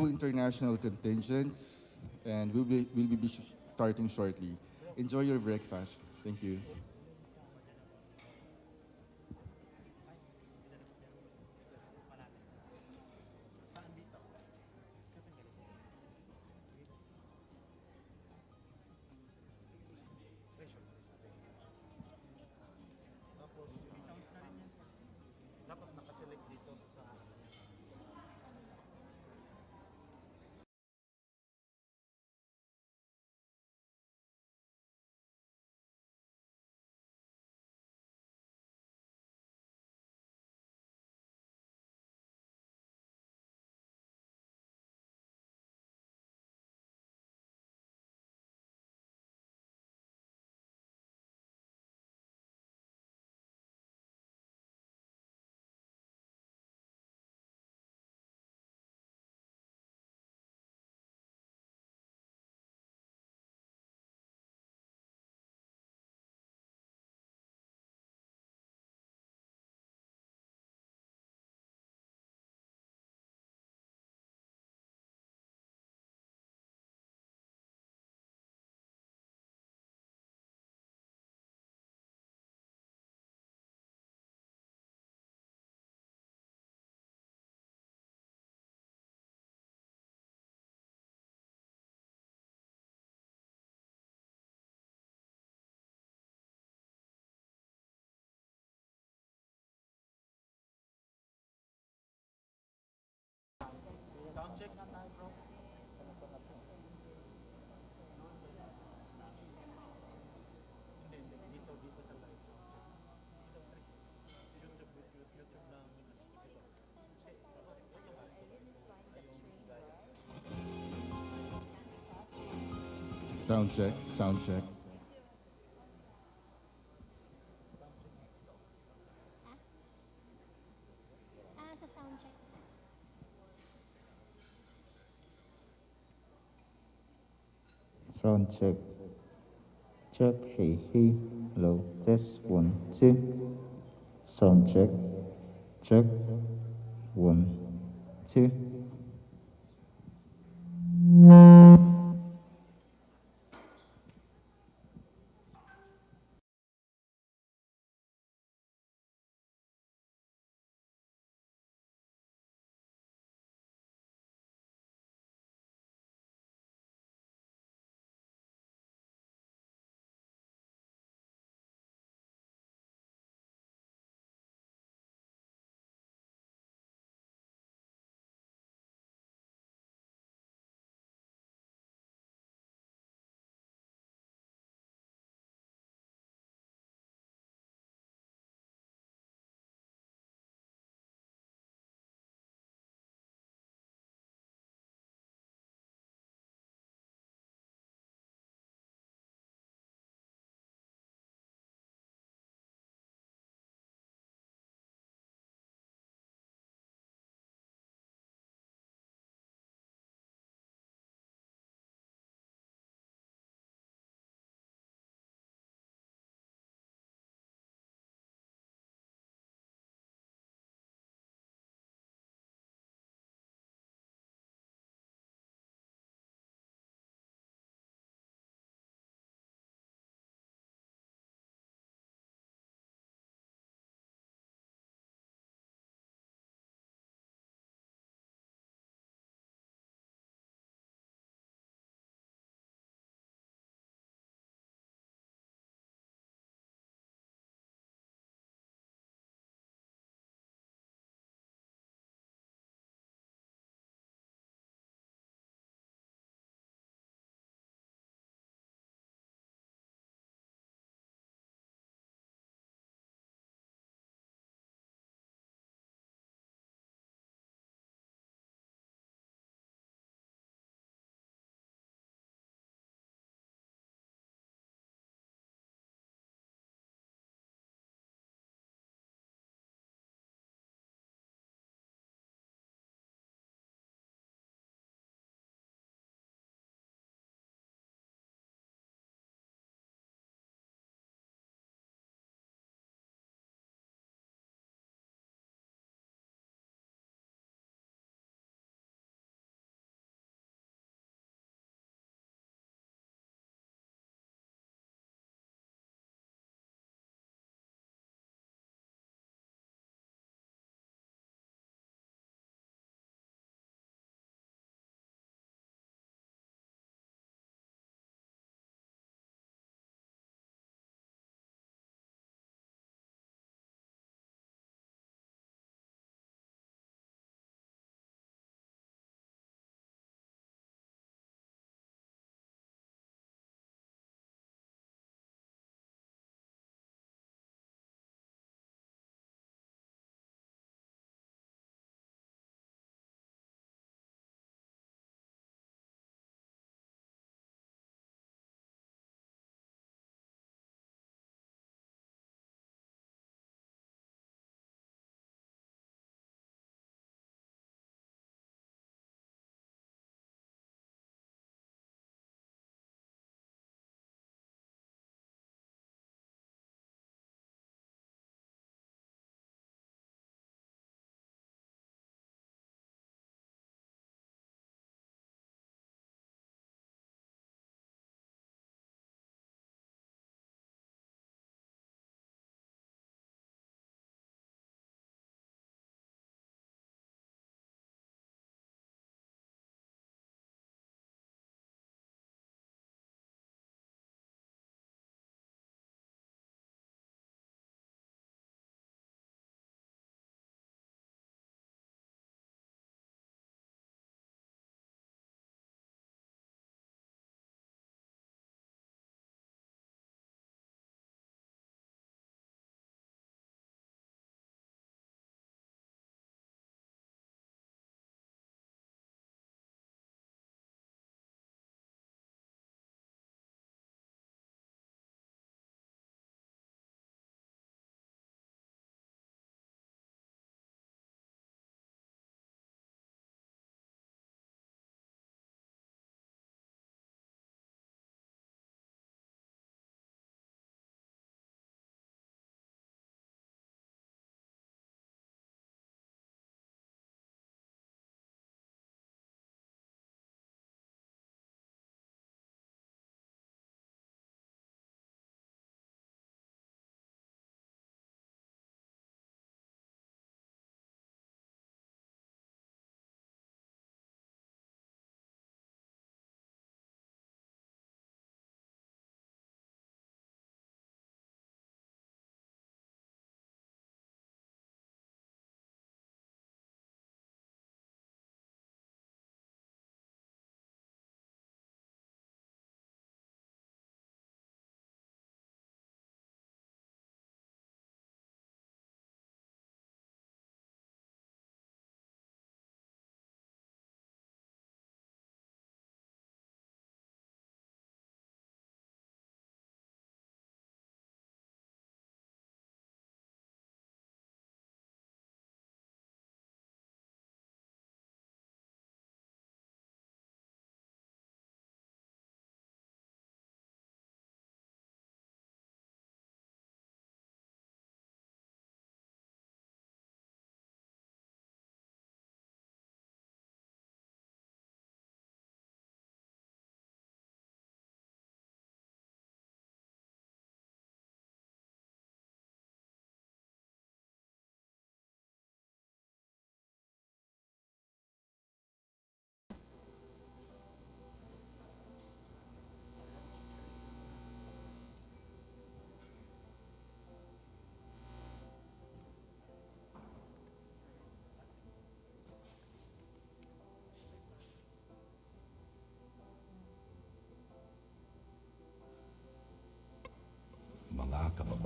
International contingents, and we'll be starting shortly. Enjoy your breakfast. Thank you. Sound check, sound check. Sa sound check. Sound check. Check. Hey, hey. Hello. Test. One, two. Sound check. Check. One, two.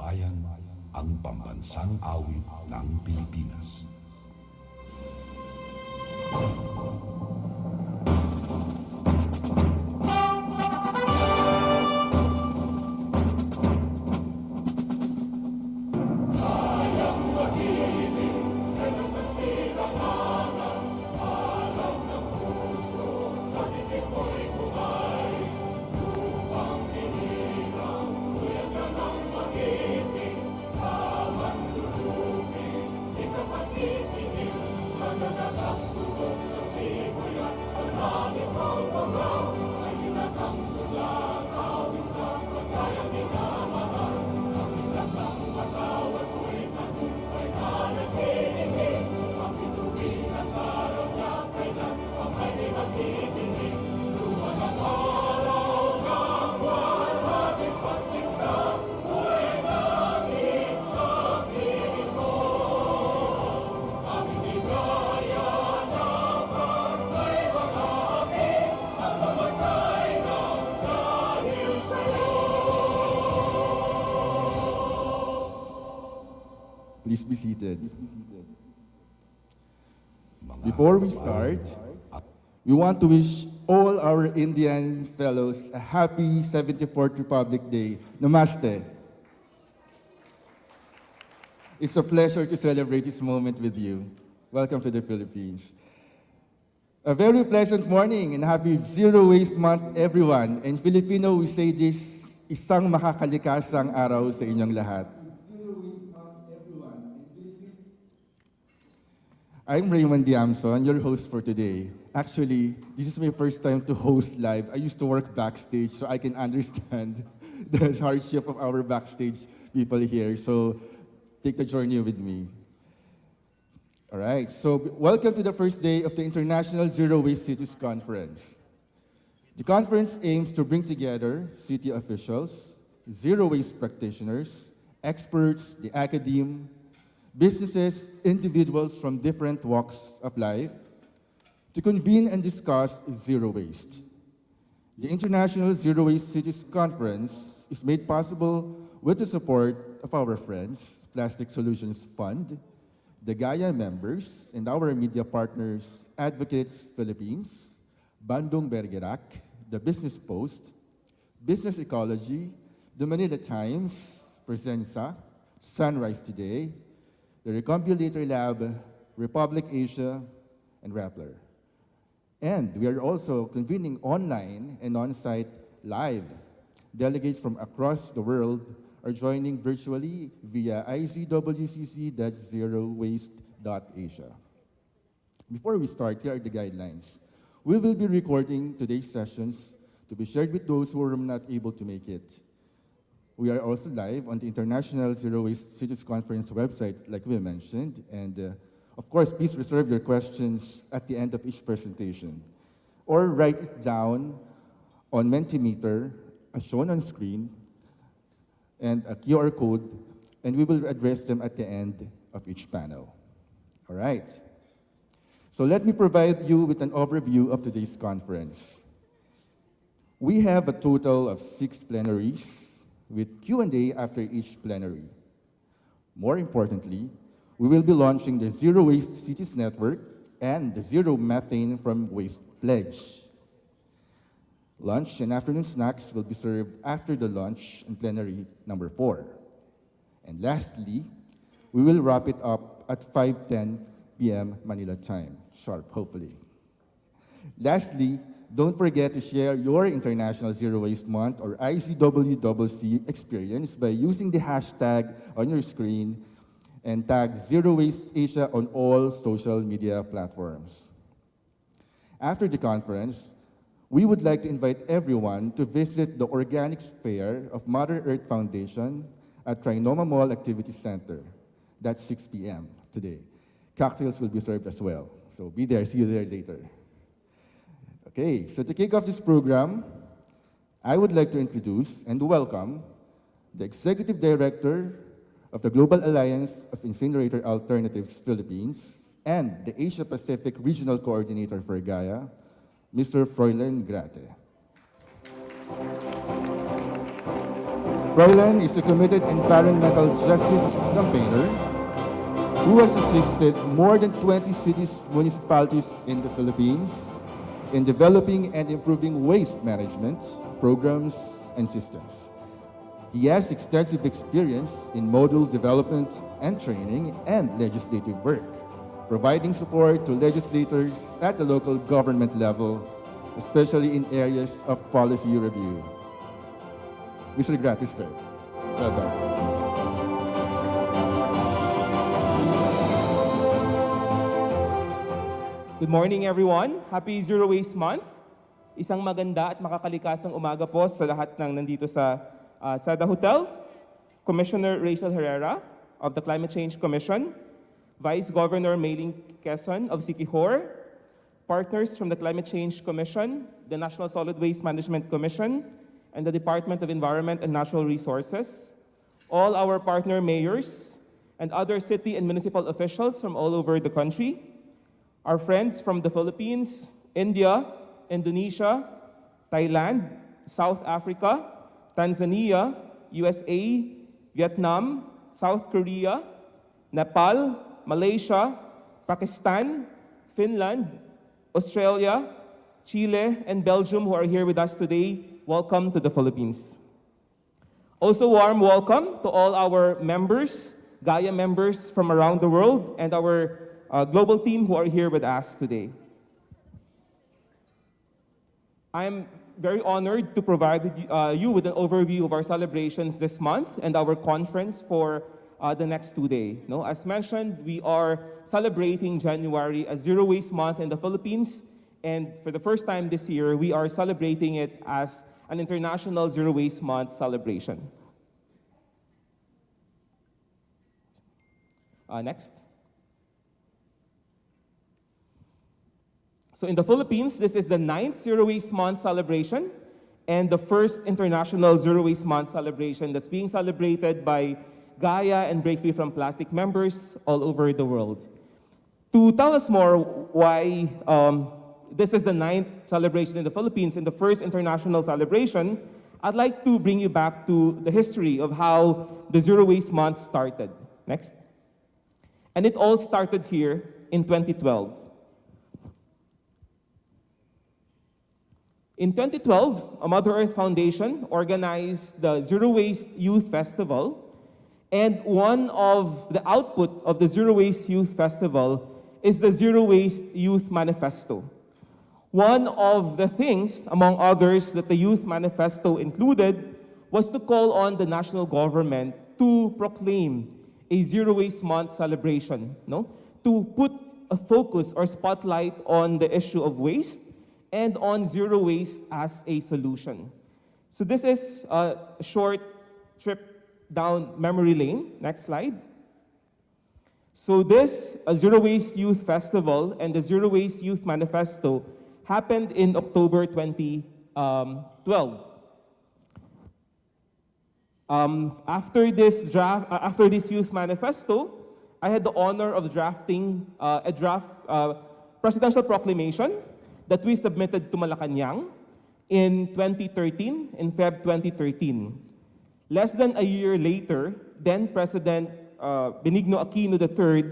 bayan ang pambansang awit ng Pilipinas. Please be seated. Before we start, we want to wish all our Indian fellows a happy 74th Republic Day. Namaste. It's a pleasure to celebrate this moment with you. Welcome to the Philippines. A very pleasant morning and happy Zero Waste Month, everyone. In Filipino, we say this, isang makakalikasang araw sa inyong lahat. I'm Raymond Diamson, your host for today. Actually, this is my first time to host live. I used to work backstage, so I can understand the hardship of our backstage people here. So take the journey with me. All right, so welcome to the first day of the International Zero Waste Cities Conference. The conference aims to bring together city officials, zero waste practitioners, experts, the academe, businesses, individuals from different walks of life to convene and discuss zero waste. The International Zero Waste Cities Conference is made possible with the support of our friends, Plastic Solutions Fund, the Gaia members, and our media partners, Advocates Philippines, Bandung Bergerac, the Business Post, Business Ecology, the Manila Times, Presenza, Sunrise Today, the Recombulator Lab, Republic Asia, and Rappler. And we are also convening online and on-site live. Delegates from across the world are joining virtually via icwcc.zerowaste.asia. Before we start, here are the guidelines. We will be recording today's sessions to be shared with those who were not able to make it. We are also live on the International Zero Waste Cities Conference website, like we mentioned, and of course, please reserve your questions at the end of each presentation, or write it down on Mentimeter, as shown on screen, and a QR code, and we will address them at the end of each panel. All right. So let me provide you with an overview of today's conference. We have a total of 6 plenaries, with Q&A after each plenary. More importantly, we will be launching the Zero Waste Cities Network and the Zero Methane from Waste Pledge. Lunch and afternoon snacks will be served after the lunch in plenary number 4. And lastly, we will wrap it up at 5:10 p.m. Manila time, sharp, hopefully. Lastly, don't forget to share your International Zero Waste Month or ICWCC experience by using the hashtag on your screen and tag Zero Waste Asia on all social media platforms. After the conference, we would like to invite everyone to visit the Organics Fair of Mother Earth Foundation at Trinoma Mall Activity Center. That's 6 p.m. today. Cocktails will be served as well. So be there, see you there later. Okay, so to kick off this program, I would like to introduce and welcome the Executive Director of the Global Alliance of Incinerator Alternatives Philippines and the Asia Pacific Regional Coordinator for Gaia, Mr. Froilan Grate. Froilan is a committed environmental justice campaigner who has assisted more than 20 cities, municipalities in the Philippines in developing and improving waste management programs and systems. He has extensive experience in model development and training and legislative work, providing support to legislators at the local government level, especially in areas of policy review. Mr. Gratis, sir. Welcome. Good morning, everyone. Happy Zero Waste Month. Isang maganda at makakalikasang umaga po sa lahat ng nandito sa Sada Hotel. Commissioner Rachel Herrera of the Climate Change Commission, Vice Governor Mayling Quezon of Siquijor, partners from the Climate Change Commission, the National Solid Waste Management Commission, and the Department of Environment and Natural Resources, all our partner mayors, and other city and municipal officials from all over the country, our friends from the Philippines, India, Indonesia, Thailand, South Africa, Tanzania, USA, Vietnam, South Korea, Nepal, Malaysia, Pakistan, Finland, Australia, Chile, and Belgium who are here with us today. Welcome to the Philippines. Also, warm welcome to all our members, Gaia members from around the world, and our global team who are here with us today. I'm very honored to provide you with an overview of our celebrations this month and our conference for the next 2 days. No, as mentioned, we are celebrating January as Zero Waste Month in the Philippines, and for the first time this year, we are celebrating it as an International Zero Waste Month celebration. Next. So in the Philippines, this is the 9th Zero Waste Month celebration and the first International Zero Waste Month celebration that's being celebrated by Gaia and Break Free from Plastic members all over the world. To tell us more why this is the 9th celebration in the Philippines and the first international celebration, I'd like to bring you back to the history of how the Zero Waste Month started. Next. And it all started here in 2012. In 2012, a Mother Earth Foundation organized the Zero Waste Youth Festival, and one of the output of the Zero Waste Youth Festival is the Zero Waste Youth Manifesto. One of the things, among others, that the Youth Manifesto included was to call on the national government to proclaim a Zero Waste Month celebration, no? To put a focus or spotlight on the issue of waste and on zero waste as a solution. So this is a short trip down memory lane. Next slide. So this Zero Waste Youth Festival and the Zero Waste Youth Manifesto happened in October 2012. After this Youth Manifesto, I had the honor of drafting a draft presidential proclamation that we submitted to Malacanang in 2013, in Feb 2013. Less than a year later, then President Benigno Aquino III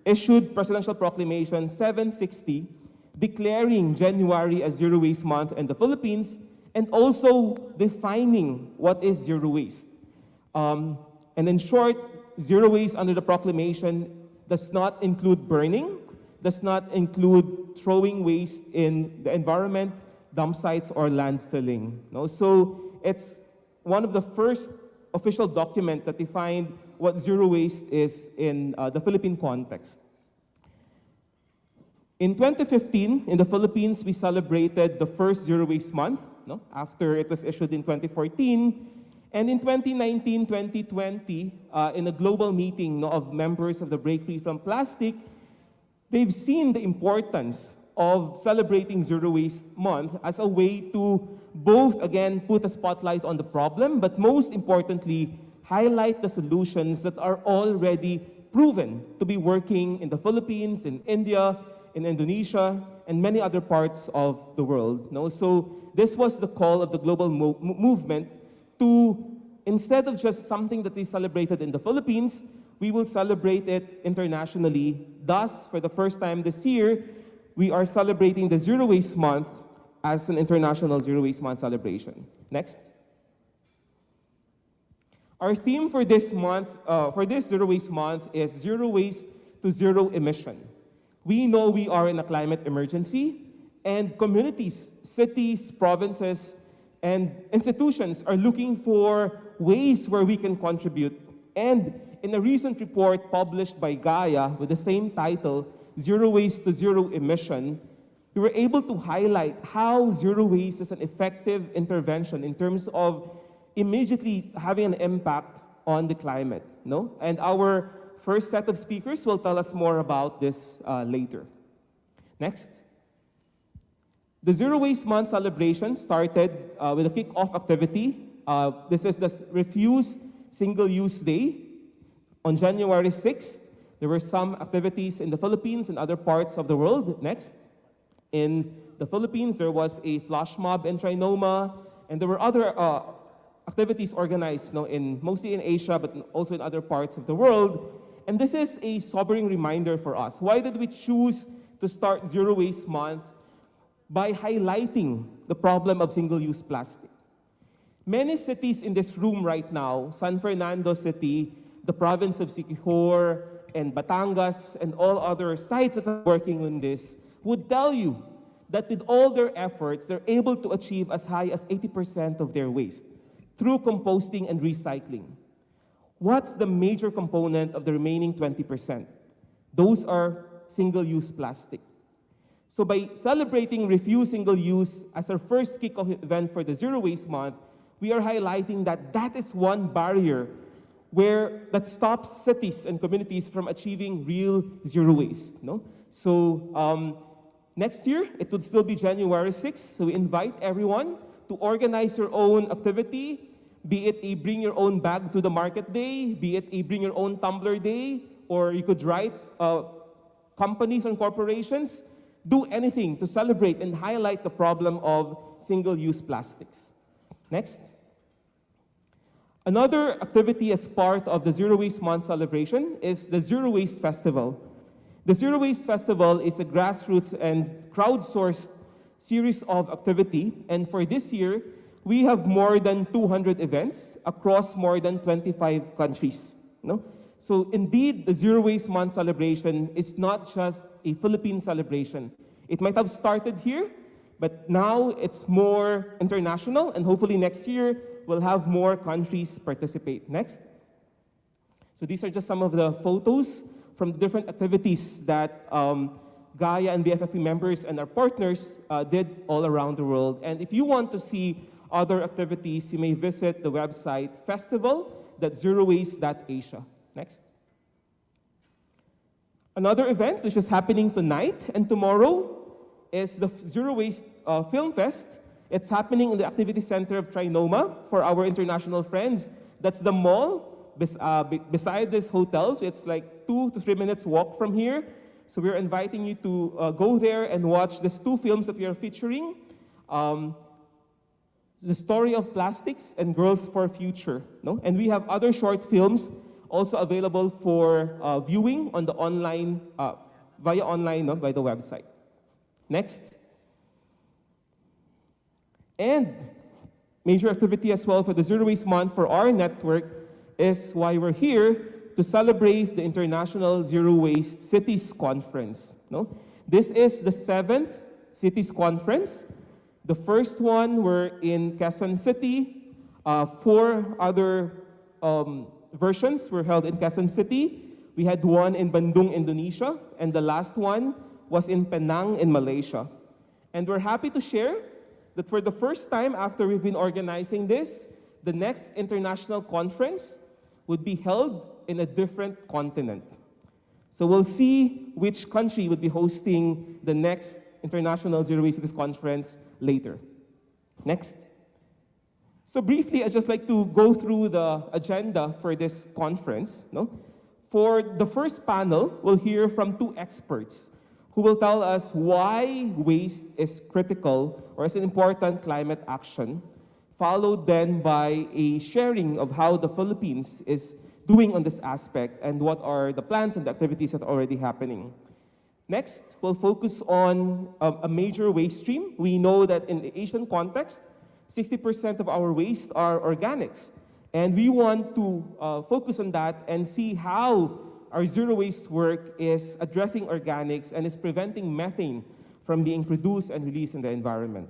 issued Presidential Proclamation 760, declaring January as Zero Waste Month in the Philippines, and also defining what is zero waste. And in short, zero waste under the proclamation does not include burning, does not include throwing waste in the environment, dump sites, or landfilling. No? So it's one of the first official documents that defined what zero waste is in the Philippine context. In 2015, in the Philippines, we celebrated the first Zero Waste Month, no? After it was issued in 2014. And in 2019, 2020, in a global meeting, no, of members of the Break Free from Plastic, they've seen the importance of celebrating Zero Waste Month as a way to both, again, put a spotlight on the problem, but most importantly, highlight the solutions that are already proven to be working in the Philippines, in India, in Indonesia, and many other parts of the world. No? So this was the call of the global movement to instead of just something that is celebrated in the Philippines, we will celebrate it internationally. Thus, for the first time this year, we are celebrating the Zero Waste Month as an International Zero Waste Month celebration. Next. Our theme for this month, for this Zero Waste Month is Zero Waste to Zero Emission. We know we are in a climate emergency, and communities, cities, provinces, and institutions are looking for ways where we can contribute. And in a recent report published by Gaia with the same title, Zero Waste to Zero Emission, we were able to highlight how zero waste is an effective intervention in terms of immediately having an impact on the climate. No? And our first set of speakers will tell us more about this later. Next. The Zero Waste Month celebration started with a kick-off activity. This is the Refuse Single-Use Day. On January 6th, there were some activities in the Philippines and other parts of the world. Next. In the Philippines, there was a flash mob in Trinoma, and there were other activities organized, mostly in Asia, but also in other parts of the world. And this is a sobering reminder for us. Why did we choose to start Zero Waste Month? By highlighting the problem of single-use plastic. Many cities in this room right now, San Fernando City, the province of Siquijor, and Batangas, and all other sites that are working on this, would tell you that with all their efforts, they're able to achieve as high as 80% of their waste through composting and recycling. What's the major component of the remaining 20%? Those are single-use plastic. So by celebrating Refuse Single Use as our first kickoff event for the Zero Waste Month, we are highlighting that that is one barrier that stops cities and communities from achieving real zero waste. No? So next year, it would still be January 6th, so we invite everyone to organize your own activity, be it a bring your own bag to the market day, be it a bring your own tumbler day, or you could write companies and corporations. Do anything to celebrate and highlight the problem of single-use plastics. Next. Another activity as part of the Zero Waste Month celebration is the Zero Waste Festival. The Zero Waste Festival is a grassroots and crowdsourced series of activity, and for this year, we have more than 200 events across more than 25 countries. No? So indeed, the Zero Waste Month celebration is not just a Philippine celebration. It might have started here, but now it's more international, and hopefully next year, we'll have more countries participate. Next. So these are just some of the photos from different activities that Gaia and BFFP members and our partners did all around the world. And if you want to see other activities, you may visit the website festival.zerowaste.asia. Next. Another event which is happening tonight and tomorrow is the Zero Waste Film Fest. It's happening in the Activity Center of Trinoma for our international friends. That's the mall beside this hotel. So it's like 2 to 3 minutes walk from here. So we're inviting you to go there and watch these 2 films that we are featuring. The Story of Plastics and Girls for Future. No? And we have other short films also available for viewing on the online, via online, by the website. Next. And major activity as well for the Zero Waste Month for our network is why we're here to celebrate the International Zero Waste Cities Conference. No? This is the 7th Cities Conference. The first one were in Quezon City. 4 other versions were held in Quezon City. We had one in Bandung, Indonesia, and the last one was in Penang in Malaysia. And we're happy to share that for the first time after we've been organizing this, the next international conference would be held in a different continent. So we'll see which country would be hosting the next International Zero Waste Cities Conference later. Next. So briefly, I'd just like to go through the agenda for this conference. No? For the first panel, we'll hear from 2 experts who will tell us why waste is critical or is an important climate action. followed then by a sharing of how the Philippines is doing on this aspect and what are the plans and the activities that are already happening. Next, we'll focus on a major waste stream. We know that in the Asian context, 60% of our waste are organics. And we want to focus on that and see how our zero waste work is addressing organics and is preventing methane from being produced and released in the environment.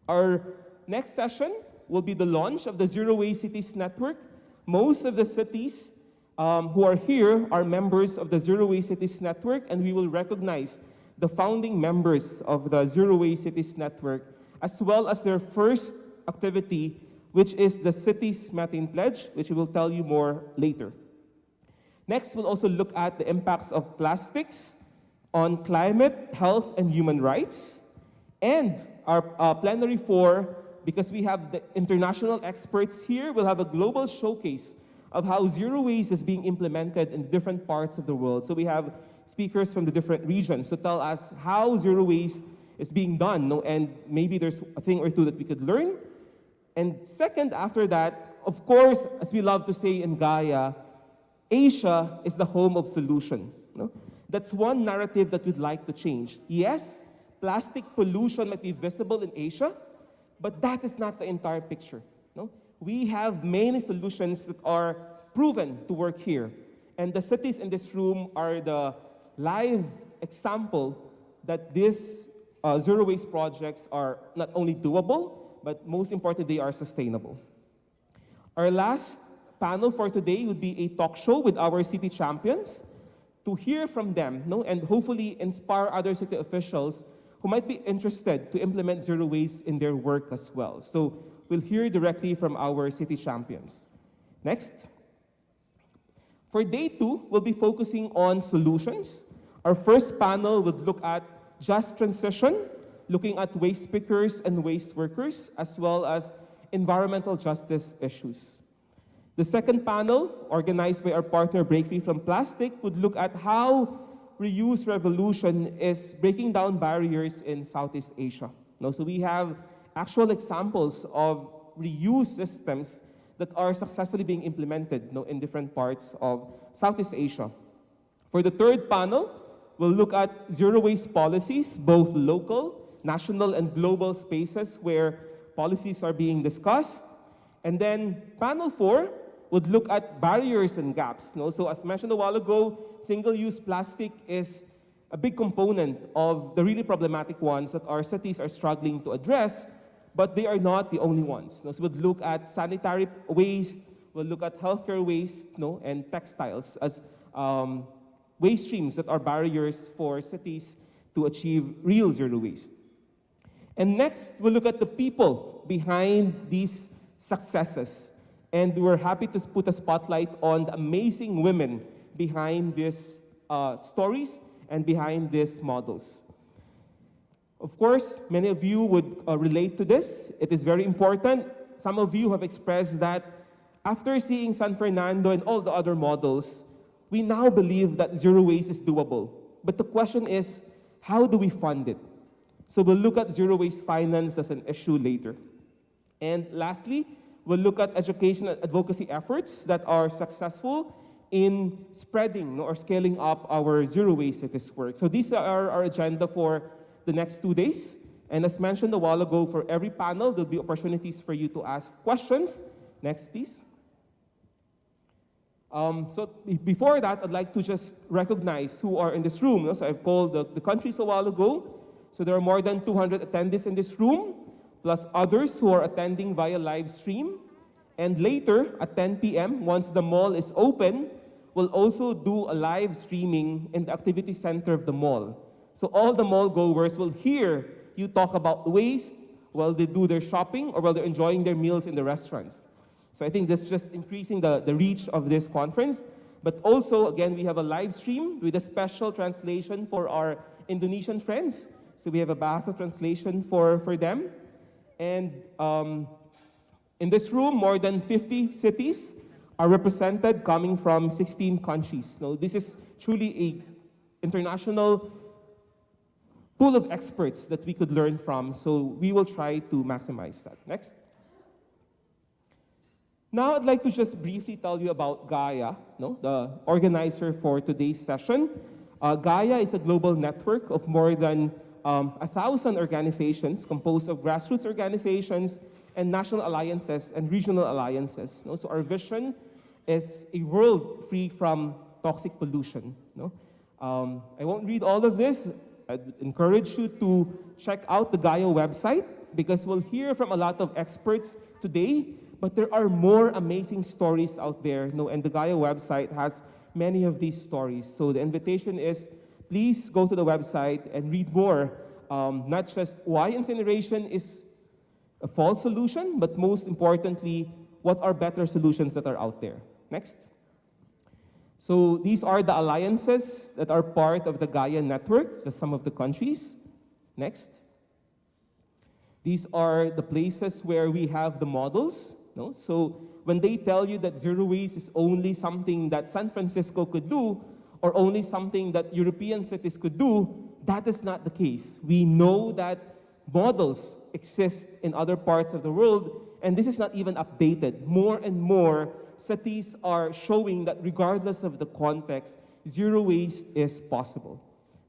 Our next session will be the launch of the Zero Waste Cities Network. Most of the cities who are here are members of the Zero Waste Cities Network, and we will recognize the founding members of the Zero Waste Cities Network, as well as their first activity, which is the Cities Methane Pledge, which we will tell you more later. Next, we'll also look at the impacts of plastics on climate, health, and human rights. And our plenary 4, because we have the international experts here, we'll have a global showcase of how zero waste is being implemented in different parts of the world. So we have speakers from the different regions to tell us how zero waste is being done, no? And maybe there's a thing or two that we could learn. And second, after that, of course, as we love to say in Gaia, Asia is the home of solution. No? That's one narrative that we'd like to change. Yes, plastic pollution might be visible in Asia, but that is not the entire picture. No? We have many solutions that are proven to work here. And the cities in this room are the live example that these zero waste projects are not only doable, but most importantly, they are sustainable. Our last panel for today would be a talk show with our city champions to hear from them, no? And hopefully inspire other city officials who might be interested to implement zero waste in their work as well. So we'll hear directly from our city champions. Next. For day 2, we'll be focusing on solutions. Our first panel would look at just transition, looking at waste pickers and waste workers, as well as environmental justice issues. The second panel, organized by our partner Break Free from Plastic, would look at how reuse revolution is breaking down barriers in Southeast Asia. No, so we have actual examples of reuse systems that are successfully being implemented, no, in different parts of Southeast Asia. For the third panel, we'll look at zero waste policies, both local, national, and global spaces where policies are being discussed. And then panel 4 would look at barriers and gaps. No? So as mentioned a while ago, single-use plastic is a big component of the really problematic ones that our cities are struggling to address, but they are not the only ones. No? So we'll look at sanitary waste, we'll look at healthcare waste, no? And textiles as waste streams that are barriers for cities to achieve real zero waste. And next, we'll look at the people behind these successes. And we're happy to put a spotlight on the amazing women behind these stories and behind these models. Of course, many of you would relate to this. It is very important. Some of you have expressed that after seeing San Fernando and all the other models, we now believe that zero waste is doable. But the question is, how do we fund it? So we'll look at zero waste finance as an issue later. And lastly, we'll look at education and advocacy efforts that are successful in spreading or scaling up our zero waste cities work. So these are our agenda for the next 2 days. And as mentioned a while ago, for every panel, there'll be opportunities for you to ask questions. Next, please. So before that, I'd like to just recognize who are in this room. So I've called the countries a while ago. So there are more than 200 attendees in this room, plus others who are attending via live stream. And later, at 10 p.m., once the mall is open, we'll also do a live streaming in the activity center of the mall. So all the mall goers will hear you talk about waste while they do their shopping or while they're enjoying their meals in the restaurants. So I think that's just increasing the reach of this conference. But also, again, we have a live stream with a special translation for our Indonesian friends. So we have a Bahasa translation for them. And in this room, more than 50 cities are represented coming from 16 countries. Now, this is truly an international pool of experts that we could learn from. So we will try to maximize that. Next. Now, I'd like to just briefly tell you about Gaia, no, the organizer for today's session. Gaia is a global network of more than 1,000 organizations composed of grassroots organizations and national alliances and regional alliances. No? So our vision is a world free from toxic pollution. No? I won't read all of this. I'd encourage you to check out the Gaia website because we'll hear from a lot of experts today, but there are more amazing stories out there. No? And the Gaia website has many of these stories. So the invitation is, please go to the website and read more, not just why incineration is a false solution, but most importantly, what are better solutions that are out there. Next. So these are the alliances that are part of the Gaia network, just some of the countries. Next. These are the places where we have the models. No? So when they tell you that zero waste is only something that San Francisco could do, or only something that European cities could do, that is not the case. We know that models exist in other parts of the world, and this is not even updated. More and more cities are showing that regardless of the context, zero waste is possible.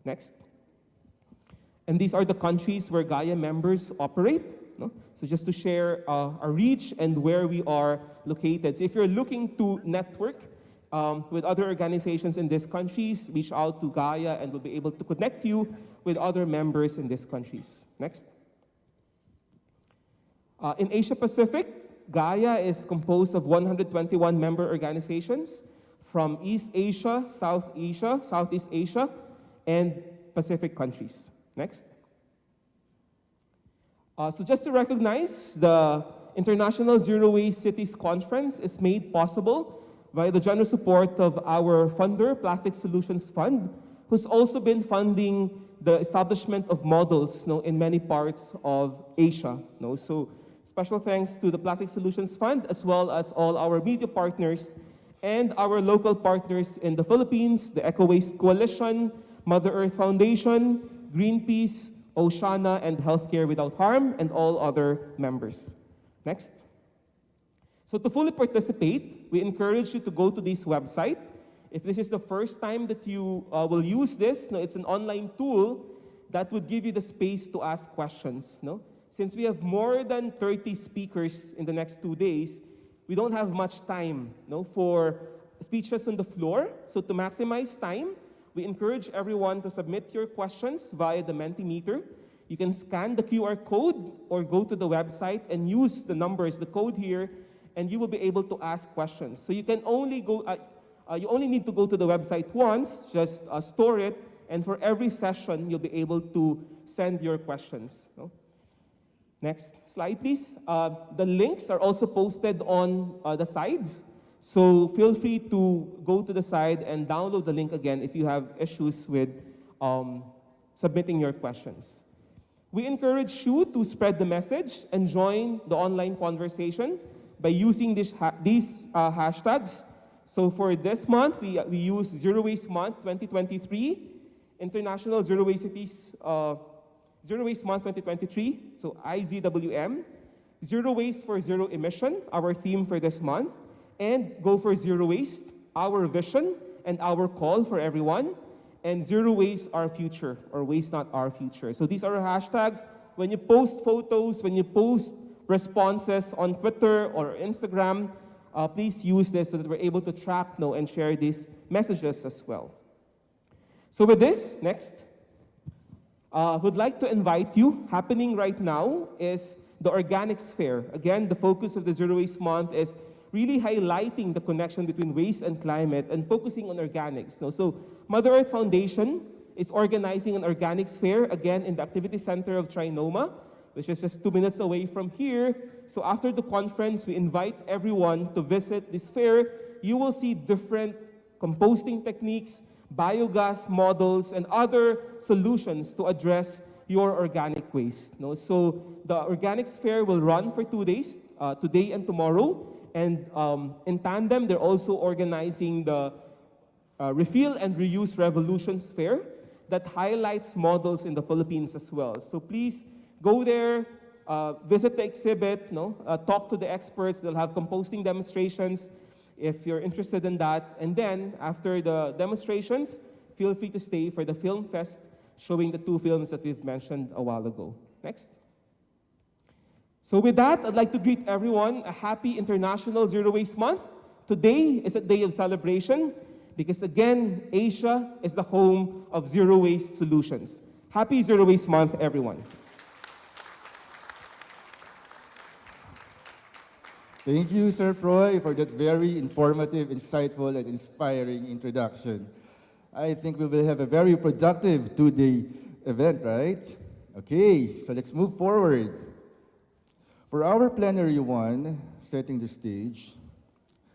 Next. And these are the countries where Gaia members operate. No? So just to share our reach and where we are located. So if you're looking to network with other organizations in these countries, reach out to Gaia and we'll be able to connect you with other members in these countries. Next. In Asia Pacific, Gaia is composed of 121 member organizations from East Asia, South Asia, Southeast Asia, and Pacific countries. Next. So just to recognize, the International Zero Waste Cities Conference is made possible by the generous support of our funder, Plastic Solutions Fund, who's also been funding the establishment of models in many parts of Asia. So special thanks to the Plastic Solutions Fund, as well as all our media partners and our local partners in the Philippines, the Eco Waste Coalition, Mother Earth Foundation, Greenpeace, Oceana, and Healthcare Without Harm, and all other members. Next. So to fully participate, we encourage you to go to this website. If this is the first time that you will use this, it's an online tool that would give you the space to ask questions. Since we have more than 30 speakers in the next 2 days, we don't have much time for speeches on the floor. So to maximize time, we encourage everyone to submit your questions via the Mentimeter. You can scan the QR code or go to the website and use the numbers, the code here, and you will be able to ask questions. So you can only go, you only need to go to the website once, just store it, and for every session, you'll be able to send your questions. Next slide, please. The links are also posted on the sides. So feel free to go to the side and download the link again if you have issues with submitting your questions. We encourage you to spread the message and join the online conversation by using these hashtags. So for this month, we use Zero Waste Month 2023, International Zero Waste Cities, Zero Waste Month 2023, so IZWM, Zero Waste for Zero Emission, our theme for this month, and Go for Zero Waste, our vision and our call for everyone, and Zero Waste Our Future, or Waste Not Our Future. So these are our hashtags. When you post photos, when you post responses on Twitter or Instagram, please use this so that we're able to track and share these messages as well. So with this, next, would like to invite you, happening right now is the Organics Fair. Again, the focus of the Zero Waste Month is really highlighting the connection between waste and climate and focusing on organics. So Mother Earth Foundation is organizing an organics fair, again, in the Activity Center of Trinoma, which is just 2 minutes away from here. So after the conference, we invite everyone to visit this fair. You will see different composting techniques, biogas models, and other solutions to address your organic waste. So the organics fair will run for 2 days, today and tomorrow. And in tandem, they're also organizing the Refill and Reuse Revolutions Fair that highlights models in the Philippines as well. So please go there, visit the exhibit, no? Talk to the experts. They'll have composting demonstrations if you're interested in that. And then, after the demonstrations, feel free to stay for the film fest, showing the 2 films that we've mentioned a while ago. Next. So with that, I'd like to greet everyone a happy International Zero Waste Month. Today is a day of celebration because, again, Asia is the home of zero waste solutions. Happy Zero Waste Month, everyone. Thank you, Sir Froy, for that very informative, insightful, and inspiring introduction. I think we will have a very productive 2-day event, right? Okay, so let's move forward. For our plenary one, setting the stage,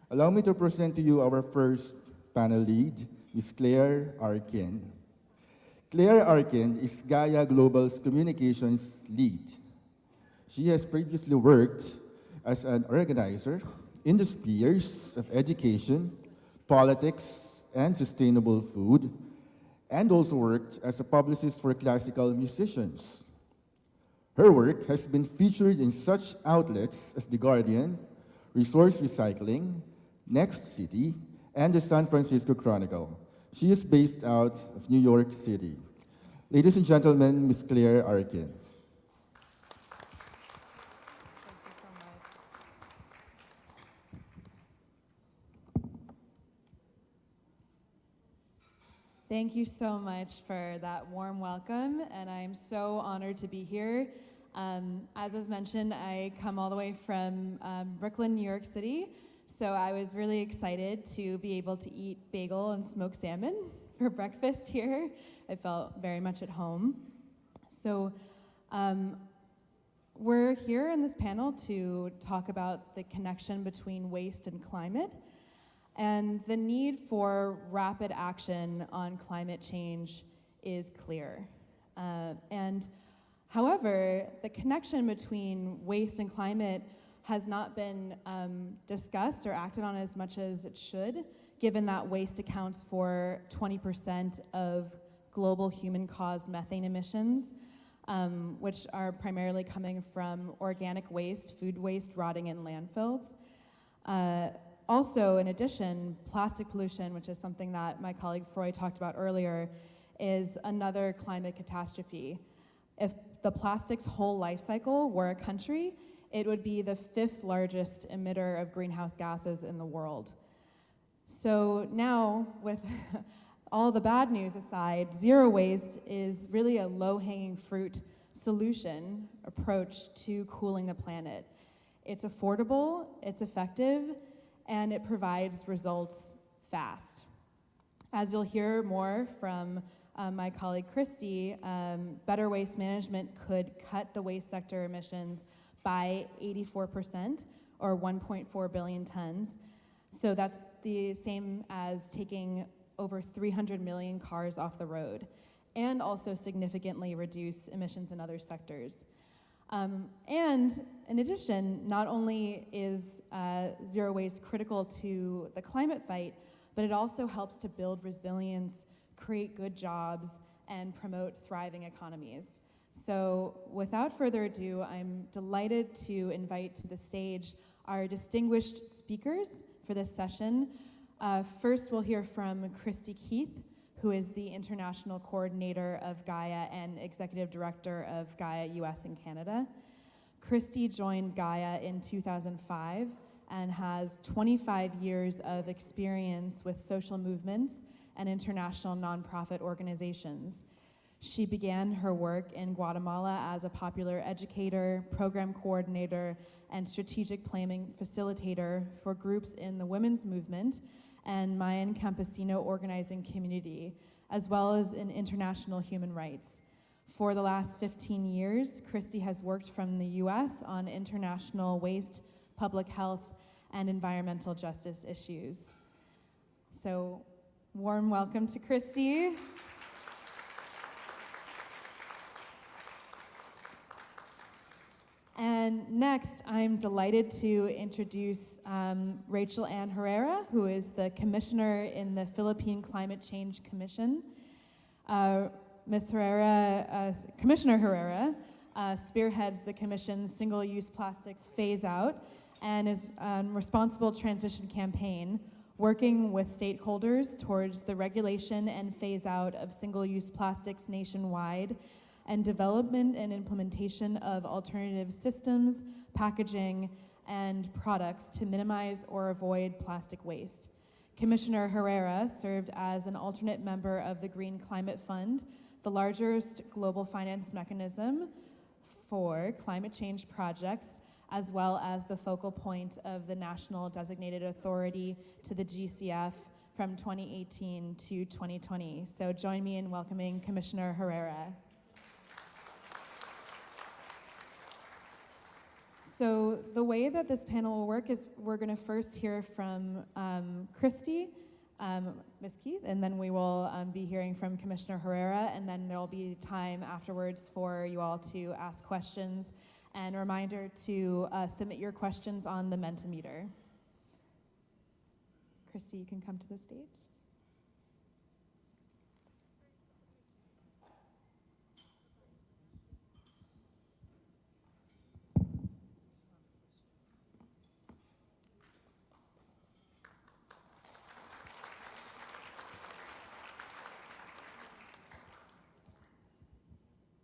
allow me to present to you our first panel lead, Ms. Claire Arkin. Claire Arkin is Gaia Global's communications lead. She has previously worked as an organizer in the spheres of education, politics, and sustainable food, and also worked as a publicist for classical musicians. Her work has been featured in such outlets as The Guardian, Resource Recycling, Next City, and the San Francisco Chronicle. She is based out of New York City. Ladies and gentlemen, Ms. Claire Arkin. Thank you so much for that warm welcome, and I'm so honored to be here. As was mentioned, I come all the way from Brooklyn, New York City, so I was really excited to be able to eat bagel and smoked salmon for breakfast here. I felt very much at home. So we're here in this panel to talk about the connection between waste and climate, and the need for rapid action on climate change is clear. However, the connection between waste and climate has not been discussed or acted on as much as it should, given that waste accounts for 20% of global human-caused methane emissions, which are primarily coming from organic waste, food waste rotting in landfills. Also, in addition, plastic pollution, which is something that my colleague Froy talked about earlier, is another climate catastrophe. If the plastic's whole life cycle were a country, it would be the 5th largest emitter of greenhouse gases in the world. So now, with all the bad news aside, zero waste is really a low-hanging fruit solution approach to cooling the planet. It's affordable, it's effective, and it provides results fast. As you'll hear more from my colleague Christy, better waste management could cut the waste sector emissions by 84%, or 1.4 billion tons. So that's the same as taking over 300 million cars off the road, and also significantly reduce emissions in other sectors. And in addition, not only is zero waste critical to the climate fight, but it also helps to build resilience, create good jobs, and promote thriving economies. So without further ado, I'm delighted to invite to the stage our distinguished speakers for this session. First, we'll hear from Christy Keith, who is the International Coordinator of Gaia and Executive Director of Gaia US and Canada. Christy joined Gaia in 2005 and has 25 years of experience with social movements and international nonprofit organizations. She began her work in Guatemala as a popular educator, program coordinator, and strategic planning facilitator for groups in the women's movement and Mayan Campesino organizing community, as well as in international human rights. For the last 15 years, Christy has worked from the US on international waste, public health, and environmental justice issues. So, warm welcome to Christy. And next, I'm delighted to introduce Rachel Ann Herrera, who is the commissioner in the Philippine Climate Change Commission. Ms. Herrera, Commissioner Herrera, spearheads the Commission's single-use plastics phase-out and is responsible transition campaign, working with stakeholders towards the regulation and phase-out of single-use plastics nationwide, and development and implementation of alternative systems, packaging, and products to minimize or avoid plastic waste. Commissioner Herrera served as an alternate member of the Green Climate Fund, the largest global finance mechanism for climate change projects, as well as the focal point of the National Designated Authority to the GCF from 2018 to 2020. So join me in welcoming Commissioner Herrera. So the way that this panel will work is we're going to first hear from Christy, Ms. Keith, and then we will be hearing from Commissioner Herrera, and then there will be time afterwards for you all to ask questions. And a reminder to submit your questions on the Mentimeter. Christy, you can come to the stage.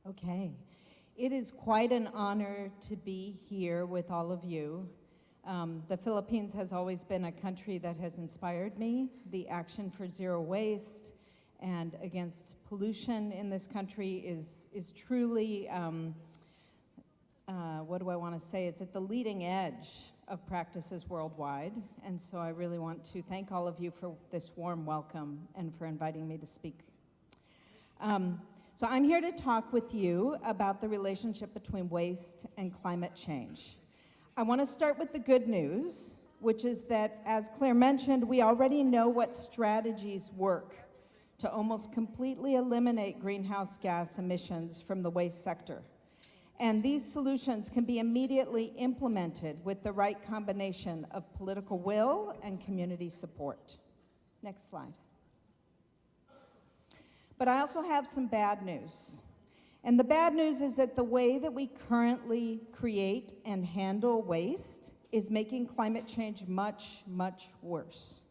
Okay. It is quite an honor to be here with all of you. The Philippines has always been a country that has inspired me. The action for zero waste and against pollution in this country is truly, what do I want to say? It's at the leading edge of practices worldwide. And so I really want to thank all of you for this warm welcome and for inviting me to speak. So I'm here to talk with you about the relationship between waste and climate change. I want to start with the good news, which is that, as Claire mentioned, we already know what strategies work to almost completely eliminate greenhouse gas emissions from the waste sector. And these solutions can be immediately implemented with the right combination of political will and community support. Next slide. But I also have some bad news. And the bad news is that the way that we currently create and handle waste is making climate change much, much worse,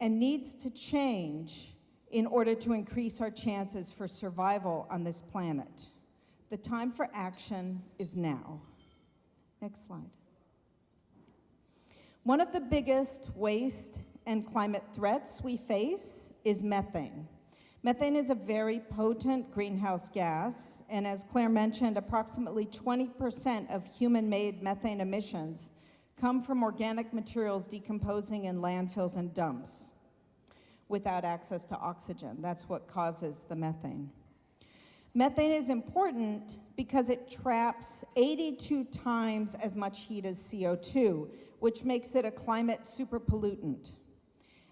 and needs to change in order to increase our chances for survival on this planet. The time for action is now. Next slide. One of the biggest waste and climate threats we face is methane. Methane is a very potent greenhouse gas, and as Claire mentioned, approximately 20% of human-made methane emissions come from organic materials decomposing in landfills and dumps without access to oxygen. That's what causes the methane. Methane is important because it traps 82 times as much heat as CO2, which makes it a climate superpollutant.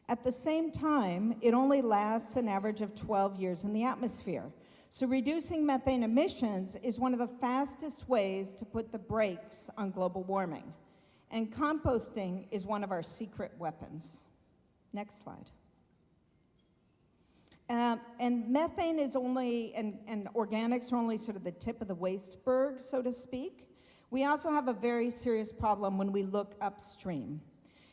At the same time, it only lasts an average of 12 years in the atmosphere. So reducing methane emissions is one of the fastest ways to put the brakes on global warming. And composting is one of our secret weapons. Next slide. And methane is only, and organics are only sort of the tip of the wasteberg, so to speak. We also have a very serious problem when we look upstream.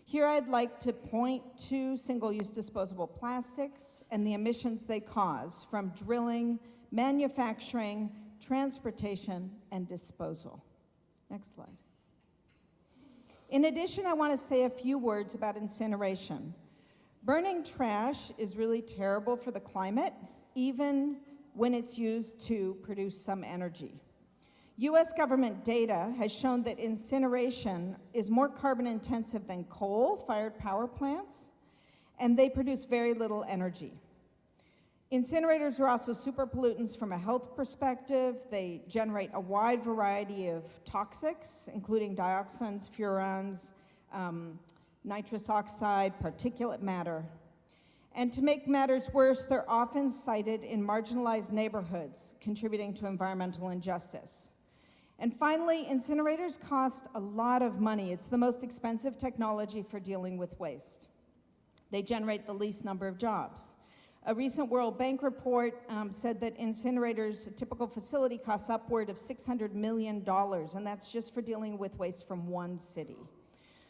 Here I'd like to point to single-use disposable plastics and the emissions they cause from drilling, manufacturing, transportation, and disposal. Next slide. In addition, I want to say a few words about incineration. Burning trash is really terrible for the climate, even when it's used to produce some energy. US government data has shown that incineration is more carbon intensive than coal-fired power plants, and they produce very little energy. Incinerators are also super pollutants from a health perspective. They generate a wide variety of toxics, including dioxins, furans, nitrous oxide, particulate matter. And to make matters worse, they're often sited in marginalized neighborhoods, contributing to environmental injustice. And finally, incinerators cost a lot of money. It's the most expensive technology for dealing with waste. They generate the least number of jobs. A recent World Bank report said that incinerators, a typical facility, costs upward of $600 million, and that's just for dealing with waste from one city.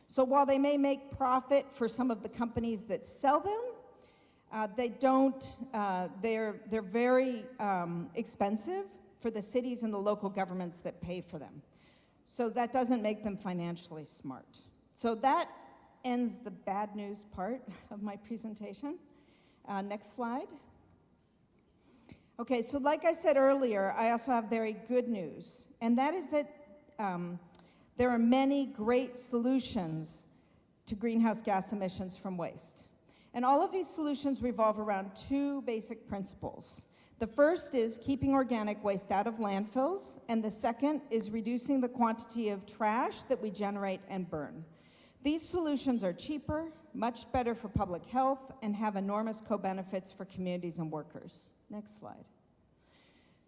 So while they may make profit for some of the companies that sell them, they don't, they're very expensive for the cities and the local governments that pay for them. So that doesn't make them financially smart. So that ends the bad news part of my presentation. Next slide. Okay, so like I said earlier, I also have very good news, and that is that there are many great solutions to greenhouse gas emissions from waste. And all of these solutions revolve around two basic principles. The first is keeping organic waste out of landfills, and the second is reducing the quantity of trash that we generate and burn. These solutions are cheaper, much better for public health, and have enormous co-benefits for communities and workers. Next slide.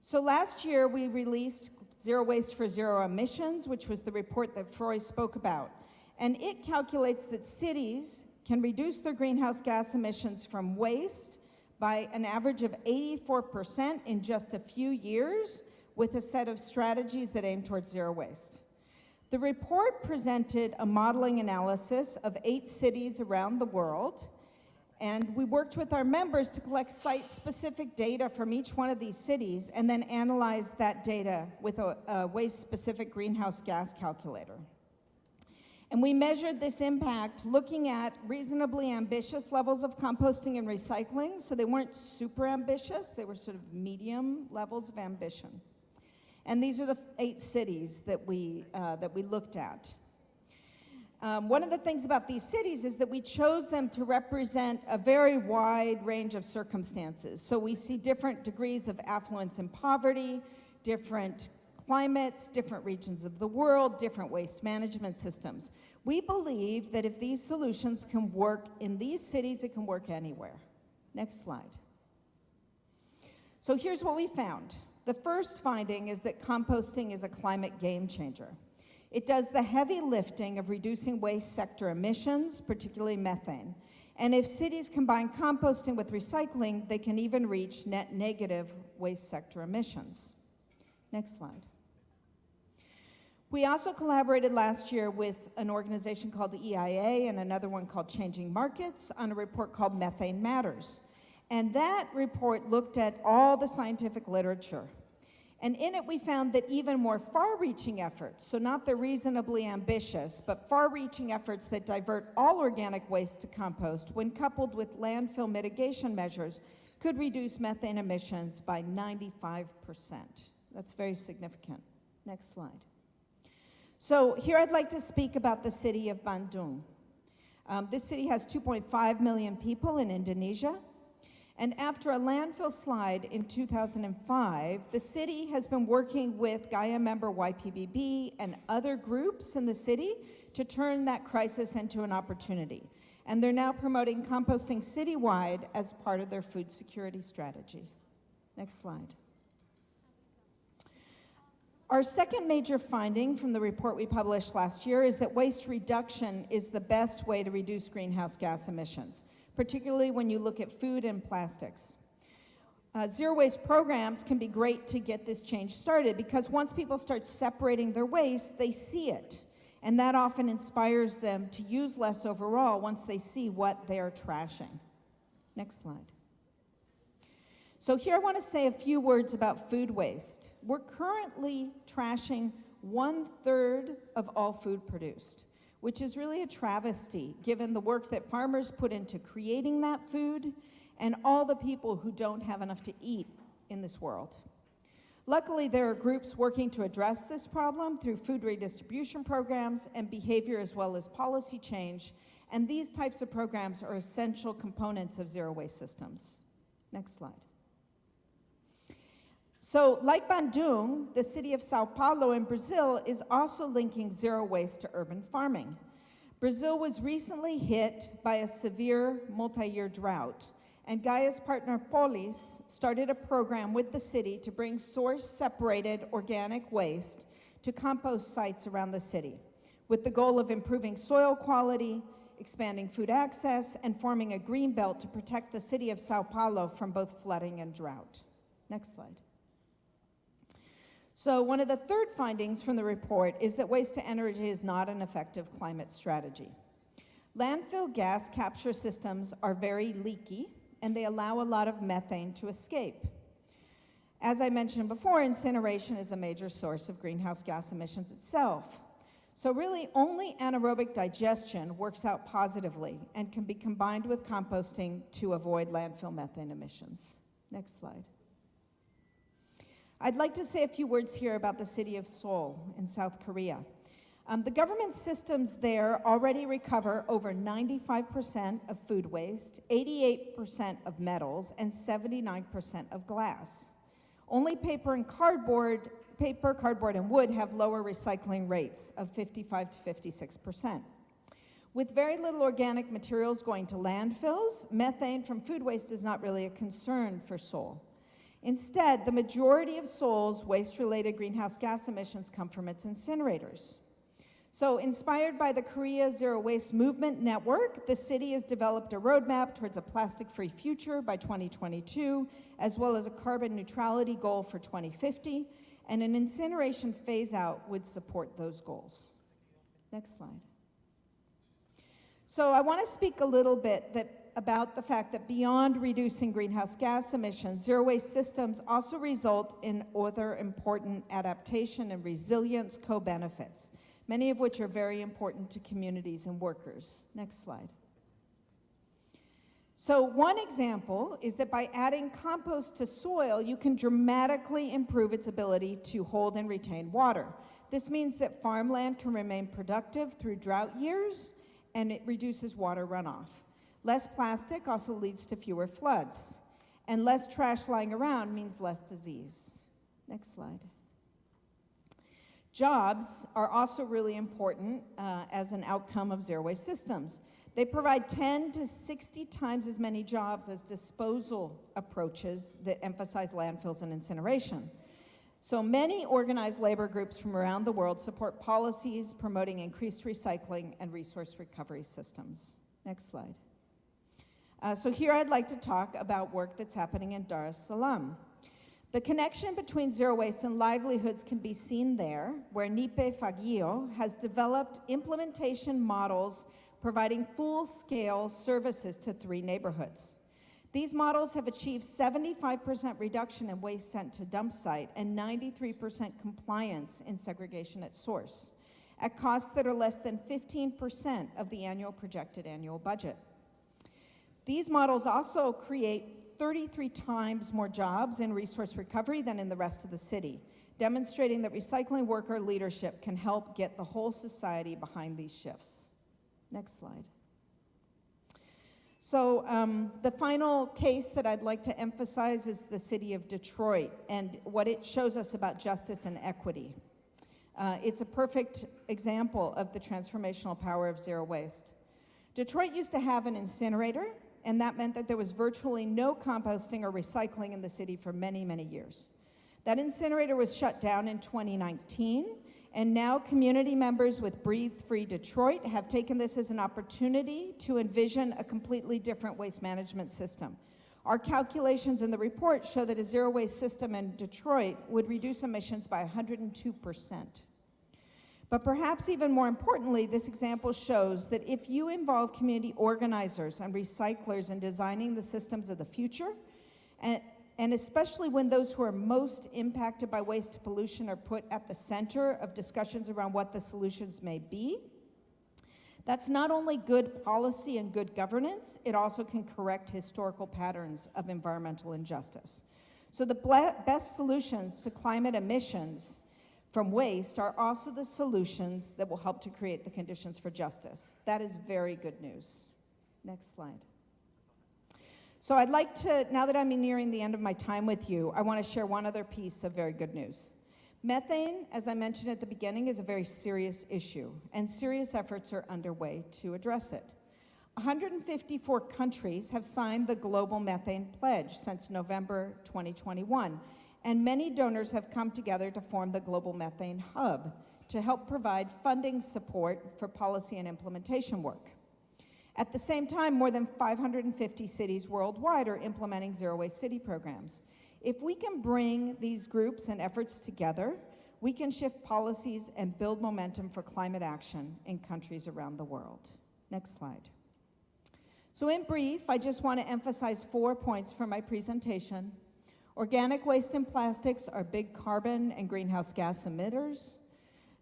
So last year we released Zero Waste for Zero Emissions, which was the report that Froy spoke about. And it calculates that cities can reduce their greenhouse gas emissions from waste by an average of 84% in just a few years with a set of strategies that aim towards zero waste. The report presented a modeling analysis of 8 cities around the world, and we worked with our members to collect site-specific data from each one of these cities and then analyze that data with a waste-specific greenhouse gas calculator. And we measured this impact looking at reasonably ambitious levels of composting and recycling, so they weren't super ambitious, they were sort of medium levels of ambition. And these are the 8 cities that we looked at. One of the things about these cities is that we chose them to represent a very wide range of circumstances. So we see different degrees of affluence and poverty, different climates, different regions of the world, different waste management systems. We believe that if these solutions can work in these cities, it can work anywhere. Next slide. So here's what we found. The first finding is that composting is a climate game changer. It does the heavy lifting of reducing waste sector emissions, particularly methane. And if cities combine composting with recycling, they can even reach net negative waste sector emissions. Next slide. We also collaborated last year with an organization called the EIA and another one called Changing Markets on a report called Methane Matters. And that report looked at all the scientific literature. And in it, we found that even more far-reaching efforts, so not the reasonably ambitious, but far-reaching efforts that divert all organic waste to compost, when coupled with landfill mitigation measures, could reduce methane emissions by 95%. That's very significant. Next slide. So here I'd like to speak about the city of Bandung. This city has 2.5 million people in Indonesia. And after a landfill slide in 2005, the city has been working with Gaia member YPBB and other groups in the city to turn that crisis into an opportunity. And they're now promoting composting citywide as part of their food security strategy. Next slide. Our second major finding from the report we published last year is that waste reduction is the best way to reduce greenhouse gas emissions, particularly when you look at food and plastics. Zero waste programs can be great to get this change started because once people start separating their waste, they see it. And that often inspires them to use less overall once they see what they're trashing. Next slide. So here I want to say a few words about food waste. We're currently trashing 1/3 of all food produced, which is really a travesty given the work that farmers put into creating that food and all the people who don't have enough to eat in this world. Luckily, there are groups working to address this problem through food redistribution programs and behavior as well as policy change, and these types of programs are essential components of zero waste systems. Next slide. So, like Bandung, the city of Sao Paulo in Brazil is also linking zero waste to urban farming. Brazil was recently hit by a severe multi-year drought, and Gaia's partner Polis started a program with the city to bring source-separated organic waste to compost sites around the city, with the goal of improving soil quality, expanding food access, and forming a green belt to protect the city of Sao Paulo from both flooding and drought. Next slide. So one of the third findings from the report is that waste to energy is not an effective climate strategy. Landfill gas capture systems are very leaky, and they allow a lot of methane to escape. As I mentioned before, incineration is a major source of greenhouse gas emissions itself. So really, only anaerobic digestion works out positively and can be combined with composting to avoid landfill methane emissions. Next slide. I'd like to say a few words here about the city of Seoul in South Korea. The government systems there already recover over 95% of food waste, 88% of metals, and 79% of glass. Only paper, cardboard, and wood have lower recycling rates of 55 to 56%. With very little organic materials going to landfills, methane from food waste is not really a concern for Seoul. Instead, the majority of Seoul's waste-related greenhouse gas emissions come from its incinerators. So, inspired by the Korea Zero Waste Movement Network, the city has developed a roadmap towards a plastic-free future by 2022, as well as a carbon neutrality goal for 2050, and an incineration phase-out would support those goals. Next slide. So I want to speak a little bit about the fact that beyond reducing greenhouse gas emissions, zero waste systems also result in other important adaptation and resilience co-benefits, many of which are very important to communities and workers. Next slide. So one example is that by adding compost to soil, you can dramatically improve its ability to hold and retain water. This means that farmland can remain productive through drought years, and it reduces water runoff. Less plastic also leads to fewer floods, and less trash lying around means less disease. Next slide. Jobs are also really important as an outcome of zero waste systems. They provide 10 to 60 times as many jobs as disposal approaches that emphasize landfills and incineration. So many organized labor groups from around the world support policies promoting increased recycling and resource recovery systems. Next slide. So here I'd like to talk about work that's happening in Dar es Salaam. The connection between zero waste and livelihoods can be seen there, where Nipe Fagio has developed implementation models providing full-scale services to 3 neighborhoods. These models have achieved 75% reduction in waste sent to dump site and 93% compliance in segregation at source, at costs that are less than 15% of the projected annual budget. These models also create 33 times more jobs in resource recovery than in the rest of the city, demonstrating that recycling worker leadership can help get the whole society behind these shifts. Next slide. So the final case that I'd like to emphasize is the city of Detroit and what it shows us about justice and equity. It's a perfect example of the transformational power of zero waste. Detroit used to have an incinerator, and that meant that there was virtually no composting or recycling in the city for many, many years. That incinerator was shut down in 2019, and now community members with Breathe Free Detroit have taken this as an opportunity to envision a completely different waste management system. Our calculations in the report show that a zero waste system in Detroit would reduce emissions by 102%. But perhaps even more importantly, this example shows that if you involve community organizers and recyclers in designing the systems of the future, and especially when those who are most impacted by waste pollution are put at the center of discussions around what the solutions may be, that's not only good policy and good governance, it also can correct historical patterns of environmental injustice. So the best solutions to climate emissions from waste are also the solutions that will help to create the conditions for justice. That is very good news. Next slide. So I'd like to, now that I'm nearing the end of my time with you, I want to share one other piece of very good news. Methane, as I mentioned at the beginning, is a very serious issue, and serious efforts are underway to address it. 154 countries have signed the Global Methane Pledge since November 2021, and many donors have come together to form the Global Methane Hub to help provide funding support for policy and implementation work. At the same time, more than 550 cities worldwide are implementing zero waste city programs. If we can bring these groups and efforts together, we can shift policies and build momentum for climate action in countries around the world. Next slide. So in brief, I just want to emphasize 4 points from my presentation. Organic waste and plastics are big carbon and greenhouse gas emitters.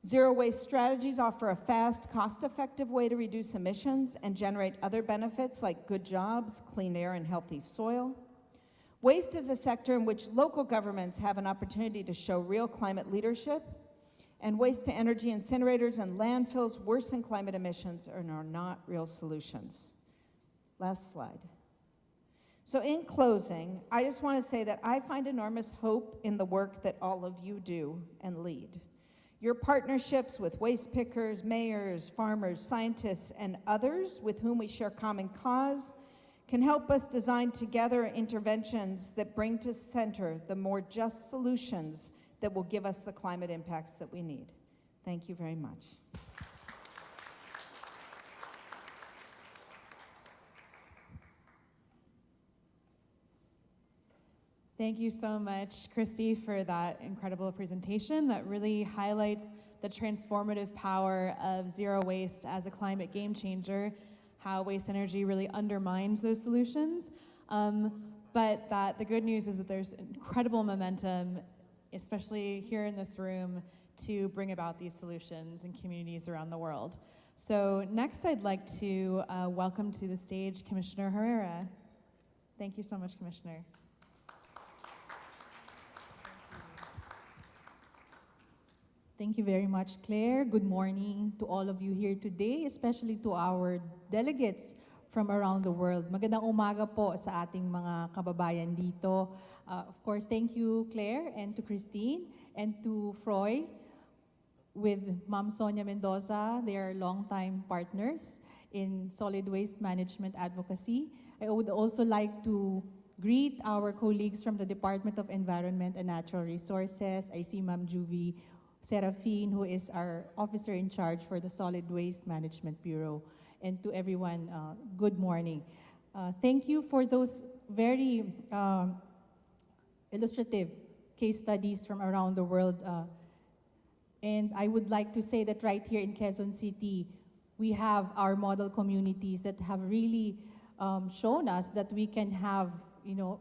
Zero waste strategies offer a fast, cost-effective way to reduce emissions and generate other benefits like good jobs, clean air, and healthy soil. Waste is a sector in which local governments have an opportunity to show real climate leadership, and waste-to-energy incinerators and landfills worsen climate emissions and are not real solutions. Last slide. So in closing, I just want to say that I find enormous hope in the work that all of you do and lead. Your partnerships with waste pickers, mayors, farmers, scientists, and others with whom we share common cause can help us design together interventions that bring to center the more just solutions that will give us the climate impacts that we need. Thank you very much. Thank you so much, Christy, for that incredible presentation that really highlights the transformative power of zero waste as a climate game changer, how waste energy really undermines those solutions, but that the good news is that there's incredible momentum, especially here in this room, to bring about these solutions in communities around the world. So next I'd like to welcome to the stage Commissioner Herrera. Thank you so much, Commissioner. Thank you very much, Claire. Good morning to all of you here today, especially to our delegates from around the world. Magandang umaga po sa ating mga kababayan dito. Of course, thank you, Claire, and to Christine, and to Froy, with Ma'am Sonia Mendoza. They are longtime partners in solid waste management advocacy. I would also like to greet our colleagues from the Department of Environment and Natural Resources. I see Ma'am Juvie Serafin, who is our officer in charge for the Solid Waste Management Bureau. And to everyone, good morning. Thank you for those very illustrative case studies from around the world. And I would like to say that right here in Quezon City, we have our model communities that have really shown us that we can have,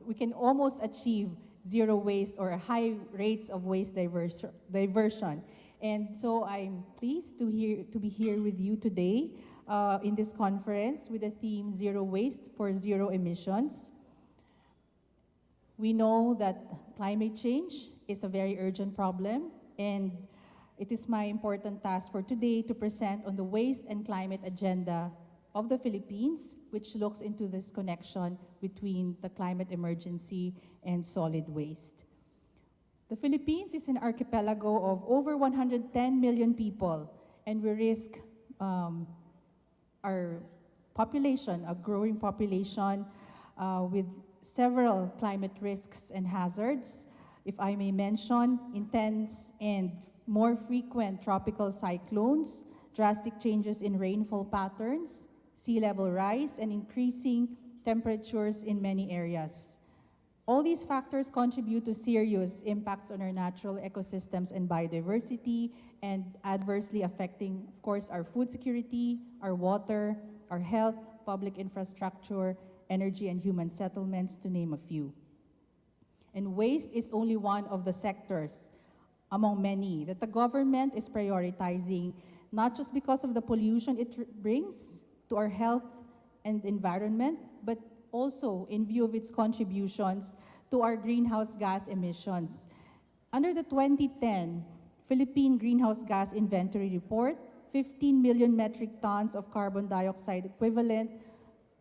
we can almost achieve zero waste or high rates of waste diversion. And so I'm pleased to be here with you today in this conference with the theme Zero Waste for Zero Emissions. We know that climate change is a very urgent problem, and it is my important task for today to present on the waste and climate agenda of the Philippines, which looks into this connection between the climate emergency and solid waste. The Philippines is an archipelago of over 110 million people, and we risk our population, a growing population, with several climate risks and hazards. If I may mention, intense and more frequent tropical cyclones, drastic changes in rainfall patterns, sea level rise, and increasing temperatures in many areas. All these factors contribute to serious impacts on our natural ecosystems and biodiversity, and adversely affecting, of course, our food security, our water, our health, public infrastructure, energy, and human settlements, to name a few. And waste is only one of the sectors among many that the government is prioritizing, not just because of the pollution it brings to our health and environment, but also in view of its contributions to our greenhouse gas emissions. Under the 2010 Philippine Greenhouse Gas Inventory Report, 15 million metric tons of carbon dioxide equivalent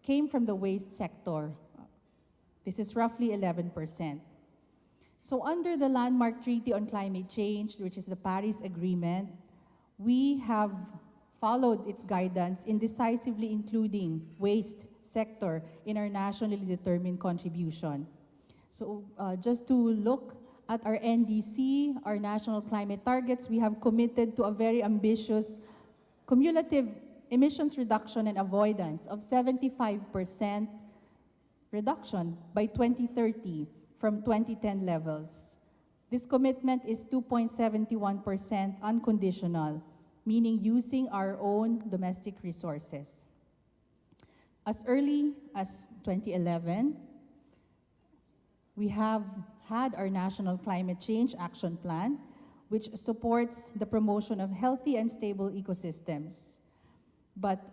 came from the waste sector. This is roughly 11%. So under the landmark Treaty on Climate Change, which is the Paris Agreement, we have followed its guidance in decisively including waste sector in our nationally determined contribution. So just to look at our NDC, our national climate targets, we have committed to a very ambitious cumulative emissions reduction and avoidance of 75% reduction by 2030 from 2010 levels. This commitment is 2.71% unconditional, meaning using our own domestic resources. As early as 2011, we have had our National Climate Change Action Plan, which supports the promotion of healthy and stable ecosystems. But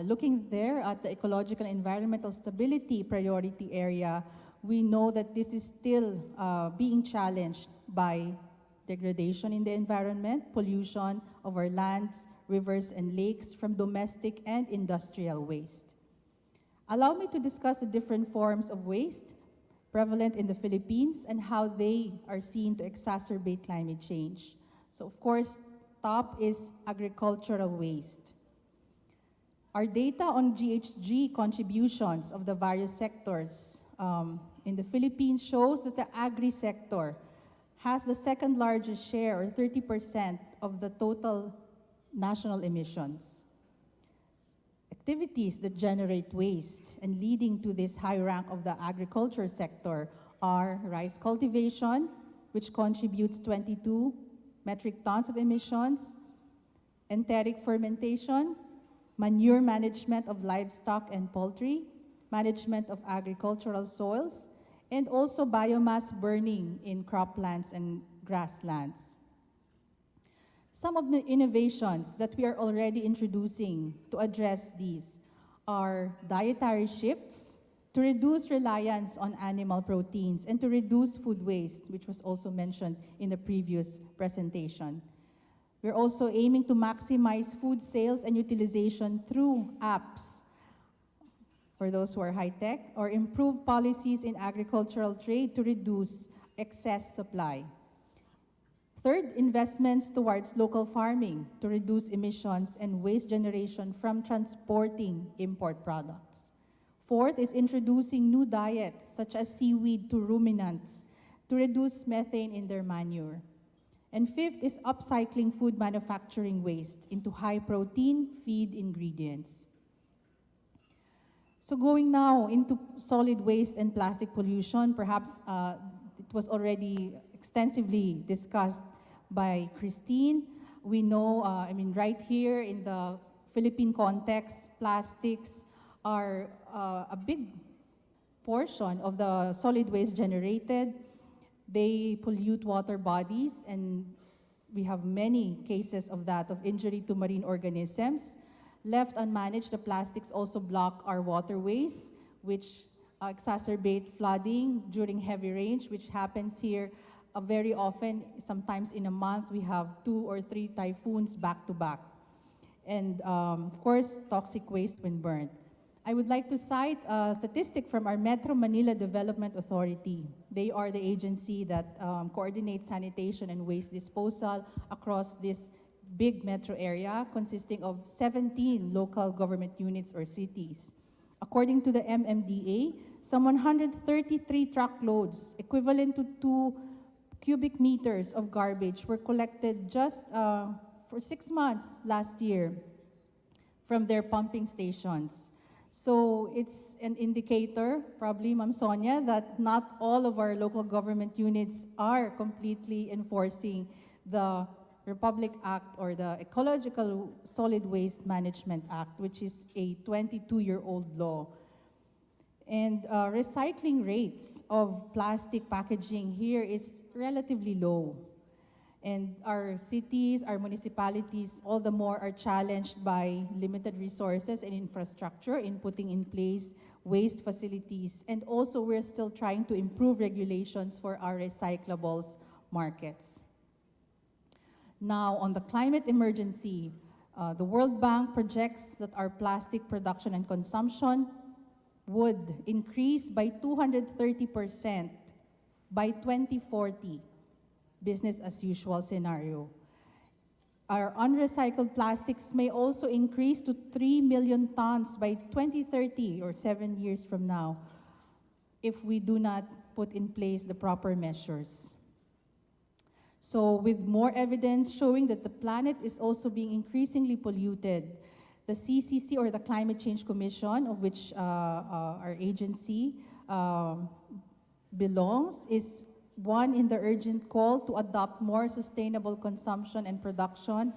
looking there at the ecological and environmental stability priority area, we know that this is still being challenged by degradation in the environment, pollution of our lands, rivers, and lakes from domestic and industrial waste. Allow me to discuss the different forms of waste prevalent in the Philippines and how they are seen to exacerbate climate change. So of course, top is agricultural waste. Our data on GHG contributions of the various sectors in the Philippines shows that the agri-sector has the second largest share, or 30% of the total national emissions. Activities that generate waste and leading to this high rank of the agriculture sector are rice cultivation, which contributes 22 metric tons of emissions, enteric fermentation, manure management of livestock and poultry, management of agricultural soils, and also biomass burning in croplands and grasslands. Some of the innovations that we are already introducing to address these are dietary shifts to reduce reliance on animal proteins and to reduce food waste, which was also mentioned in the previous presentation. We're also aiming to maximize food sales and utilization through apps for those who are high-tech, or improve policies in agricultural trade to reduce excess supply. Third, investments towards local farming to reduce emissions and waste generation from transporting import products. Fourth is introducing new diets, such as seaweed to ruminants, to reduce methane in their manure. And fifth is upcycling food manufacturing waste into high-protein feed ingredients. So going now into solid waste and plastic pollution, perhaps it was already extensively discussed by Christine. We know, right here in the Philippine context, plastics are a big portion of the solid waste generated. They pollute water bodies, and we have many cases of that, of injury to marine organisms. Left unmanaged, the plastics also block our waterways, which exacerbate flooding during heavy rains, which happens here very often. Sometimes in a month, we have 2 or 3 typhoons back to back. And of course, toxic waste when burned. I would like to cite a statistic from our Metro Manila Development Authority. They are the agency that coordinates sanitation and waste disposal across this big metro area consisting of 17 local government units or cities. According to the MMDA, some 133 truckloads, equivalent to 2 cubic meters of garbage, were collected just for 6 months last year from their pumping stations. So it's an indicator, probably, Ma'am Sonia, that not all of our local government units are completely enforcing the Republic Act, or the Ecological Solid Waste Management Act, which is a 22-year-old law. And recycling rates of plastic packaging here is relatively low. And our cities, our municipalities, all the more are challenged by limited resources and infrastructure in putting in place waste facilities. And also, we're still trying to improve regulations for our recyclables markets. Now, on the climate emergency, the World Bank projects that our plastic production and consumption would increase by 230% by 2040, business as usual scenario. Our unrecycled plastics may also increase to 3 million tons by 2030, or 7 years from now, if we do not put in place the proper measures. So with more evidence showing that the planet is also being increasingly polluted, the CCC, or the Climate Change Commission, of which our agency belongs, is one in the urgent call to adopt more sustainable consumption and production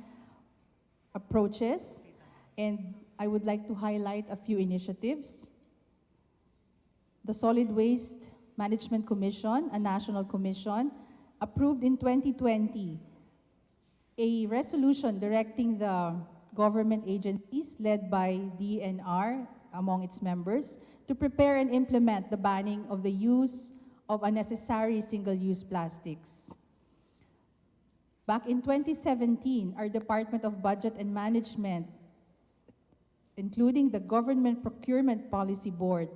approaches. And I would like to highlight a few initiatives. The Solid Waste Management Commission, a national commission, approved in 2020 a resolution directing the government agencies led by DNR among its members to prepare and implement the banning of the use of unnecessary single-use plastics. Back in 2017, our Department of Budget and Management, including the Government Procurement Policy Board,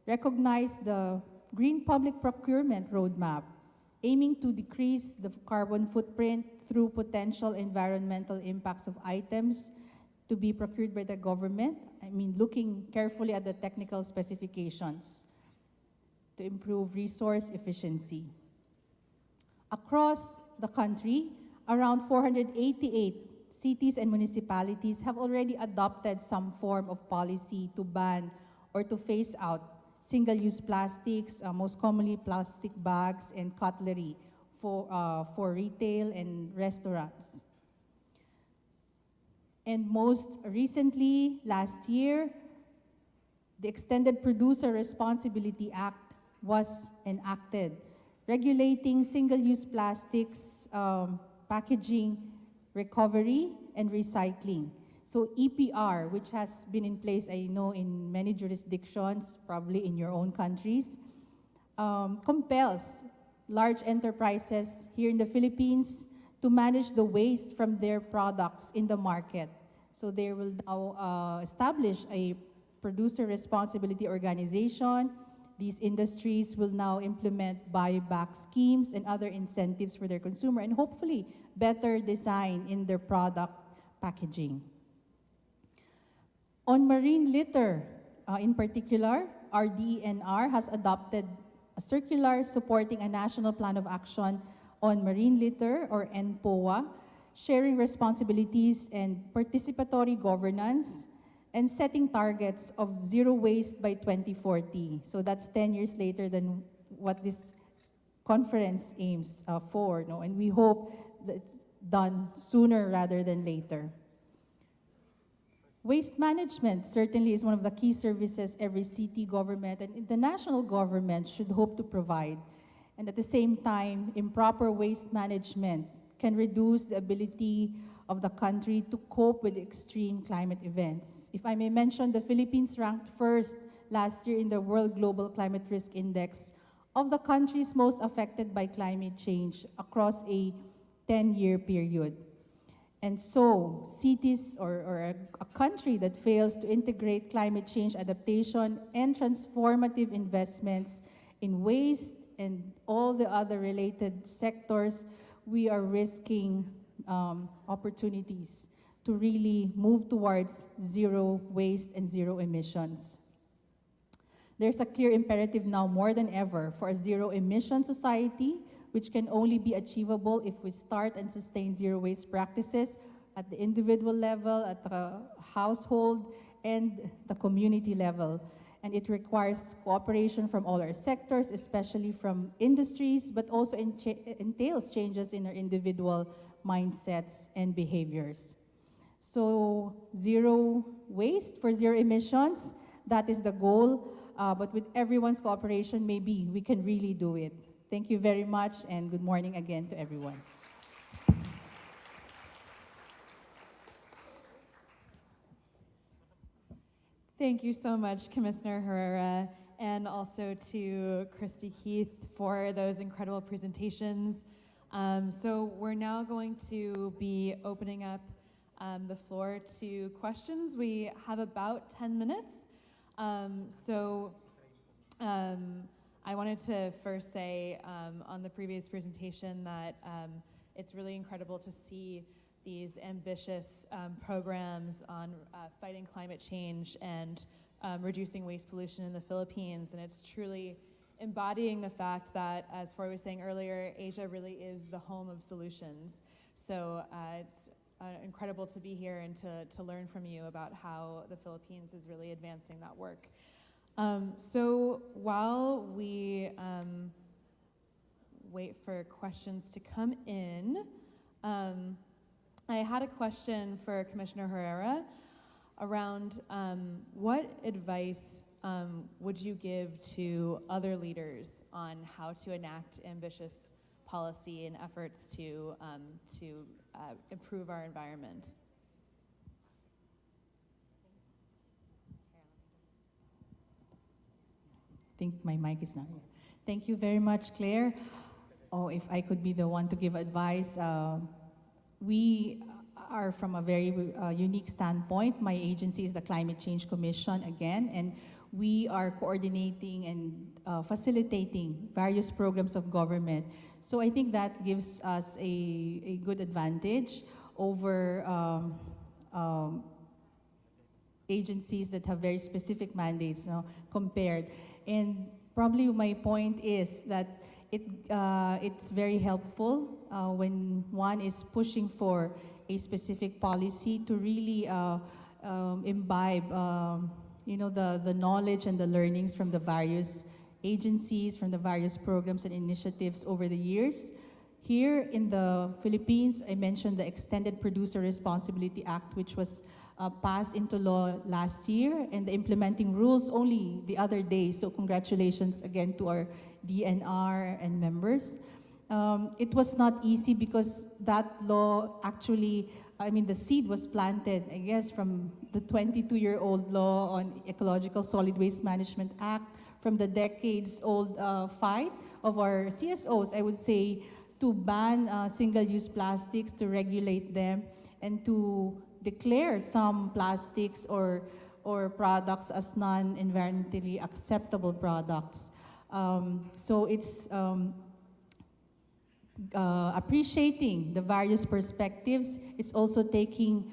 recognized the Green Public Procurement Roadmap, aiming to decrease the carbon footprint through potential environmental impacts of items to be procured by the government. I mean, looking carefully at the technical specifications to improve resource efficiency. Across the country, around 488 cities and municipalities have already adopted some form of policy to ban or to phase out single-use plastics, most commonly plastic bags and cutlery for retail and restaurants. And most recently, last year, the Extended Producer Responsibility Act was enacted, regulating single-use plastics packaging, recovery, and recycling. So EPR, which has been in place, I know, in many jurisdictions, probably in your own countries, compels large enterprises here in the Philippines to manage the waste from their products in the market. So they will now establish a producer responsibility organization. These industries will now implement buyback schemes and other incentives for their consumer, and hopefully better design in their product packaging. On marine litter, in particular, our DENR has adopted a circular supporting a national plan of action on marine litter, or NPOA, sharing responsibilities and participatory governance, and setting targets of zero waste by 2040. So that's 10 years later than what this conference aims for, no? And we hope that it's done sooner rather than later. Waste management certainly is one of the key services every city government and the national government should hope to provide. And at the same time, improper waste management can reduce the ability of the country to cope with extreme climate events. If I may mention, the Philippines ranked first last year in the World Global Climate Risk Index of the countries most affected by climate change across a 10-year period. And so, cities or a country that fails to integrate climate change adaptation and transformative investments in waste and all the other related sectors, we are risking opportunities to really move towards zero waste and zero emissions. There's a clear imperative now more than ever for a zero emission society, which can only be achievable if we start and sustain zero waste practices at the individual level, at the household, and the community level. And it requires cooperation from all our sectors, especially from industries, but also entails changes in our individual mindsets and behaviors. So zero waste for zero emissions, that is the goal, but with everyone's cooperation, maybe we can really do it. Thank you very much, and good morning again to everyone. Thank you so much, Commissioner Herrera, and also to Christy Heath for those incredible presentations. So we're now going to be opening up the floor to questions. We have about 10 minutes. I wanted to first say on the previous presentation that it's really incredible to see these ambitious programs on fighting climate change and reducing waste pollution in the Philippines. And it's truly embodying the fact that, as Foy was saying earlier, Asia really is the home of solutions. So it's incredible to be here and to learn from you about how the Philippines is really advancing that work. So while we wait for questions to come in, I had a question for Commissioner Herrera around what advice would you give to other leaders on how to enact ambitious policy and efforts to improve our environment? I think my mic is not here. Thank you very much, Claire. Oh, if I could be the one to give advice, we are from a very unique standpoint. My agency is the Climate Change Commission again, and we are coordinating and facilitating various programs of government. So I think that gives us a good advantage over agencies that have very specific mandates, compared. And probably my point is that it's very helpful when one is pushing for a specific policy to really imbibe the knowledge and the learnings from the various agencies, from the various programs and initiatives over the years. Here in the Philippines, I mentioned the Extended Producer Responsibility Act, which was passed into law last year, and the implementing rules only the other day. So congratulations again to our DNR and members. It was not easy because that law actually, the seed was planted, I guess, from the 22-year-old law on Ecological Solid Waste Management Act, from the decades-old fight of our CSOs, I would say, to ban single-use plastics, to regulate them, and to declare some plastics or products as non-environmentally acceptable products. So it's appreciating the various perspectives. It's also taking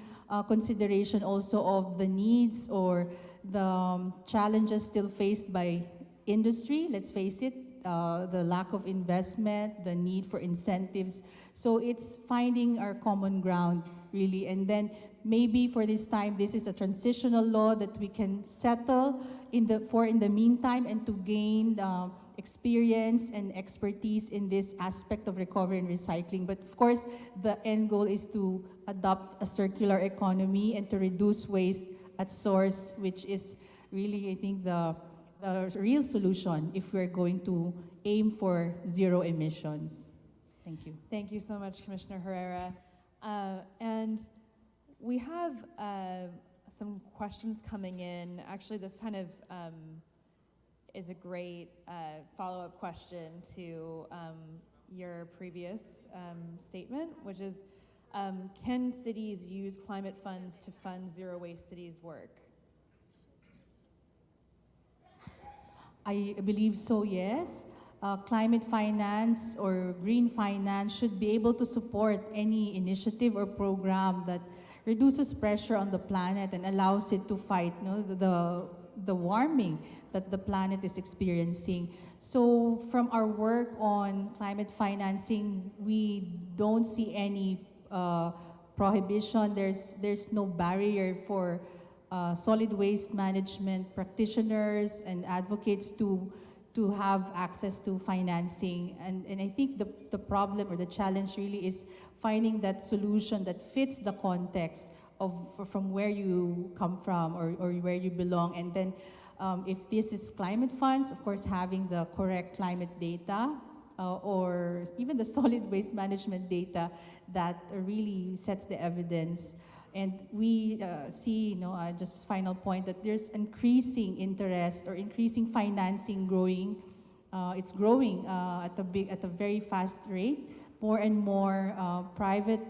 consideration also of the needs or the challenges still faced by industry, let's face it, the lack of investment, the need for incentives. So it's finding our common ground, really. And then maybe for this time, this is a transitional law that we can settle in the meantime, and to gain experience and expertise in this aspect of recovery and recycling. But of course, the end goal is to adopt a circular economy and to reduce waste at source, which is really, I think, the real solution if we're going to aim for zero emissions. Thank you. Thank you so much, Commissioner Herrera. And we have some questions coming in. Actually, this kind of is a great follow-up question to your previous statement, which is, can cities use climate funds to fund zero waste cities work? I believe so, yes. Climate finance or green finance should be able to support any initiative or program that reduces pressure on the planet and allows it to fight the warming that the planet is experiencing. So from our work on climate financing, we don't see any prohibition. There's no barrier for solid waste management practitioners and advocates to have access to financing. And I think the problem or the challenge really is finding that solution that fits the context of from where you come from or where you belong. And then if this is climate funds, of course, having the correct climate data or even the solid waste management data that really sets the evidence. And we see, just final point, that there's increasing interest or increasing financing growing. It's growing at a very fast rate. More and more private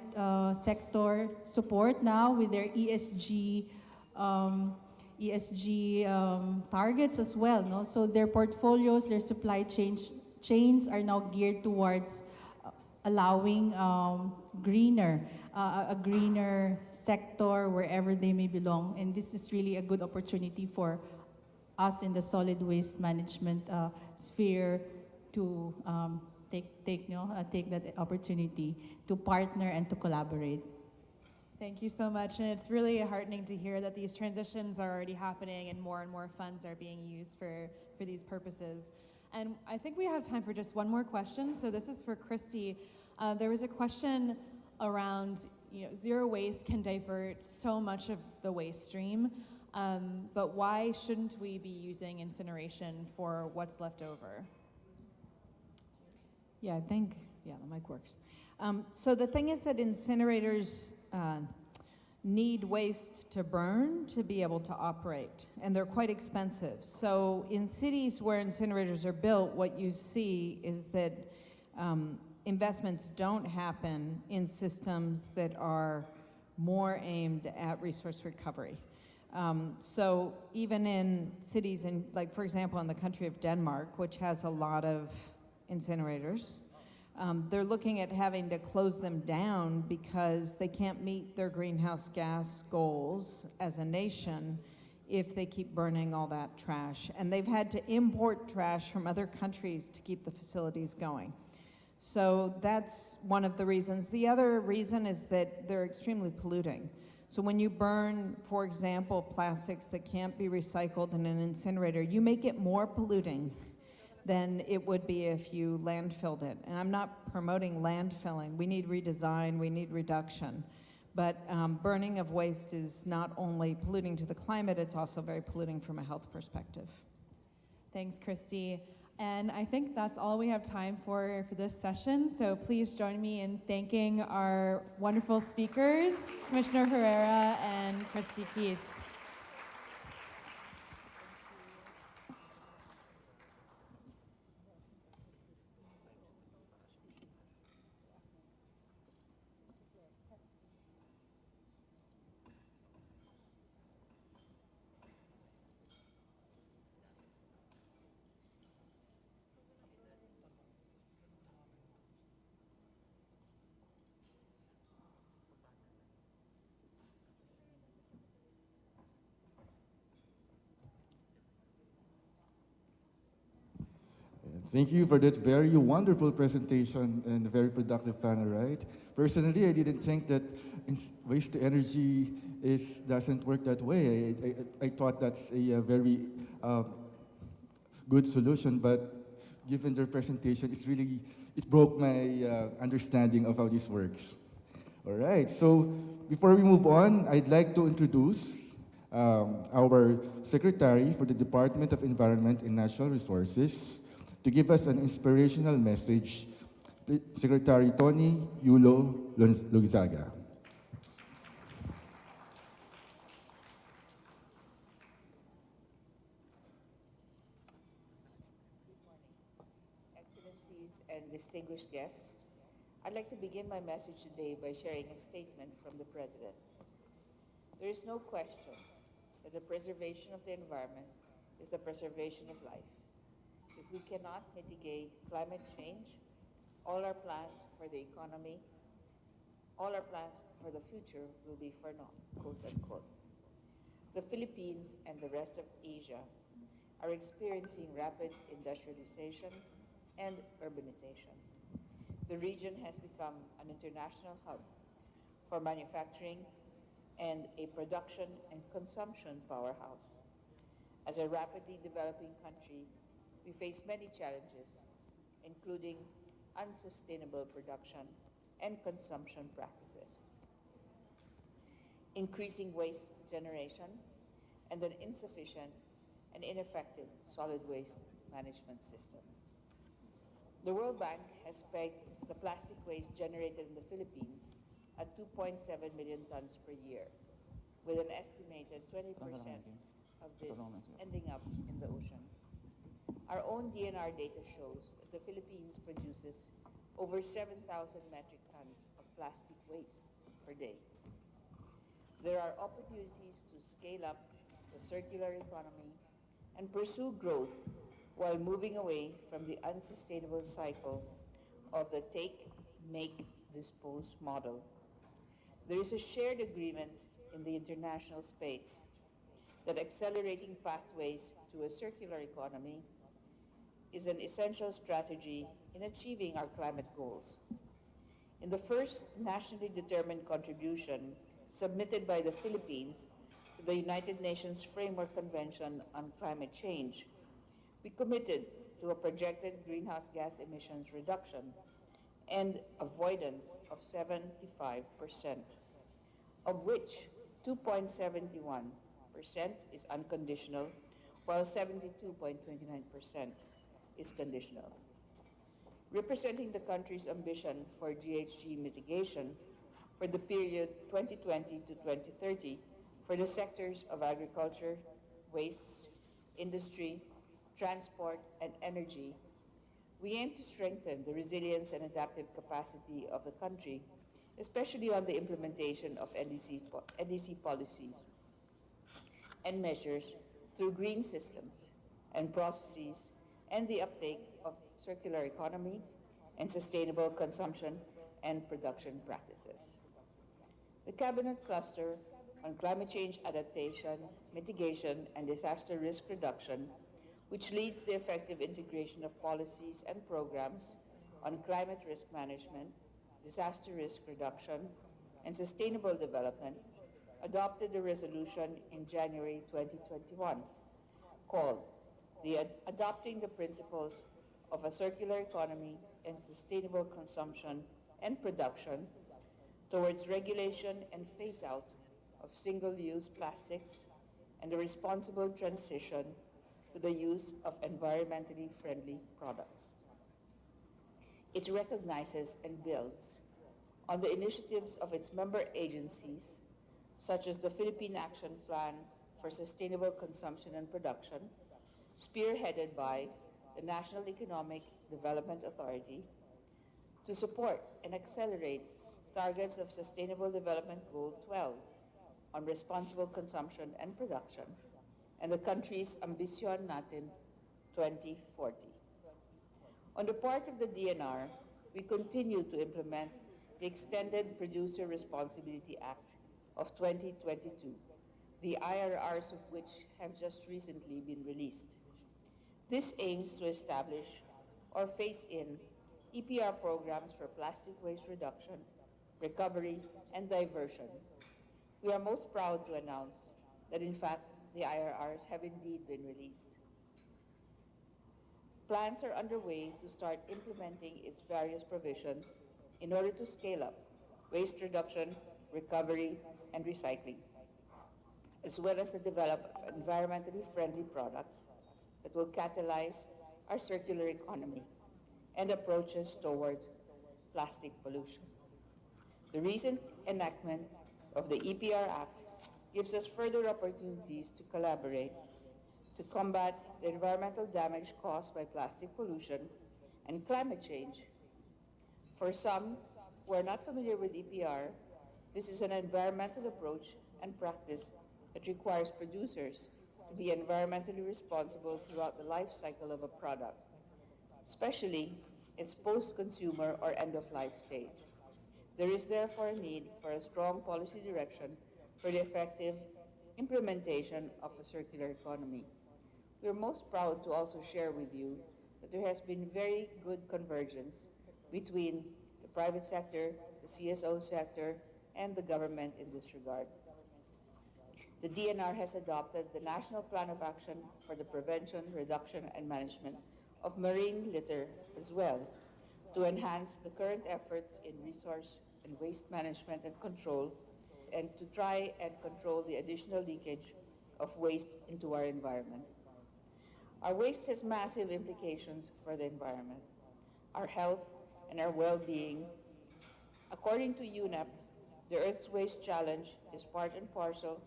sector support now with their ESG targets as well. No? So their portfolios, their supply chains are now geared towards allowing a greener sector wherever they may belong. And this is really a good opportunity for us in the solid waste management sphere to take that opportunity to partner and to collaborate. Thank you so much. And it's really heartening to hear that these transitions are already happening and more funds are being used for these purposes. And I think we have time for just one more question. So this is for Christy. There was a question around, zero waste can divert so much of the waste stream, but why shouldn't we be using incineration for what's left over? Yeah, I think, the mic works. So the thing is that incinerators need waste to burn to be able to operate, and they're quite expensive. So in cities where incinerators are built, what you see is that investments don't happen in systems that are more aimed at resource recovery. So even in cities like for example, in the country of Denmark, which has a lot of incinerators, they're looking at having to close them down because they can't meet their greenhouse gas goals as a nation if they keep burning all that trash. And they've had to import trash from other countries to keep the facilities going. So that's one of the reasons. The other reason is that they're extremely polluting. So when you burn, for example, plastics that can't be recycled in an incinerator, you make it more polluting than it would be if you landfilled it. And I'm not promoting landfilling. We need redesign, we need reduction. But burning of waste is not only polluting to the climate, it's also very polluting from a health perspective. Thanks, Christy. And I think that's all we have time for this session. So please join me in thanking our wonderful speakers, Commissioner Herrera and Christy Keith. Thank you for that very wonderful presentation and a very productive panel, right? Personally, I didn't think that waste to energy doesn't work that way. I thought that's a very good solution, but given their presentation, it broke my understanding of how this works. All right, so before we move on, I'd like to introduce our Secretary for the Department of Environment and Natural Resources, to give us an inspirational message, Secretary Tony Yulo Lugizaga. Excellencies and distinguished guests, I'd like to begin my message today by sharing a statement from the President. There is no question that the preservation of the environment is the preservation of life. If we cannot mitigate climate change, all our plans for the economy, all our plans for the future will be for naught, quote unquote. The Philippines and the rest of Asia are experiencing rapid industrialization and urbanization. The region has become an international hub for manufacturing and a production and consumption powerhouse. As a rapidly developing country, we face many challenges, including unsustainable production and consumption practices, increasing waste generation, and an insufficient and ineffective solid waste management system. The World Bank has pegged the plastic waste generated in the Philippines at 2.7 million tons per year, with an estimated 20% of this ending up in the ocean. Our own DNR data shows that the Philippines produces over 7,000 metric tons of plastic waste per day. There are opportunities to scale up the circular economy and pursue growth while moving away from the unsustainable cycle of the take, make, dispose model. There is a shared agreement in the international space that accelerating pathways to a circular economy is an essential strategy in achieving our climate goals. In the first nationally determined contribution submitted by the Philippines to the United Nations Framework Convention on Climate Change, we committed to a projected greenhouse gas emissions reduction and avoidance of 75%, of which 2.71% is unconditional, while 72.29% is conditional. Representing the country's ambition for GHG mitigation for the period 2020 to 2030 for the sectors of agriculture, wastes, industry, transport, and energy, we aim to strengthen the resilience and adaptive capacity of the country, especially on the implementation of NDC policies and measures through green systems and processes and the uptake of circular economy and sustainable consumption and production practices. The Cabinet Cluster on Climate Change Adaptation, Mitigation, and Disaster Risk Reduction, which leads the effective integration of policies and programs on climate risk management, disaster risk reduction, and sustainable development, adopted a resolution in January 2021 called Adopting the Principles of a Circular Economy and Sustainable Consumption and Production towards Regulation and Phase-Out of Single-Use Plastics and a Responsible Transition to the Use of Environmentally Friendly Products. It recognizes and builds on the initiatives of its member agencies, such as the Philippine Action Plan for Sustainable Consumption and Production, spearheaded by the National Economic Development Authority, to support and accelerate targets of Sustainable Development Goal 12 on responsible consumption and production, and the country's Ambisyon Natin 2040. On the part of the DNR, we continue to implement the Extended Producer Responsibility Act of 2022, the IRRs of which have just recently been released. This aims to establish or phase in EPR programs for plastic waste reduction, recovery, and diversion. We are most proud to announce that, in fact, the IRRs have indeed been released. Plans are underway to start implementing its various provisions in order to scale up waste reduction, recovery, and recycling, as well as the development of environmentally friendly products that will catalyze our circular economy and approaches towards plastic pollution. The recent enactment of the EPR Act gives us further opportunities to collaborate to combat the environmental damage caused by plastic pollution and climate change. For some who are not familiar with EPR, this is an environmental approach and practice that requires producers to be environmentally responsible throughout the life cycle of a product, especially its post-consumer or end-of-life stage. There is therefore a need for a strong policy direction for the effective implementation of a circular economy. We are most proud to also share with you that there has been very good convergence between the private sector, the CSO sector, and the government in this regard. The DNR has adopted the National Plan of Action for the Prevention, Reduction, and Management of Marine Litter as well, to enhance the current efforts in resource and waste management and control, and to try and control the additional leakage of waste into our environment. Our waste has massive implications for the environment, our health, and our well-being. According to UNEP, the Earth's waste challenge is part and parcel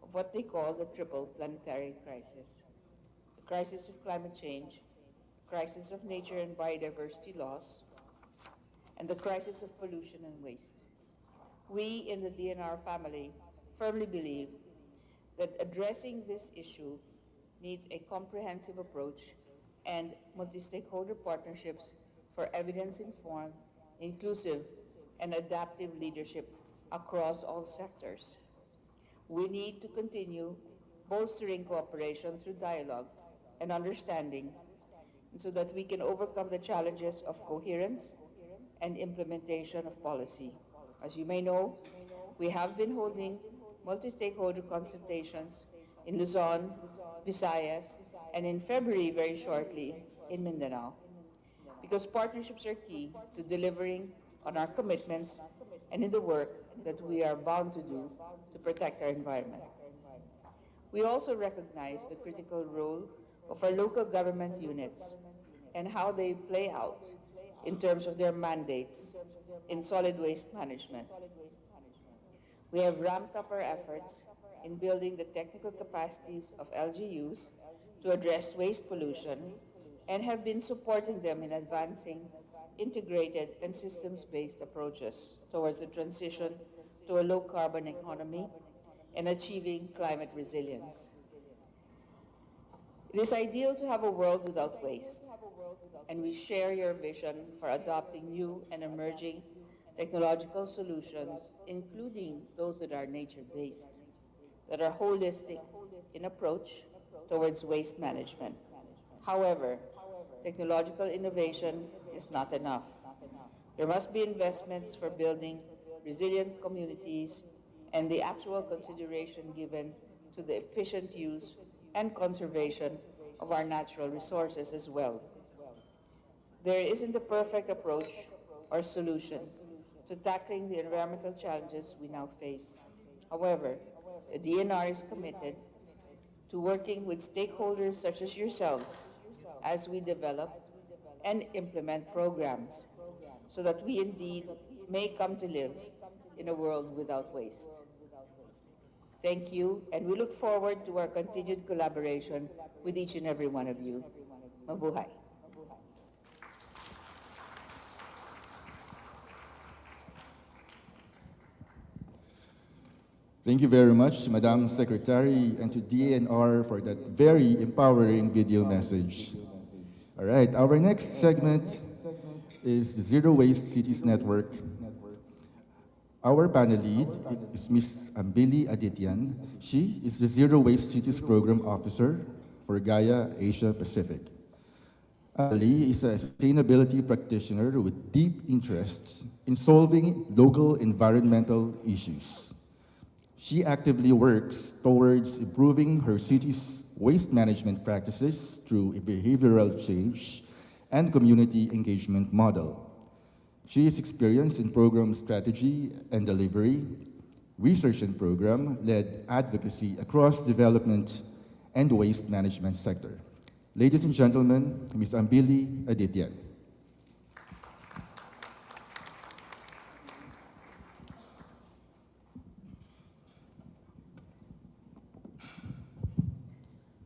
of what they call the triple planetary crisis: the crisis of climate change, the crisis of nature and biodiversity loss, and the crisis of pollution and waste. We in the DNR family firmly believe that addressing this issue needs a comprehensive approach and multi-stakeholder partnerships for evidence-informed, inclusive, and adaptive leadership across all sectors. We need to continue bolstering cooperation through dialogue and understanding, and so that we can overcome the challenges of coherence and implementation of policy. As you may know, we have been holding multi-stakeholder consultations in Luzon, Visayas, and in February, very shortly, in Mindanao, because partnerships are key to delivering on our commitments and in the work that we are bound to do to protect our environment. We also recognize the critical role of our local government units and how they play out in terms of their mandates in solid waste management. We have ramped up our efforts in building the technical capacities of LGUs to address waste pollution and have been supporting them in advancing integrated and systems-based approaches towards the transition to a low-carbon economy and achieving climate resilience. It is ideal to have a world without waste, and we share your vision for adopting new and emerging technological solutions, including those that are nature-based, that are holistic in approach towards waste management. However, technological innovation is not enough. There must be investments for building resilient communities and the actual consideration given to the efficient use and conservation of our natural resources as well. There isn't a perfect approach or solution to tackling the environmental challenges we now face. However, the DNR is committed to working with stakeholders such as yourselves as we develop and implement programs so that we indeed may come to live in a world without waste. Thank you, and we look forward to our continued collaboration with each and every one of you. Mabuhay. Thank you very much, Madam Secretary, and to DNR for that very empowering video message. All right, our next segment is the Zero Waste Cities Network. Our panel lead is Ms. Ambili Adityan. She is the Zero Waste Cities Program Officer for Gaia Asia Pacific. Ali is a sustainability practitioner with deep interests in solving local environmental issues. She actively works towards improving her city's waste management practices through a behavioral change and community engagement model. She is experienced in program strategy and delivery, research and program-led advocacy across development and waste management sector. Ladies and gentlemen, Ms. Ambili Adityan.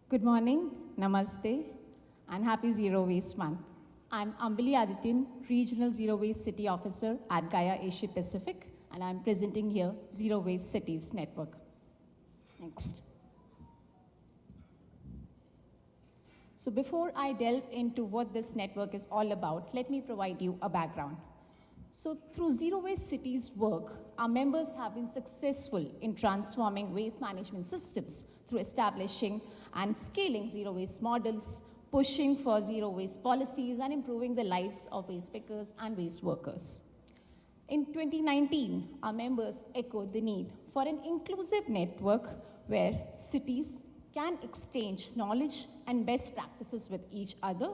Good morning, namaste, and happy Zero Waste Month. I'm Ambili Adityan, Regional Zero Waste City Officer at Gaia Asia Pacific, and I'm presenting here Zero Waste Cities Network. Next. So before I delve into what this network is all about, let me provide you a background. So through Zero Waste Cities work, our members have been successful in transforming waste management systems through establishing and scaling zero waste models, pushing for zero waste policies, and improving the lives of waste pickers and waste workers. In 2019, our members echoed the need for an inclusive network where cities can exchange knowledge and best practices with each other.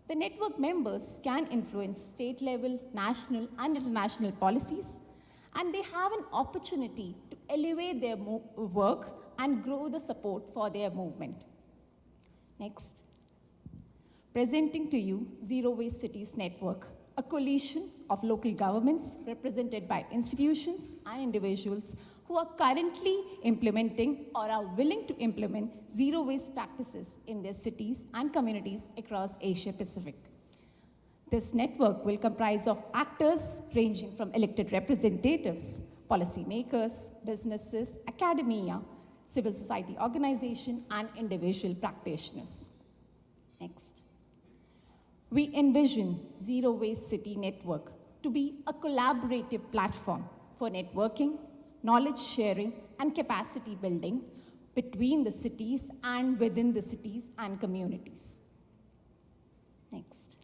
The network members can influence state level, national, and international policies, and they have an opportunity to elevate their work and grow the support for their movement. Next. Presenting to you Zero Waste Cities Network, a coalition of local governments represented by institutions and individuals who are currently implementing or are willing to implement zero waste practices in their cities and communities across Asia Pacific. This network will comprise of actors ranging from elected representatives, policymakers, businesses, academia, civil society organization, and individual practitioners. Next. We envision Zero Waste City Network to be a collaborative platform for networking, knowledge sharing, and capacity building, between the cities and within the cities and communities. Next.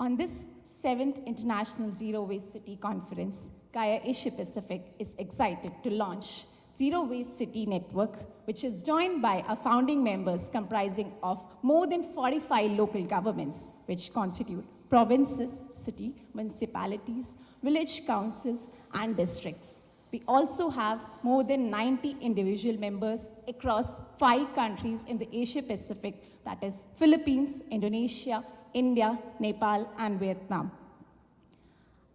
On this 7th International Zero Waste City Conference, Gaia Asia Pacific is excited to launch Zero Waste City Network, which is joined by our founding members comprising of more than 45 local governments, which constitute provinces, city, municipalities, village councils, and districts. We also have more than 90 individual members across 5 countries in the Asia Pacific, that is Philippines, Indonesia, India, Nepal, and Vietnam.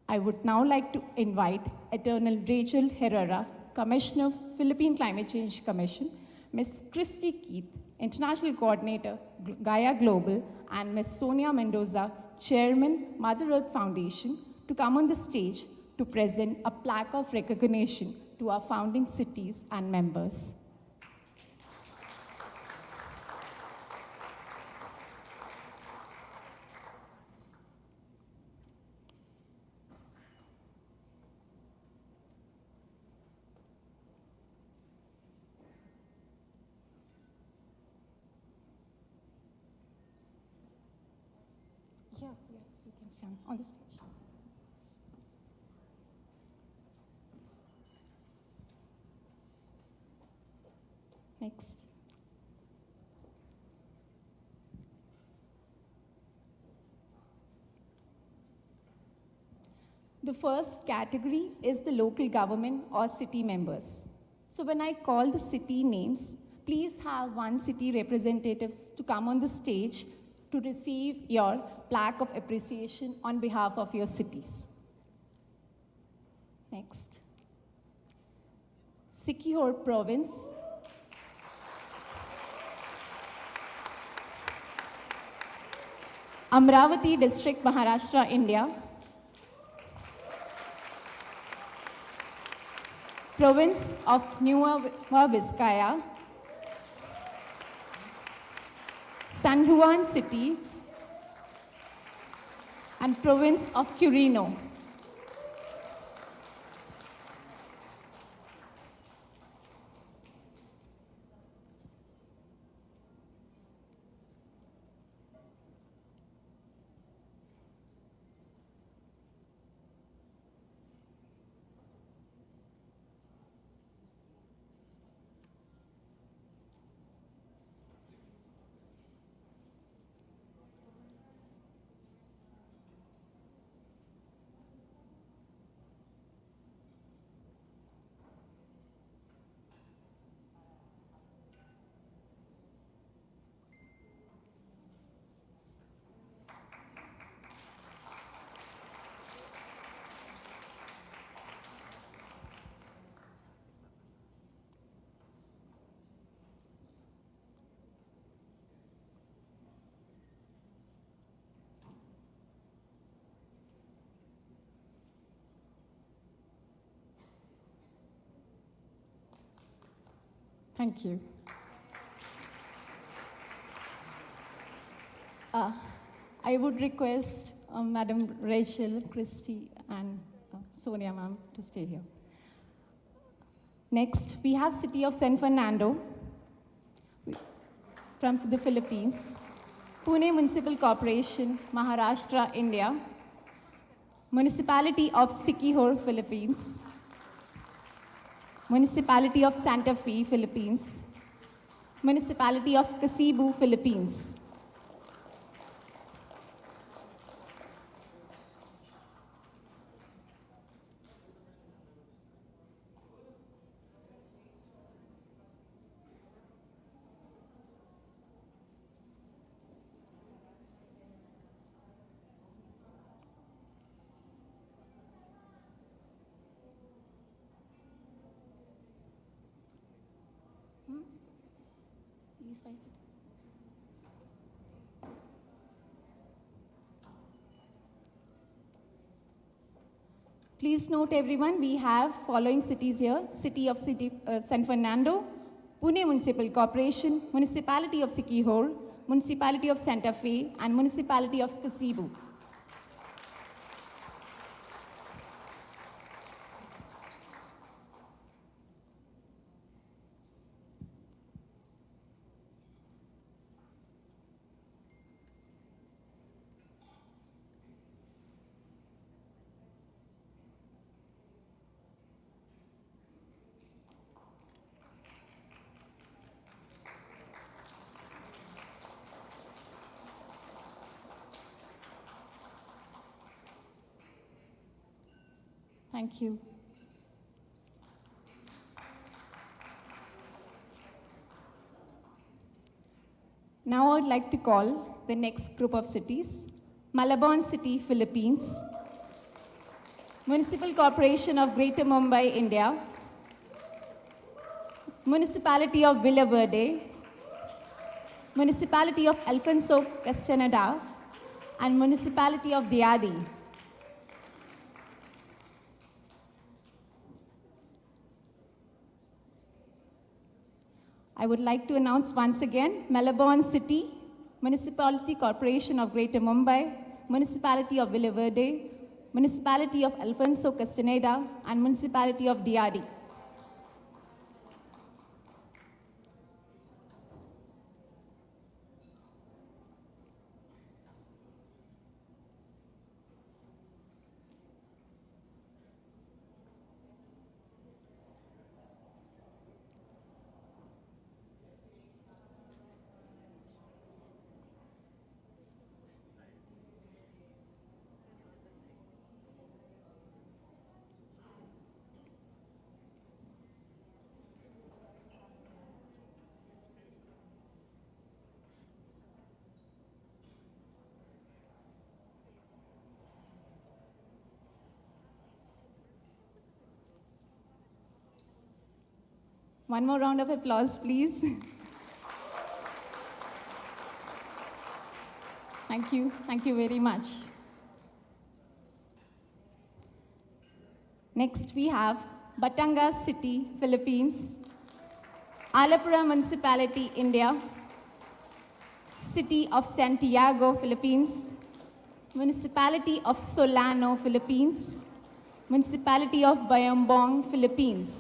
I would now like to invite Eternal Rachel Herrera, Commissioner, Philippine Climate Change Commission, Ms. Christy Keith, International Coordinator, Gaia Global, and Ms. Sonia Mendoza, Chairman, Mother Earth Foundation, to come on the stage to present a plaque of recognition to our founding cities and members. Yeah, you can stand on the stage. Next. The first category is the local government or city members. So when I call the city names, please have one city representatives to come on the stage to receive your plaque of appreciation on behalf of your cities. Next. Sikihor Province. Amravati District, Maharashtra, India. Province of Nueva Vizcaya. San Juan City, and Province of Quirino. Thank you. I would request Madam Rachel, Christy, and Sonia ma'am to stay here. Next, we have City of San Fernando from the Philippines, Pune Municipal Corporation, Maharashtra, India, Municipality of Sikihor, Philippines, Municipality of Santa Fe, Philippines, Municipality of Cebu, Philippines. Please note everyone, we have following cities here: City of San Fernando, Pune Municipal Corporation, Municipality of Sikihor, Municipality of Santa Fe, and Municipality of Cebu. Thank you. Now I would like to call the next group of cities: Malabon City, Philippines; Municipal Corporation of Greater Mumbai, India; Municipality of Villa Verde; Municipality of Alfonso Castaneda; and Municipality of Diadi. I would like to announce once again: Malabon City, Municipality Corporation of Greater Mumbai, Municipality of Villa Verde, Municipality of Alfonso Castaneda, and Municipality of Diadi. One more round of applause, please. Thank you. Thank you very much. Next, we have Batangas City, Philippines; Alapura Municipality, India; City of Santiago, Philippines; Municipality of Solano, Philippines; Municipality of Bayambong, Philippines.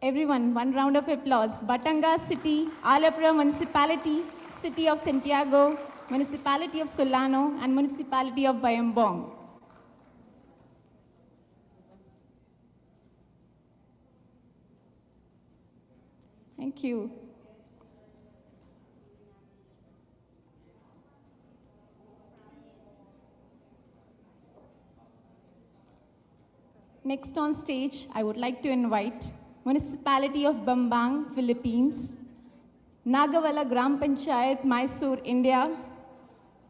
Everyone, one round of applause. Batangas City, Alapura Municipality, City of Santiago, Municipality of Solano, and Municipality of Bayambong. Thank you. Next on stage, I would like to invite Municipality of Bambang, Philippines; Nagawala Gram Panchayat, Mysore, India;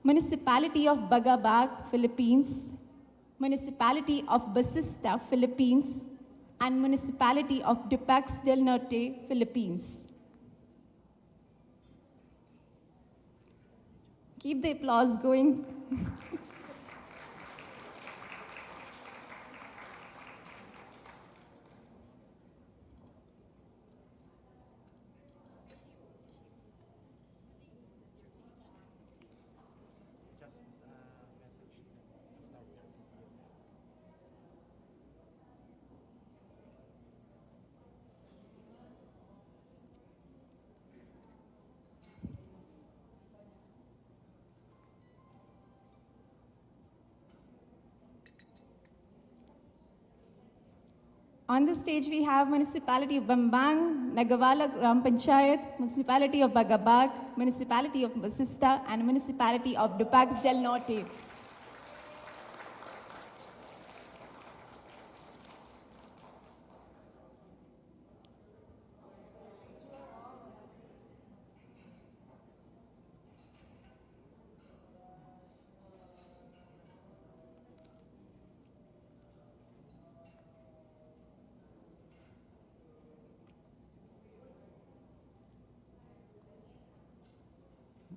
Municipality of Bagabag, Philippines; Municipality of Basista, Philippines; and Municipality of Dupax del Norte, Philippines. Keep the applause going. On the stage, we have Municipality of Bambang, Nagawala Gram Panchayat, Municipality of Bagabag, Municipality of Basista, and Municipality of Dupax del Norte.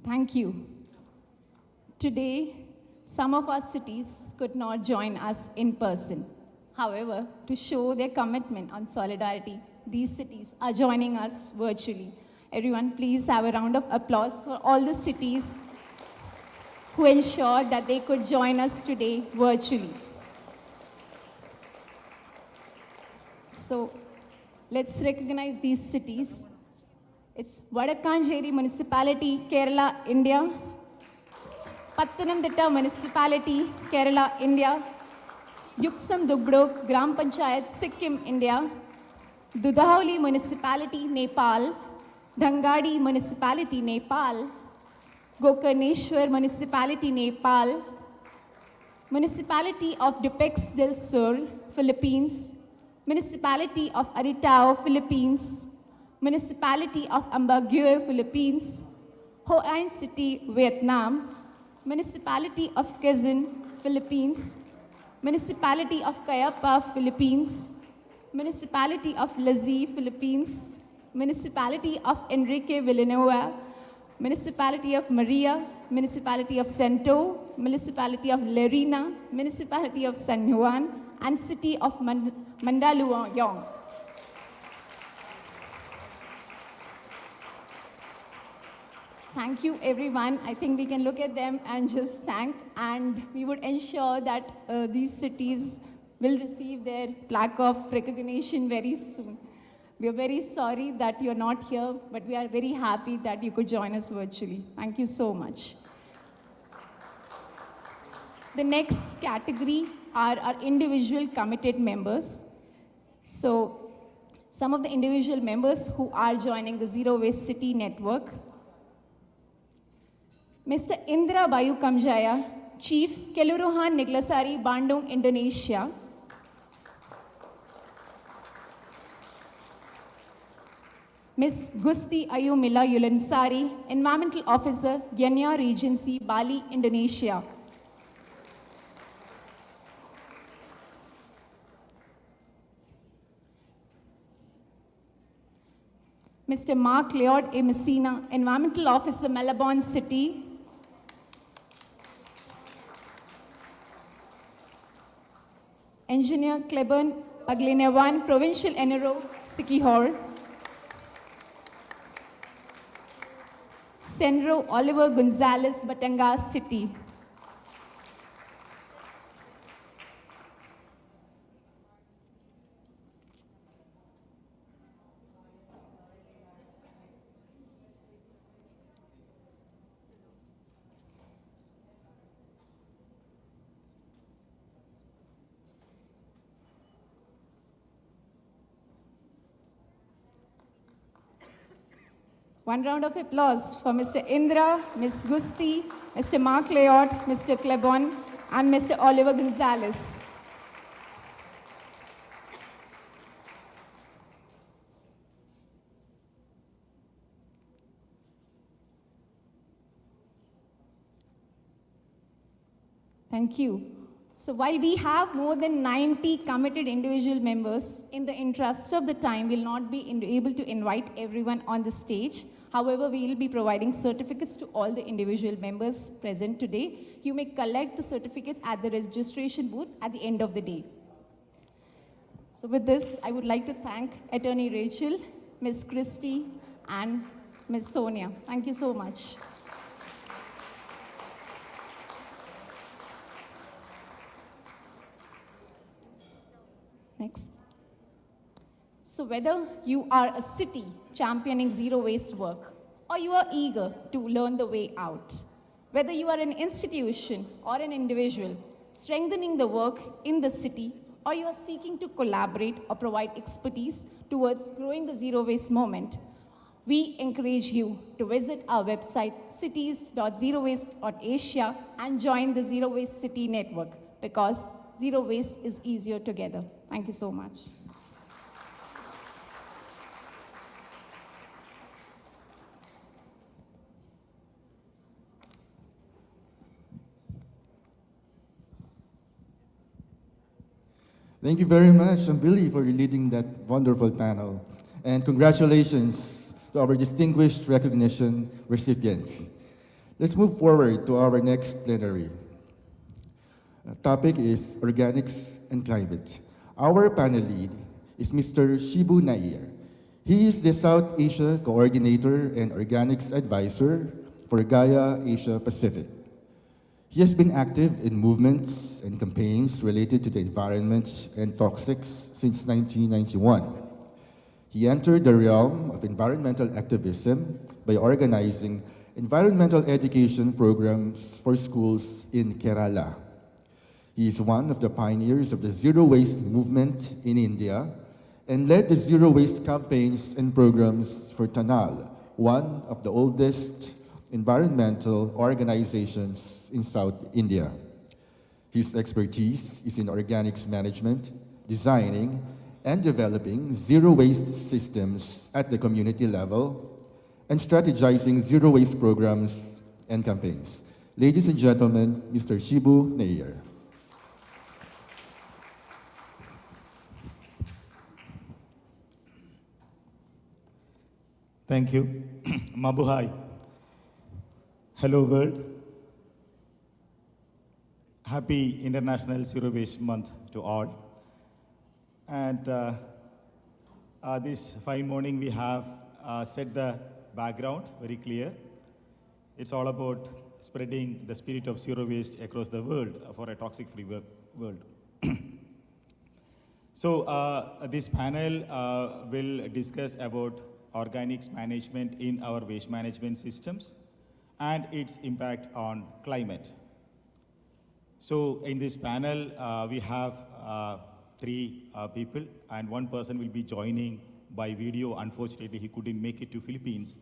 Thank you. Today, some of our cities could not join us in person. However, to show their commitment on solidarity, these cities are joining us virtually. Everyone, please have a round of applause for all the cities who ensured that they could join us today virtually. So, let's recognize these cities. It's Vadakkanjeri Municipality, Kerala, India. Pattanamthitta Municipality, Kerala, India. Yuksam Dubrok, Gram Panchayat, Sikkim, India. Dudhauli Municipality, Nepal. Dhangadi Municipality, Nepal. Gokarneshwar Municipality, Nepal. Municipality of Dupex del Sur, Philippines. Municipality of Aritao, Philippines. Municipality of Ambague, Philippines. Ho An City, Vietnam. Municipality of Quezon, Philippines. Municipality of Cayapa, Philippines. Municipality of Lazi, Philippines. Municipality of Enrique Villanueva. Municipality of Maria. Municipality of Santo. Municipality of Lerina. Municipality of San Juan. And City of Mandaluyong. Thank you, everyone. I think we can look at them and just thank, and we would ensure that these cities will receive their plaque of recognition very soon. We are very sorry that you're not here, but we are very happy that you could join us virtually. Thank you so much. The next category are our individual committed members. So, some of the individual members who are joining the Zero Waste City Network. Mr. Indra Bayu Kamjaya, Chief, Kelurahan Neglasari, Bandung, Indonesia. Ms. Gusti Ayu Mila Yulansari, Environmental Officer, Gianyar Regency, Bali, Indonesia. Mr. Mark Leod A. Messina, Environmental Officer, Melbourne City. Engineer Kleban Paglinevan, Provincial Enero, Sikihor. Senro Oliver Gonzalez, Batangas City. One round of applause for Mr. Indra, Ms. Gusti, Mr. Mark Leod, Mr. Klebon, and Mr. Oliver Gonzalez. Thank you. So while we have more than 90 committed individual members, in the interest of the time, we'll not be able to invite everyone on the stage. However, we will be providing certificates to all the individual members present today. You may collect the certificates at the registration booth at the end of the day. So with this, I would like to thank Attorney Rachel, Ms. Christie, and Ms. Sonia. Thank you so much. Next. So whether you are a city championing zero waste work, or you are eager to learn the way out, whether you are an institution or an individual strengthening the work in the city, or you are seeking to collaborate or provide expertise towards growing the zero waste movement, we encourage you to visit our website cities.zerowaste.asia and join the Zero Waste City Network, because zero waste is easier together. Thank you so much. Thank you very much, Billy, for leading that wonderful panel. And congratulations to our distinguished recognition recipients. Let's move forward to our next plenary. Topic is organics and climate. Our panel lead is Mr. Shibu Nair. He is the South Asia Coordinator and Organics Advisor for Gaia Asia Pacific. He has been active in movements and campaigns related to the environment and toxics since 1991. He entered the realm of environmental activism by organizing environmental education programs for schools in Kerala. He is one of the pioneers of the zero waste movement in India and led the zero waste campaigns and programs for Tanal, one of the oldest environmental organizations in South India. His expertise is in organics management, designing, and developing zero waste systems at the community level, and strategizing zero waste programs and campaigns. Ladies and gentlemen, Mr. Shibu Nair. Thank you. Mabuhay. Hello world. Happy International Zero Waste Month to all. And this fine morning we have set the background very clear. It's all about spreading the spirit of zero waste across the world for a toxic-free world. So this panel will discuss about organics management in our waste management systems and its impact on climate. So in this panel, we have three people, and one person will be joining by video. Unfortunately, he couldn't make it to Philippines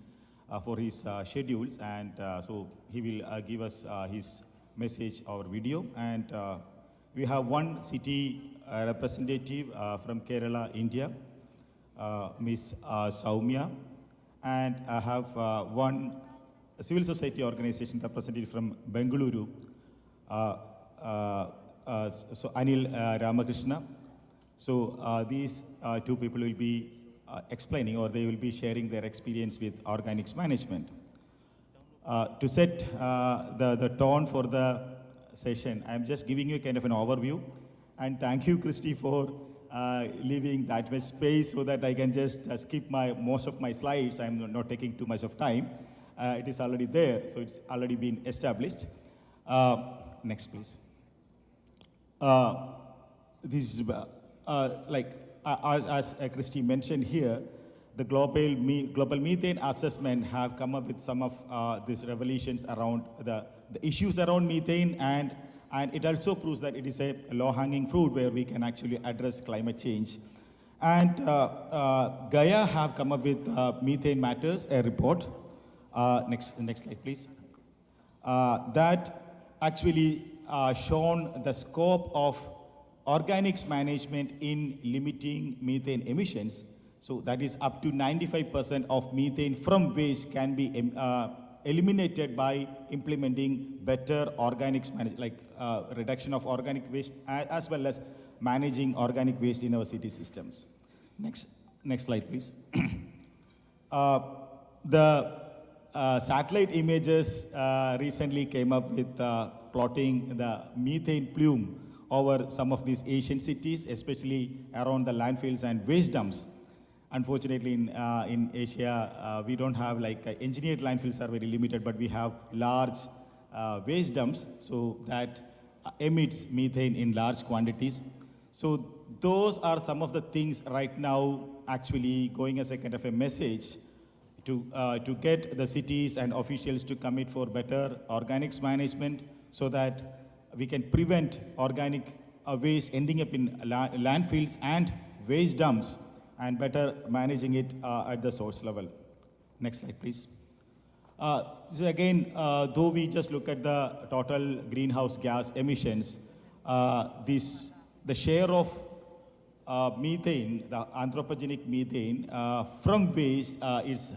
for his schedules, and so he will give us his message or video. And we have one city representative from Kerala, India, Ms. Saumya, and I have one civil society organization representative from Bengaluru, so Anil Ramakrishna. So these two people will be explaining, or they will be sharing their experience with organics management. To set the tone for the session, I'm just giving you kind of an overview. And thank you, Christy, for leaving that much space so that I can just skip most of my slides. I'm not taking too much of time. It is already there, so it's already been established. Next, please. This is as Christy mentioned here, the global methane assessment have come up with some of these revelations around the issues around methane, and it also proves that it is a low-hanging fruit where we can actually address climate change. And Gaia have come up with Methane Matters, a report. Next slide, please. That actually shown the scope of organics management in limiting methane emissions. So that is up to 95% of methane from waste can be eliminated by implementing better organics management, like reduction of organic waste, as well as managing organic waste in our city systems. Next slide, please. The satellite images recently came up with plotting the methane plume over some of these Asian cities, especially around the landfills and waste dumps. Unfortunately, in Asia, we don't have engineered landfills are very limited, but we have large waste dumps, so that emits methane in large quantities. So those are some of the things right now actually going as a kind of a message to get the cities and officials to commit for better organics management, so that we can prevent organic waste ending up in landfills and waste dumps, and better managing it at the source level. Next slide, please. So again, though we just look at the total greenhouse gas emissions, the share of methane, the anthropogenic methane from waste is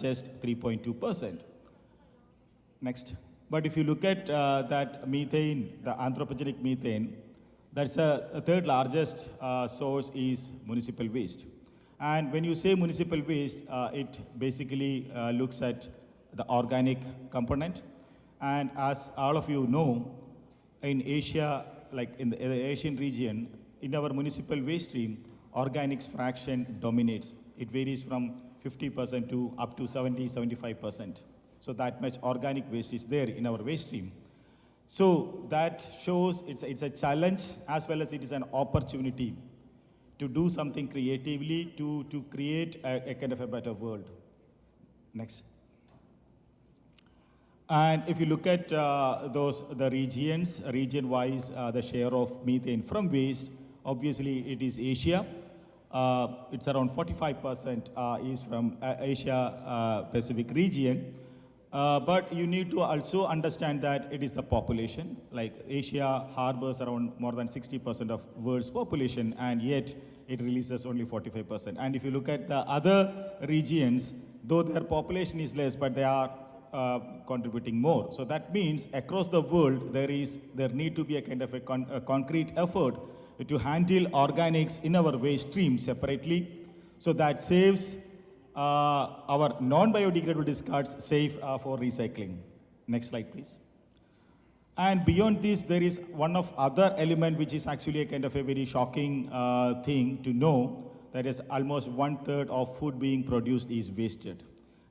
just 3.2%. Next. But if you look at that methane, the anthropogenic methane, that's the third largest source is municipal waste. And when you say municipal waste, it basically looks at the organic component. And as all of you know, in Asia, like in the Asian region, in our municipal waste stream, organics fraction dominates. It varies from 50% to up to 75%. So that much organic waste is there in our waste stream. So that shows it's a challenge as well as it is an opportunity to do something creatively to create a kind of a better world. Next. And if you look at the regions, region-wise, the share of methane from waste, obviously it is Asia. It's around 45% is from Asia Pacific region. But you need to also understand that it is the population. Like Asia harbors around more than 60% of world's population, and yet it releases only 45%. And if you look at the other regions, though their population is less, but they are contributing more. So that means across the world, there need to be a kind of a concrete effort to handle organics in our waste stream separately. So that saves our non-biodegradable discards safe for recycling. Next slide, please. And beyond this, there is one of other element which is actually a kind of a very shocking thing to know. That is almost 1/3 of food being produced is wasted.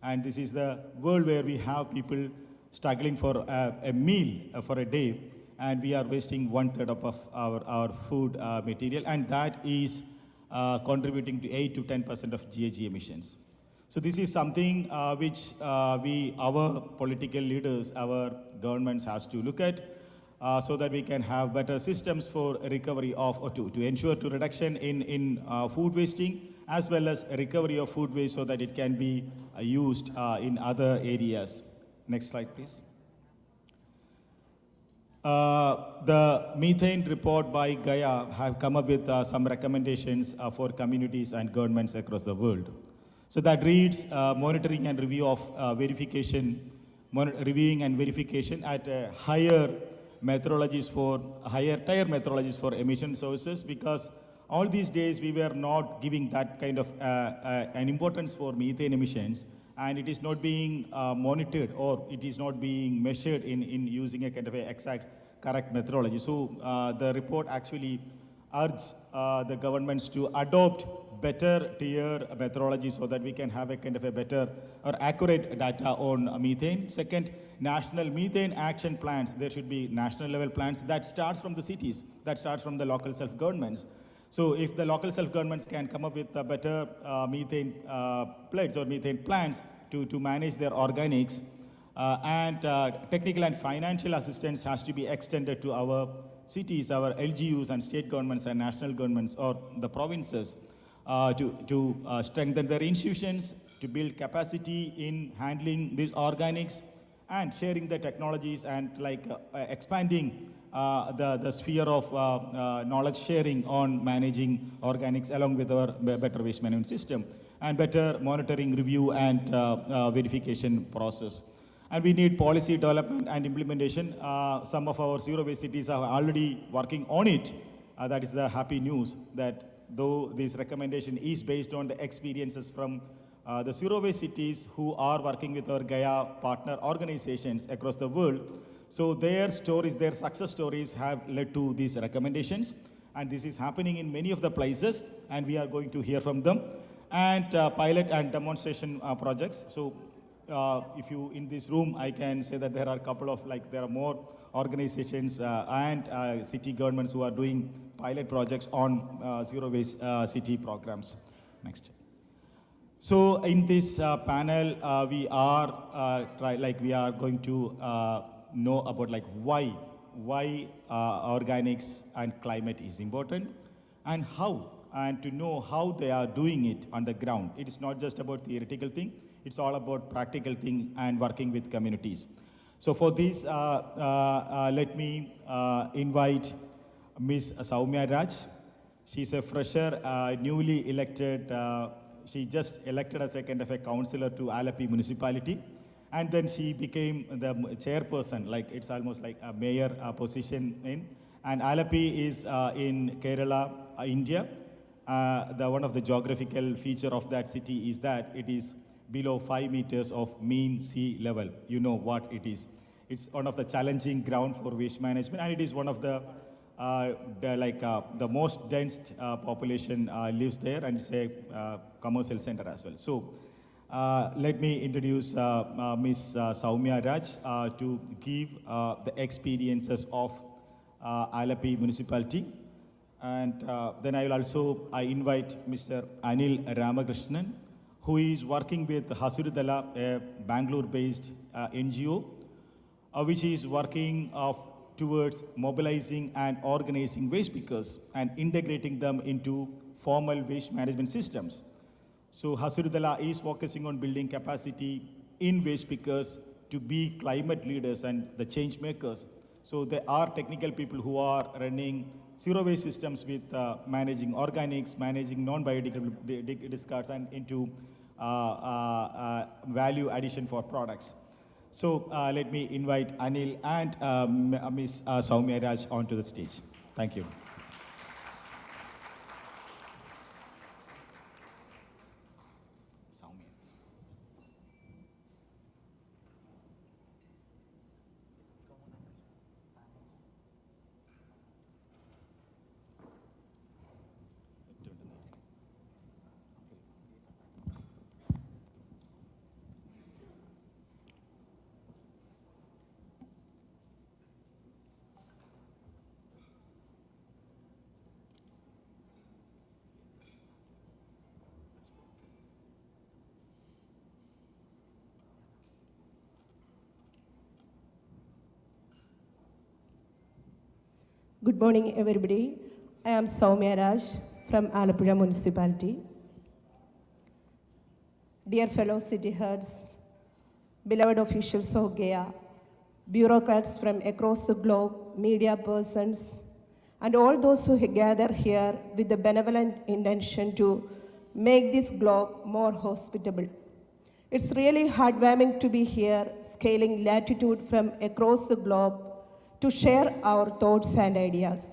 And this is the world where we have people struggling for a meal for a day, and we are wasting 1/3 of our food material, and that is contributing to 8 to 10% of GHG emissions. So this is something which our political leaders, our governments has to look at so that we can have better systems for recovery of, or to ensure to reduction in food wasting, as well as recovery of food waste so that it can be used in other areas. Next slide, please. The methane report by Gaia have come up with some recommendations for communities and governments across the world. So that reads monitoring and review of reviewing and verification at higher tier methodologies for emission sources, because all these days we were not giving that kind of an importance for methane emissions, and it is not being monitored, or it is not being measured in using a kind of a correct methodology. So the report actually urges the governments to adopt better tier methodology so that we can have a kind of a better or accurate data on methane. Second, national methane action plans. There should be national level plans that starts from the cities, that starts from the local self-governments. So if the local self-governments can come up with a better methane pledge or methane plans to manage their organics, and technical and financial assistance has to be extended to our cities, our LGUs and state governments and national governments or the provinces to strengthen their institutions, to build capacity in handling these organics and sharing the technologies, and expanding the sphere of knowledge sharing on managing organics along with our better waste management system and better monitoring, review and verification process. And we need policy development and implementation. Some of our zero waste cities are already working on it. That is the happy news, that though this recommendation is based on the experiences from the zero waste cities who are working with our Gaia partner organizations across the world. So their stories, their success stories have led to these recommendations. And this is happening in many of the places, and we are going to hear from them. And pilot and demonstration projects. So if you in this room, I can say that there are a couple of, there are more organizations and city governments who are doing pilot projects on zero waste city programs. Next. So in this panel, we are going to know about why organics and climate is important, and how, and to know how they are doing it on the ground. It is not just about theoretical thing, it's all about practical thing and working with communities. So for this, let me invite Ms. Saumya Raj. She's a fresher, newly elected, she just elected as a kind of a councillor to Alapi municipality. And then she became the chairperson, it's almost like a mayor position in. And Alapi is in Kerala, India. One of the geographical feature of that city is that it is below 5 meters of mean sea level. You know what it is. it's one of the challenging ground for waste management, and it is one of the most dense population lives there, and it's a commercial center as well. So let me introduce Ms. Saumya Raj to give the experiences of Alapi municipality. And then I will also invite Mr. Anil Ramakrishnan, who is working with Hasirudala, a Bangalore-based NGO, which is working towards mobilizing and organizing waste pickers and integrating them into formal waste management systems. So Hasirudala is focusing on building capacity in waste pickers to be climate leaders and the change makers. So there are technical people who are running zero waste systems with managing organics, managing non-biodegradable discards, and into value addition for products. So let me invite Anil and Ms. Saumya Raj onto the stage. Thank you. Good morning, everybody. I am Saumya Raj from Alappuzha Municipality. Dear fellow city heads, beloved officials of GAIA, bureaucrats from across the globe, media persons, and all those who gather here with the benevolent intention to make this globe more hospitable. It's really heartwarming to be here, scaling latitude from across the globe to share our thoughts and ideas.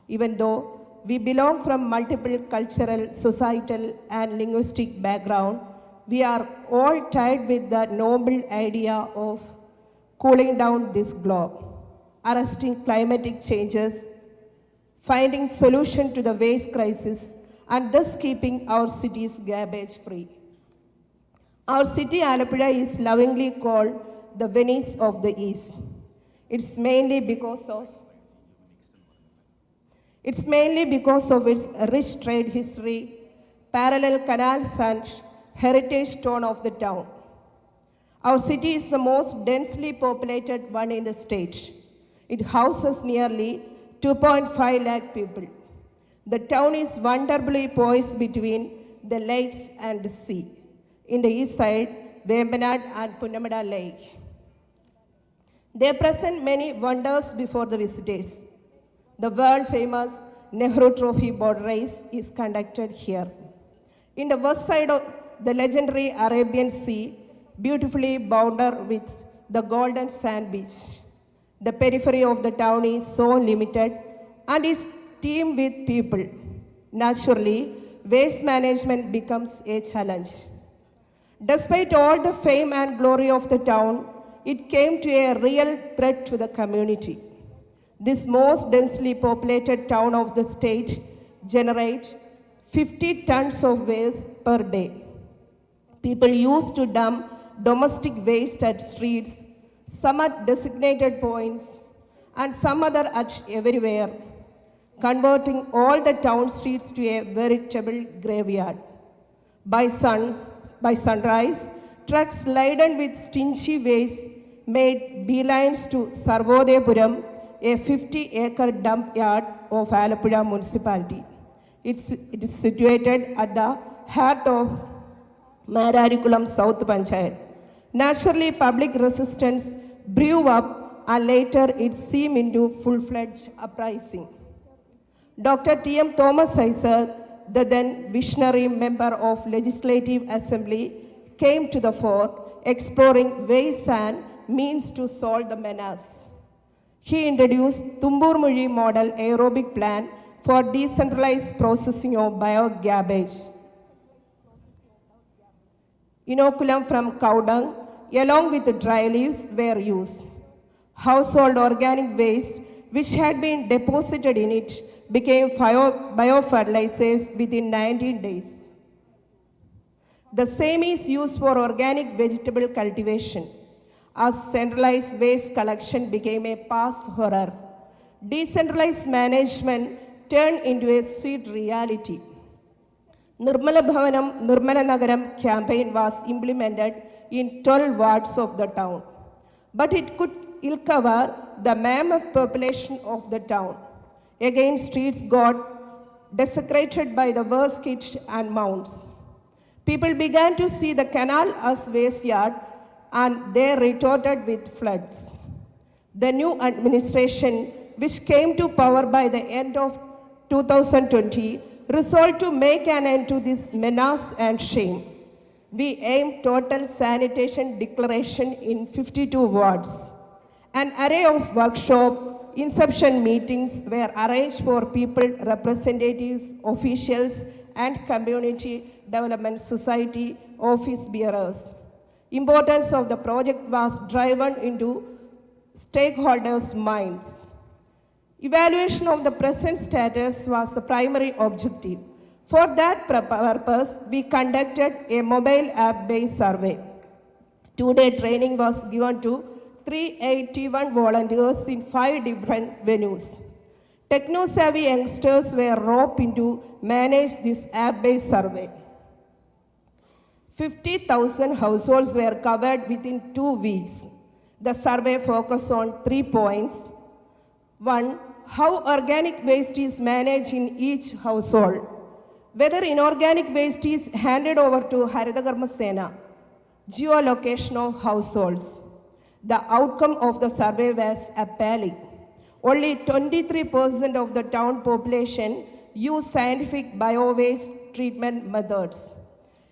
Even though we belong from multiple cultural, societal, and linguistic background, we are all tied with the noble idea of cooling down this globe, arresting climatic changes, finding solution to the waste crisis, and thus keeping our cities garbage free. Our city, Alappuzha, is lovingly called the Venice of the East. It's mainly because of its rich trade history, parallel canals, and heritage tone of the town. Our city is the most densely populated one in the state. It houses nearly 2.5 lakh people. The town is wonderfully poised between the lakes and the sea. In the east side, Vembanad and Punnamada Lake. They present many wonders before the visitors. The world-famous Nehru Trophy boat race is conducted here. In the west side of the legendary Arabian Sea, beautifully bounded with the golden sand beach. The periphery of the town is so limited and is teemed with people. Naturally, waste management becomes a challenge. Despite all the fame and glory of the town, it came to a real threat to the community. This most densely populated town of the state generates 50 tons of waste per day. People used to dump domestic waste at streets, some at designated points, and some other at everywhere, converting all the town streets to a veritable graveyard. By sunrise, trucks laden with stingy waste made beelines to Sarvodeyapuram, a 50-acre dump yard of Alappuzha municipality. It is situated at the heart of Mararikulam South Panchayat. Naturally, public resistance brew up and later it seemed into full-fledged uprising. Dr. T.M. Thomas Isaac, the then visionary member of Legislative Assembly, came to the fore, exploring ways and means to solve the menace. He introduced Tumburmuzhi model aerobic plan for decentralized processing of biogarbage. Inoculum from cow dung, along with the dry leaves, were used. Household organic waste, which had been deposited in it, became biofertilizers within 19 days. The same is used for organic vegetable cultivation. As centralized waste collection became a past horror, decentralized management turned into a sweet reality. Nirmala Bhavanam, Nirmala Nagaram campaign was implemented in 12 wards of the town, but it could ill cover the mammoth population of the town. Again, streets got desecrated by the worst kitsch and mounds. People began to see the canal as waste yard, and they retorted with floods. The new administration, which came to power by the end of 2020, resolved to make an end to this menace and shame. We aimed total sanitation declaration in 52 wards. An array of workshop inception meetings were arranged for people, representatives, officials, and community development society office bearers. Importance of the project was driven into stakeholders' minds. Evaluation of the present status was the primary objective. For that purpose, we conducted a mobile app-based survey. Two-day training was given to 381 volunteers in 5 different venues. Techno-savvy youngsters were roped in to manage this app-based survey. 50,000 households were covered within 2 weeks. The survey focused on 3 points. 1. How organic waste is managed in each household. Whether inorganic waste is handed over to Haritakarma Sena. Geolocation of households. The outcome of the survey was appalling. Only 23% of the town population use scientific bio-waste treatment methods.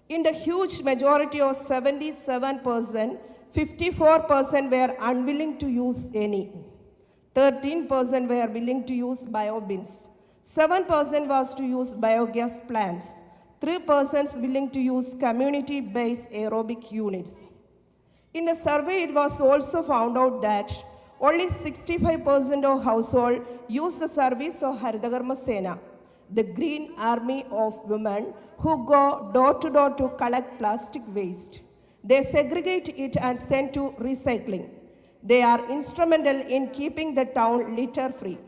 In the huge majority of 77%, 54% were unwilling to use any. 13% were willing to use biobins. 7% was to use biogas plants. 3% willing to use community-based aerobic units. In the survey, it was also found out that only 65% of households use the service of Haritakarma Sena, the green army of women who go door to door to collect plastic waste. They segregate it and send to recycling. They are instrumental in keeping the town litter-free.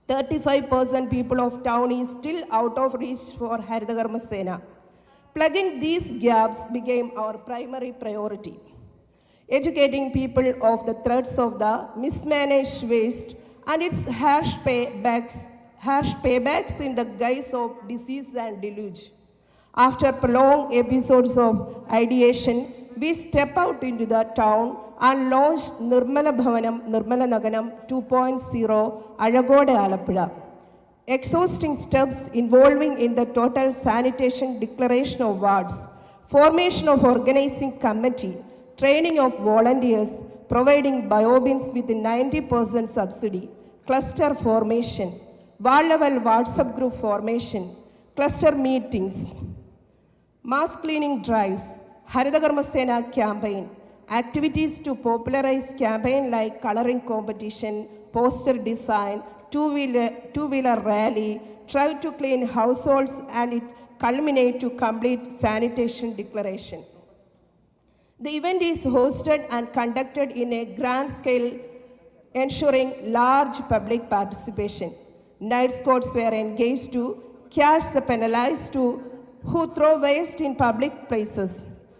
35% people of town is still out of reach for Haritakarma Sena. Plugging these gaps became our primary priority. Educating people of the threats of the mismanaged waste and its harsh paybacks in the guise of disease and deluge. After prolonged episodes of ideation, we step out into the town and launched Nirmala Bhavanam, Nirmala Naganam 2.0 Azhagode Alappuzha. Exhausting steps involving in the total sanitation declaration of wards, formation of organizing committee, training of volunteers, providing biobins with 90% subsidy, cluster formation, ward-level WhatsApp group formation, cluster meetings, mass cleaning drives, Haritakarma Sena campaign, activities to popularize campaign like coloring competition, poster design, two-wheeler rally, try to clean households, and it culminate to complete sanitation declaration. The event is hosted and conducted in a grand scale, ensuring large public participation. Night squads were engaged to catch the penalized who throw waste in public places.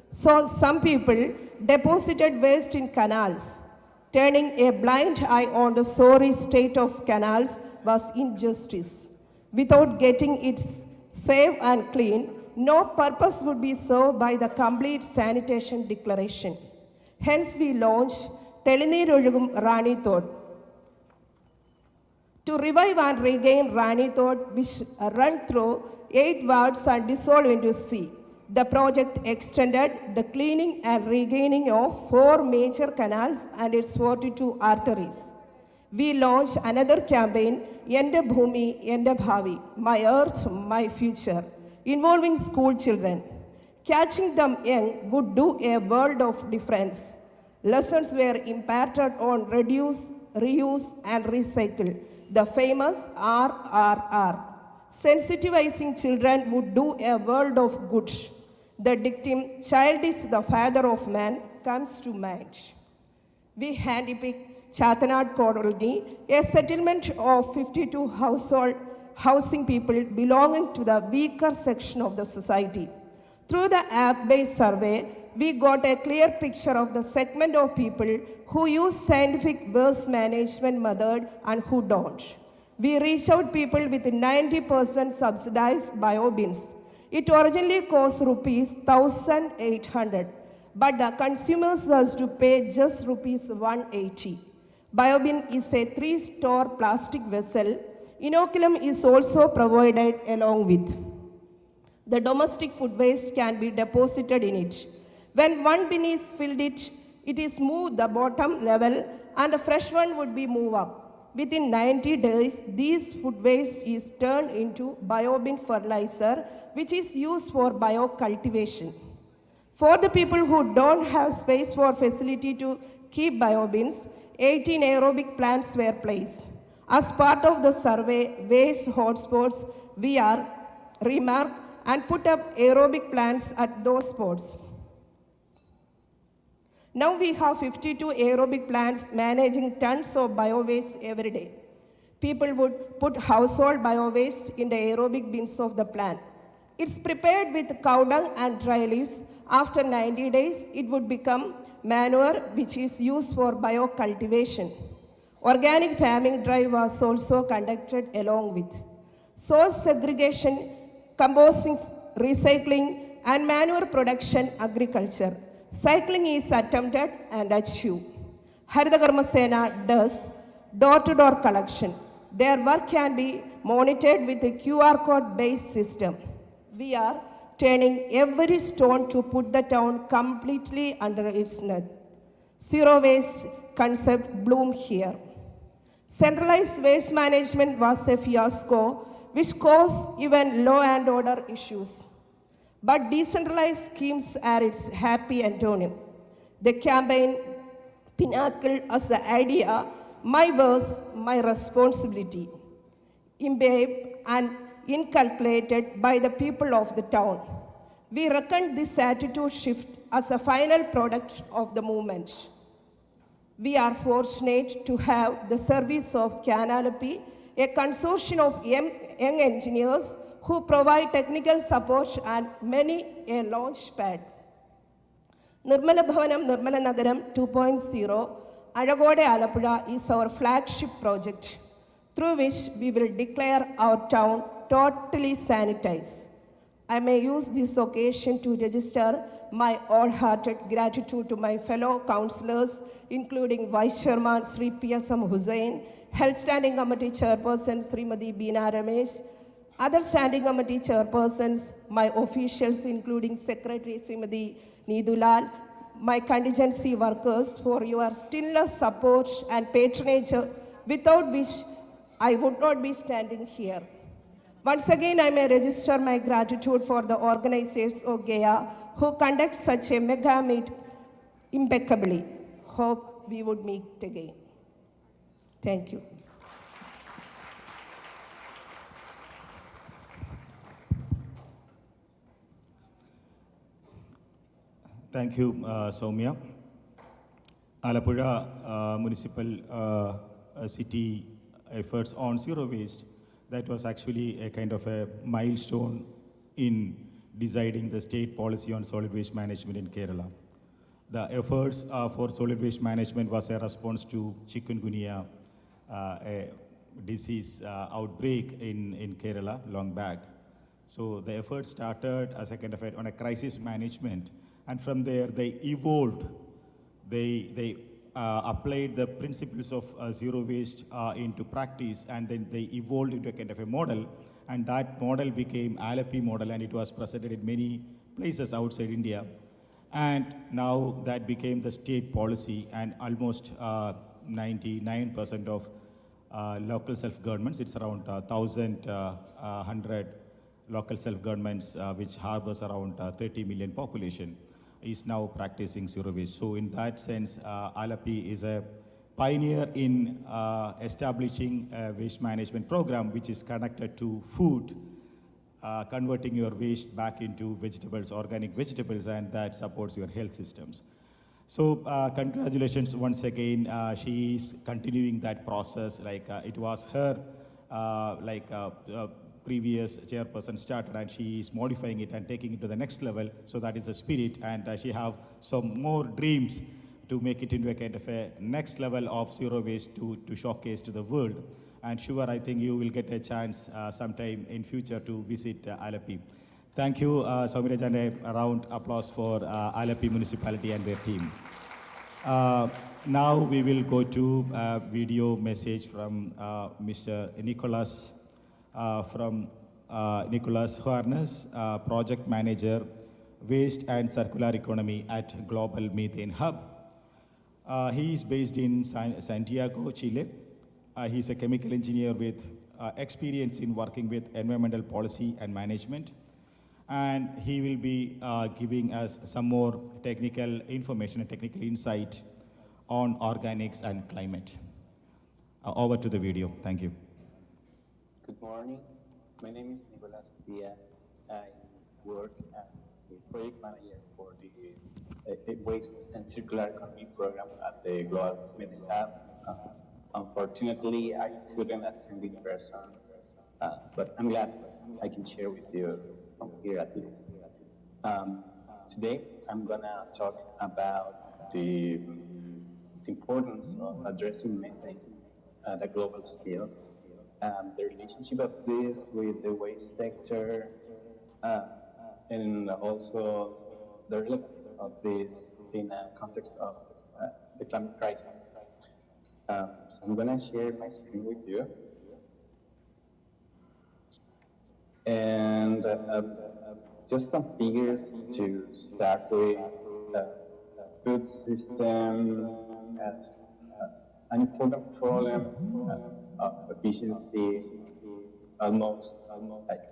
So some people deposited waste in canals. Turning a blind eye on the sorry state of canals was injustice. Without getting it safe and clean, no purpose would be served by the complete sanitation declaration. Hence we launched Telinirozhugum Rani Thod. To revive and regain Rani Thod, which run through 8 wards and dissolve into sea. The project extended the cleaning and regaining of 4 major canals and its 42 arteries. We launched another campaign, Yende Bhumi, Yende Bhavi, My Earth, My Future, involving school children. Catching them young would do a world of difference. Lessons were imparted on reduce, reuse, and recycle, the famous RRR. Sensitizing children would do a world of good. The dictum, child is the father of man, comes to mind. We handpicked Chatanad Colony, a settlement of 52 housing people belonging to the weaker section of the society. Through the app-based survey, we got a clear picture of the segment of people who use scientific waste management method and who don't. We reached out people with 90% subsidized biobins. It originally cost rupees 1,800, but the consumers has to pay just rupees 180. Biobin is a 3-store plastic vessel. Inoculum is also provided along with. The domestic food waste can be deposited in it. When one bin is filled, it is moved the bottom level and a fresh one would be moved up. Within 90 days, these food waste is turned into biobin fertilizer, which is used for biocultivation. For the people who don't have space or facility to keep biobins, 18 aerobic plants were placed. As part of the survey, waste hotspots, we are remarked and put up aerobic plants at those spots. Now we have 52 aerobic plants managing tons of bio-waste every day. People would put household bio-waste in the aerobic bins of the plant. It's prepared with cow dung and dry leaves. After 90 days, it would become manure, which is used for biocultivation. Organic farming drive was also conducted along with source segregation, composting, recycling, and manure production agriculture. Cycling is attempted and achieved. Haritha Karma Sena does door-to-door collection. Their work can be monitored with a QR code-based system. We are turning every stone to put the town completely under its net. Zero waste concept bloomed here. Centralized waste management was a fiasco, which caused even law and order issues. But decentralized schemes are its happy antonym. The campaign pinnacle as the idea, my verse, my responsibility, imbibed and inculcated by the people of the town. We reckon this attitude shift as a final product of the movement. We are fortunate to have the service of Canalopy, a consortium of young engineers who provide technical support and many a launch pad. Nirmala Bhavanam Nirmala Nagaram 2.0, Azhagode Alappuzha is our flagship project, through which we will declare our town totally sanitized. I may use this occasion to register my wholehearted gratitude to my fellow councillors, including Vice Chairman Sri P.S.M. Hussain, Health Standing Committee Chairperson Srimati Beena Ramesh, other Standing Committee Chairpersons, my officials including Secretary Srimati Nidulal, my contingency workers for your stillness, support and patronage, without which I would not be standing here. Once again, I may register my gratitude for the organizers of GEA who conduct such a mega meet impeccably. Hope we would meet again. Thank you. Thank you, Soumya. Alappuzha Municipal City efforts on zero waste, that was actually a kind of a milestone in deciding the state policy on solid waste management in Kerala. The efforts for solid waste management was a response to chikungunya, a disease outbreak in Kerala long back. So the effort started as a kind of on a crisis management, and from there they evolved. They applied the principles of zero waste into practice, and then they evolved into a kind of a model, and that model became Alappuzha model, and it was presented in many places outside India. And now that became the state policy, and almost 99% of local self-governments, it's around 1,100 local self-governments which harbors around 30 million population. is now practicing zero waste. So in that sense, Alapi is a pioneer in establishing a waste management program which is connected to food, converting your waste back into vegetables, organic vegetables, and that supports your health systems. So congratulations once again. She is continuing that process. It was her previous chairperson started, and she is modifying it and taking it to the next level. So that is the spirit, and she have some more dreams to make it into a kind of a next level of zero waste to showcase to the world. And sure, I think you will get a chance sometime in future to visit Alapi. Thank you, Somiraj, and a round applause for Alapi municipality and their team. Now we will go to a video message from Mr. Nicholas Nicholas Harness, Project Manager, Waste and Circular Economy at Global Methane Hub. He is based in Santiago, Chile. He is a chemical engineer with experience in working with environmental policy and management. And he will be giving us some more technical information and technical insight on organics and climate. Over to the video. Thank you. Good morning. My name is Nicolas Diaz. I work as a project manager for the Waste and Circular Economy program at the Global Methane Hub. Unfortunately, I couldn't attend in person, but I'm glad I can share with you from here at least. Today, I'm gonna talk about the importance of addressing methane at a global scale, the relationship of this with the waste sector, and also the relevance of this in a context of the climate crisis. So I'm gonna share my screen with you. And just some figures to start with. Food system has an important problem of efficiency. Almost like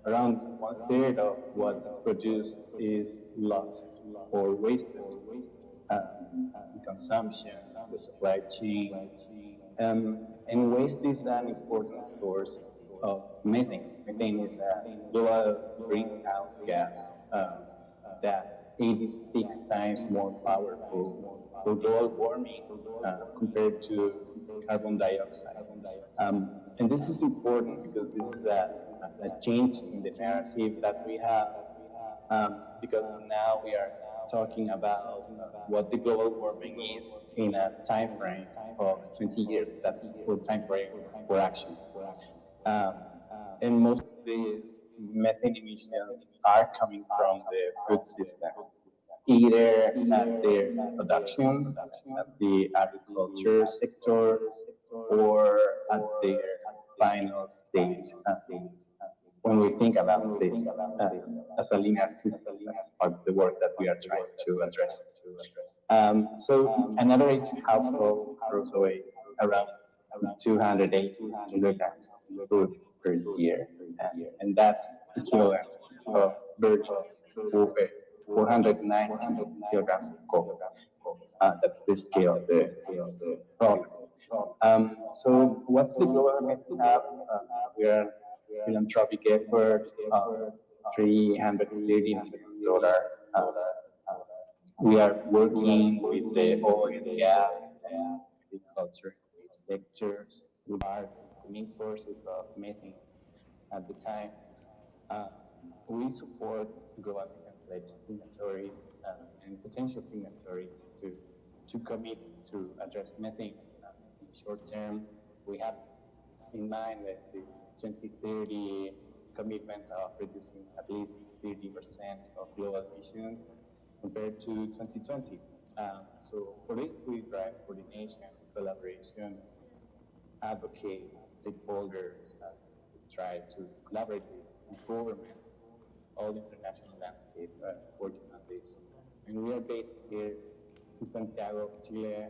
around 1/3 of what's produced is lost or wasted in consumption, the supply chain. And waste is an important source of methane. Methane is a global greenhouse gas that's 86 times more powerful for global warming compared to carbon dioxide. And this is important because this is a change in the narrative that we have, because now we are talking about what the global warming is in a time frame of 20 years. That's the time frame for action. And most of these methane emissions are coming from the food system, either at their production, at the agriculture sector, or at their final stage. When we think about this as a linear system, that's part of the work that we are trying to address. So an average household throws away around 280 kilograms of food per year, and that's equivalent of virtually over 490 kilograms of coal. That's the scale of the problem. So what's the global methane have? We are a philanthropic effort of $330 million. We are working with the oil and gas and agriculture sectors, which are the main sources of methane at the time. We support global methane pledge signatories and potential signatories to commit to address methane in the short term. We have in mind that this 2030 commitment of reducing at least 30% of global emissions compared to 2020. So for this, we drive coordination, collaboration, advocate, stakeholders, try to collaborate with government, all the international landscape working on this. And we are based here in Santiago, Chile,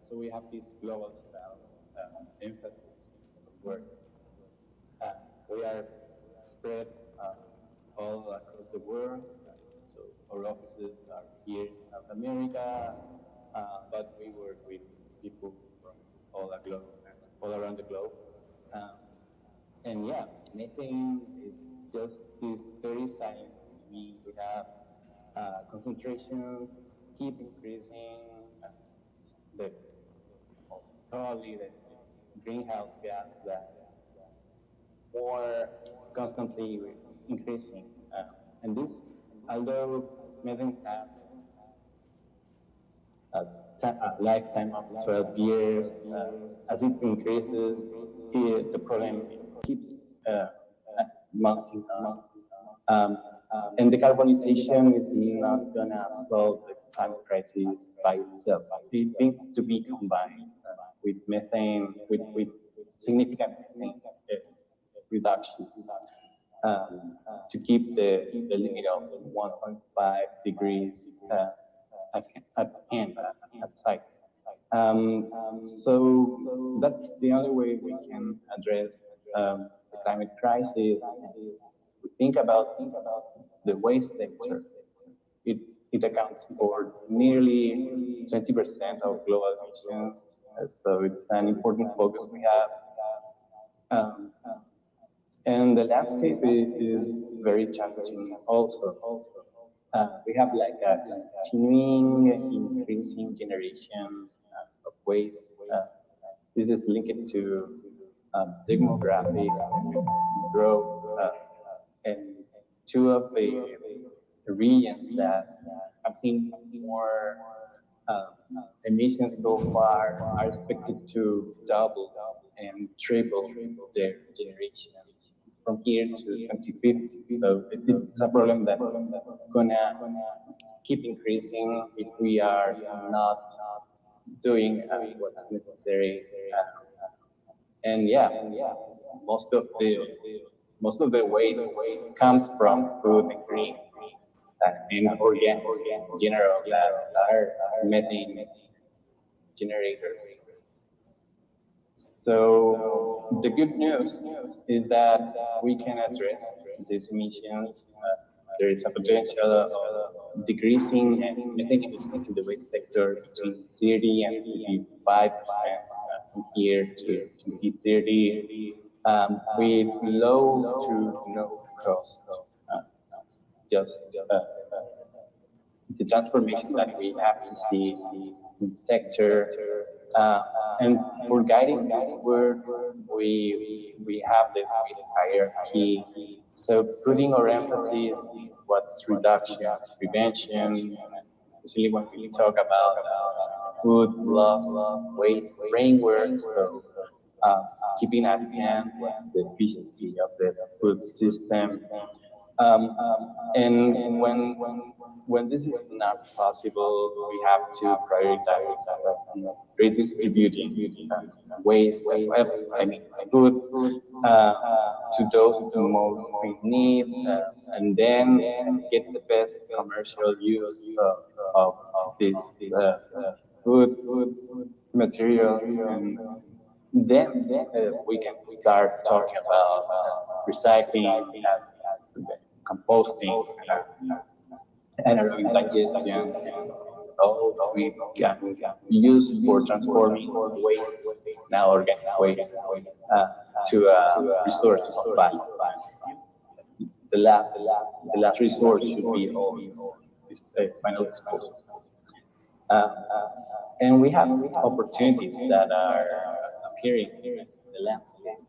so we have this global style emphasis of work. We are spread all across the world, so our offices are here in South America, but we work with people from all around the globe. And yeah, methane is just this very sign. We have concentrations keep increasing. The probably the greenhouse gas that's more constantly increasing. And this, although methane has a lifetime of 12 years, as it increases, the problem keeps mounting on. And decarbonization is not going to solve the climate crisis by itself. It needs to be combined with methane, with significant methane reduction to keep the limit of 1.5 degrees at hand, at sight. So that's the only way we can address the climate crisis. We think about the waste sector. It accounts for nearly 20% of global emissions, so it's an important focus we have. And the landscape is very challenging also. We have like a continuing increasing generation of waste. This is linked to demographics and growth. And two of the regions that have seen more emissions so far are expected to double and triple their generation from here to 2050. So it's a problem that's gonna keep increasing if we are not doing what's necessary. And yeah, most of the waste comes from food and green and organics in general that are methane generators. So the good news is that we can address these emissions. There is a potential of decreasing methane emissions in the waste sector between 30 and 55% from here to 2030 with low to no cost. Just the transformation that we have to see in the sector. And for guiding this work, we have the waste hierarchy. So putting our emphasis on what's reduction, prevention, especially when we talk about food loss, waste framework. So keeping at hand what's the efficiency of the food system. And when this is not possible, we have to prioritize redistributing waste, I mean, food to those who most need, and then get the best commercial use of this food materials. And then we can start talking about recycling as composting, anaerobic digestion, all we can use for transforming waste, now organic waste, to a resource of value. The last resort should be always final disposal. And we have opportunities that are appearing in the landscape.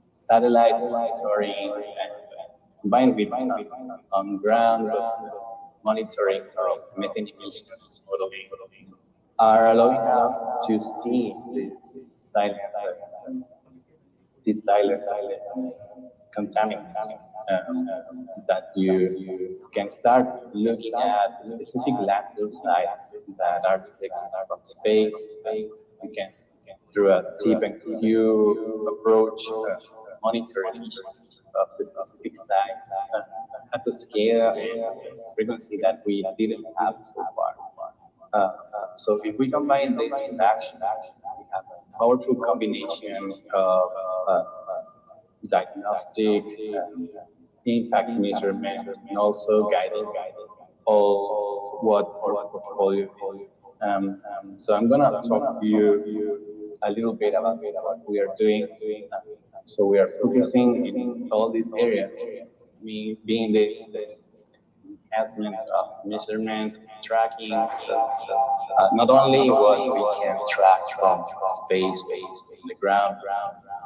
Satellite monitoring combined with on-ground monitoring of methane emissions modeling are allowing us to see these silent contaminants that you can start looking at specific landfill sites that are detected from space. You can, through a tip and cue approach, monitor emissions of the specific sites at the scale and frequency that we didn't have so far. So if we combine these with action, we have a powerful combination of diagnostic, impact measurement, and also guided all what our portfolio is. So I'm gonna talk to you a little bit about what we are doing. So we are focusing in all these areas, being the enhancement of measurement, tracking. So not only what we can track from space, from the ground,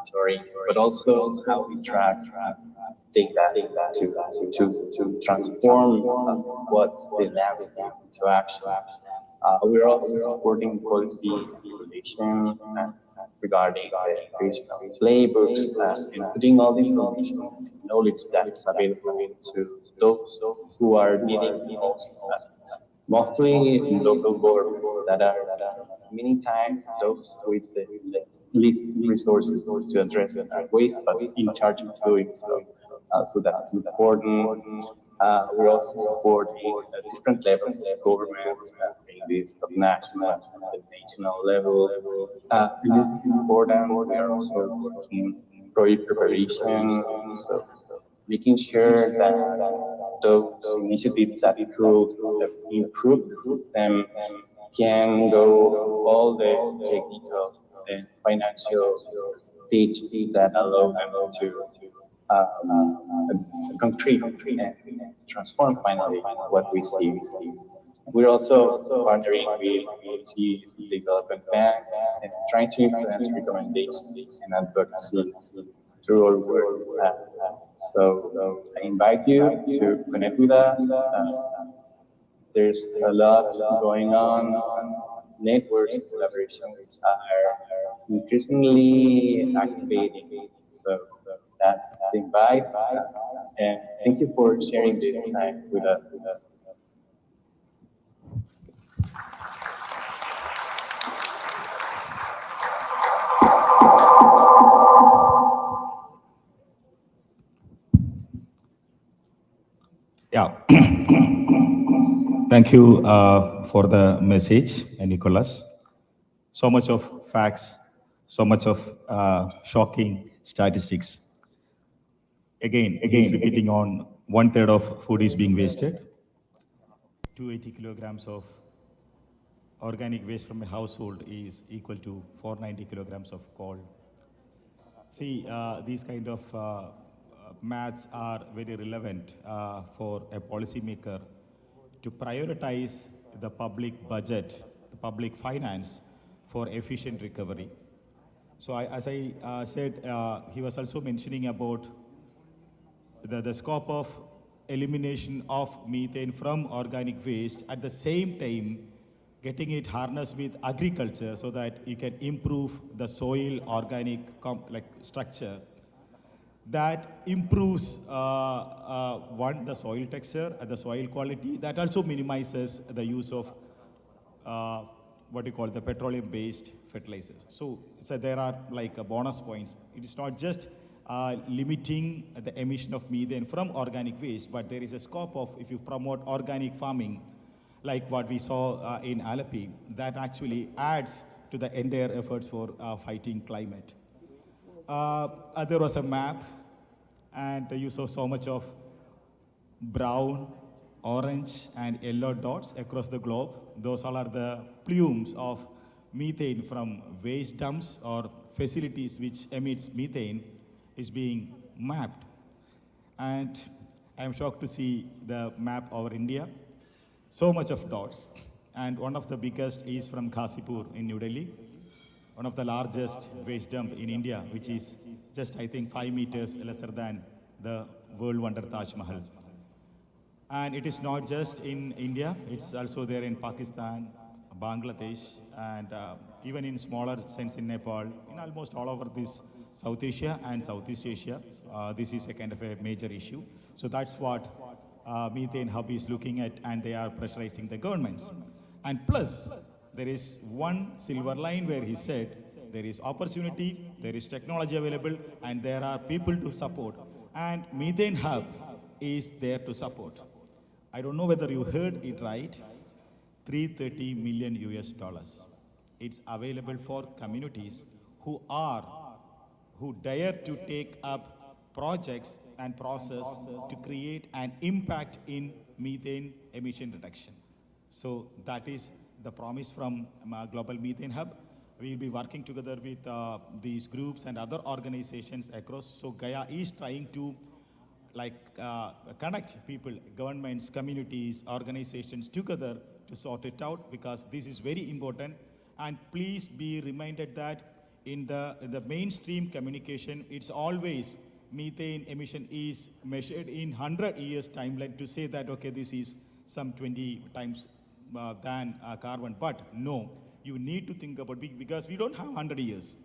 sorry, but also how we track data to transform what's the landscape into action. We're also supporting policy regulation regarding the creation of playbooks and putting all the information and knowledge that is available to those who are needing the most. Mostly local governments that are many times those with the least resources to address waste, but in charge of doing so. So that's important. We also support different levels of governments, maybe subnational, the national level. And this is important. We are also working project preparation, so making sure that those initiatives that improve the system can go all the technical and financial stage that allow them to concrete and transform finally what we see. We're also partnering with the development banks and trying to influence recommendations and advocacy through our work. So I invite you to connect with us. There's a lot going on. Networks and collaborations are increasingly activating. So that's the invite. And thank you for sharing this time with us. Yeah. Thank you for the message, Nicholas. So much of facts, so much of shocking statistics. Again, he's repeating on 1/3 of food is being wasted. 280 kilograms of organic waste from a household is equal to 490 kilograms of coal. See, these kind of maths are very relevant for a policymaker to prioritize the public budget, the public finance for efficient recovery. So as I said, he was also mentioning about the scope of elimination of methane from organic waste, at the same time getting it harnessed with agriculture so that you can improve the soil organic structure. That improves one, the soil texture and the soil quality. That also minimizes the use of what you call the petroleum-based fertilizers. So there are like bonus points. It is not just limiting the emission of methane from organic waste, but there is a scope of, if you promote organic farming, like what we saw in Alleppey, that actually adds to the entire efforts for fighting climate. There was a map, and you saw so much of brown, orange, and yellow dots across the globe. Those all are the plumes of methane from waste dumps or facilities which emits methane is being mapped. And I'm shocked to see the map over India. So much of dots. And one of the biggest is from Ghazipur in New Delhi, one of the largest waste dump in India, which is just, I think, 5 meters lesser than the world wonder Taj Mahal. And it is not just in India, it's also there in Pakistan, Bangladesh, and even in smaller sense in Nepal, in almost all over this South Asia and Southeast Asia. This is a kind of a major issue. So that's what Methane Hub is looking at, and they are pressurizing the governments. And plus, there is one silver line where he said, there is opportunity, there is technology available, and there are people to support. And Methane Hub is there to support. I don't know whether you heard it right, 330 million US dollars. It's available for communities who dare to take up projects and process to create an impact in methane emission reduction. So that is the promise from Global Methane Hub. We'll be working together with these groups and other organizations across. So Gaya is trying to connect people, governments, communities, organizations together to sort it out, because this is very important. And please be reminded that in the mainstream communication, it's always methane emission is measured in 100 years timeline to say that, okay, this is some 20 times than carbon. But no, you need to think about, because we don't have 100 years.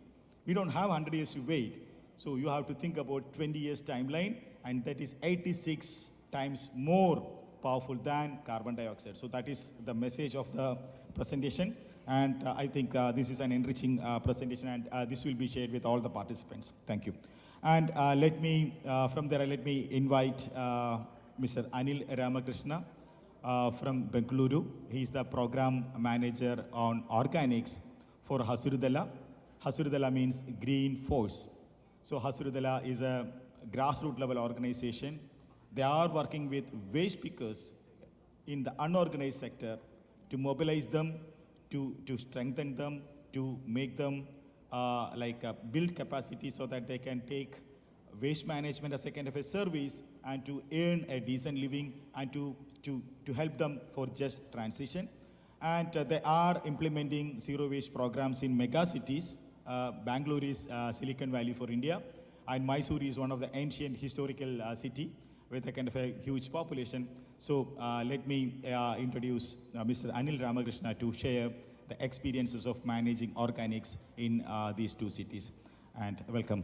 We don't have 100 years to wait. So you have to think about 20 years timeline, and that is 86 times more powerful than carbon dioxide. So that is the message of the presentation. And I think this is an enriching presentation, and this will be shared with all the participants. Thank you. And from there, let me invite Mr. Anil Ramakrishna from Bengaluru. He's the program manager on organics for Hasirudala. Hasirudala means green force. So Hasirudala is a grassroots level organization. They are working with waste pickers in the unorganized sector to mobilize them, to strengthen them, to make them build capacity so that they can take waste management as a kind of a service and to earn a decent living and to help them for just transition. And they are implementing zero waste programs in mega cities. Bangalore is Silicon Valley for India, and Mysore is one of the ancient historical city with a kind of a huge population. So let me introduce Mr. Anil Ramakrishna to share the experiences of managing organics in these two cities. And welcome.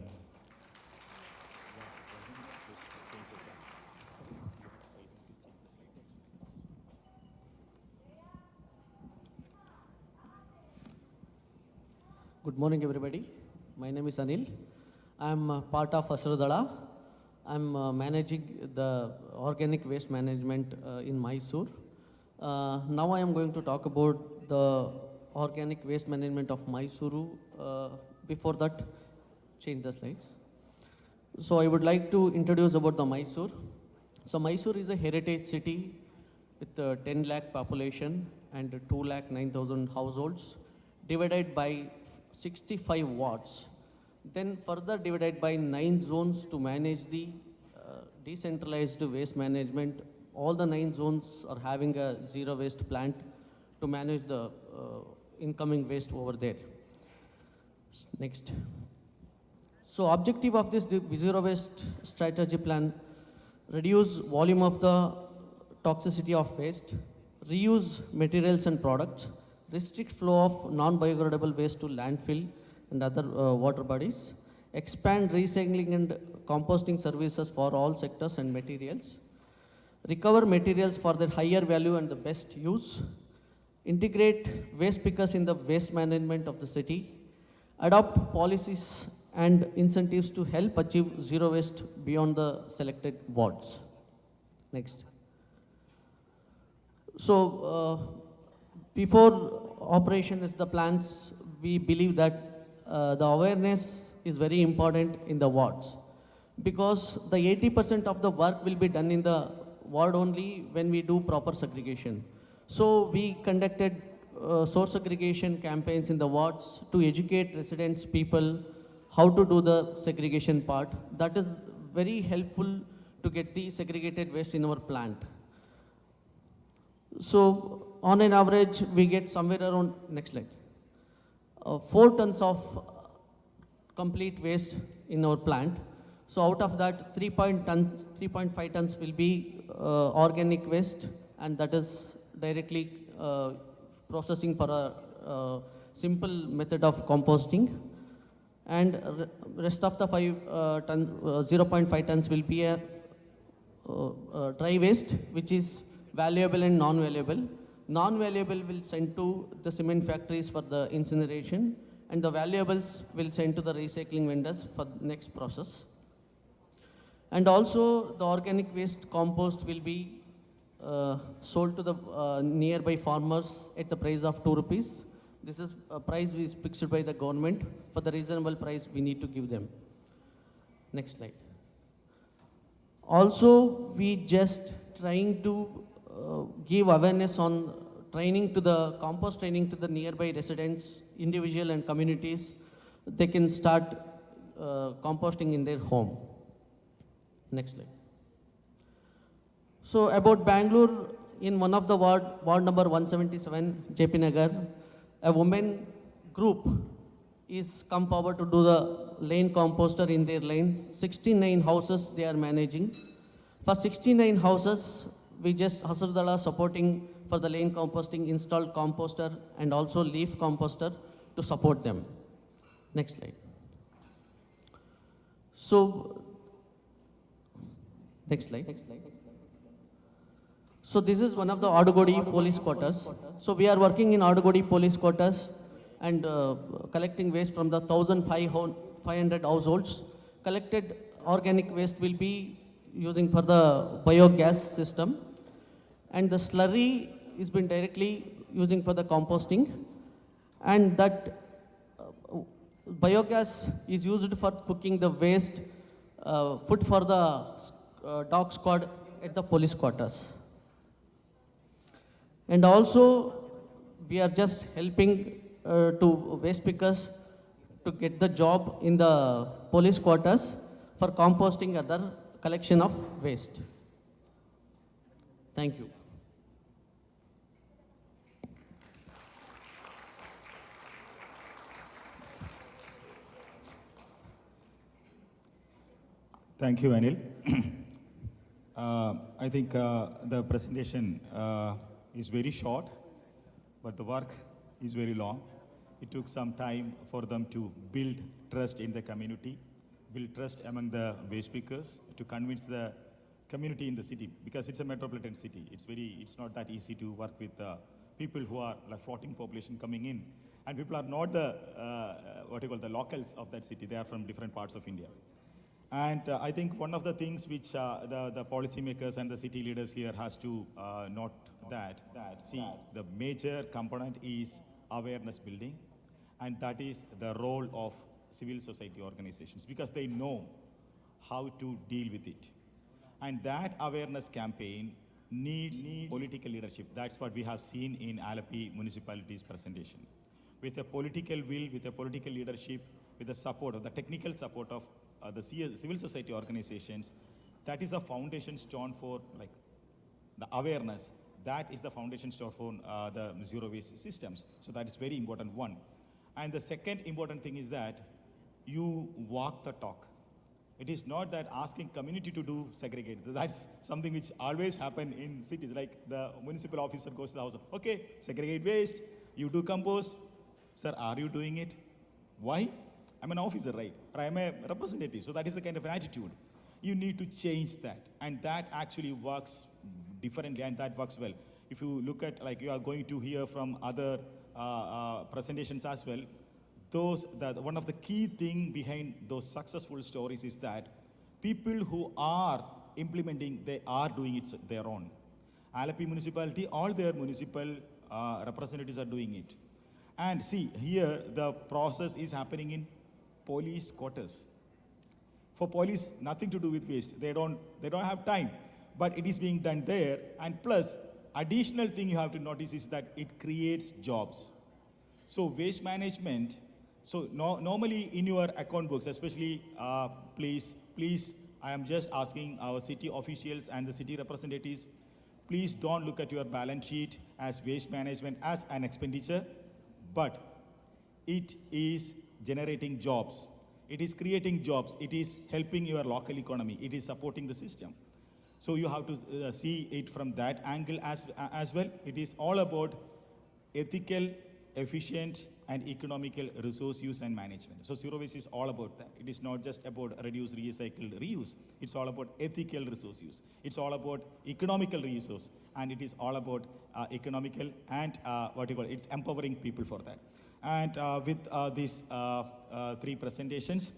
Good morning, everybody. My name is Anil. I'm part of Hasirudala. I'm managing the organic waste management in Mysore. Now I am going to talk about the organic waste management of Mysuru. Before that, change the slides. So I would like to introduce about the Mysore. So Mysore is a heritage city with a 10 lakh population and 2 lakh 9,000 households, divided by 65 wards. Then further divided by 9 zones to manage the decentralized waste management. All the 9 zones are having a zero waste plant to manage the incoming waste over there. Next. So objective of this zero waste strategy plan: reduce volume of the toxicity of waste, reuse materials and products, restrict flow of non-biodegradable waste to landfill and other water bodies, expand recycling and composting services for all sectors and materials, recover materials for their higher value and the best use, integrate waste pickers in the waste management of the city, adopt policies and incentives to help achieve zero waste beyond the selected wards. Next. So, before operation is the plants, we believe that the awareness is very important in the wards, because the 80% of the work will be done in the ward only when we do proper segregation. So we conducted source segregation campaigns in the wards to educate residents, people, how to do the segregation part. That is very helpful to get the segregated waste in our plant. So on an average, we get somewhere around, next slide, 4 tons of complete waste in our plant. So out of that, 3.5 tons will be organic waste, and that is directly processing for a simple method of composting. And rest of the 0.5 tons will be a dry waste, which is valuable and non-valuable. Non-valuable will send to the cement factories for the incineration, and the valuables will send to the recycling vendors for the next process. And also the organic waste compost will be sold to the nearby farmers at the price of 2 rupees. This is a price which is fixed by the government. For the reasonable price we need to give them. Next slide. Also, we just trying to give awareness on training to the compost training to the nearby residents, individual and communities. They can start composting in their home. Next slide. So about Bangalore, in one of the ward number 177, JP Nagar, a women group is come forward to do the lane composter in their lanes. 69 houses they are managing. For 69 houses, we just Hasurdala supporting for the lane composting, installed composter and also leaf composter to support them. Next slide. So, next slide. So this is one of the Adugodi police quarters. So we are working in Adugodi police quarters and collecting waste from the 1,500 households. Collected organic waste will be using for the biogas system. And the slurry is been directly using for the composting. And that biogas is used for cooking the waste, food for the dog squad at the police quarters. And also, we are just helping to waste pickers to get the job in the police quarters for composting other collection of waste. Thank you. Thank you, Anil. I think the presentation is very short, but the work is very long. It took some time for them to build trust in the community, build trust among the waste pickers, to convince the community in the city, because it's a metropolitan city. It's not that easy to work with people who are like floating population coming in. And people are not the, the locals of that city. They are from different parts of India. And I think one of the things which the policymakers and the city leaders here has to note see, the major component is awareness building, and that is the role of civil society organizations, because they know how to deal with it. And that awareness campaign needs political leadership. That's what we have seen in Alapi municipality's presentation. With a political will, with a political leadership, with the support of the technical support of the civil society organizations, that is the foundation stone for like the awareness. That is the foundation stone for the zero waste systems. So that is very important one. And the second important thing is that you walk the talk. It is not that asking community to do segregate. That's something which always happen in cities. Like the municipal officer goes to the house, okay, segregate waste, you do compost. Sir, are you doing it? Why? I'm an officer, right? Or I'm a representative. So that is the kind of an attitude. You need to change that. And that actually works differently, and that works well. If you look at, like you are going to hear from other presentations as well, one of the key thing behind those successful stories is that people who are implementing, they are doing it their own. Alapi municipality, all their municipal representatives are doing it. And see, here the process is happening in police quarters. For police, nothing to do with waste. They don't have time, but it is being done there. And plus, additional thing you have to notice is that it creates jobs. So waste management, so normally in your account books, especially, please, I am just asking our city officials and the city representatives, please don't look at your balance sheet as waste management as an expenditure, but it is generating jobs. It is creating jobs. It is helping your local economy. It is supporting the system. So you have to see it from that angle as well. It is all about ethical, efficient, and economical resource use and management. So zero waste is all about that. It is not just about reduce, recycle, reuse. It's all about ethical resource use. It's all about economical resource, and it is all about economical and it's empowering people for that. And with these three presentations,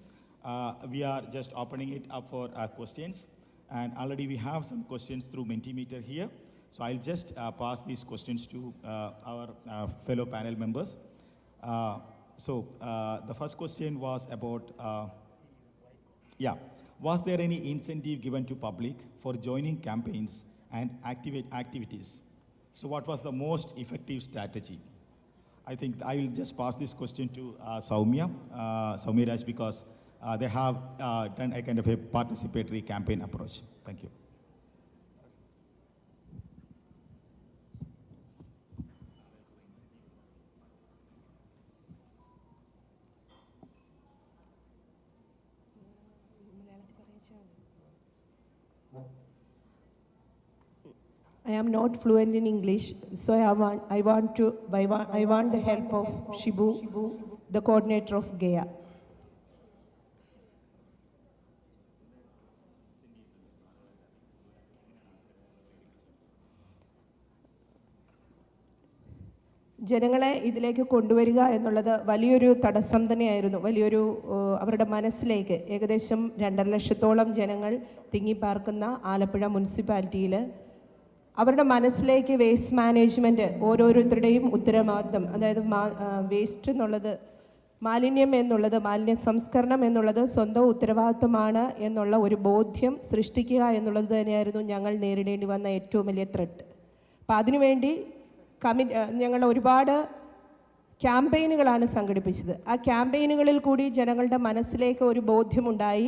we are just opening it up for questions. And already we have some questions through Mentimeter here. So I'll just pass these questions to our fellow panel members. The first question was about, Was there any incentive given to public for joining campaigns and activities? So what was the most effective strategy? I think I will just pass this question to Soumya Raj, because they have done a kind of a participatory campaign approach. Thank you. I am not fluent in English, so I want the help of Shibu, the coordinator of GEA. ജനങ്ങളെ ഇതിലേക്ക് കൊണ്ടുവരിക എന്നുള്ളത് വലിയൊരു തടസ്സം തന്നെയായിരുന്നു. വലിയൊരു അവരുടെ മനസ്സിലേക്ക് ഏകദേശം 2.5 ലക്ഷത്തോളം ജനങ്ങൾ തിങ്ങിപ്പാർക്കുന്ന ആലപ്പുഴ മുനിസിപ്പാലിറ്റിയിൽ അവരുടെ മനസ്സിലേക്ക് വേസ്റ്റ് മാനേജ്മെൻറ്റ് ഓരോരുത്തരുടെയും ഉത്തരവാദിത്തം, അതായത് വേസ്റ്റ് എന്നുള്ളത്, മാലിന്യം എന്നുള്ളത്, മാലിന്യ സംസ്കരണം എന്നുള്ളത് സ്വന്തം ഉത്തരവാദിത്തമാണ് എന്നുള്ള ഒരു ബോധ്യം സൃഷ്ടിക്കുക എന്നുള്ളത് തന്നെയായിരുന്നു ഞങ്ങൾ നേരിടേണ്ടി വന്ന ഏറ്റവും വലിയ ത്രെട്ട്. അപ്പോൾ അതിനുവേണ്ടി ഞങ്ങൾ ഒരുപാട് ക്യാമ്പയിനുകളാണ് സംഘടിപ്പിച്ചത്. ആ ക്യാമ്പയിനുകളിൽ കൂടി ജനങ്ങളുടെ മനസ്സിലേക്ക് ഒരു ബോധ്യമുണ്ടായി.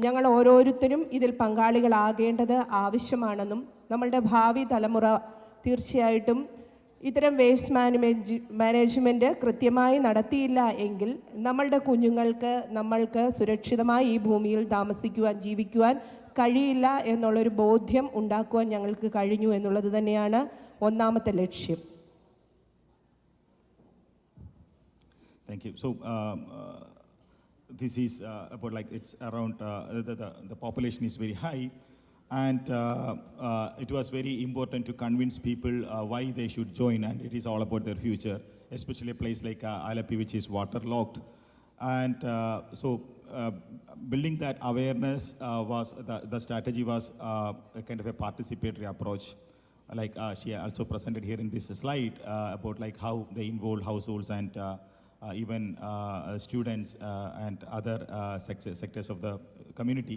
ഞങ്ങൾ ഓരോരുത്തരും ഇതിൽ പങ്കാളികളാകേണ്ടത് ആവശ്യമാണെന്നും നമ്മളുടെ ഭാവി തലമുറ തീർച്ചയായിട്ടും ഇത്തരം വേസ്റ്റ് മാനേജ്മെൻറ്റ് കൃത്യമായി നടത്തിയില്ല എങ്കിൽ നമ്മളുടെ കുഞ്ഞുങ്ങൾക്ക് നമ്മൾക്ക് സുരക്ഷിതമായി ഈ ഭൂമിയിൽ താമസിക്കുവാൻ, ജീവിക്കുവാൻ കഴിയില്ല എന്നുള്ളൊരു ബോധ്യം ഉണ്ടാക്കുവാൻ ഞങ്ങൾക്ക് കഴിഞ്ഞു എന്നുള്ളത് തന്നെയാണ് ഒന്നാമത്തെ ലക്ഷ്യം. Thank you. So this is about like it's around the population is very high, and it was very important to convince people why they should join, and it is all about their future, especially a place like Alapi, which is waterlogged. And so building that awareness was the strategy was a kind of a participatory approach. Like she also presented here in this slide about like how they involve households and even students and other sectors of the community.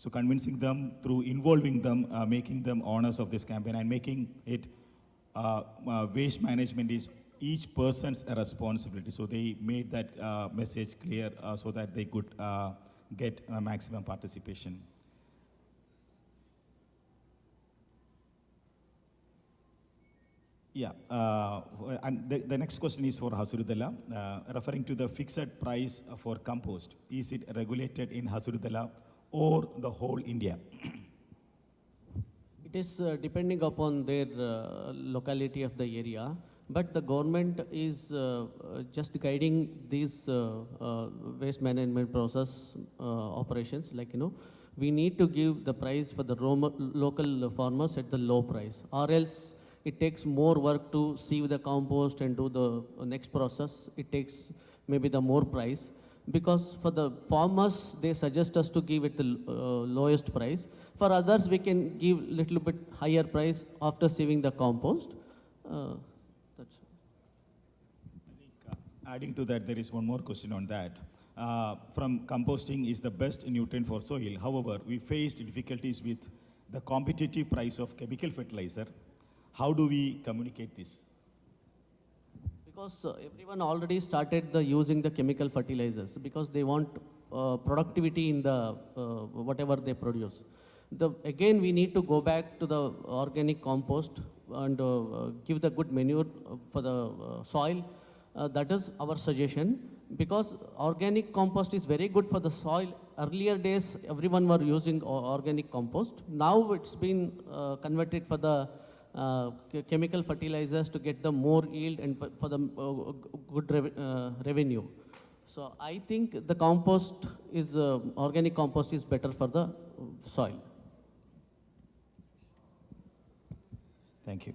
So convincing them through involving them, making them owners of this campaign, and making it waste management is each person's responsibility. So they made that message clear so that they could get maximum participation. Yeah, and the next question is for Hasarudala, referring to the fixed price for compost. Is it regulated in Hasarudala or the whole India? It is depending upon their locality of the area, but the government is just guiding these waste management process operations. Like, we need to give the price for the local farmers at the low price, or else it takes more work to sieve the compost and do the next process. It takes maybe the more price, because for the farmers, they suggest us to give it the lowest price. For others, we can give little bit higher price after sieving the compost. That's Adding to that, there is one more question on that. From composting is the best nutrient for soil. However, we faced difficulties with the competitive price of chemical fertilizer. How do we communicate this? Because everyone already started using the chemical fertilizers, because they want productivity in the whatever they produce. Again, we need to go back to the organic compost and give the good manure for the soil. That is our suggestion, because organic compost is very good for the soil. Earlier days, everyone were using organic compost. Now it's been converted for the chemical fertilizers to get the more yield and for the good revenue. So I think the compost is, organic compost is better for the soil. Thank you.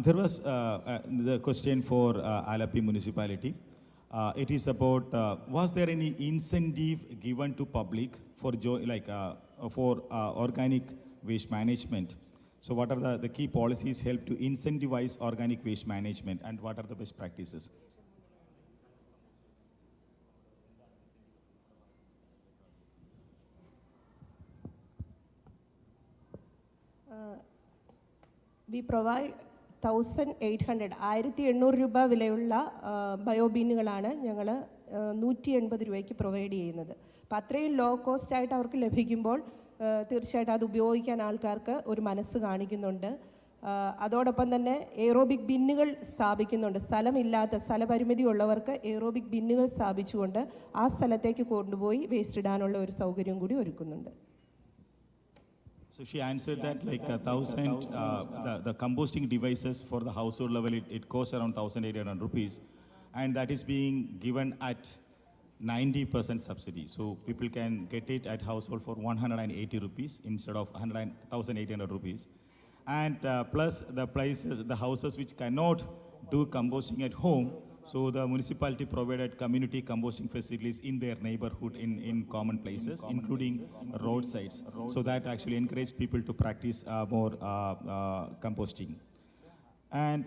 There was the question for Alapi municipality. It is about, was there any incentive given to public for organic waste management? So what are the key policies help to incentivize organic waste management, and what are the best practices? We provide 1,800 രൂപ വിലയുള്ള ബയോബീനുകളാണ് ഞങ്ങൾ 180 രൂപയ്ക്ക് provide ചെയ്യുന്നത്. അപ്പം അത്രയും low cost ആയിട്ട് അവർക്ക് ലഭിക്കുമ്പോൾ തീർച്ചയായിട്ടും അത് ഉപയോഗിക്കാൻ ആൾക്കാർക്ക് ഒരു മനസ്സ് കാണിക്കുന്നുണ്ട്. അതോടൊപ്പം തന്നെ എയറോബിക് ബിന്നുകൾ സ്ഥാപിക്കുന്നുണ്ട്. സ്ഥലപരിമിതി ഉള്ളവർക്ക് എയറോബിക് ബിന്നുകൾ സ്ഥാപിച്ചുകൊണ്ട് ആ സ്ഥലത്തേക്ക് കൊണ്ടുപോയി വേസ്റ്റ് ഇടാനുള്ള ഒരു സൗകര്യം കൂടി ഒരുക്കുന്നുണ്ട്. So she answered that like 1,000, the composting devices for the household level, it costs around 1,800 rupees. And that is being given at 90% subsidy. So people can get it at household for 180 rupees instead of 1,800 rupees. And plus the houses which cannot do composting at home, so the municipality provided community composting facilities in their neighborhood in common places, including roadsides. So that actually encouraged people to practice more composting. And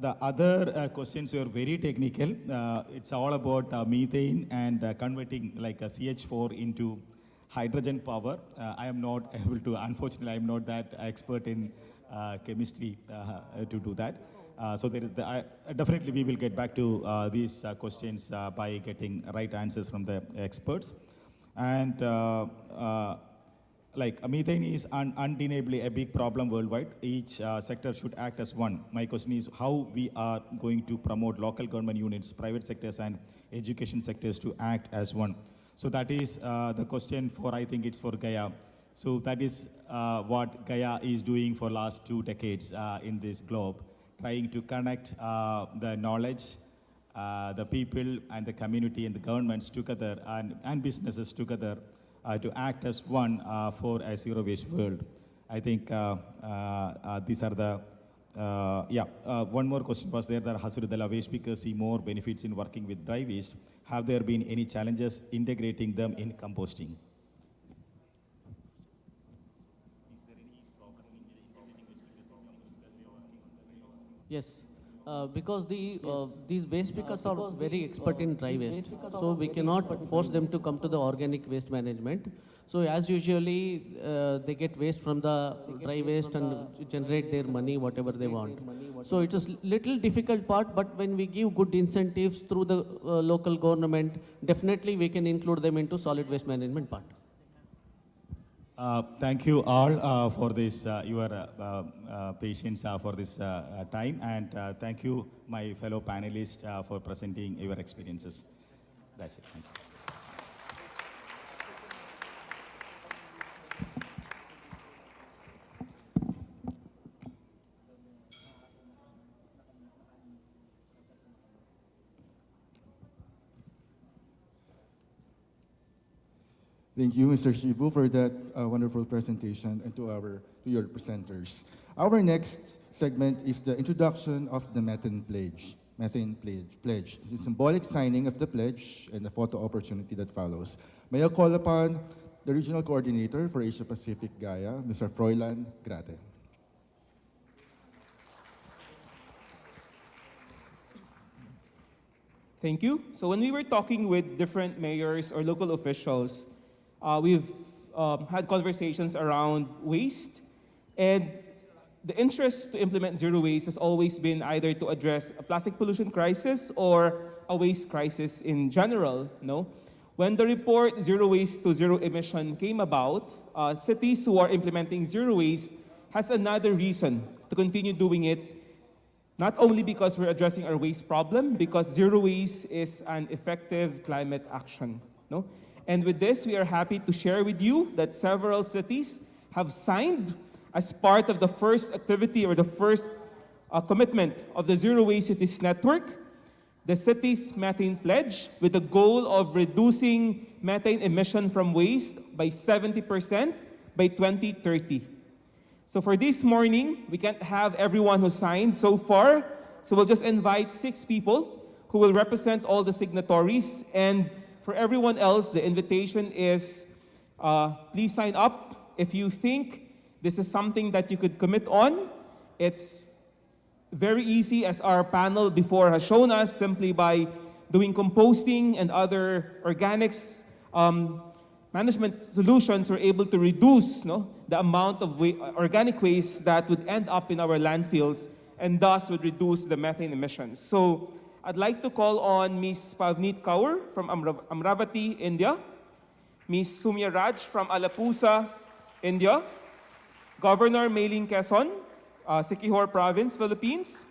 the other questions were very technical. It's all about methane and converting like a CH4 into hydrogen power. I am not able to, unfortunately, I am not that expert in chemistry to do that. So there is definitely we will get back to these questions by getting right answers from the experts. And like methane is undeniably a big problem worldwide. Each sector should act as one. My question is how we are going to promote local government units, private sectors and education sectors to act as one. So that is the question for, I think it's for Gaya. So that is what Gaya is doing for last 2 decades in this globe, trying to connect the knowledge, the people and the community and the governments together and businesses together to act as one for a zero waste world. I think these are the, one more question was there, that Hasudala waste speakers see more benefits in working with dry waste. Have there been any challenges integrating them in composting? Yes, because these waste pickers are very expert in dry waste, so we cannot force them to come to the organic waste management. So as usually, they get waste from the dry waste and generate their money, whatever they want. So it is little difficult part, but when we give good incentives through the local government, definitely we can include them into solid waste management part. Thank you all for this, your patience for this time, and thank you, my fellow panelists, for presenting your experiences. That's it. Thank you. Thank you, Mr. Shibu, for that wonderful presentation, and to your presenters. Our next segment is the introduction of the Methane Pledge. It's a symbolic signing of the pledge and the photo opportunity that follows. May I call upon the Regional Coordinator for Asia Pacific Gaia, Mr. Froilan Grate. Thank you. So when we were talking with different mayors or local officials, we've had conversations around waste, and the interest to implement zero waste has always been either to address a plastic pollution crisis or a waste crisis in general. No? When the report Zero Waste to Zero Emission came about, cities who are implementing zero waste has another reason to continue doing it, not only because we're addressing our waste problem, because zero waste is an effective climate action. No? And with this, we are happy to share with you that several cities have signed as part of the first activity or the first commitment of the Zero Waste Cities Network, the city's methane pledge, with the goal of reducing methane emission from waste by 70% by 2030. So for this morning, we can't have everyone who signed so far, so we'll just invite 6 people who will represent all the signatories. And for everyone else, the invitation is please sign up if you think this is something that you could commit on. It's very easy, as our panel before has shown us, simply by doing composting and other organics management solutions were able to reduce the amount of organic waste that would end up in our landfills and thus would reduce the methane emissions. So I'd like to call on Ms. Pavneet Kaur from Amravati, India, Ms. Sumya Raj from Alappuzha, India, Governor Meiling Quezon, Siquijor Province, Philippines,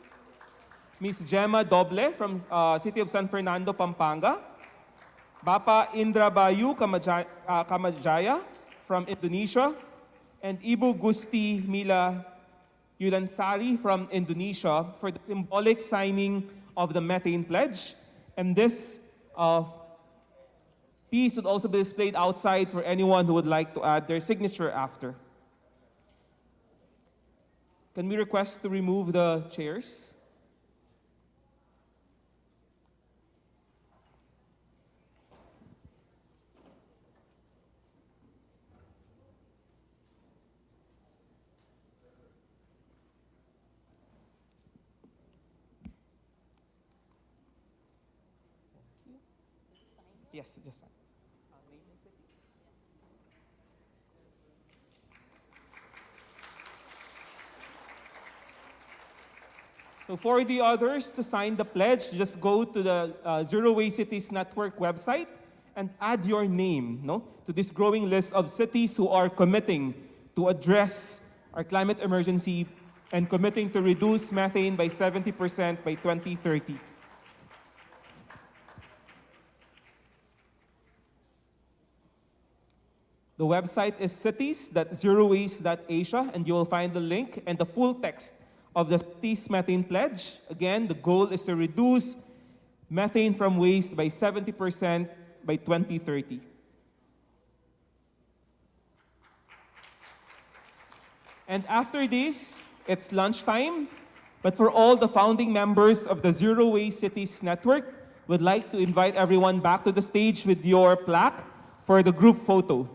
Ms. Gemma Doble from City of San Fernando, Pampanga, Bapa Indra Bayu Kamajaya from Indonesia, and Ibu Gusti Mila Yulansari from Indonesia for the symbolic signing of the Methane Pledge. And this piece would also be displayed outside for anyone who would like to add their signature after. Can we request to remove the chairs? Yes, just sign. So for the others to sign the pledge, just go to the Zero Waste Cities Network website and add your name to this growing list of cities who are committing to address our climate emergency and committing to reduce methane by 70% by 2030. The website is cities.zerowaste.asia, and you will find the link and the full text of the Cities Methane Pledge. Again, the goal is to reduce methane from waste by 70% by 2030. And after this, it's lunchtime. But for all the founding members of the Zero Waste Cities Network, we'd like to invite everyone back to the stage with your plaque for the group photo.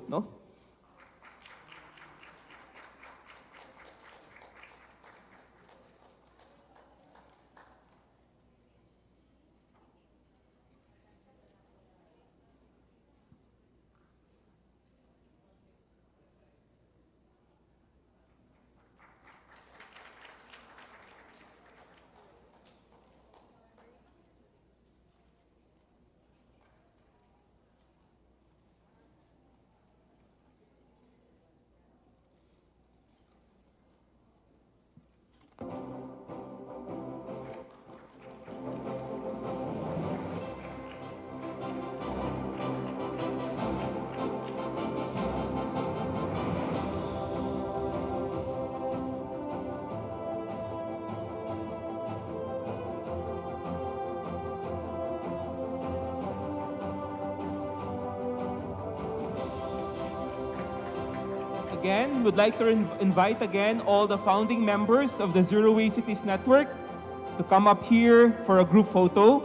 Again, we'd like to invite again all the founding members of the Zero Waste Cities Network to come up here for a group photo.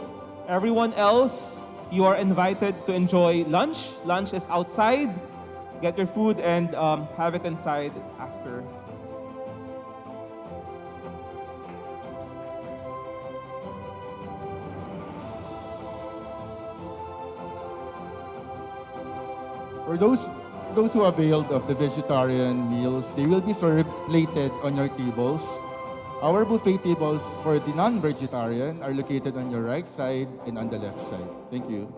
Everyone else, you are invited to enjoy lunch. Lunch is outside. Get your food and have it inside after. For those who availed of the vegetarian meals, they will be served plated on your tables. Our buffet tables for the non-vegetarian are located on your right side and on the left side. Thank you.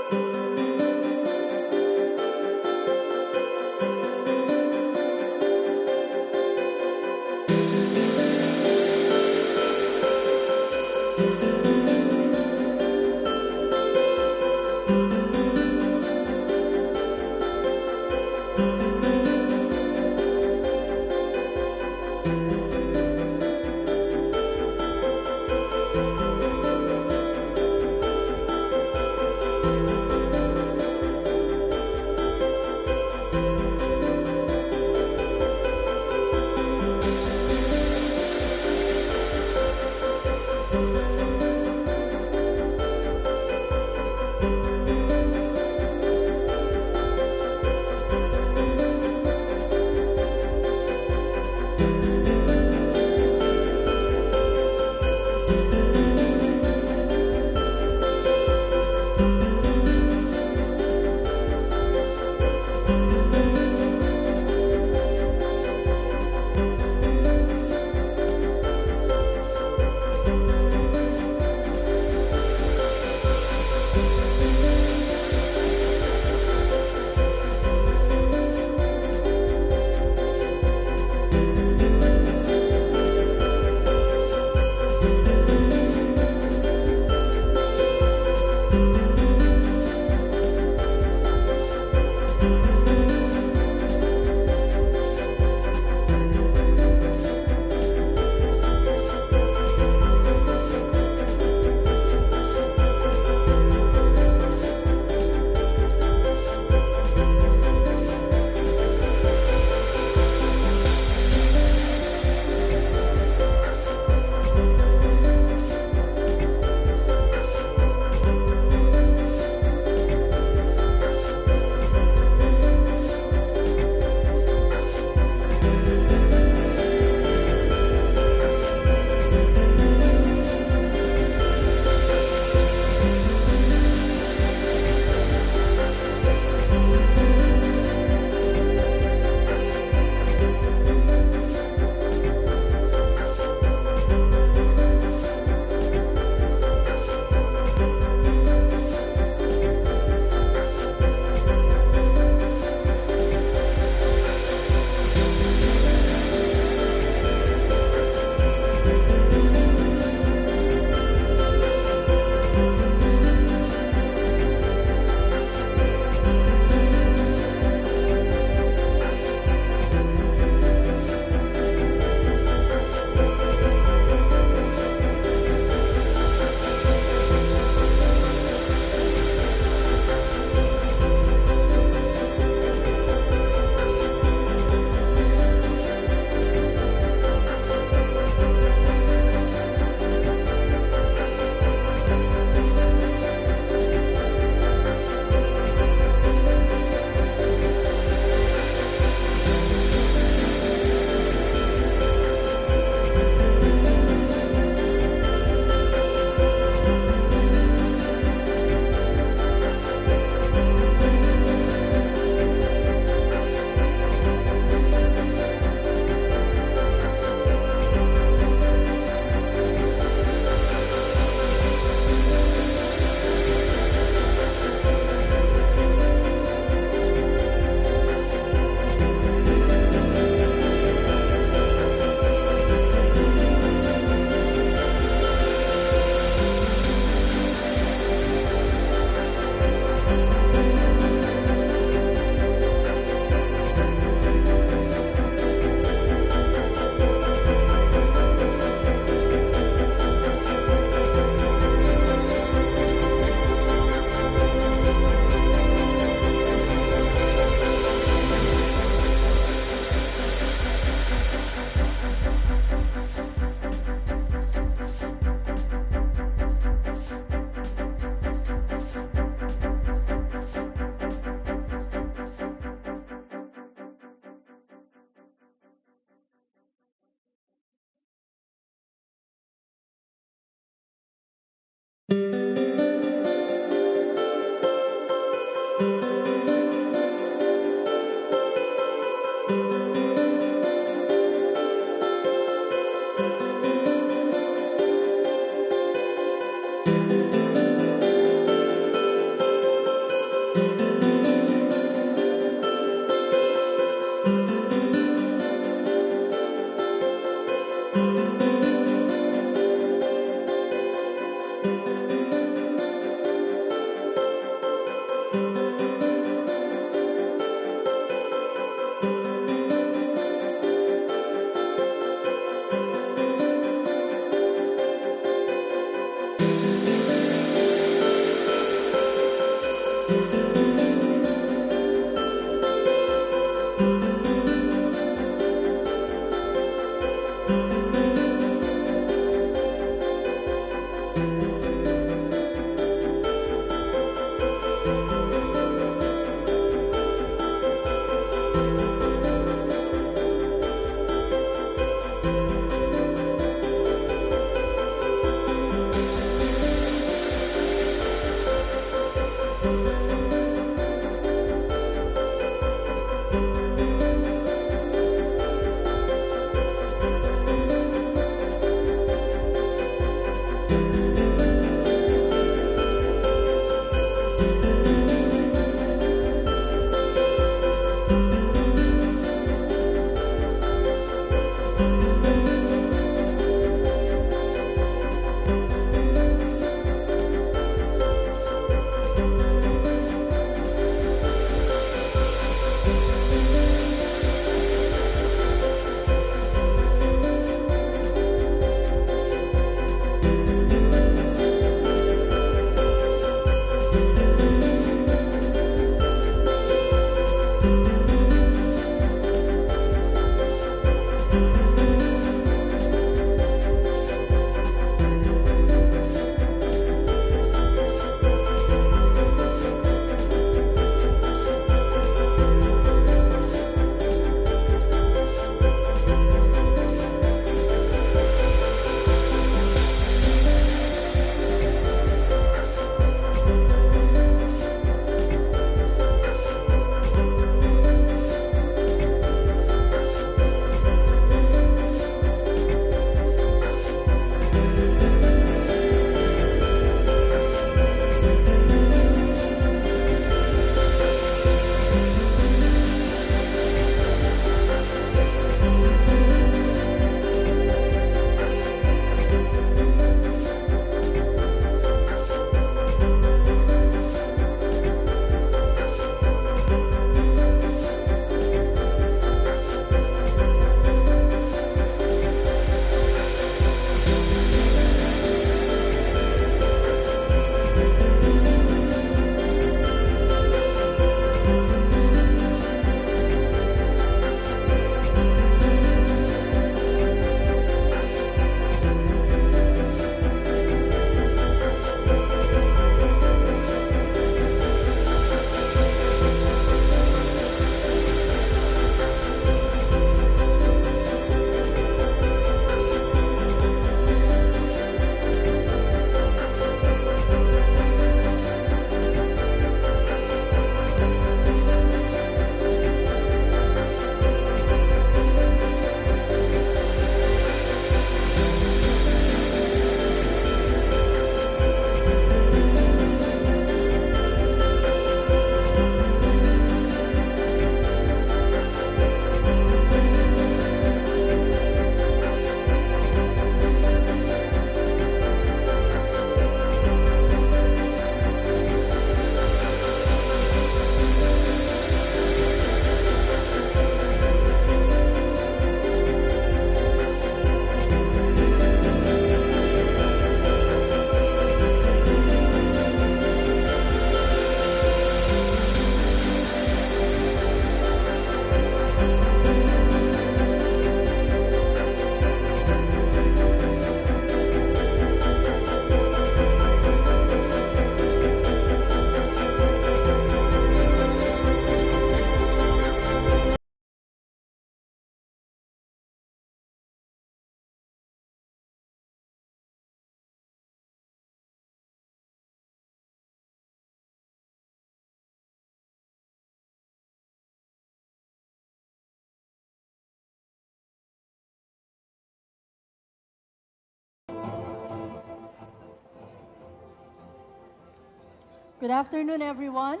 Good afternoon, everyone.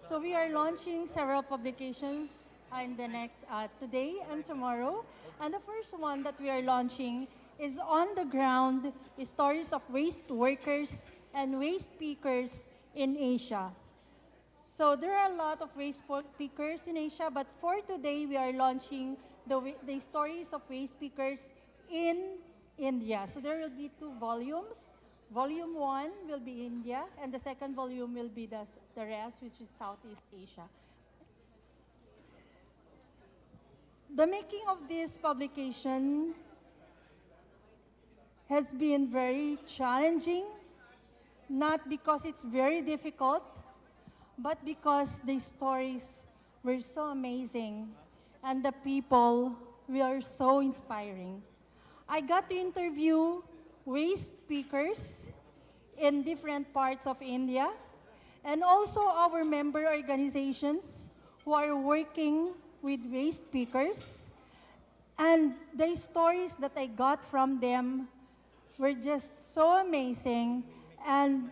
So we are launching several publications in the next today and tomorrow. And the first one that we are launching is On the Ground, Stories of Waste Workers and Waste Pickers in Asia. So there are a lot of waste pickers in Asia, but for today we are launching the stories of waste pickers in India. So there will be 2 volumes. Volume 1 will be India, and the second volume will be the rest, which is Southeast Asia. The making of this publication has been very challenging, not because it's very difficult, but because the stories were so amazing and the people were so inspiring. I got to interview waste pickers in different parts of India, and also our member organizations who are working with waste pickers. And the stories that I got from them were just so amazing, and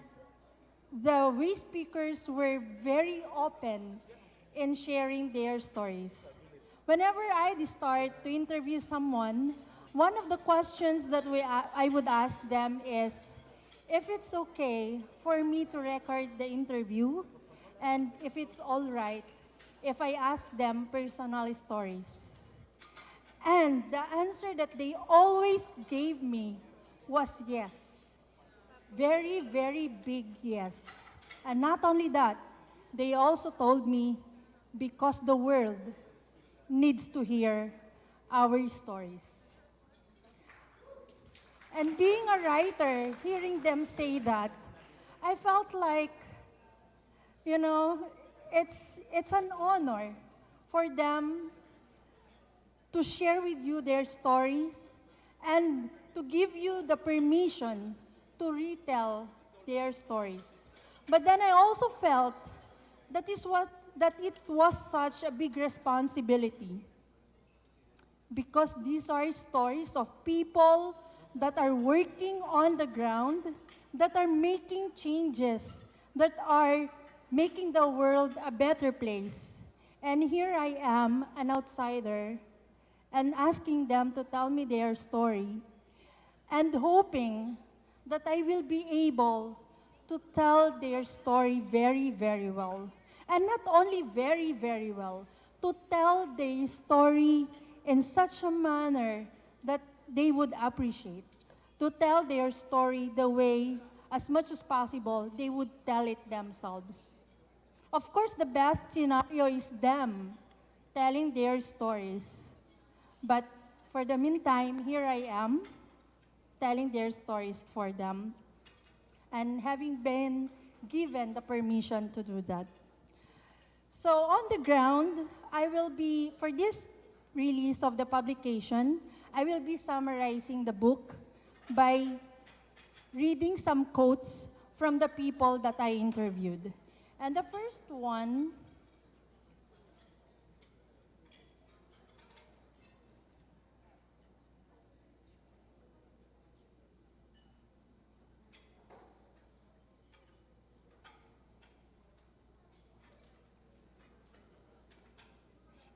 the waste pickers were very open in sharing their stories. Whenever I start to interview someone, one of the questions that I would ask them is if it's okay for me to record the interview, and if it's all right if I ask them personal stories. And the answer that they always gave me was yes. Very, very big yes. And not only that, they also told me because the world needs to hear our stories. And being a writer, hearing them say that, I felt like, you know, it's an honor for them to share with you their stories and to give you the permission to retell their stories. But then I also felt that it was such a big responsibility, because these are stories of people that are working on the ground, that are making changes, that are making the world a better place. And here I am, an outsider, and asking them to tell me their story, and hoping that I will be able to tell their story very, very well. And not only very, very well, to tell their story in such a manner that they would appreciate. To tell their story the way, as much as possible, they would tell it themselves. Of course, the best scenario is them telling their stories. But for the meantime, here I am, telling their stories for them, and having been given the permission to do that. So on the ground, for this release of the publication, I will be summarizing the book by reading some quotes from the people that I interviewed. And the first one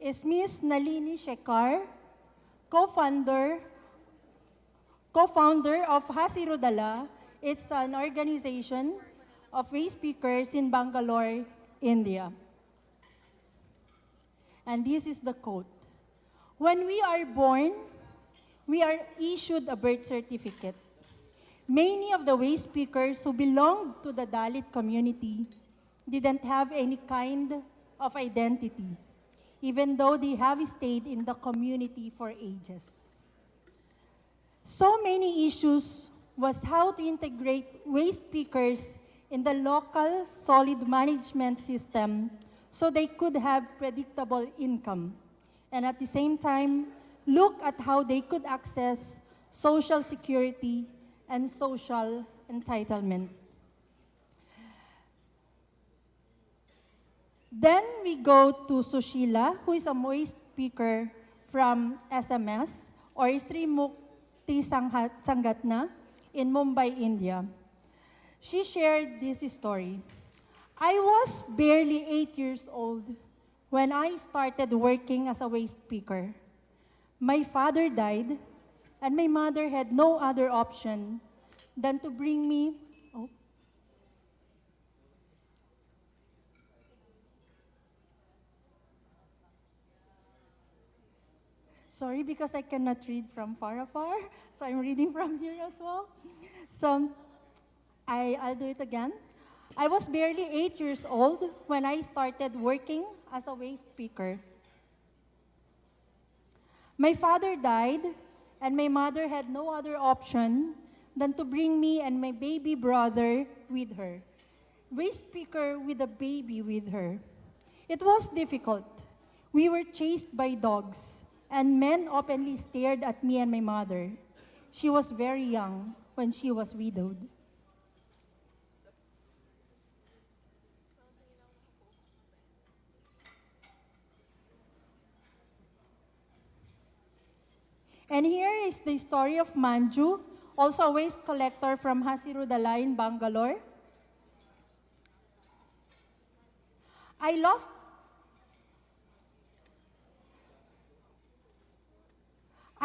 is Ms. Nalini Shekhar, co-founder of Hasirudala. It's an organization of waste pickers in Bangalore, India. And this is the quote: "When we are born, we are issued a birth certificate. Many of the waste pickers who belonged to the Dalit community didn't have any kind of identity, even though they have stayed in the community for ages. So many issues was how to integrate waste pickers in the local solid management system so they could have predictable income, and at the same time, look at how they could access social security and social entitlement." Then we go to Sushila, who is a waste picker from SMS, or Sri Mukti Sangatna, in Mumbai, India. She shared this story. I was barely 8 years old when I started working as a waste picker. My father died, and my mother had no other option than to bring me. Oh. Sorry, because I cannot read from far afar, so I'm reading from here as well. So I'll do it again. I was barely 8 years old when I started working as a waste picker. My father died, and my mother had no other option than to bring me and my baby brother with her. Waste picker with a baby with her. It was difficult. We were chased by dogs, and men openly stared at me and my mother. She was very young when she was widowed. And here is the story of Manju, also a waste collector from Hasirudala in Bangalore. I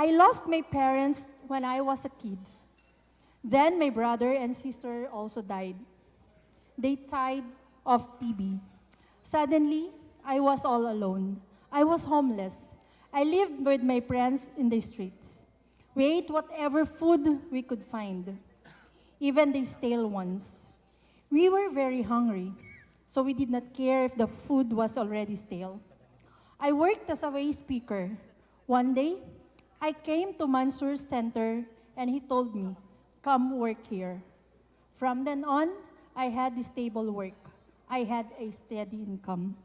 lost my parents when I was a kid. Then my brother and sister also died. They died of TB. Suddenly, I was all alone. I was homeless. I lived with my friends in the streets. We ate whatever food we could find, even the stale ones. We were very hungry, so we did not care if the food was already stale. I worked as a waste picker. One day, I came to Mansoor's center and he told me, "Come work here." From then on, I had a stable work. I had a steady income.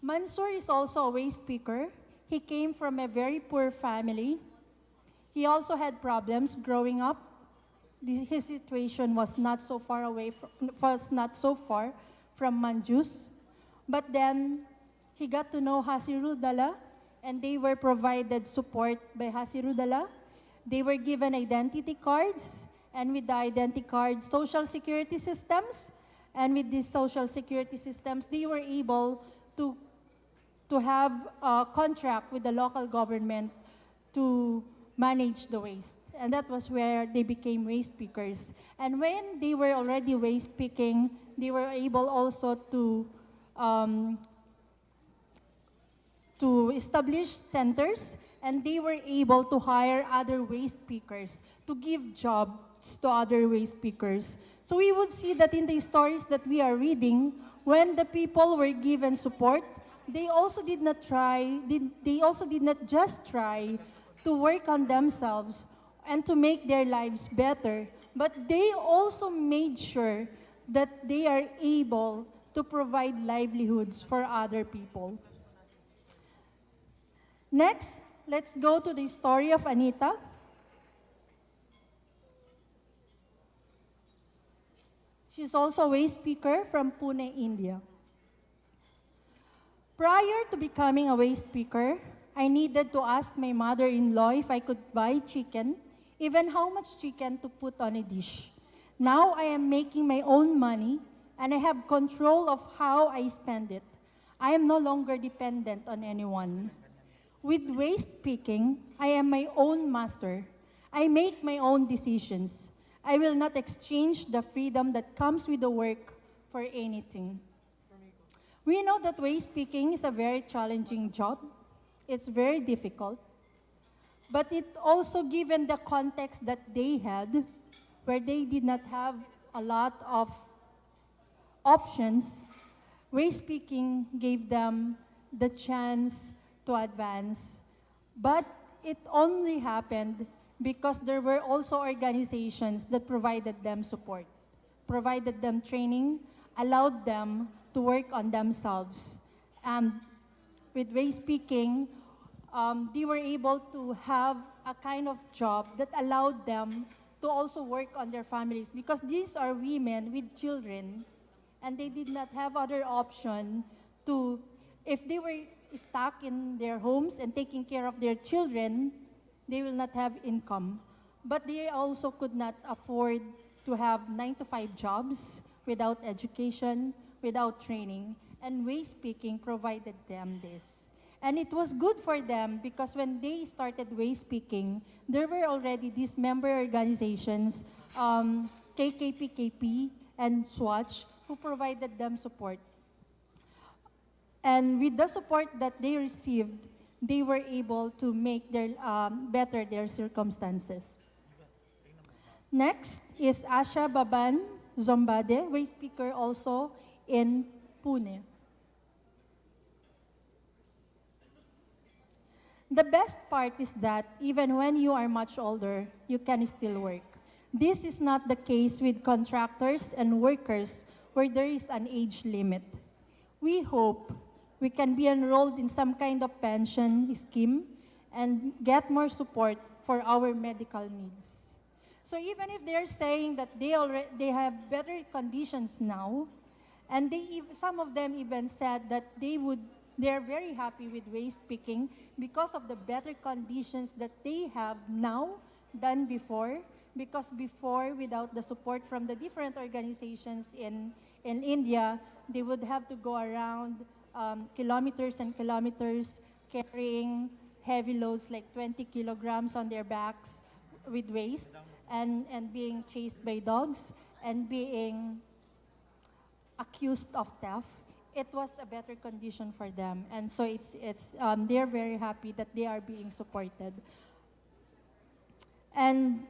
Mansoor is also a waste picker. He came from a very poor family. He also had problems growing up. His situation was not so far from Manju's. But then he got to know Hasirudala, and they were provided support by Hasirudala. They were given identity cards, and with the identity cards, social security systems, and with these social security systems, they were able to have a contract with the local government to manage the waste. And that was where they became waste pickers. And when they were already waste picking, they were able also to establish centers, and they were able to hire other waste pickers to give jobs to other waste pickers. So we would see that in the stories that we are reading, when the people were given support, they also did not just try to work on themselves and to make their lives better, but they also made sure that they are able to provide livelihoods for other people. Next, let's go to the story of Anita. She's also a waste picker from Pune, India. Prior to becoming a waste picker, I needed to ask my mother-in-law if I could buy chicken, even how much chicken to put on a dish. Now I am making my own money, and I have control of how I spend it. I am no longer dependent on anyone. With waste picking, I am my own master. I make my own decisions. I will not exchange the freedom that comes with the work for anything. We know that waste picking is a very challenging job. It's very difficult. But it also, given the context that they had, where they did not have a lot of options, waste picking gave them the chance to advance. But it only happened because there were also organizations that provided them support, provided them training, allowed them to work on themselves. And with waste picking, they were able to have a kind of job that allowed them to also work on their families, because these are women with children, and they did not have other option to, if they were stuck in their homes and taking care of their children, they will not have income. But they also could not afford to have 9-to-5 jobs without education, without training, and waste picking provided them this. And it was good for them because when they started waste picking, there were already these member organizations, KKPKP and Swatch, who provided them support. And with the support that they received, they were able to make their better their circumstances. Next is Asha Baban Zombade, waste picker also in Pune. The best part is that even when you are much older, you can still work. This is not the case with contractors and workers where there is an age limit. We hope we can be enrolled in some kind of pension scheme and get more support for our medical needs. So even if they're saying that they have better conditions now, and some of them even said that they're very happy with waste picking because of the better conditions that they have now than before. Because before, without the support from the different organizations in India, they would have to go around kilometers and kilometers carrying heavy loads like 20 kilograms on their backs with waste and being chased by dogs and being accused of theft. It was a better condition for them, and so they're very happy that they are being supported. And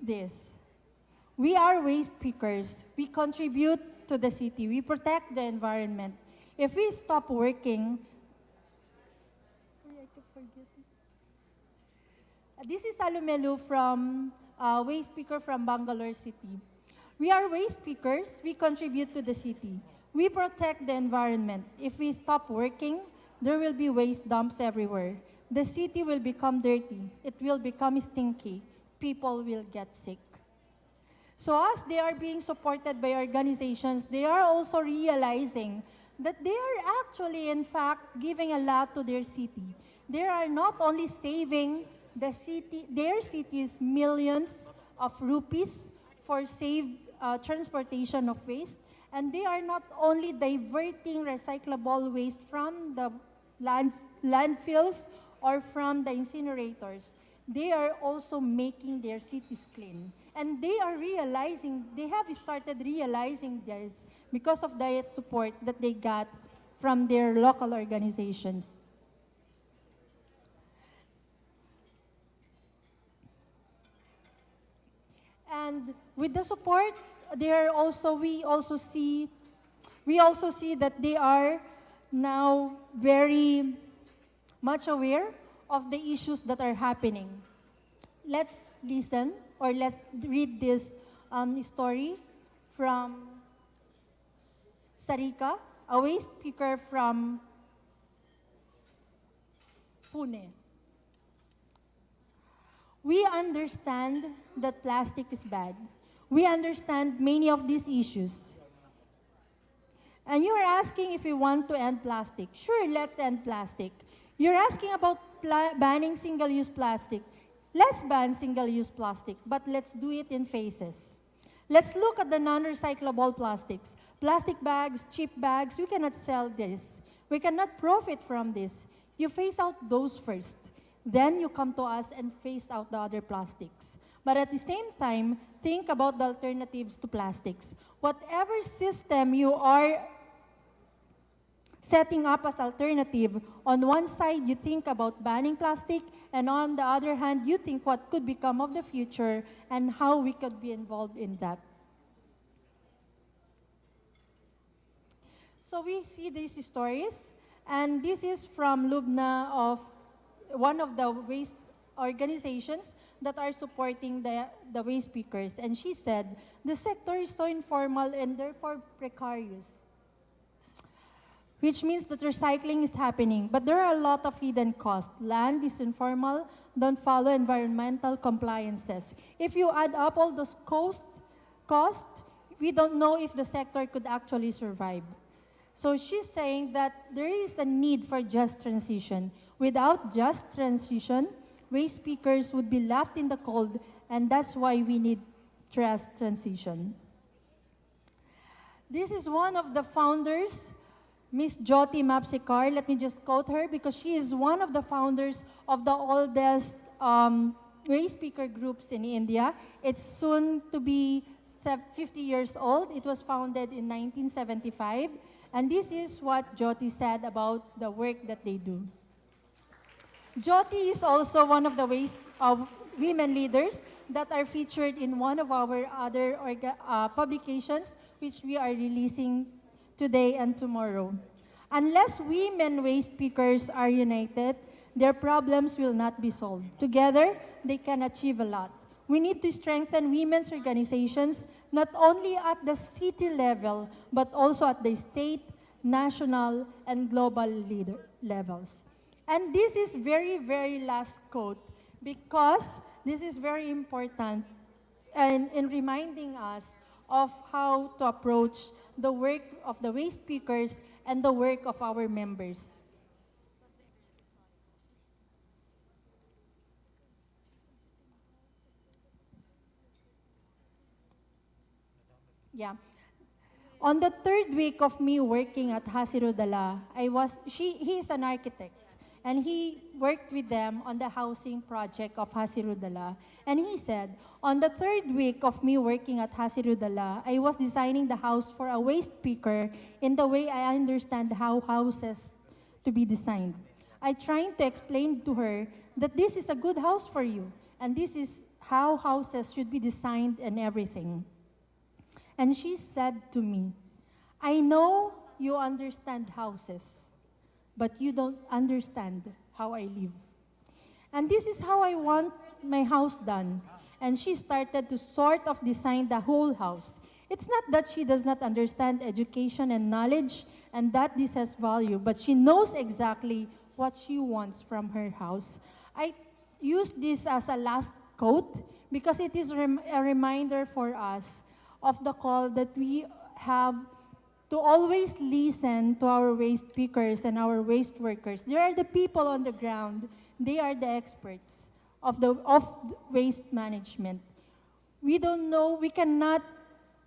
this, we are waste pickers. We contribute to the city. We protect the environment. If we stop working, this is Alumelu from waste picker from Bangalore City. We are waste pickers. We contribute to the city. We protect the environment. If we stop working, there will be waste dumps everywhere. The city will become dirty. It will become stinky. People will get sick. So as they are being supported by organizations, they are also realizing that they are actually, in fact, giving a lot to their city. They are not only saving their city's millions of rupees for safe transportation of waste, and they are not only diverting recyclable waste from the landfills or from the incinerators, they are also making their cities clean. And they have started realizing this because of the support that they got from their local organizations. And with the support, we also see that they are now very much aware of the issues that are happening. Let's listen, or let's read this story from Sarika, a waste picker from Pune. We understand that plastic is bad. We understand many of these issues. And you're asking if we want to end plastic. Sure, let's end plastic. You're asking about banning single-use plastic. Let's ban single-use plastic, but let's do it in phases. Let's look at the non-recyclable plastics. Plastic bags, cheap bags, we cannot sell this. We cannot profit from this. You phase out those first. Then you come to us and phase out the other plastics. But at the same time, think about the alternatives to plastics. Whatever system you are setting up as alternative, on one side you think about banning plastic, and on the other hand, you think what could become of the future and how we could be involved in that. So we see these stories, and this is from Lubna, of one of the waste organizations that are supporting the waste pickers. And she said, the sector is so informal and therefore precarious, which means that recycling is happening, but there are a lot of hidden costs. Land is informal, don't follow environmental compliances. If you add up all those costs, we don't know if the sector could actually survive. So she's saying that there is a need for just transition. Without just transition, waste pickers would be left in the cold, and that's why we need transition. This is one of the founders, Miss Jyoti Mapsikar. Let me just quote her because she is one of the founders of the oldest waste picker groups in India. It's soon to be 50 years old. It was founded in 1975. And this is what Jyoti said about the work that they do. Jyoti is also one of the women leaders that are featured in one of our other publications, which we are releasing today and tomorrow. Unless women waste pickers are united, their problems will not be solved. Together, they can achieve a lot. We need to strengthen women's organizations, not only at the city level, but also at the state, national, and global levels. And this is very, very last quote, because this is very important in reminding us of how to approach the work of the waste pickers and the work of our members. Yeah. On the third week of me working at Hasirudala, he is an architect, and he worked with them on the housing project of Hasirudala. And he said, on the third week of me working at Hasirudala, I was designing the house for a waste picker in the way I understand how houses to be designed. I tried to explain to her that this is a good house for you, and this is how houses should be designed and everything. And she said to me, I know you understand houses, but you don't understand how I live. And this is how I want my house done. And she started to sort of design the whole house. It's not that she does not understand education and knowledge and that this has value, but she knows exactly what she wants from her house. I use this as a last quote because it is a reminder for us of the call that we have to always listen to our waste pickers and our waste workers. They are the people on the ground. They are the experts of waste management. We don't know, we cannot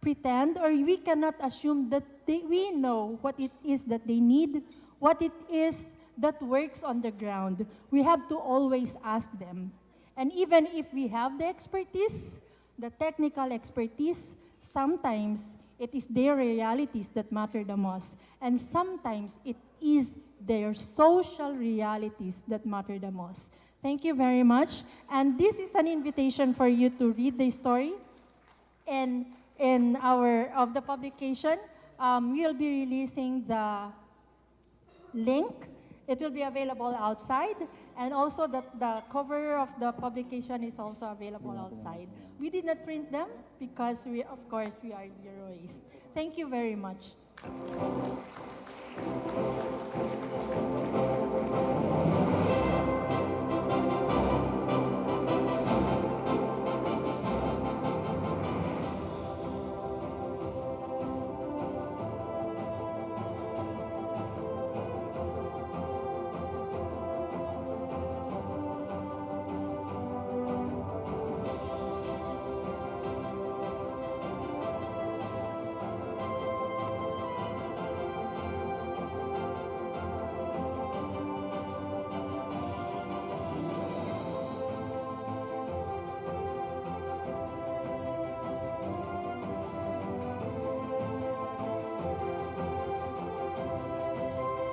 pretend or we cannot assume that we know what it is that they need, what it is that works on the ground. We have to always ask them. And even if we have the expertise, the technical expertise, sometimes it is their realities that matter the most. And sometimes it is their social realities that matter the most. Thank you very much. And this is an invitation for you to read the story. And in of the publication, we'll be releasing the link. It will be available outside. And also the cover of the publication is also available outside. We did not print them because of course, we are zero waste. Thank you very much.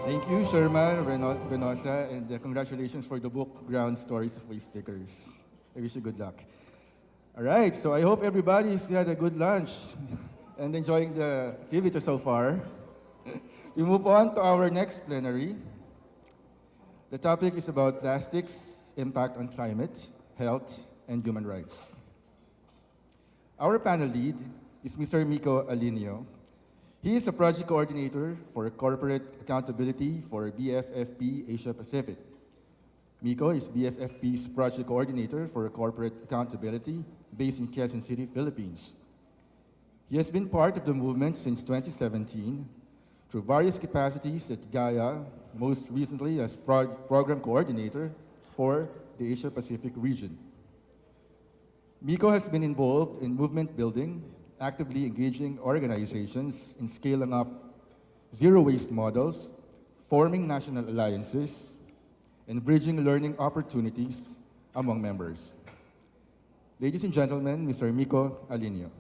Thank you, Sherman, Renosa, and congratulations for the book, Ground Stories of Waste Pickers. I wish you good luck. All right, so I hope everybody's had a good lunch and enjoying the activity so far. We move on to our next plenary. The topic is about plastics, impact on climate, health, and human rights. Our panel lead is Mr. Miko Alinio. He is a project coordinator for corporate accountability for BFFP Asia Pacific. Miko is BFFP's project coordinator for corporate accountability based in Quezon City, Philippines. He has been part of the movement since 2017 through various capacities at Gaia, most recently as program coordinator for the Asia Pacific region. Miko has been involved in movement building, actively engaging organizations in scaling up zero waste models, forming national alliances, and bridging learning opportunities among members. Ladies and gentlemen, Mr. Miko Alinio.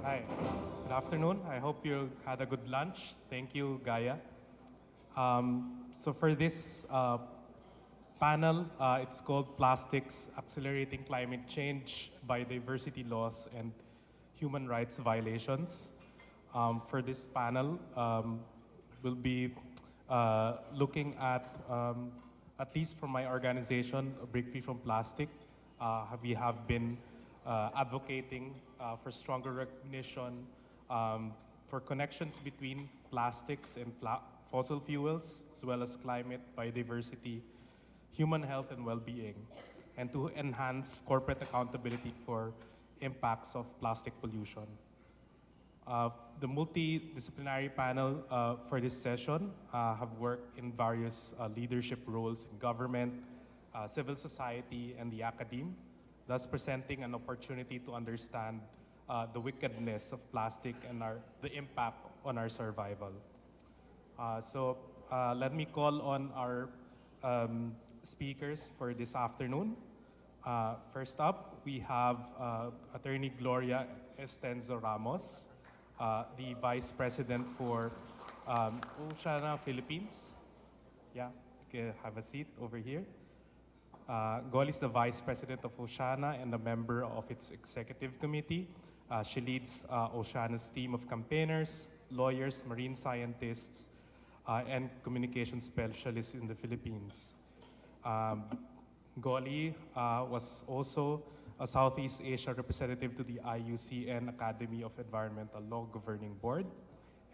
Hi, good afternoon. I hope you had a good lunch. Thank you, Gaia. So for this panel, it's called Plastics Accelerating Climate Change, Biodiversity Loss, and Human Rights Violations. For this panel, we'll be looking at least from my organization, Break Free from Plastic, we have been advocating for stronger recognition, for connections between plastics and fossil fuels, as well as climate, biodiversity, human health and well-being, and to enhance corporate accountability for impacts of plastic pollution. The multidisciplinary panel for this session have worked in various leadership roles in government, civil society, and the academe, thus presenting an opportunity to understand the wickedness of plastic and the impact on our survival. So let me call on our speakers for this afternoon. First up, we have Attorney Gloria Estenzo Ramos, the Vice President for Oceana, Philippines. Yeah, you can have a seat over here. Gol is the Vice President of Oceana and a member of its executive committee. She leads Oceana's team of campaigners, lawyers, marine scientists, and communication specialists in the Philippines. Goli was also a Southeast Asia representative to the IUCN Academy of Environmental Law Governing Board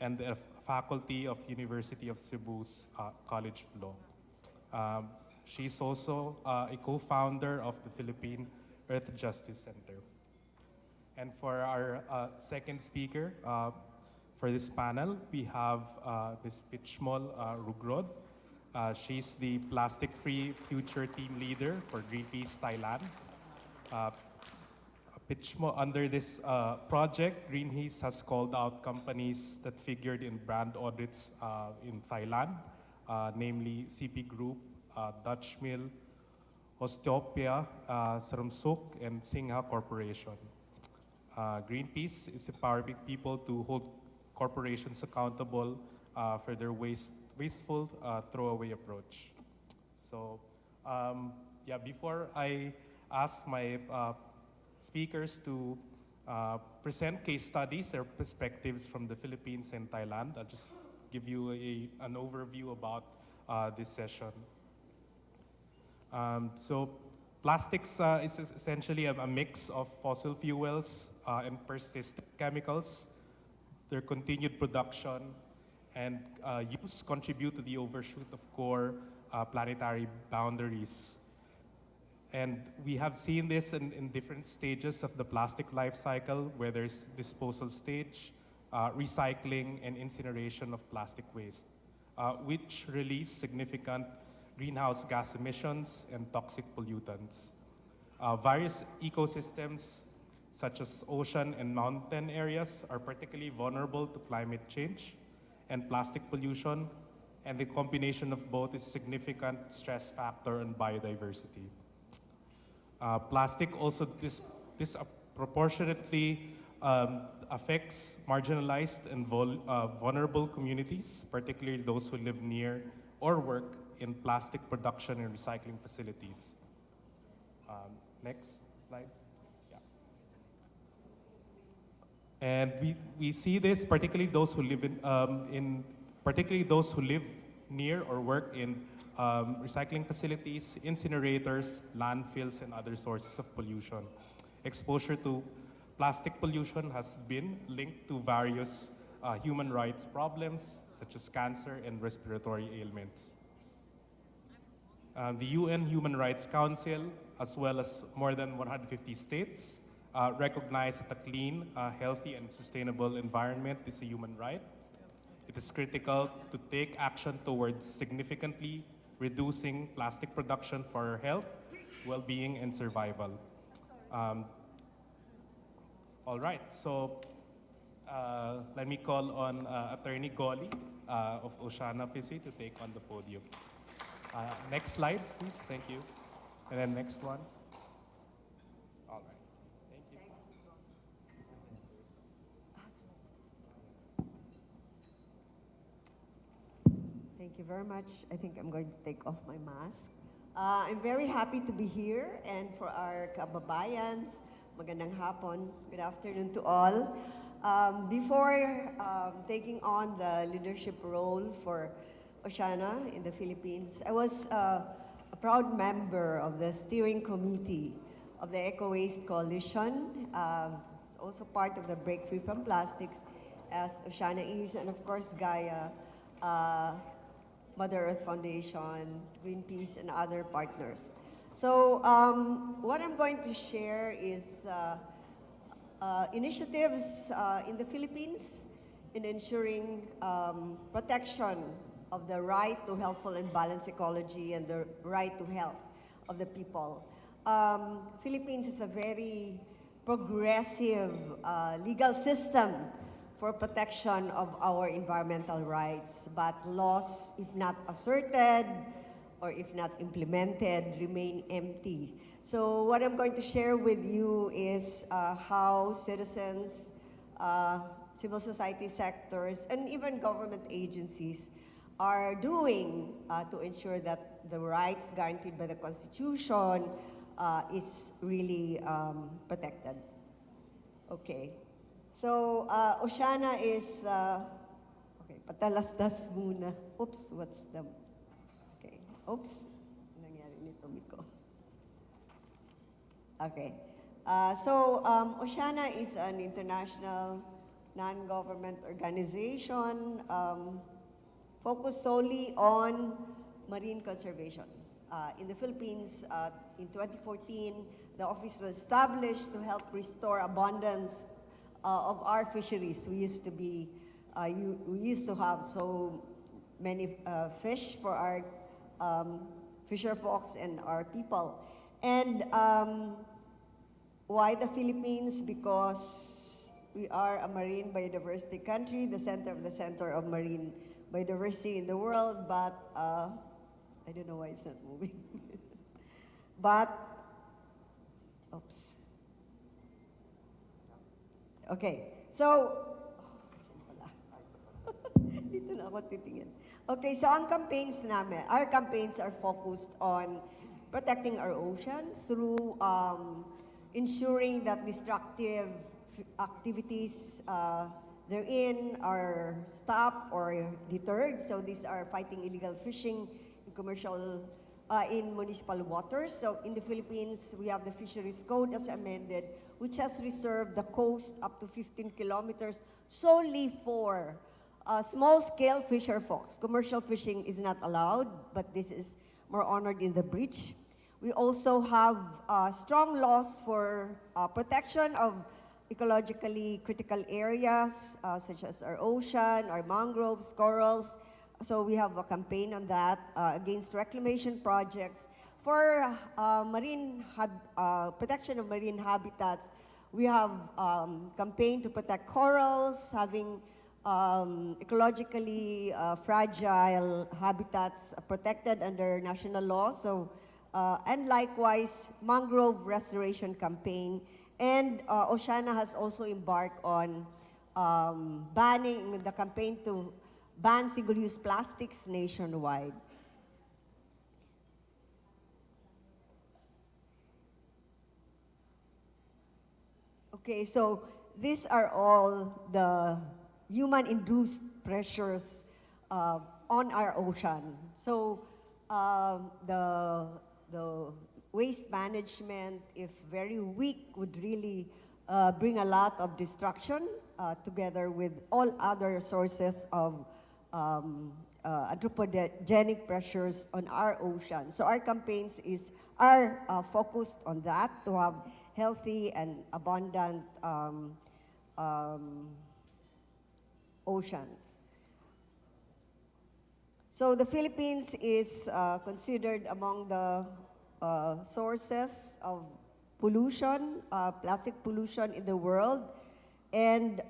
and a faculty of University of Cebu's College of Law. She's also a co-founder of the Philippine Earth Justice Center. And for our second speaker for this panel, we have Ms. Pichmol Rugrod. She's the Plastic-Free Future Team Leader for Greenpeace Thailand. Under this project, Greenpeace has called out companies that figured in brand audits in Thailand, namely CP Group, Dutch Mill, Osteopia, Sarumsuk, and Singha Corporation. Greenpeace is empowering people to hold corporations accountable for their wasteful throwaway approach. So, yeah, before I ask my speakers to present case studies or perspectives from the Philippines and Thailand, I'll just give you an overview about this session. So plastics is essentially a mix of fossil fuels and persistent chemicals. Their continued production and use contribute to the overshoot of core planetary boundaries. And we have seen this in different stages of the plastic life cycle, where there's disposal stage, recycling, and incineration of plastic waste, which release significant greenhouse gas emissions and toxic pollutants. Various ecosystems, such as ocean and mountain areas, are particularly vulnerable to climate change and plastic pollution, and the combination of both is a significant stress factor on biodiversity. Plastic also disproportionately affects marginalized and vulnerable communities, particularly those who live near or work in plastic production and recycling facilities. Next slide. Yeah. And we see this, particularly those who live particularly those who live near or work in recycling facilities, incinerators, landfills, and other sources of pollution. Exposure to plastic pollution has been linked to various human rights problems, such as cancer and respiratory ailments. The UN Human Rights Council, as well as more than 150 states, recognize that a clean, healthy, and sustainable environment is a human right. It is critical to take action towards significantly reducing plastic production for our health, well-being, and survival. Um, all right, so let me call on Attorney Golly of Oceana FISI to take on the podium. Next slide, please. Thank you. And then next one. All right. Thank you. Thank you very much. I think I'm going to take off my mask. I'm very happy to be here, and for our kababayans, magandang hapon, good afternoon to all. Before taking on the leadership role for Oceana in the Philippines, I was a proud member of the steering committee of the Eco Waste Coalition. It's also part of the Break Free from Plastics, as Oceana is, and of course Gaia, Mother Earth Foundation, Greenpeace, and other partners. So what I'm going to share is initiatives in the Philippines in ensuring protection of the right to healthful and balanced ecology and the right to health of the people. Philippines is a very progressive legal system for protection of our environmental rights, but laws, if not asserted or if not implemented, remain empty. So what I'm going to share with you is how citizens, civil society sectors, and even government agencies are doing to ensure that the rights guaranteed by the Constitution is really protected. Okay. So, Oceana is, okay, patalastas muna. Oops, what's the, okay, oops, nangyari nito, Miko. Okay, so Oceana is an international non-government organization focused solely on marine conservation. In the Philippines, in 2014, the office was established to help restore abundance of our fisheries. We used to be, we used to have so many fish for our fisher folks and our people. And why the Philippines? Because we are a marine biodiversity country, the center of marine biodiversity in the world, but I don't know why it's not moving. But, oops. Okay, so, dito na ako titingin. Okay, so ang campaigns namin, our campaigns are focused on protecting our oceans through ensuring that destructive activities therein are stopped or deterred. So these are fighting illegal fishing in commercial, in municipal waters. So in the Philippines, we have the Fisheries Code as amended, which has reserved the coast up to 15 kilometers solely for small-scale fisher folks. Commercial fishing is not allowed, but this is more honored in the breach. We also have strong laws for protection of ecologically critical areas, such as our ocean, our mangroves, corals. So we have a campaign on that against reclamation projects. For protection of marine habitats, we have campaign to protect corals, having ecologically fragile habitats protected under national law. So, and likewise, mangrove restoration campaign. And Oceana has also embarked on banning the campaign to ban single-use plastics nationwide. Okay, so these are all the human-induced pressures on our ocean. So the waste management, if very weak, would really bring a lot of destruction together with all other sources of anthropogenic pressures on our ocean. So our campaigns are focused on that, to have healthy and abundant oceans. So the Philippines is considered among the sources of pollution, plastic pollution in the world. And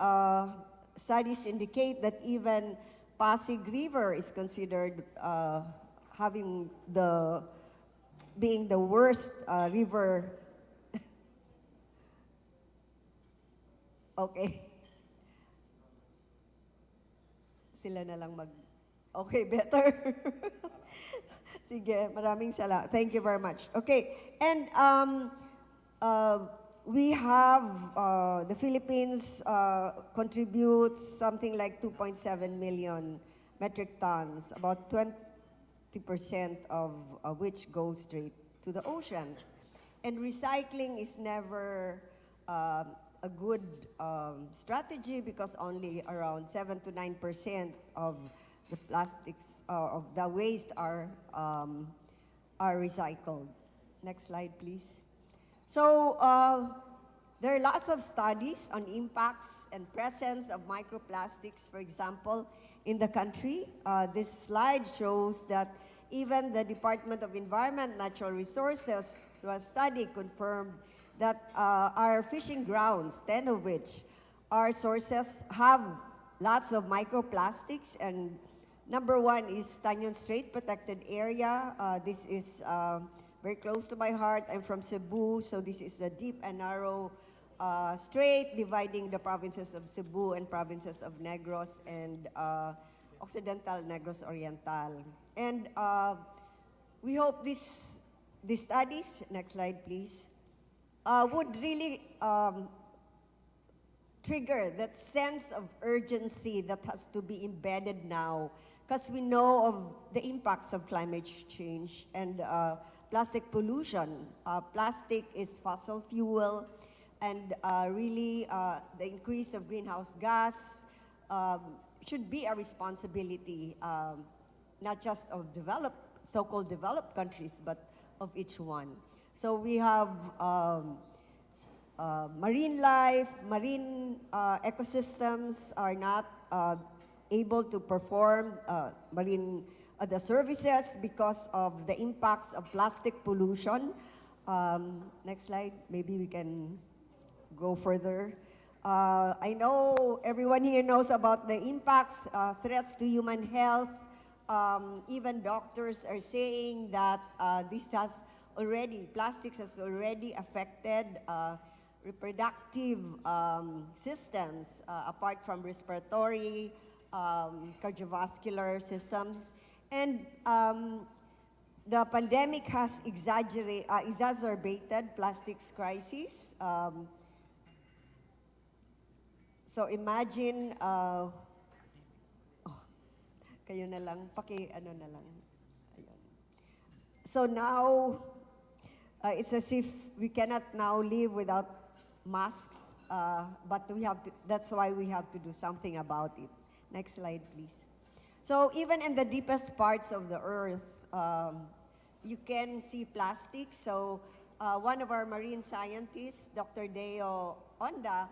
studies indicate that even Pasig River is considered being the worst river. Okay. Sila na lang mag... Okay, better. Sige, maraming salamat. Thank you very much. Okay, and we have, the Philippines contributes something like 2.7 million metric tons, about 20% of which goes straight to the oceans. And recycling is never a good strategy because only around 7 to 9% of the plastics of the waste are recycled. Next slide, please. So there are lots of studies on impacts and presence of microplastics, for example, in the country. This slide shows that even the Department of Environment and Natural Resources, through a study, confirmed that our fishing grounds, 10 of which are sources, have lots of microplastics. And number one is Tanyon Strait Protected Area. This is very close to my heart. I'm from Cebu, so this is a deep and narrow strait dividing the provinces of Cebu and provinces of Negros and Occidental Negros Oriental. And we hope these studies, next slide please, would really trigger that sense of urgency that has to be embedded now, because we know of the impacts of climate change and plastic pollution. Plastic is fossil fuel, and really the increase of greenhouse gas should be a responsibility, not just of so-called developed countries, but of each one. So we have marine life, marine ecosystems are not able to perform the services because of the impacts of plastic pollution. Next slide, maybe we can go further. I know everyone here knows about the impacts, threats to human health. Even doctors are saying that plastics has already affected reproductive systems, apart from respiratory, cardiovascular systems. And the pandemic has exacerbated plastics crisis. So imagine, kayo na lang, ano na lang. Ayun. So now, it's as if we cannot now live without masks, but that's why we have to do something about it. Next slide, please. So even in the deepest parts of the earth, you can see plastic. So one of our marine scientists, Dr. Deo Onda,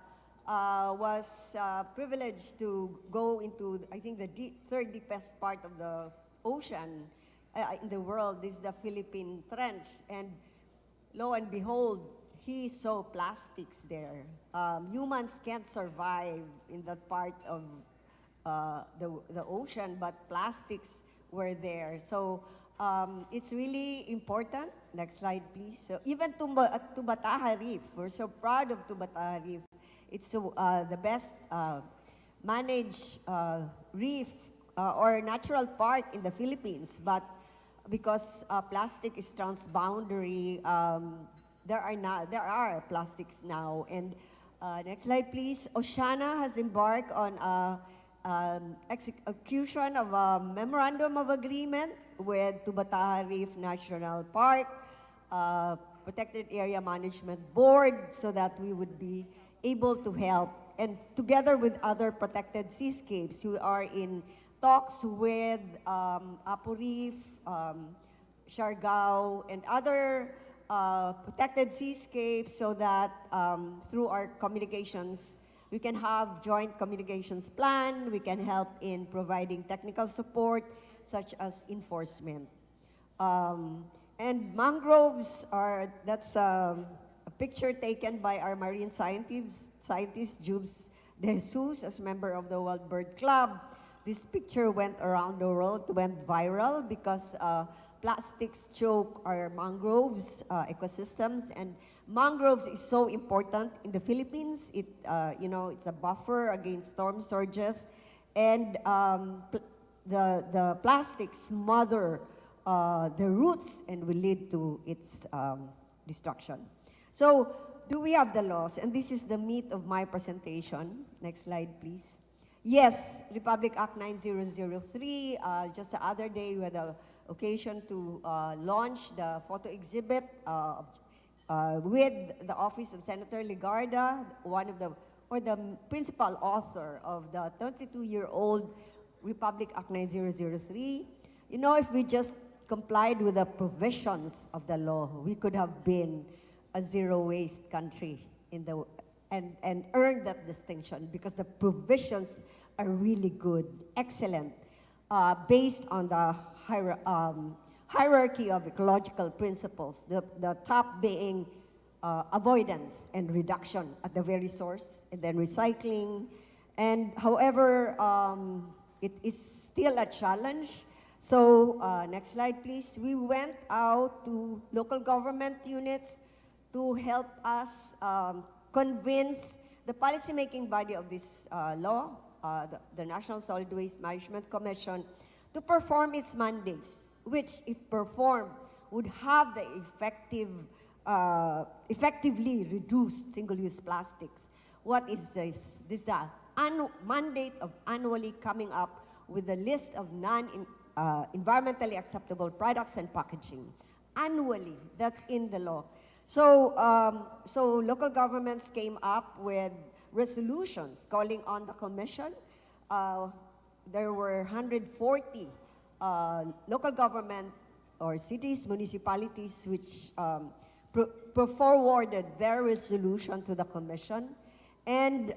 was privileged to go into, I think, the third deepest part of the ocean in the world. This is the Philippine Trench. And lo and behold, he saw plastics there. Humans can't survive in that part of the ocean, but plastics were there. So it's really important. Next slide, please. So even Tubataha Reef, we're so proud of Tubataha Reef. It's the best managed reef or natural park in the Philippines, but because plastic is transboundary, there are plastics now. And next slide, please. Oceana has embarked on execution of a memorandum of agreement with Tubataha Reef National Park, Protected Area Management Board, so that we would be able to help. And together with other protected seascapes, we are in talks with Apo Reef, Siargao, and other protected seascape so that through our communications, we can have joint communications plan. We can help in providing technical support, such as enforcement. And mangroves are, that's a picture taken by our marine scientist Jules De Jesus, as member of the World Bird Club. This picture went around the world, went viral because plastics choke our mangroves ecosystems, and mangroves is so important in the Philippines. It, you know, it's a buffer against storm surges, and the plastics smother the roots and will lead to its destruction. So, do we have the laws? And this is the meat of my presentation. Next slide, please. Yes, Republic Act 9003. Just the other day, we had the occasion to launch the photo exhibit with the Office of Senator Ligarda, one of the principal author of the 32-year-old Republic Act 9003. You know, if we just complied with the provisions of the law, we could have been a zero-waste country in the, and earned that distinction because the provisions are really good, excellent, based on the hierarchy of ecological principles, the top being avoidance and reduction at the very source, and then recycling. And however, it is still a challenge. So next slide, please. We went out to local government units to help us convince the policymaking body of this law, the National Solid Waste Management Commission, to perform its mandate, which, if performed, would have the effectively reduced single-use plastics. What is this? This is the mandate of annually coming up with a list of environmentally acceptable products and packaging. Annually, that's in the law. So, so local governments came up with resolutions calling on the commission. There were 140 local government or cities, municipalities, which forwarded their resolution to the commission. And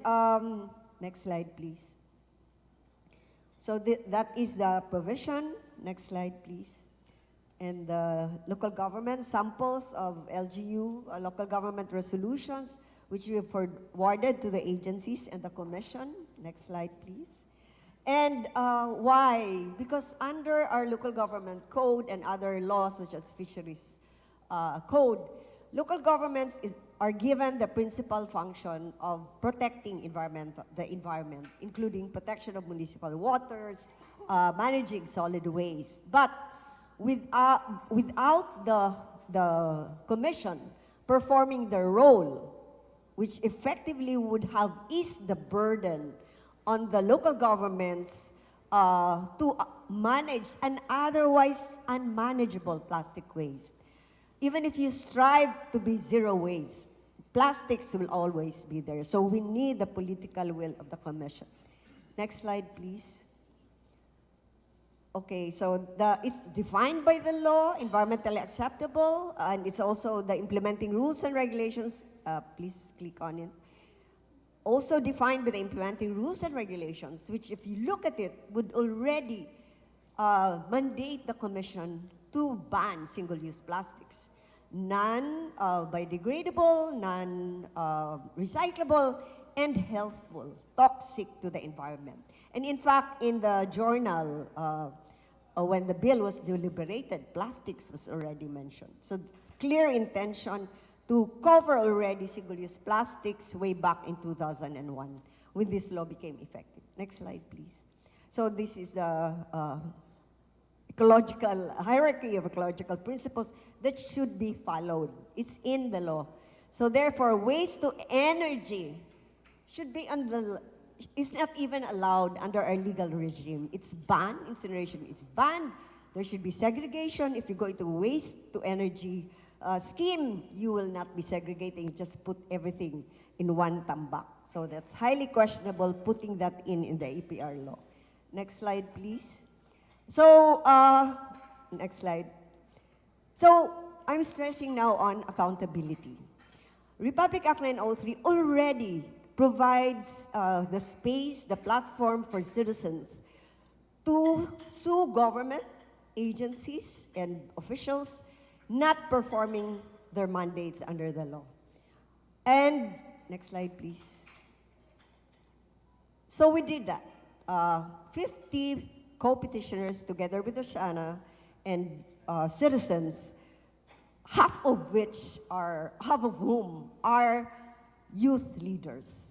next slide, please. So that is the provision. Next slide, please. And the local government samples of LGU, local government resolutions, which we have forwarded to the agencies and the commission. Next slide, please. And why? Because under our local government code and other laws such as fisheries code, local governments are given the principal function of protecting the environment, including protection of municipal waters, managing solid waste. But without the commission performing their role, which effectively would have eased the burden on the local governments to manage an otherwise unmanageable plastic waste. Even if you strive to be zero waste, plastics will always be there. So we need the political will of the commission. Next slide, please. Okay, so it's defined by the law, environmentally acceptable, and it's also the implementing rules and regulations. Please click on it. Also defined by the implementing rules and regulations, which, if you look at it, would already mandate the commission to ban single-use plastics. Non-biodegradable, non-recyclable, and healthful, toxic to the environment. And in fact, in the journal, when the bill was deliberated, plastics was already mentioned. So clear intention to cover already single-use plastics way back in 2001 when this law became effective. Next slide, please. So this is the ecological hierarchy of ecological principles that should be followed. It's in the law. So therefore, waste to energy should be on the, it's not even allowed under our legal regime. It's banned, incineration is banned. There should be segregation. If you go into waste to energy scheme, you will not be segregating, just put everything in one tambak. So that's highly questionable putting that in the EPR law. Next slide, please. So, next slide. So I'm stressing now on accountability. Republic Act 903 already provides the space, the platform for citizens to sue government agencies and officials not performing their mandates under the law. And next slide, please. So we did that. 50 co-petitioners together with Oceana and citizens, half of whom are youth leaders.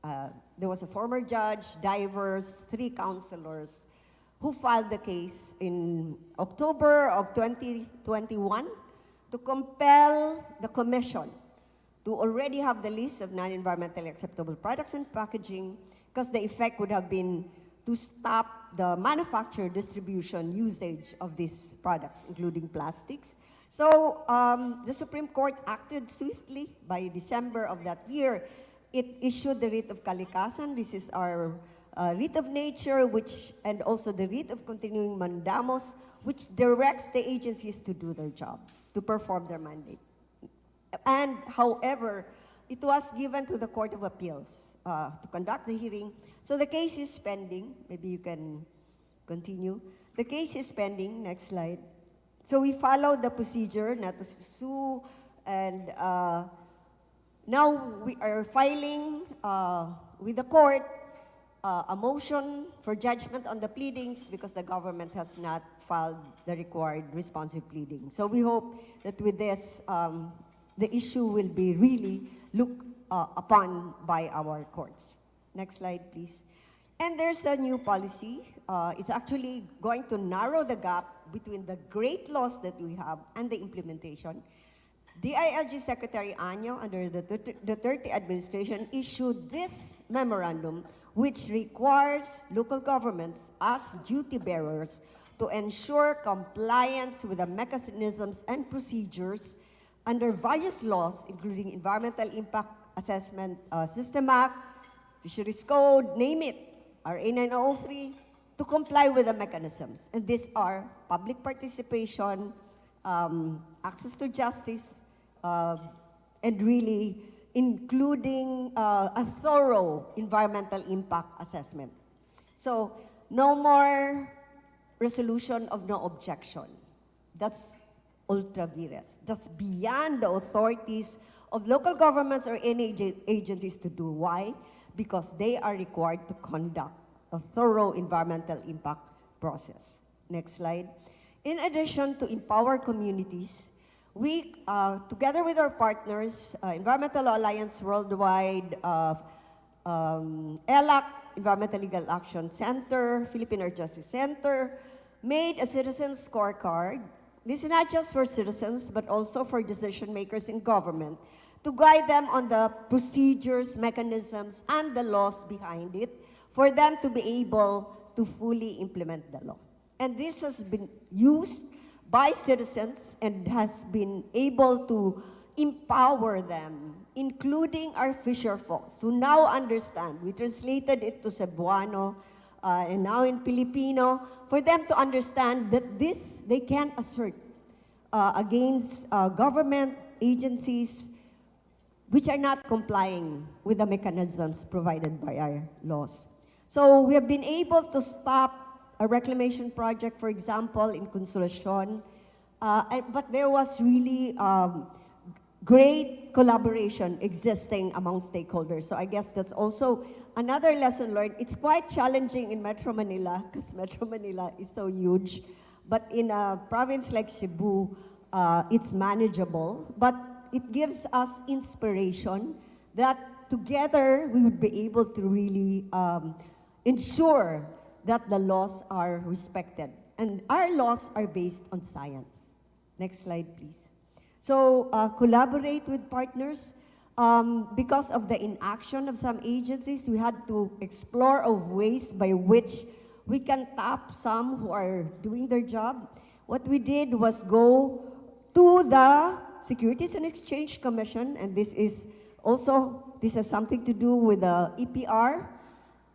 There was a former judge, divers, 3 councilors who filed the case in October of 2021 to compel the commission to already have the list of non-environmentally acceptable products and packaging, because the effect would have been to stop the manufacture, distribution, usage of these products, including plastics. So the Supreme Court acted swiftly. By December of that year, it issued the writ of kalikasan. This is our writ of nature, and also the writ of continuing mandamus, which directs the agencies to do their job, to perform their mandate. And however, it was given to the Court of Appeals to conduct the hearing. So the case is pending. Maybe you can continue. The case is pending. Next slide. So we followed the procedure not to sue, and now we are filing with the court a motion for judgment on the pleadings because the government has not filed the required responsive pleading. So we hope that with this, the issue will be really looked upon by our courts. Next slide, please. And there's a new policy. It's actually going to narrow the gap between the great laws that we have and the implementation. DILG Secretary Año, under the Duterte administration, issued this memorandum, which requires local governments as duty bearers to ensure compliance with the mechanisms and procedures under various laws, including Environmental Impact Assessment System Act, Fisheries Code, name it, RA 903, to comply with the mechanisms. And these are public participation, access to justice, and really including a thorough environmental impact assessment. So no more resolution of no objection. That's ultra vires. That's beyond the authorities of local governments or any agencies to do. Why? Because they are required to conduct a thorough environmental impact process. Next slide. In addition to empower communities, we, together with our partners, Environmental Alliance Worldwide, ELAC, Environmental Legal Action Center, Philippine Earth Justice Center, made a citizen scorecard. This is not just for citizens, but also for decision makers in government, to guide them on the procedures, mechanisms, and the laws behind it, for them to be able to fully implement the law. And this has been used by citizens and has been able to empower them, including our fisher folks, who now understand. We translated it to Cebuano and now in Filipino, for them to understand that this they can assert against government agencies which are not complying with the mechanisms provided by our laws. So we have been able to stop a reclamation project, for example, in Consolacion, but there was really great collaboration existing among stakeholders. So I guess that's also another lesson learned. It's quite challenging in Metro Manila, because Metro Manila is so huge, but in a province like Cebu, it's manageable, but it gives us inspiration that together we would be able to really ensure that the laws are respected. And our laws are based on science. Next slide, please. So collaborate with partners. Because of the inaction of some agencies, we had to explore ways by which we can tap some who are doing their job. What we did was go to the Securities and Exchange Commission, and this has something to do with the EPR.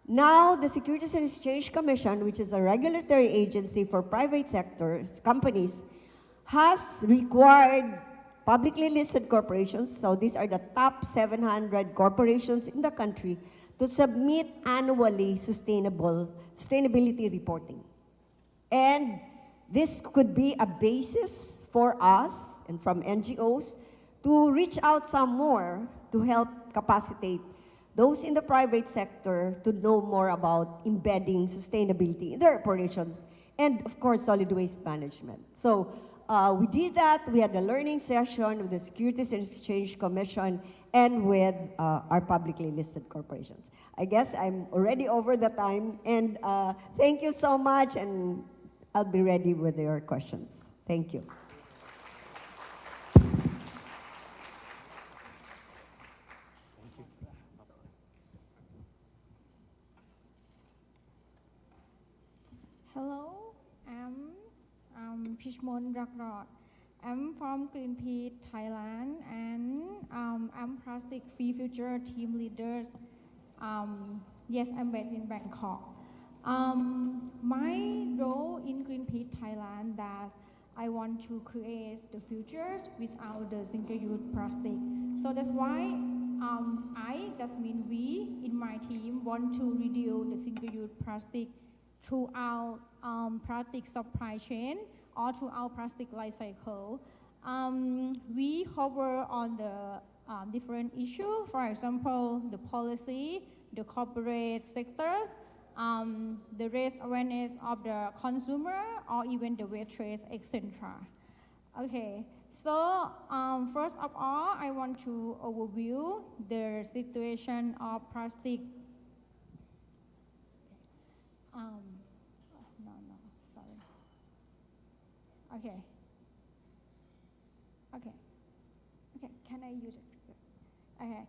Now, the Securities and Exchange Commission, which is a regulatory agency for private sectors, companies, has required publicly listed corporations, so these are the top 700 corporations in the country, to submit annually sustainability reporting. And this could be a basis for us and from NGOs to reach out some more to help capacitate those in the private sector to know more about embedding sustainability in their operations and, of course, solid waste management. So we did that. We had a learning session with the Securities and Exchange Commission and with our publicly listed corporations. I guess I'm already over the time, and thank you so much, and I'll be ready with your questions. Thank you. Hello, I'm Pishmon Rakrot. I'm from Greenpeace, Thailand, and I'm Plastic Free Future team leader. Yes, I'm based in Bangkok. My role in Greenpeace, Thailand, that I want to create the futures without the single-use plastic. So that's why that means we in my team want to reduce the single-use plastic throughout plastic supply chain or throughout plastic life cycle. We cover on the different issues, for example, the policy, the corporate sectors, the raise awareness of the consumer, or even the waste trace, etc. Okay, so first of all, I want to overview the situation of plastic. Sorry. Okay. Okay, can I use it? Okay.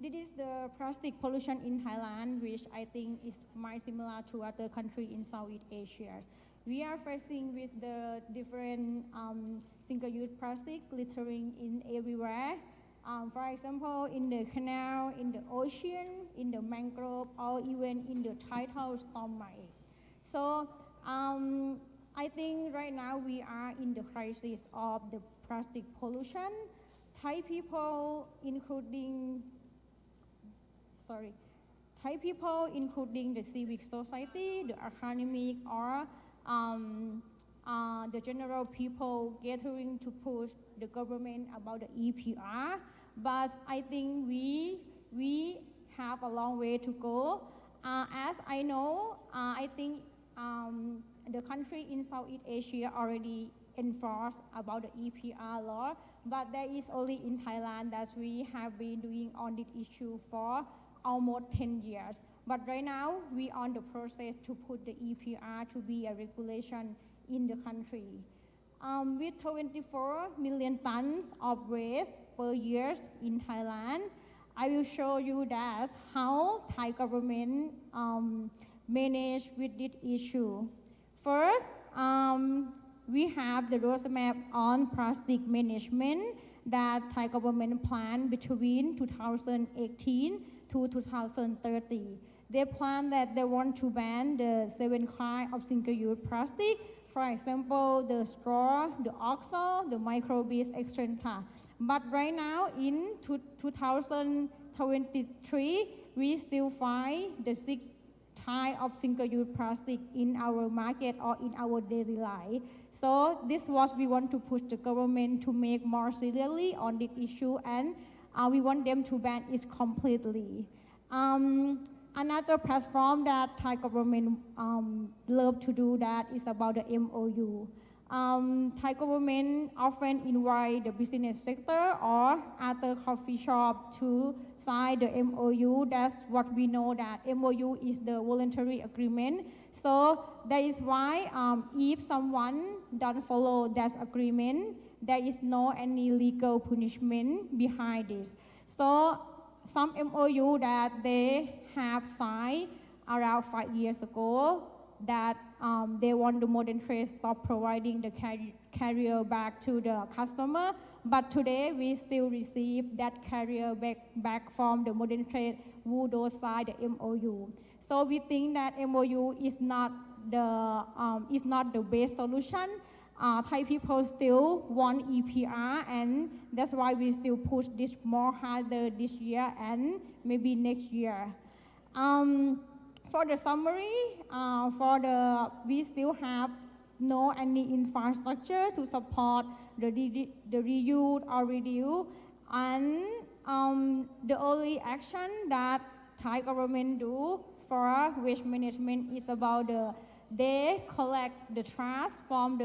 This is the plastic pollution in Thailand, which I think is quite similar to other countries in Southeast Asia. We are facing with the different single-use plastic littering in everywhere. For example, in the canal, in the ocean, in the mangrove, or even in the tidal storm mine. So I think right now we are in the crisis of the plastic pollution. Thai people, including the civic society, the academic, or the general people gathering to push the government about the EPR. But I think we have a long way to go. As I know, I think the country in Southeast Asia already enforced about the EPR law, but that is only in Thailand that we have been doing on this issue for almost 10 years. But right now, we are on the process to put the EPR to be a regulation in the country. With 24 million tons of waste per year in Thailand, I will show you that how Thai government manage with this issue. First, we have the roadmap on plastic management that Thai government planned between 2018 to 2030. They plan that they want to ban the 7 kinds of single-use plastic, for example, the straw, the oxo, the microbeads, etc. But right now, in 2023, we still find the 6 types of single-use plastic in our market or in our daily life. So this was we want to push the government to make more seriously on this issue, and we want them to ban it completely. Another platform that Thai government love to do that is about the MOU. Thai government often invite the business sector or other coffee shop to sign the MOU. That's what we know, that MOU is the voluntary agreement. So that is why if someone don't follow that agreement, there is no any legal punishment behind this. So some MOU that they have signed around 5 years ago, that they want the modern trade stop providing the carrier back to the customer. But today we still receive that carrier back from the modern trade who don't sign the MOU. So we think that MOU is not the best solution. Thai people still want EPR, and that's why we still push this more harder this year and maybe next year. For the summary, we still have no any infrastructure to support the reuse or reduce, and the only action that Thai government do for waste management is about they collect the trash from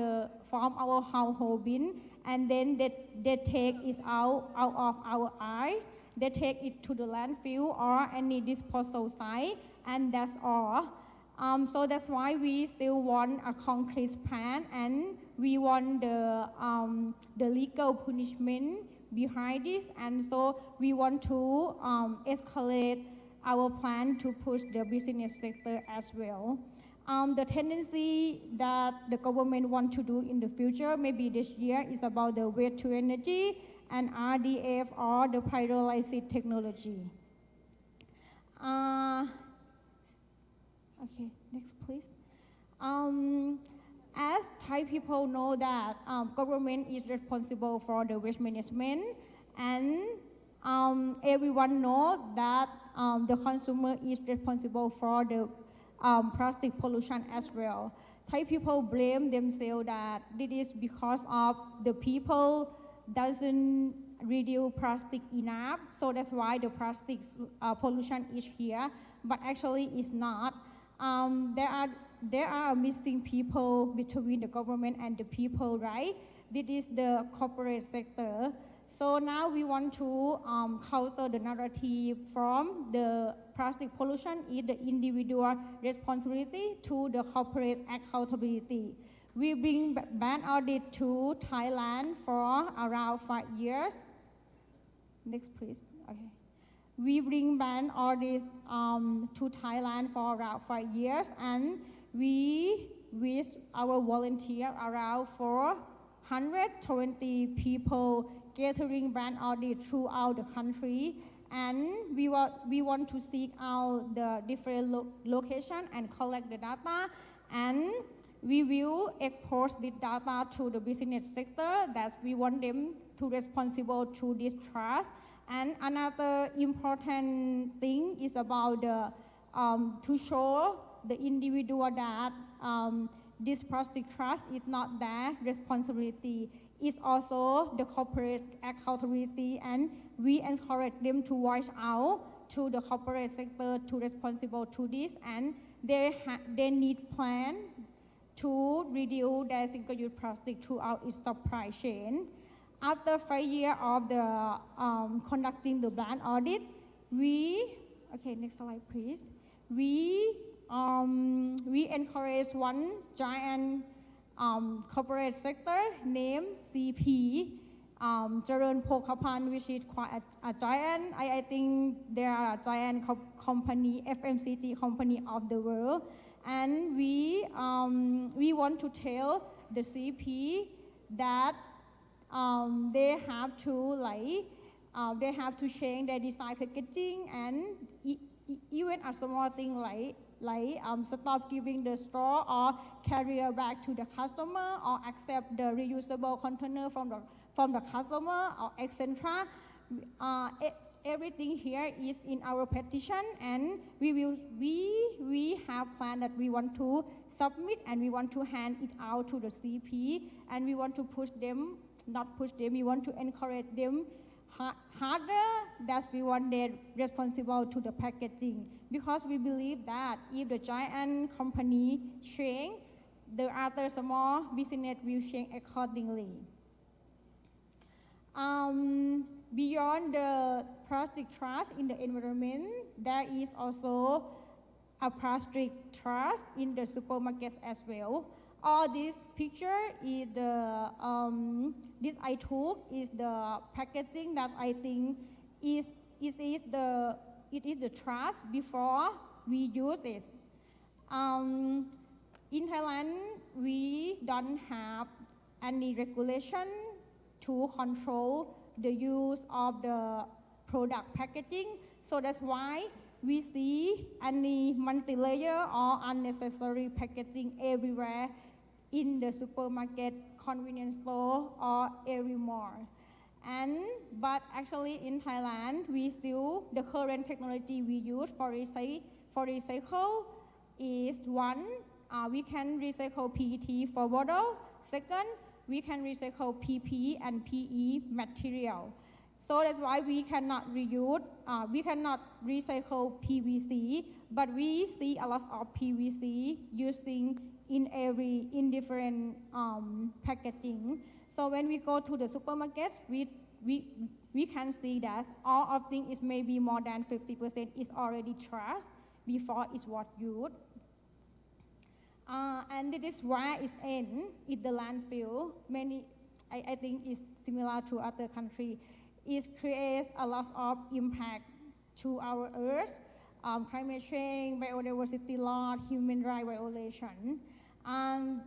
our household bin, and then they take it out of our eyes. They take it to the landfill or any disposal site, and that's all. So that's why we still want a concrete plan, and we want the legal punishment behind this, and so we want to escalate our plan to push the business sector as well. The tendency that the government want to do in the future, maybe this year, is about the waste to energy and RDF or the pyrolysis technology. Okay, next please. As Thai people know that government is responsible for the waste management, and everyone knows that the consumer is responsible for the plastic pollution as well. Thai people blame themselves that it is because of the people doesn't reduce plastic enough, so that's why the plastic pollution is here, but actually it's not. There are missing people between the government and the people, right? This is the corporate sector. So now we want to counter the narrative from the plastic pollution is the individual responsibility to the corporate accountability. We bring ban audit to Thailand for around 5 years. Next, please. Okay. We bring ban audit to Thailand for around 5 years, and we with our volunteer around 420 people gathering ban audit throughout the country, and we want to seek out the different location and collect the data, and we will export this data to the business sector that we want them to responsible to this trust. And another important thing is about the to show the individual that this plastic trust is not their responsibility. It's also the corporate accountability, and we encourage them to watch out to the corporate sector to responsible to this, and they need plan to reduce their single-use plastic throughout its supply chain. After 5 years of the conducting the ban audit, okay, next slide please. We encourage one giant corporate sector named CP, Jaran Pokapan, which is quite a giant. I think they are a giant company, FMCG company of the world. And we want to tell the CP that they have to change their design packaging, and even a small thing like stop giving the straw or carrier bag to the customer, or accept the reusable container from the customer, or etc. Everything here is in our petition, and we have plan that we want to submit, and we want to hand it out to the CP, and we want to push them, not push them, we want to encourage them harder, that we want them responsible to the packaging, because we believe that if the giant company change, the other small business will change accordingly. Beyond the plastic trash in the environment, there is also a plastic trash in the supermarkets as well. All this picture is the this I took is the packaging that I think is the trash before we use it. In Thailand, we don't have any regulation to control the use of the product packaging, so that's why we see any multi-layer or unnecessary packaging everywhere in the supermarket convenience store or every mall. But actually in Thailand, the current technology we use for recycle is one, we can recycle PET for bottle. Second, we can recycle PP and PE material. So that's why we cannot recycle PVC, but we see a lot of PVC using in different packaging. So when we go to the supermarkets, we can see that all of things is maybe more than 50% is already trash before it was used. And this is why it's in the landfill. I think it's similar to other countries. It creates a lot of impact to our earth, climate change, biodiversity loss, human rights violation.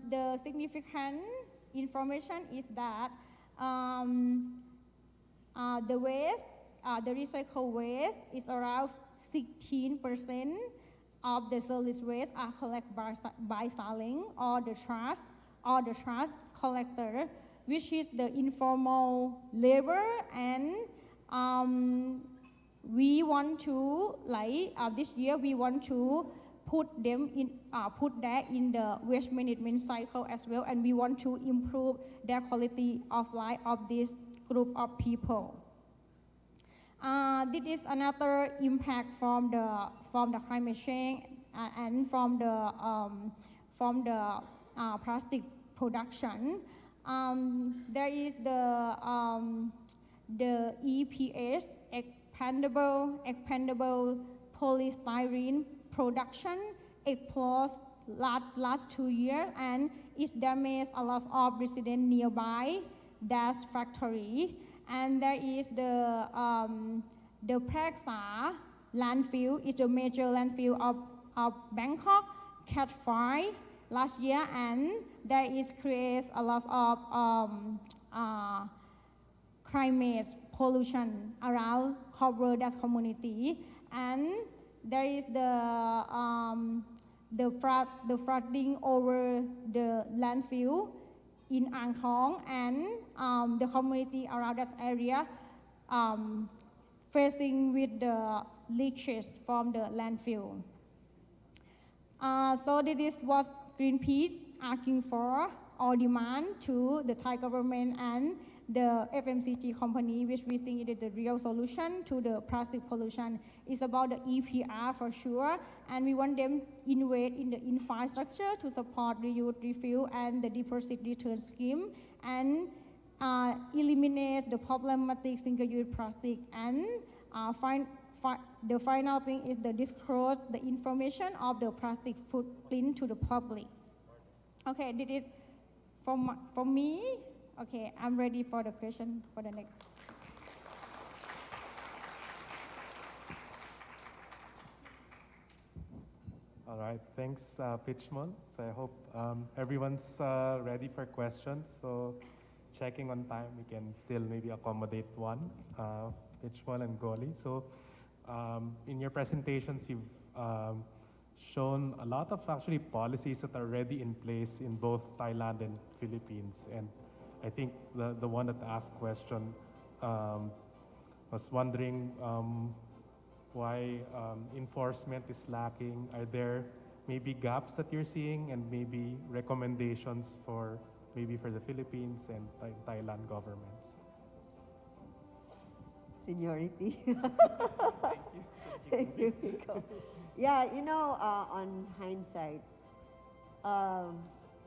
The significant information is that the recycled waste is around 16% of the solid waste are collected by selling or the trash collector, which is the informal labor. And we want to, this year, we want to put that in the waste management cycle as well, and we want to improve their quality of life of this group of people. This is another impact from the climate change and from the plastic production. There is the EPS, expandable polystyrene production exploded last 2 years, and it damaged a lot of residents nearby that factory. And there is the Praksa landfill. It's a major landfill of Bangkok, catch fire last year, and there is creates a lot of climate pollution around cover that community. And there is the flooding over the landfill in Ang Thong, and the community around that area facing with the leakages from the landfill. So this is what Greenpeace asking for or demand to the Thai government and the FMCG company, which we think it is the real solution to the plastic pollution. It's about the EPR for sure, and we want them to innovate in the infrastructure to support reuse, refill, and the deposit return scheme, and eliminate the problematic single-use plastic. And the final thing is the disclose the information of the plastic footprint to the public. Okay, this is for me. Okay, I'm ready for the question for the next. All right, thanks, Pitchmon. So I hope everyone's ready for questions. So checking on time, we can still maybe accommodate one, Pitchmon and Goli. So in your presentations, you've shown a lot of actually policies that are already in place in both Thailand and Philippines. And I think the one that asked question was wondering why enforcement is lacking. Are there maybe gaps that you're seeing, and maybe recommendations for maybe for the Philippines and Thailand governments? Seniority. Thank you, Nico. Yeah, you know, on hindsight,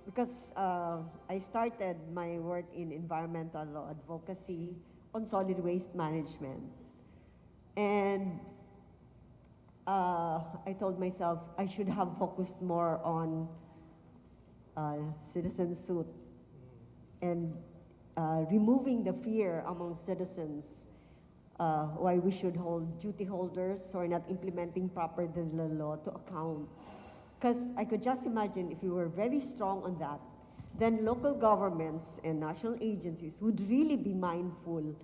because I started my work in environmental law advocacy on solid waste management. And I told myself I should have focused more on citizen suit and removing the fear among citizens why we should hold duty holders who are not implementing proper the law to account. Because I could just imagine if we were very strong on that, then local governments and national agencies would really be mindful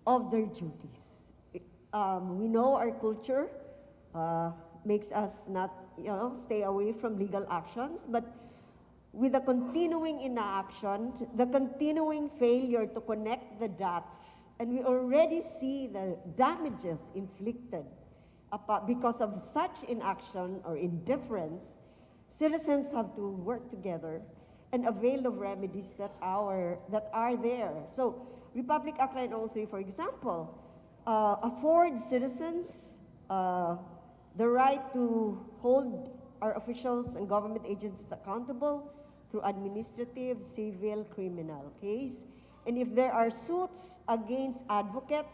of their duties. We know our culture makes us not, stay away from legal actions, but with the continuing inaction, the continuing failure to connect the dots, and we already see the damages inflicted because of such inaction or indifference, citizens have to work together and avail of remedies that are there. So Republic Act 903, for example, affords citizens the right to hold our officials and government agencies accountable through administrative, civil, criminal case. And if there are suits against advocates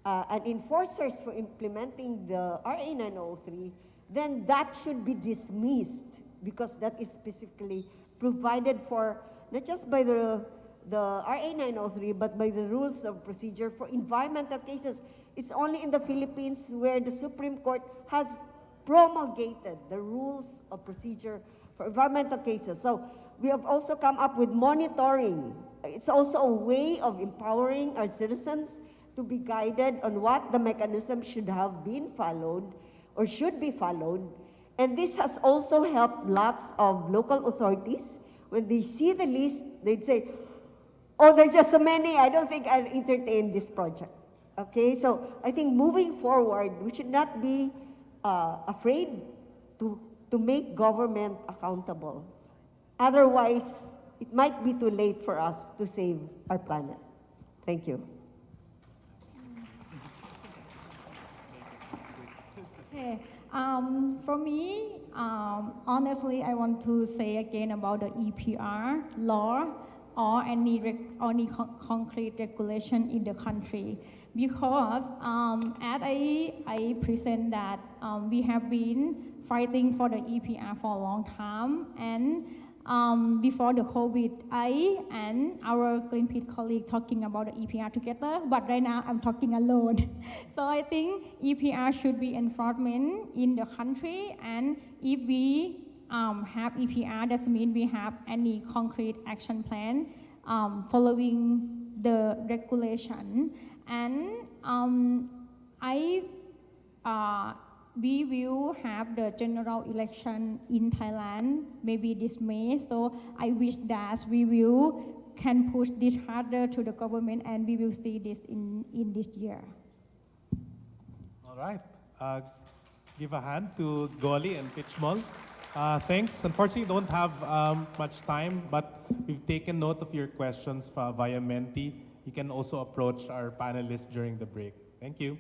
and enforcers for implementing the RA 903, then that should be dismissed because that is specifically provided for not just by the RA 903, but by the rules of procedure for environmental cases. It's only in the Philippines where the Supreme Court has promulgated the rules of procedure for environmental cases. So we have also come up with monitoring. It's also a way of empowering our citizens to be guided on what the mechanism should have been followed or should be followed. And this has also helped lots of local authorities. When they see the list, they'd say, oh, there are just so many, I don't think I'll entertain this project. Okay, so I think moving forward, we should not be afraid to make government accountable. Otherwise, it might be too late for us to save our planet. Thank you. Okay. For me, honestly, I want to say again about the EPR law or any concrete regulation in the country, because as I present that we have been fighting for the EPR for a long time, and before the COVID, I and our Greenpeace colleague talking about the EPR together, but right now I'm talking alone. So I think EPR should be enforcement in the country, and if we have EPR, that means we have any concrete action plan following the regulation. And we will have the general election in Thailand maybe this May, so I wish that we can push this harder to the government, and we will see this in this year. All right. Give a hand to Goli and Pitchmol. Thanks. Unfortunately, we don't have much time, but we've taken note of your questions via Menti. You can also approach our panelists during the break. Thank you.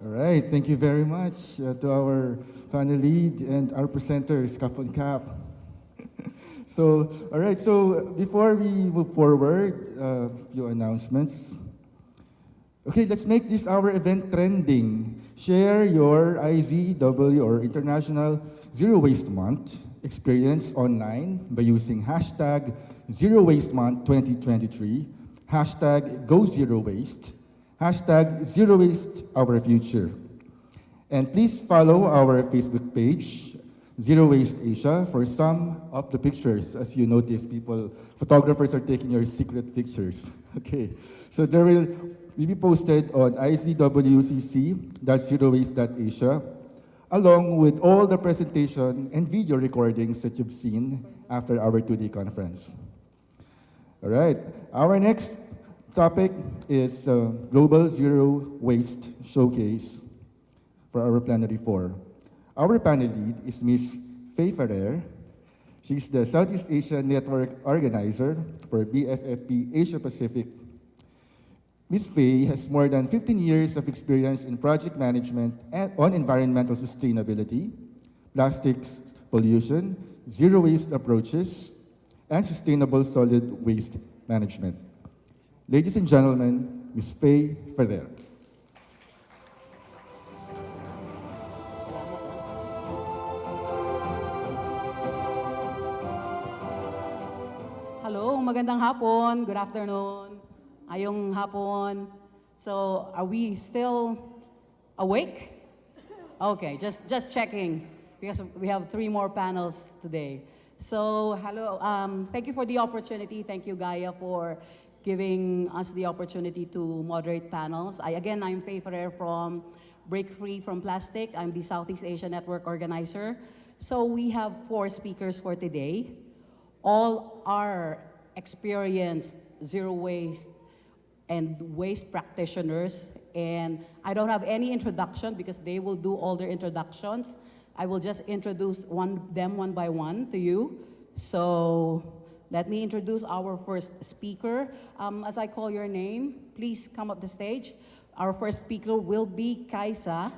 All right, thank you very much to our panel lead and our presenters, Cap on Cap. So, all right, so before we move forward, a few announcements. Okay, let's make this our event trending. Share your IZW or International Zero Waste Month experience online by using hashtag Zero Waste Month 2023, hashtag Go Zero Waste, hashtag Zero Waste Our Future. And please follow our Facebook page, Zero Waste Asia, for some of the pictures. As you notice, photographers are taking your secret pictures. Okay, so there will be posted on izwcc.zerowaste.asia, along with all the presentation and video recordings that you've seen after our 2-day conference. All right, our next topic is Global Zero Waste Showcase for our plenary 4. Our panel lead is Ms. Faye Ferrer. She's the Southeast Asia Network Organizer for BFFP Asia Pacific. Ms. Faye has more than 15 years of experience in project management on environmental sustainability, plastics pollution, zero waste approaches, and sustainable solid waste management. Ladies and gentlemen, Ms. Faye Ferrer. magandang hapon. Good afternoon. Ayong hapon. So, are we still awake? Okay, just checking because we have 3 more panels today. So, hello. Thank you for the opportunity. Thank you, Gaia, for giving us the opportunity to moderate panels. I'm Faye Ferrer from Break Free from Plastic. I'm the Southeast Asia Network organizer. So we have 4 speakers for today. All are experienced zero waste and waste practitioners. And I don't have any introduction because they will do all their introductions. I will just introduce them one by one to you. So let me introduce our first speaker. As I call your name, please come up the stage. Our first speaker will be Kaisa.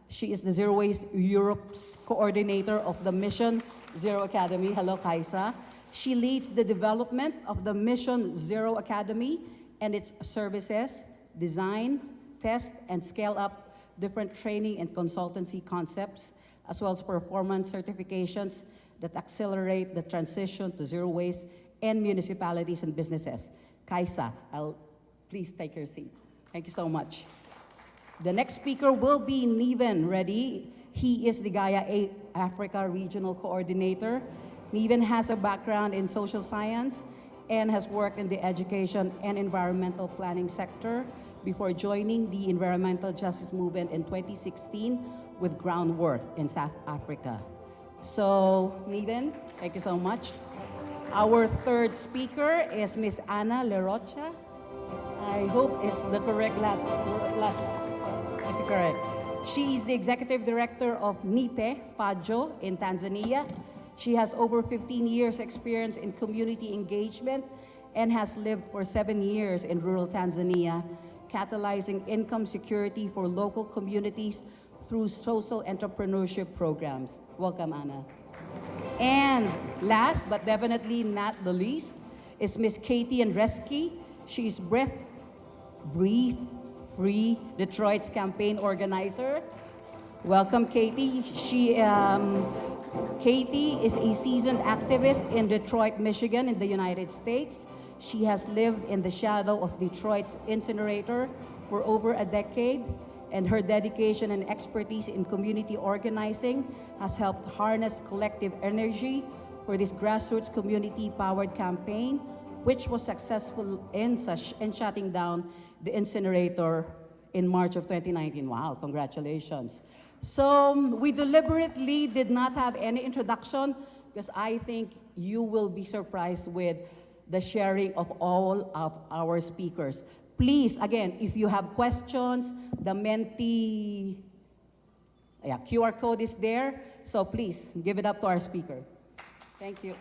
She is the Zero Waste Europe's coordinator of the Mission Zero Academy. Hello, Kaisa. She leads the development of the Mission Zero Academy and its services, design, test, and scale up different training and consultancy concepts, as well as performance certifications that accelerate the transition to zero waste in municipalities and businesses. Kaisa, please take your seat. Thank you so much. The next speaker will be Niven Reddy. He is the Gaia Africa Regional Coordinator. Niven has a background in social science and has worked in the education and environmental planning sector before joining the environmental justice movement in 2016 with Groundworth in South Africa. So, Niven, thank you so much. Our third speaker is Miss Ana Lerocha. I hope it's the correct last is correct. She is the executive director of NIPE Pajo in Tanzania. She has over 15 years experience in community engagement and has lived for 7 years in rural Tanzania, catalyzing income security for local communities through social entrepreneurship programs. Welcome, Ana. And last but definitely not the least is Miss Katie Andreski. She's Breathe Free Detroit's campaign organizer. Welcome, Katie. Katie is a seasoned activist in Detroit, Michigan in the United States. She has lived in the shadow of Detroit's incinerator for over a decade, and her dedication and expertise in community organizing has helped harness collective energy for this grassroots community-powered campaign, which was successful in shutting down the incinerator in March of 2019. Wow, congratulations. So we deliberately did not have any introduction because I think you will be surprised with the sharing of all of our speakers. Please, again, if you have questions, the Menti QR code is there. So please, give it up to our speaker. Thank you.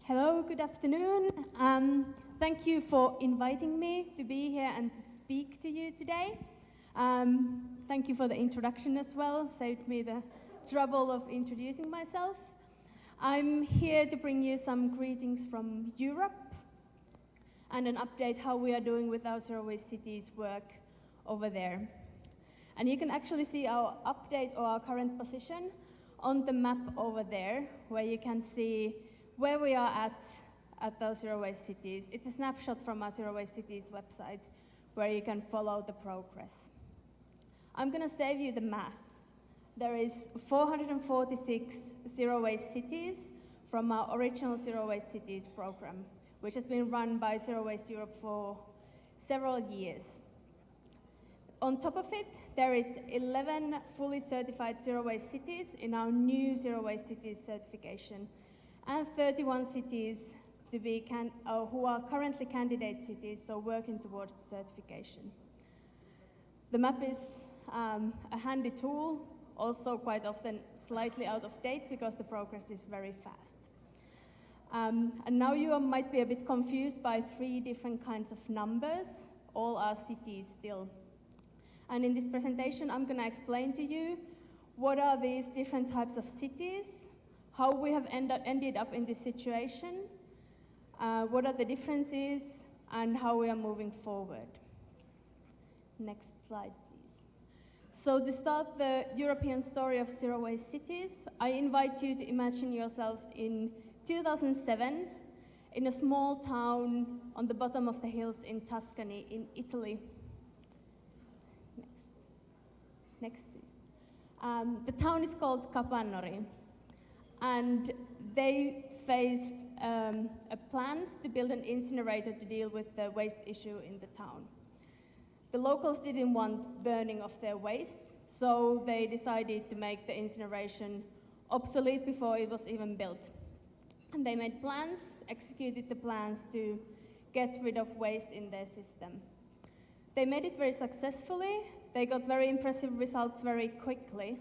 Hello, good afternoon. Thank you for inviting me to be here and to speak to you today. Thank you for the introduction as well, saved me the trouble of introducing myself. I'm here to bring you some greetings from Europe and an update how we are doing with our Zero Waste Cities work over there. And you can actually see our update or our current position on the map over there, where you can see where we are at those Zero Waste Cities. It's a snapshot from our Zero Waste Cities website where you can follow the progress. I'm gonna save you the math. There is 446 Zero Waste Cities from our original Zero Waste Cities program, which has been run by Zero Waste Europe for several years. On top of it, there is 11 fully certified Zero Waste Cities in our new Zero Waste Cities certification, and 31 cities to be who are currently candidate cities, so working towards certification. The map is a handy tool, also quite often slightly out of date because the progress is very fast. And now you might be a bit confused by 3 different kinds of numbers, all are cities still. And in this presentation, I'm gonna explain to you what are these different types of cities, how we have ended up in this situation, what are the differences, and how we are moving forward. Next slide, please. So to start the European story of zero waste cities, I invite you to imagine yourselves in 2007 in a small town on the bottom of the hills in Tuscany in Italy. Next, please. The town is called Capannori, and they faced plans to build an incinerator to deal with the waste issue in the town. The locals didn't want burning of their waste, so they decided to make the incineration obsolete before it was even built. And they made plans, executed the plans to get rid of waste in their system. They made it very successfully. They got very impressive results very quickly.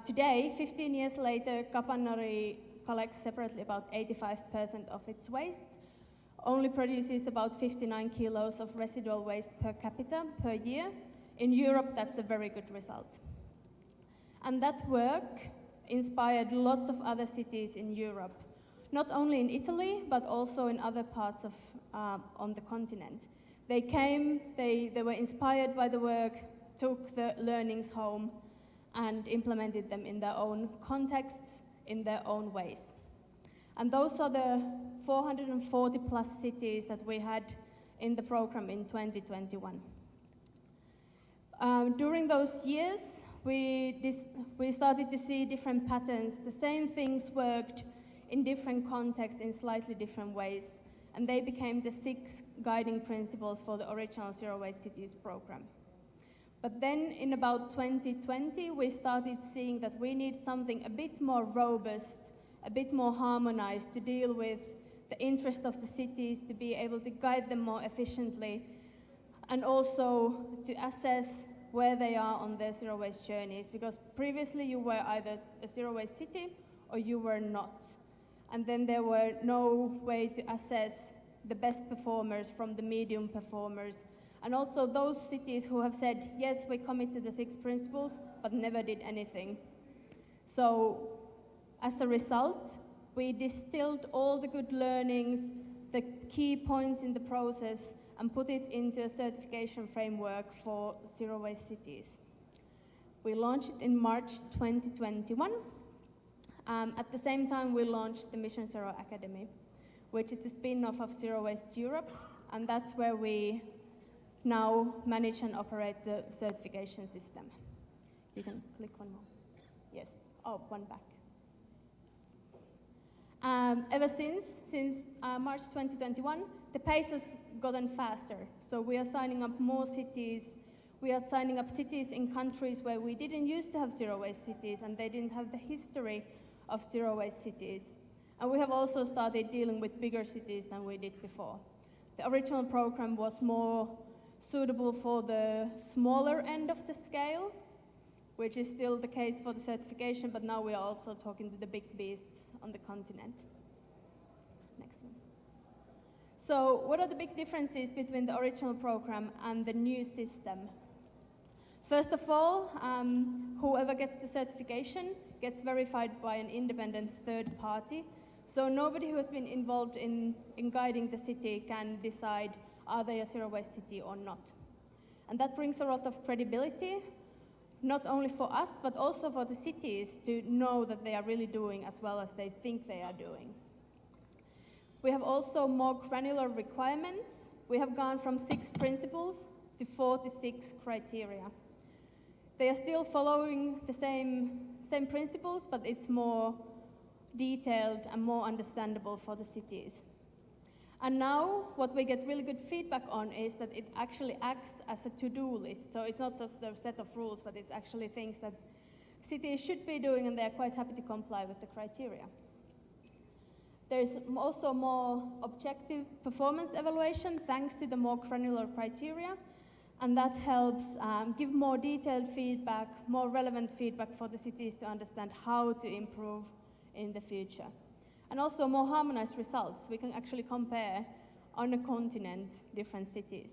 Today, 15 years later, Capannori collects separately about 85% of its waste, only produces about 59 kilos of residual waste per capita per year. In Europe, that's a very good result. And that work inspired lots of other cities in Europe, not only in Italy, but also in other parts of on the continent. They came, they were inspired by the work, took the learnings home, and implemented them in their own contexts, in their own ways. And those are the 440 plus cities that we had in the program in 2021. During those years, we started to see different patterns. The same things worked in different contexts in slightly different ways, and they became the 6 guiding principles for the original Zero Waste Cities program. But then in about 2020, we started seeing that we need something a bit more robust, a bit more harmonized to deal with the interest of the cities, to be able to guide them more efficiently, and also to assess where they are on their zero waste journeys, because previously you were either a zero waste city or you were not. And then there were no way to assess the best performers from the medium performers, and also those cities who have said, yes, we commit to the 6 principles, but never did anything. So as a result, we distilled all the good learnings, the key points in the process, and put it into a certification framework for zero waste cities. We launched it in March 2021. At the same time, we launched the Mission Zero Academy, which is the spin-off of Zero Waste Europe, and that's where we now manage and operate the certification system. You can click one more. Yes. Oh, one back. Ever since March 2021, the pace has gotten faster. So we are signing up more cities. We are signing up cities in countries where we didn't used to have zero waste cities, and they didn't have the history of zero waste cities. And we have also started dealing with bigger cities than we did before. The original program was more suitable for the smaller end of the scale, which is still the case for the certification, but now we are also talking to the big beasts on the continent. Next one. So what are the big differences between the original program and the new system? First of all, whoever gets the certification gets verified by an independent third party. So nobody who has been involved in guiding the city can decide, are they a zero waste city or not? And that brings a lot of credibility, not only for us, but also for the cities to know that they are really doing as well as they think they are doing. We have also more granular requirements. We have gone from 6 principles to 46 criteria. They are still following the same principles, but it's more detailed and more understandable for the cities. And now, what we get really good feedback on is that it actually acts as a to-do list. So it's not just a set of rules, but it's actually things that cities should be doing, and they're quite happy to comply with the criteria. There's also more objective performance evaluation thanks to the more granular criteria, and that helps give more detailed feedback, more relevant feedback for the cities to understand how to improve in the future. And also more harmonized results. We can actually compare on a continent different cities.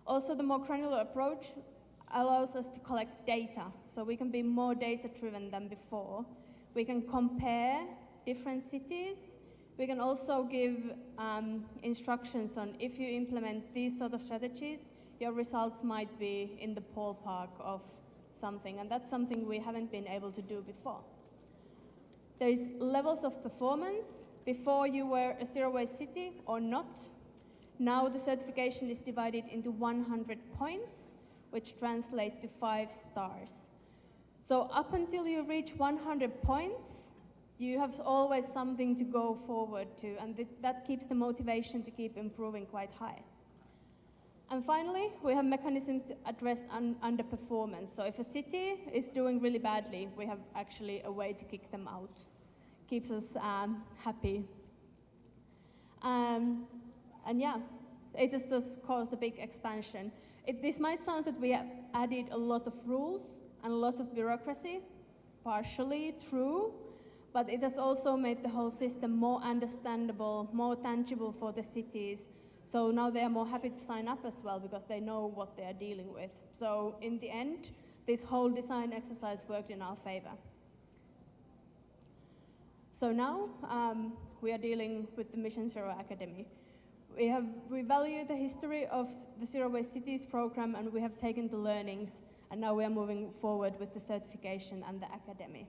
Also, the more granular approach allows us to collect data, so we can be more data-driven than before. We can compare different cities We can also give instructions on if you implement these sort of strategies, your results might be in the ballpark of something, and that's something we haven't been able to do before. There is levels of performance. Before you were a zero-waste city or not. Now the certification is divided into 100 points, which translate to 5 stars. So up until you reach 100 points, you have always something to go forward to, and that keeps the motivation to keep improving quite high. And finally, we have mechanisms to address underperformance. So if a city is doing really badly, we have actually a way to kick them out. Keeps us happy. And yeah, it has just caused a big expansion. This might sound that we have added a lot of rules and a lot of bureaucracy, partially true, but it has also made the whole system more understandable, more tangible for the cities. So now they are more happy to sign up as well because they know what they are dealing with. So in the end, this whole design exercise worked in our favor. So now we are dealing with the Mission Zero Academy. We value the history of the Zero Waste Cities program, and we have taken the learnings, and now we are moving forward with the certification and the academy.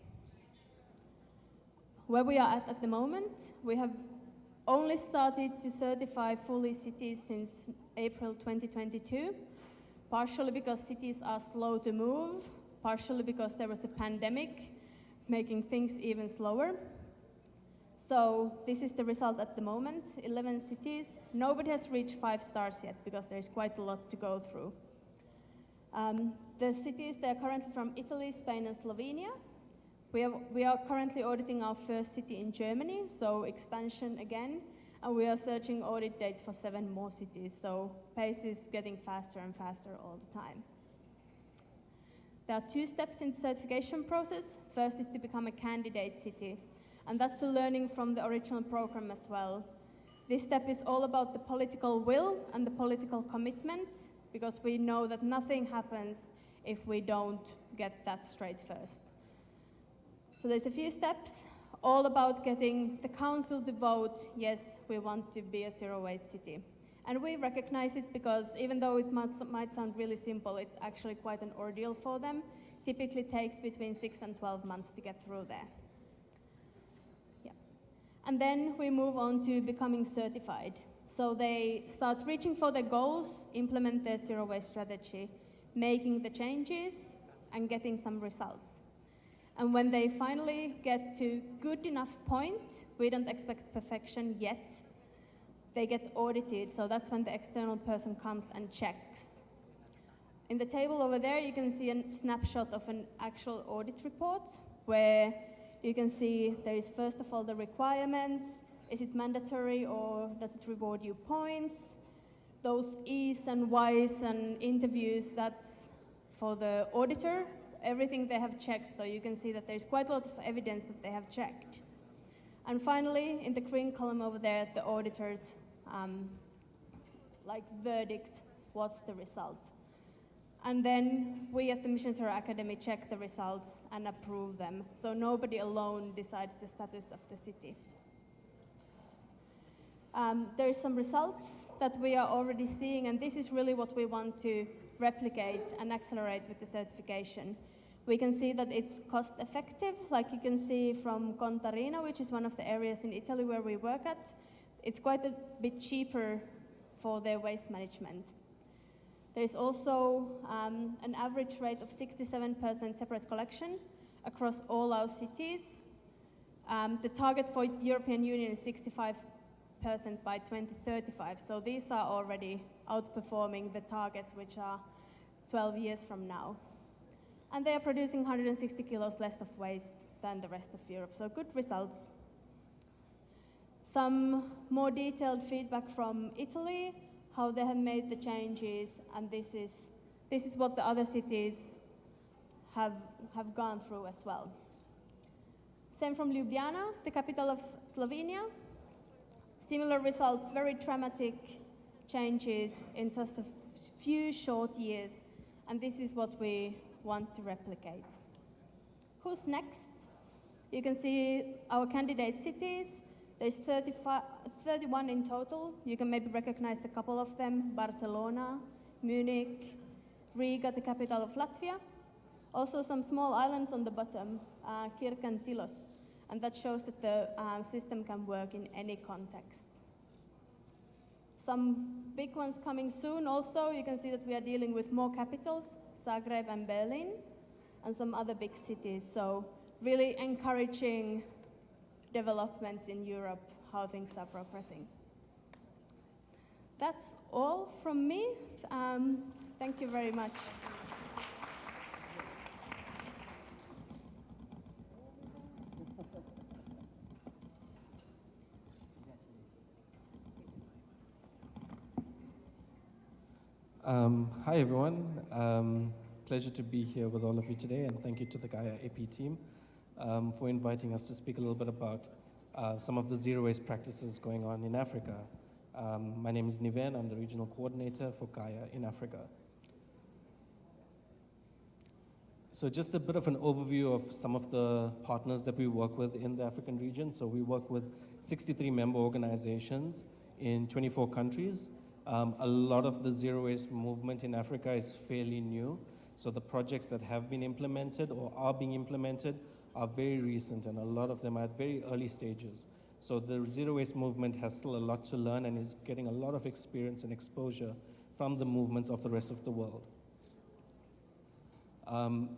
Where we are at the moment, we have only started to certify fully cities since April 2022, partially because cities are slow to move, partially because there was a pandemic, making things even slower. So this is the result at the moment, 11 cities. Nobody has reached 5 stars yet because there is quite a lot to go through. The cities, they are currently from Italy, Spain, and Slovenia. We are currently auditing our first city in Germany, so expansion again, and we are searching audit dates for 7 more cities, so pace is getting faster and faster all the time. There are 2 steps in the certification process. First is to become a candidate city, and that's a learning from the original program as well. This step is all about the political will and the political commitment, because we know that nothing happens if we don't get that straight first. So there's a few steps, all about getting the council to vote, yes, we want to be a zero-waste city. And we recognize it because even though it might sound really simple, it's actually quite an ordeal for them. Typically takes between 6 and 12 months to get through there. Yeah. And then we move on to becoming certified. So they start reaching for their goals, implement their zero-waste strategy, making the changes, and getting some results. And when they finally get to good enough point, we don't expect perfection yet, they get audited, so that's when the external person comes and checks. In the table over there, you can see a snapshot of an actual audit report, where you can see there is first of all the requirements, is it mandatory or does it reward you points? Those E's and Y's and interviews, that's for the auditor, everything they have checked, so you can see that there's quite a lot of evidence that they have checked. And finally, in the green column over there, the auditor's verdict, what's the result? And then we at the Mission Zero Academy check the results and approve them, so nobody alone decides the status of the city. There are some results that we are already seeing, and this is really what we want to replicate and accelerate with the certification. We can see that it's cost effective, like you can see from Contarina, which is one of the areas in Italy where we work at. It's quite a bit cheaper for their waste management. There's also an average rate of 67% separate collection across all our cities. The target for European Union is 65% by 2035, so these are already outperforming the targets, which are 12 years from now. And they are producing 160 kilos less of waste than the rest of Europe, so good results. Some more detailed feedback from Italy, how they have made the changes, and this is what the other cities have gone through as well. Same from Ljubljana, the capital of Slovenia. Similar results, very dramatic changes in just a few short years, and this is what we want to replicate. Who's next? You can see our candidate cities. There's 31 in total. You can maybe recognize a couple of them: Barcelona, Munich, Riga, the capital of Latvia. Also some small islands on the bottom, Kirk and Tilos. And that shows that the system can work in any context. Some big ones coming soon also. You can see that we are dealing with more capitals, Zagreb and Berlin, and some other big cities. So really encouraging developments in Europe, how things are progressing. That's all from me. Thank you very much. Hi everyone. Pleasure to be here with all of you today, and thank you to the Gaia AP team for inviting us to speak a little bit about some of the zero waste practices going on in Africa. My name is Niven. I'm the regional coordinator for Gaia in Africa. So just a bit of an overview of some of the partners that we work with in the African region. So we work with 63 member organizations in 24 countries. A lot of the zero waste movement in Africa is fairly new. So the projects that have been implemented or are being implemented are very recent, and a lot of them are at very early stages. So the zero waste movement has still a lot to learn and is getting a lot of experience and exposure from the movements of the rest of the world.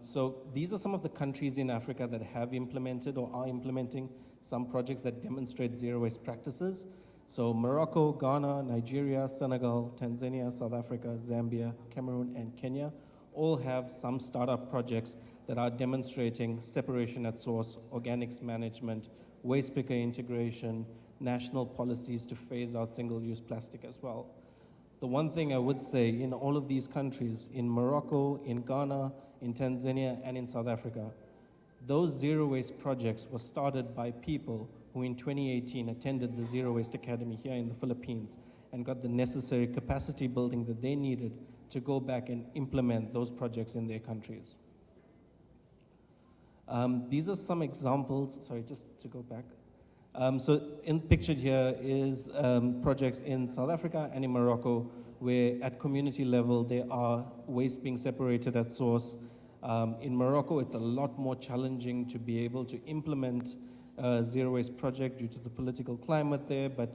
So these are some of the countries in Africa that have implemented or are implementing some projects that demonstrate zero waste practices. So Morocco, Ghana, Nigeria, Senegal, Tanzania, South Africa, Zambia, Cameroon, and Kenya all have some startup projects that are demonstrating separation at source, organics management, waste picker integration, national policies to phase out single-use plastic as well. The one thing I would say in all of these countries, in Morocco, in Ghana, in Tanzania, and in South Africa, those zero waste projects were started by people who in 2018 attended the Zero Waste Academy here in the Philippines and got the necessary capacity building that they needed to go back and implement those projects in their countries. These are some examples, sorry, just to go back. So pictured here is projects in South Africa and in Morocco where at community level there are waste being separated at source. In Morocco, it's a lot more challenging to be able to implement a zero waste project due to the political climate there, but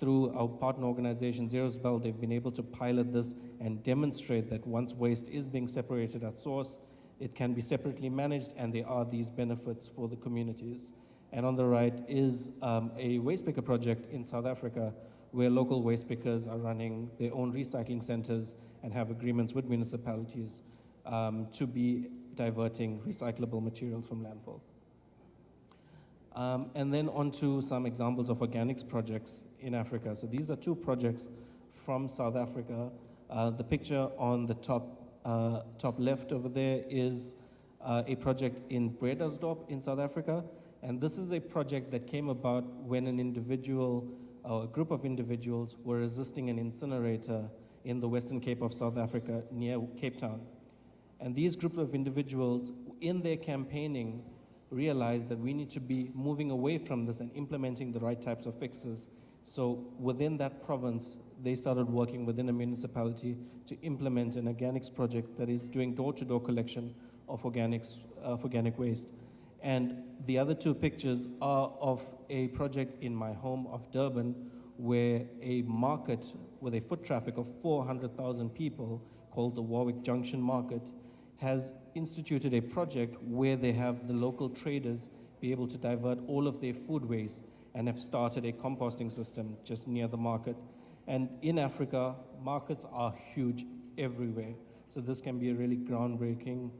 through our partner organization, Zero's Bell, they've been able to pilot this and demonstrate that once waste is being separated at source, it can be separately managed, and there are these benefits for the communities. And on the right is a waste picker project in South Africa where local waste pickers are running their own recycling centers and have agreements with municipalities to be diverting recyclable materials from landfill. And then on to some examples of organics projects in Africa. So these are two projects from South Africa. The picture on the top left over there is a project in Bredasdorp in South Africa. And this is a project that came about when an individual, or a group of individuals, were resisting an incinerator in the Western Cape of South Africa near Cape Town. And these group of individuals, in their campaigning, realized that we need to be moving away from this and implementing the right types of fixes. So within that province, they started working within a municipality to implement an organics project that is doing door-to-door collection of organics, organic waste. And the other two pictures are of a project in my home of Durban, where a market with a foot traffic of 400,000 people called the Warwick Junction Market has instituted a project where they have the local traders be able to divert all of their food waste and have started a composting system just near the market. And in Africa, markets are huge everywhere. So this can be a really groundbreaking,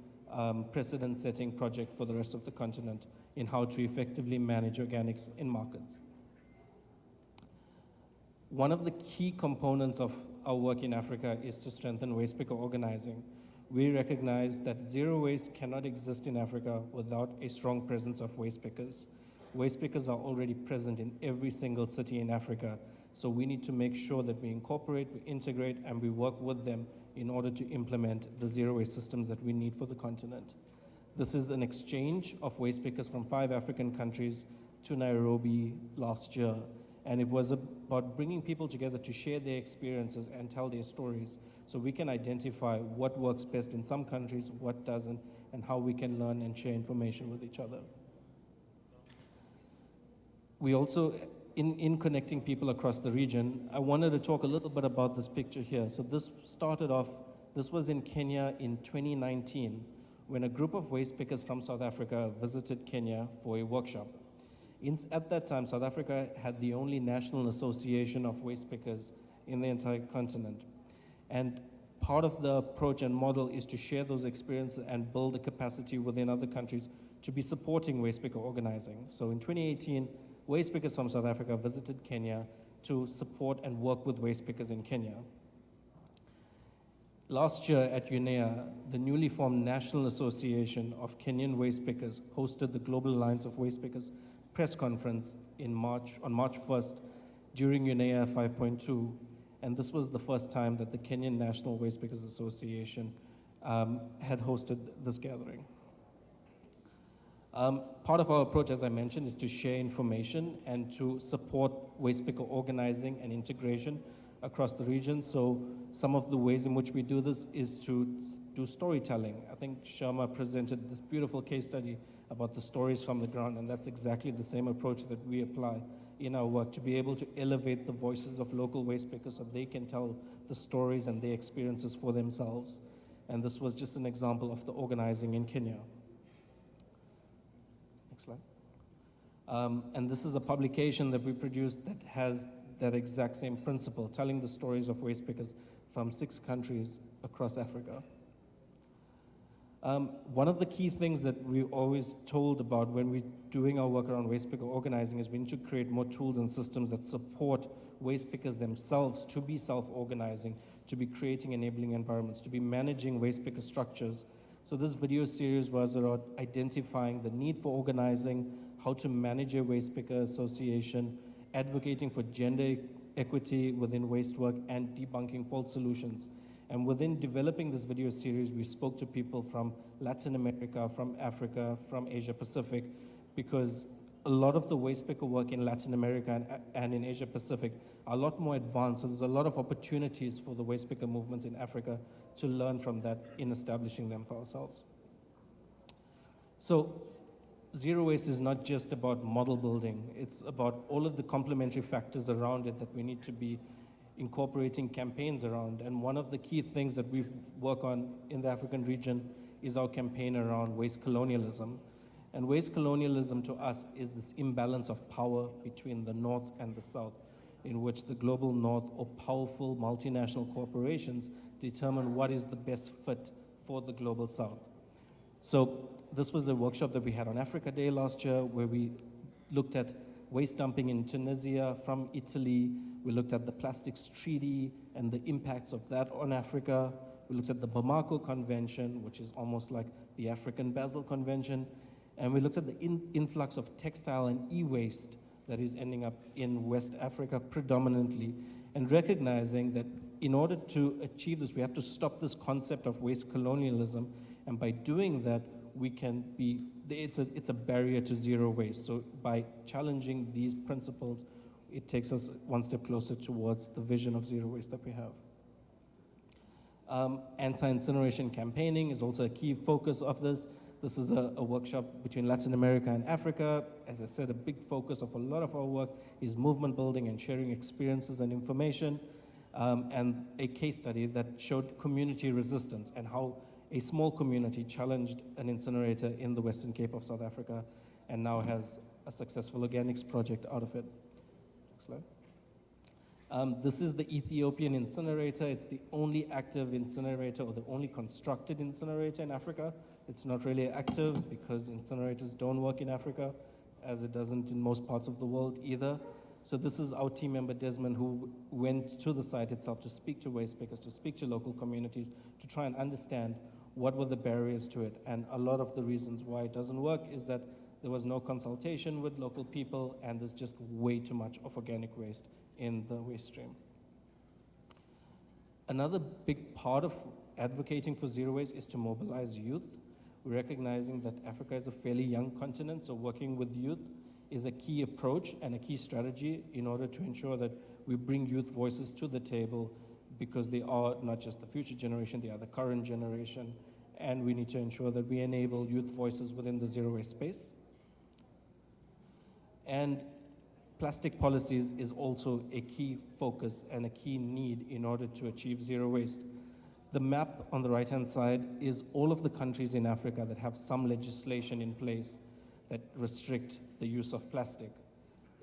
precedent-setting project for the rest of the continent in how to effectively manage organics in markets. One of the key components of our work in Africa is to strengthen waste picker organizing. We recognize that zero waste cannot exist in Africa without a strong presence of waste pickers. Waste pickers are already present in every single city in Africa, so we need to make sure that we incorporate, we integrate, and we work with them in order to implement the zero waste systems that we need for the continent. This is an exchange of waste pickers from 5 African countries to Nairobi last year. And it was about bringing people together to share their experiences and tell their stories so we can identify what works best in some countries, what doesn't, and how we can learn and share information with each other. We also, in connecting people across the region, I wanted to talk a little bit about this picture here. So this started off, this was in Kenya in 2019, when a group of waste pickers from South Africa visited Kenya for a workshop. At that time, South Africa had the only national association of waste pickers in the entire continent. And part of the approach and model is to share those experiences and build a capacity within other countries to be supporting waste picker organizing. So in 2018, waste pickers from South Africa visited Kenya to support and work with waste pickers in Kenya. Last year at UNEA, the newly formed National Association of Kenyan Waste Pickers hosted the Global Alliance of Waste Pickers press conference on March 1st during UNEA 5.2, and this was the first time that the Kenyan National Waste Pickers Association had hosted this gathering. Part of our approach, as I mentioned, is to share information and to support waste picker organizing and integration across the region. So some of the ways in which we do this is to do storytelling. I think Sharma presented this beautiful case study about the stories from the ground, and that's exactly the same approach that we apply in our work, to be able to elevate the voices of local waste pickers so they can tell the stories and their experiences for themselves. And this was just an example of the organizing in Kenya. Next slide. And this is a publication that we produced that has that exact same principle, telling the stories of waste pickers from 6 countries across Africa. One of the key things that we always told about when we're doing our work around waste picker organizing is we need to create more tools and systems that support waste pickers themselves to be self-organizing, to be creating enabling environments, to be managing waste picker structures. So this video series was about identifying the need for organizing, how to manage a waste picker association, advocating for gender equity within waste work, and debunking false solutions. And within developing this video series, we spoke to people from Latin America, from Africa, from Asia Pacific, because a lot of the waste picker work in Latin America and in Asia Pacific are a lot more advanced. So there's a lot of opportunities for the waste picker movements in Africa to learn from that in establishing them for ourselves. So zero waste is not just about model building. It's about all of the complementary factors around it that we need to be incorporating campaigns around. And one of the key things that we work on in the African region is our campaign around waste colonialism. And waste colonialism to us is this imbalance of power between the North and the South, in which the global North or powerful multinational corporations determine what is the best fit for the global South. So this was a workshop that we had on Africa Day last year, where we looked at waste dumping in Tunisia from Italy. We looked at the Plastics Treaty and the impacts of that on Africa. We looked at the Bamako Convention, which is almost like the African Basel Convention. And we looked at the influx of textile and e-waste that is ending up in West Africa predominantly, and recognizing that in order to achieve this, we have to stop this concept of waste colonialism. And by doing that, we can be, it's a barrier to zero waste. So by challenging these principles, it takes us one step closer towards the vision of zero waste that we have. Anti-incineration campaigning is also a key focus of this. This is a workshop between Latin America and Africa. As I said, a big focus of a lot of our work is movement building and sharing experiences and information, and a case study that showed community resistance and how a small community challenged an incinerator in the Western Cape of South Africa and now has a successful organics project out of it. Next slide. This is the Ethiopian incinerator. It's the only active incinerator, or the only constructed incinerator in Africa. It's not really active because incinerators don't work in Africa, as it doesn't in most parts of the world either. So this is our team member Desmond, who went to the site itself to speak to waste pickers, to speak to local communities, to try and understand what were the barriers to it. And a lot of the reasons why it doesn't work is that there was no consultation with local people, and there's just way too much of organic waste in the waste stream. Another big part of advocating for zero waste is to mobilize youth. We're recognizing that Africa is a fairly young continent, so working with youth is a key approach and a key strategy in order to ensure that we bring youth voices to the table, because they are not just the future generation, they are the current generation, and we need to ensure that we enable youth voices within the zero waste space. And plastic policies is also a key focus and a key need in order to achieve zero waste. The map on the right-hand side is all of the countries in Africa that have some legislation in place that restrict the use of plastic.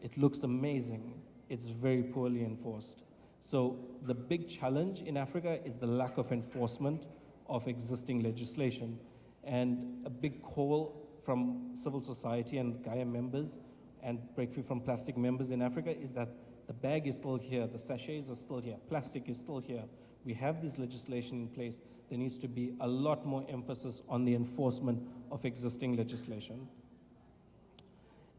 It looks amazing. It's very poorly enforced. So the big challenge in Africa is the lack of enforcement of existing legislation. And a big call from civil society and Gaia members and Break Free from Plastic members in Africa is that the bag is still here, the sachets are still here, plastic is still here. We have this legislation in place. There needs to be a lot more emphasis on the enforcement of existing legislation.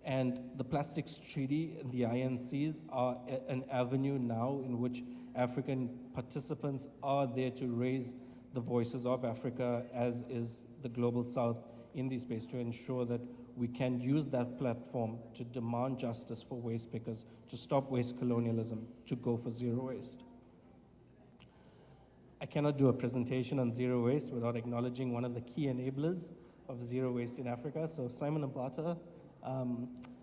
And the Plastics Treaty and the INCs are an avenue now in which African participants are there to raise the voices of Africa, as is the Global South in this space, to ensure that we can use that platform to demand justice for waste pickers, to stop waste colonialism, to go for zero waste. I cannot do a presentation on zero waste without acknowledging one of the key enablers of zero waste in Africa. So Simon Mbata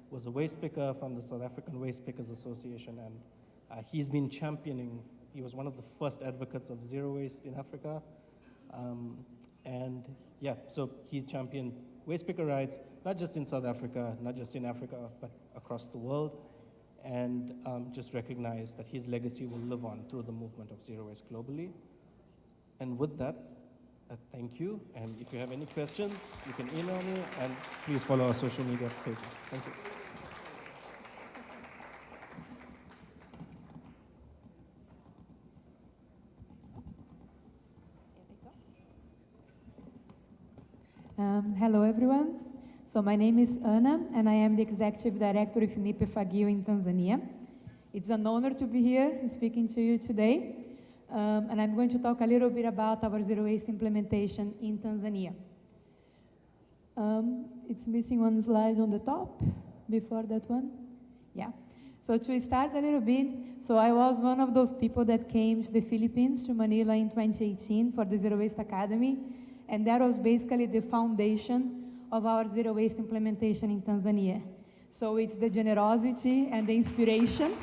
was a waste picker from the South African Waste Pickers Association, and he's been championing, he was one of the first advocates of zero waste in Africa. And yeah, so he championed waste picker rights, not just in South Africa, not just in Africa, but across the world, and just recognize that his legacy will live on through the movement of zero waste globally. And with that, thank you. And if you have any questions, you can email me, and please follow our social media pages. Thank you. Hello, everyone. So my name is Ana, and I am the Executive Director of Nipe Fagio in Tanzania. It's an honor to be here speaking to you today. And I'm going to talk a little bit about our zero waste implementation in Tanzania. It's missing one slide on the top, before that one. Yeah. So to start a little bit, so I was one of those people that came to the Philippines, to Manila in 2018 for the Zero Waste Academy. And that was basically the foundation of our zero waste implementation in Tanzania. So it's the generosity and the inspiration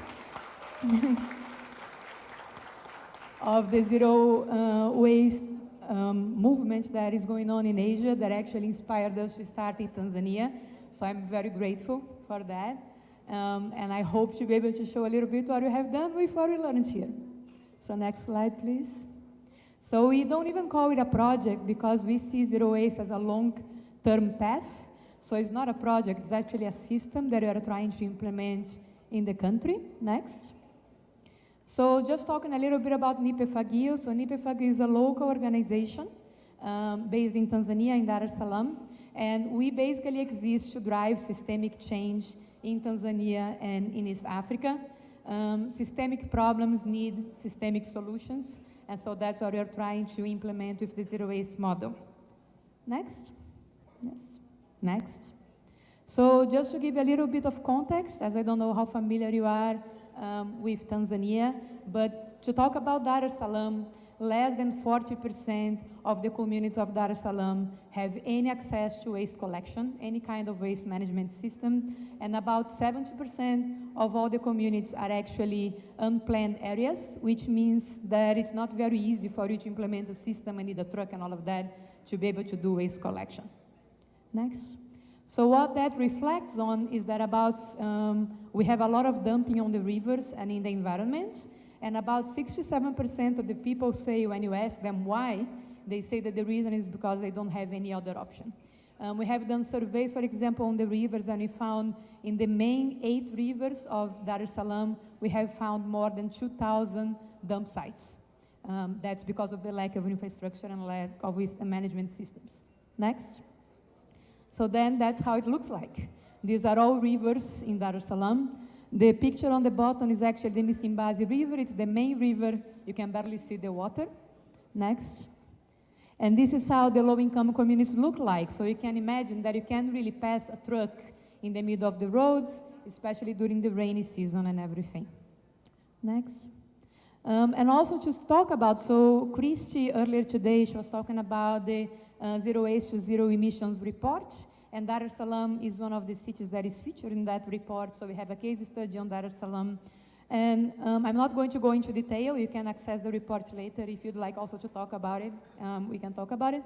of the zero waste movement that is going on in Asia that actually inspired us to start in Tanzania. So I'm very grateful for that. And I hope to be able to show a little bit what we have done with what we learned here. So next slide, please. So we don't even call it a project because we see zero waste as a long-term path. So it's not a project, it's actually a system that we are trying to implement in the country. Next. So just talking a little bit about Nipe Fagio. So Nipe Fagio is a local organization based in Tanzania, in Dar es Salaam. And we basically exist to drive systemic change in Tanzania and in East Africa. Systemic problems need systemic solutions. And so that's what we are trying to implement with the zero waste model. Next. Yes. Next. So just to give you a little bit of context, as I don't know how familiar you are with Tanzania, but to talk about Dar es Salaam, less than 40% of the communities of Dar es Salaam have any access to waste collection, any kind of waste management system, and about 70% of all the communities are actually unplanned areas, which means that it's not very easy for you to implement a system and need a truck and all of that to be able to do waste collection. Next. So what that reflects on is that we have a lot of dumping on the rivers and in the environment, and about 67% of the people say, when you ask them why, they say that the reason is because they don't have any other option. We have done surveys, for example, on the rivers, and we found in the main 8 rivers of Dar es Salaam, we have found more than 2,000 dump sites. That's because of the lack of infrastructure and lack of waste management systems. Next. So then that's how it looks like. These are all rivers in Dar es Salaam. The picture on the bottom is actually the Msimbazi River. It's the main river. You can barely see the water. Next. And this is how the low-income communities look like. So you can imagine that you can't really pass a truck in the middle of the roads, especially during the rainy season and everything. Next. And also to talk about, so Christy earlier today, she was talking about the Zero Waste to Zero Emissions report, and Dar es Salaam is one of the cities that is featured in that report, so we have a case study on Dar es Salaam. And I'm not going to go into detail, you can access the report later if you'd like also to talk about it, we can talk about it.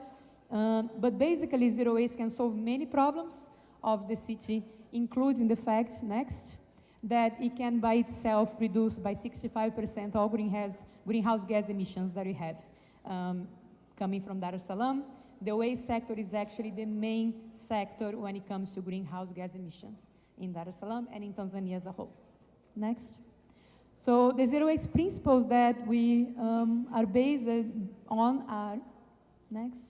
But basically, zero waste can solve many problems of the city, including the fact, next, that it can by itself reduce by 65% all greenhouse gas emissions that we have coming from Dar es Salaam. The waste sector is actually the main sector when it comes to greenhouse gas emissions in Dar es Salaam and in Tanzania as a whole. Next. So the zero waste principles that we are based on are, next.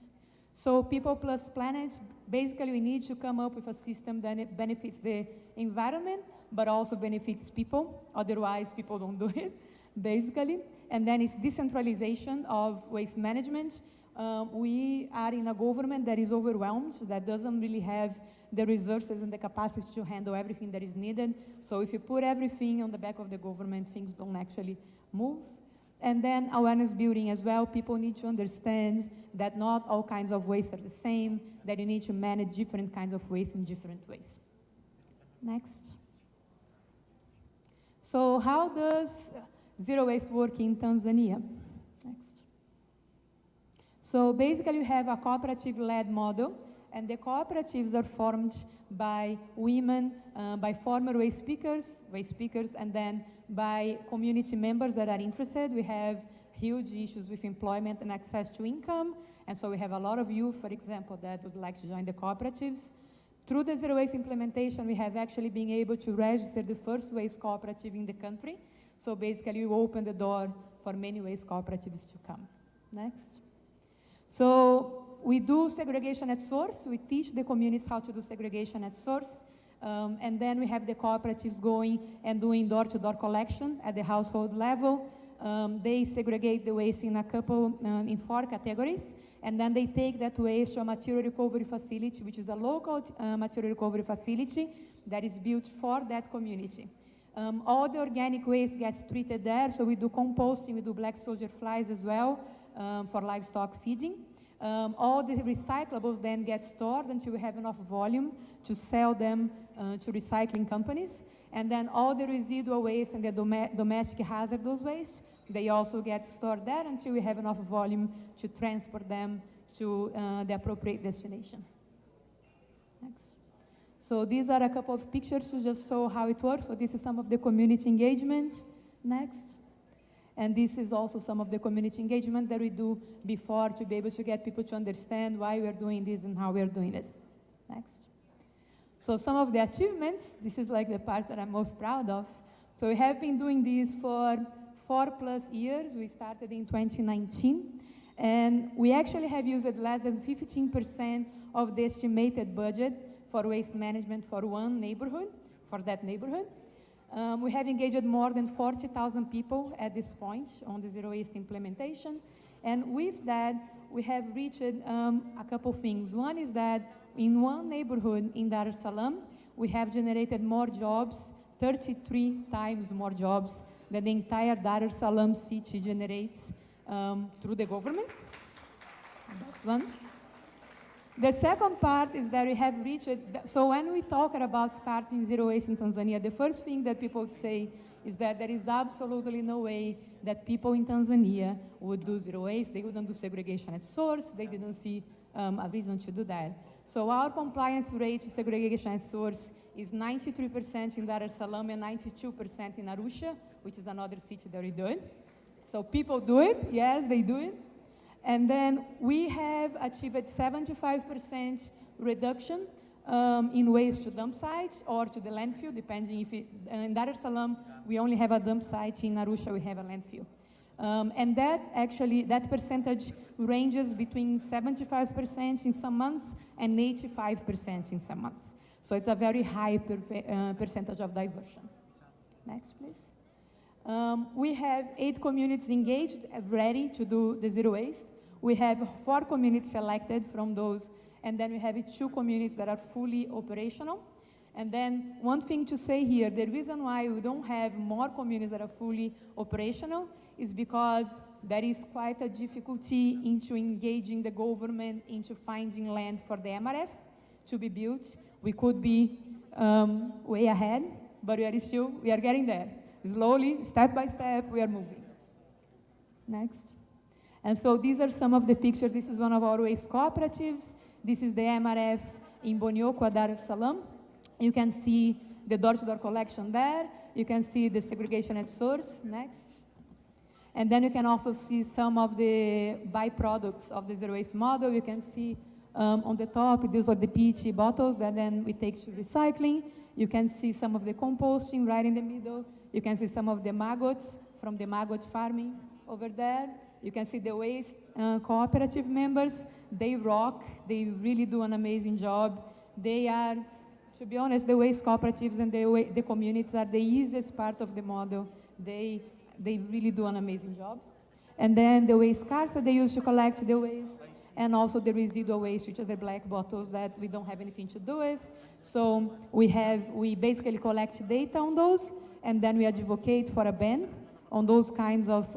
So people plus planet, basically we need to come up with a system that it benefits the environment, but also benefits people. Otherwise, people don't do it, basically. And then it's decentralization of waste management. We are in a government that is overwhelmed, that doesn't really have the resources and the capacity to handle everything that is needed. So if you put everything on the back of the government, things don't actually move. And then awareness building as well. People need to understand that not all kinds of waste are the same, that you need to manage different kinds of waste in different ways. Next. So how does zero waste work in Tanzania? Next. So basically you have a cooperative-led model, and the cooperatives are formed by women, by former waste speakers, and then by community members that are interested. We have huge issues with employment and access to income, and so we have a lot of youth, for example, that would like to join the cooperatives. Through the zero waste implementation, we have actually been able to register the first waste cooperative in the country. So basically, we open the door for many waste cooperatives to come. Next. So we do segregation at source. We teach the communities how to do segregation at source. And then we have the cooperatives going and doing door-to-door collection at the household level. They segregate the waste in in 4 categories. And then they take that waste to a material recovery facility, which is a local material recovery facility that is built for that community. All the organic waste gets treated there, so we do composting, we do black soldier flies as well for livestock feeding. All the recyclables then get stored until we have enough volume to sell them to recycling companies. And then all the residual waste and the domestic hazardous waste, they also get stored there until we have enough volume to transport them to the appropriate destination. Next. So these are a couple of pictures to just show how it works. So this is some of the community engagement. Next. And this is also some of the community engagement that we do before to be able to get people to understand why we're doing this and how we're doing this. Next. So some of the achievements, this is like the part that I'm most proud of. So we have been doing this for 4+ years. We started in 2019. And we actually have used less than 15% of the estimated budget for waste management for one neighborhood, for that neighborhood. We have engaged more than 40,000 people at this point on the zero waste implementation. And with that, we have reached a couple things. One is that in one neighborhood in Dar es Salaam, we have generated more jobs, 33 times more jobs than the entire Dar es Salaam city generates through the government. That's one. The second part is that we have reached, so when we talk about starting zero waste in Tanzania, the first thing that people say is that there is absolutely no way that people in Tanzania would do zero waste. They wouldn't do segregation at source. They didn't see a reason to do that. So our compliance rate to segregation at source is 93% in Dar es Salaam and 92% in Arusha, which is another city that we do it. So people do it, yes, they do it. And then we have achieved 75% reduction in waste to dump sites or to the landfill, depending if in Dar es Salaam, we only have a dump site. In Arusha, we have a landfill. And that percentage ranges between 75% in some months and 85% in some months. So it's a very high percentage of diversion. Next, please. We have 8 communities engaged, ready to do the zero waste. We have 4 communities selected from those, and then we have 2 communities that are fully operational. And then one thing to say here, the reason why we don't have more communities that are fully operational is because there is quite a difficulty into engaging the government into finding land for the MRF to be built. We could be way ahead, but we are getting there. Slowly, step by step, we are moving. Next. And so these are some of the pictures. This is one of our waste cooperatives. This is the MRF in Boniocua, Dar es Salaam. You can see the door-to-door collection there. You can see the segregation at source. Next. And then you can also see some of the byproducts of the zero waste model. You can see on the top, these are the PET bottles that then we take to recycling. You can see some of the composting right in the middle. You can see some of the maggots from the maggot farming over there. You can see the waste cooperative members. They rock. They really do an amazing job. They are, to be honest, the waste cooperatives and the communities are the easiest part of the model. They really do an amazing job. And then the waste carts that they use to collect the waste, and also the residual waste, which are the black bottles that we don't have anything to do with. So we basically collect data on those, and then we advocate for a ban on those kinds of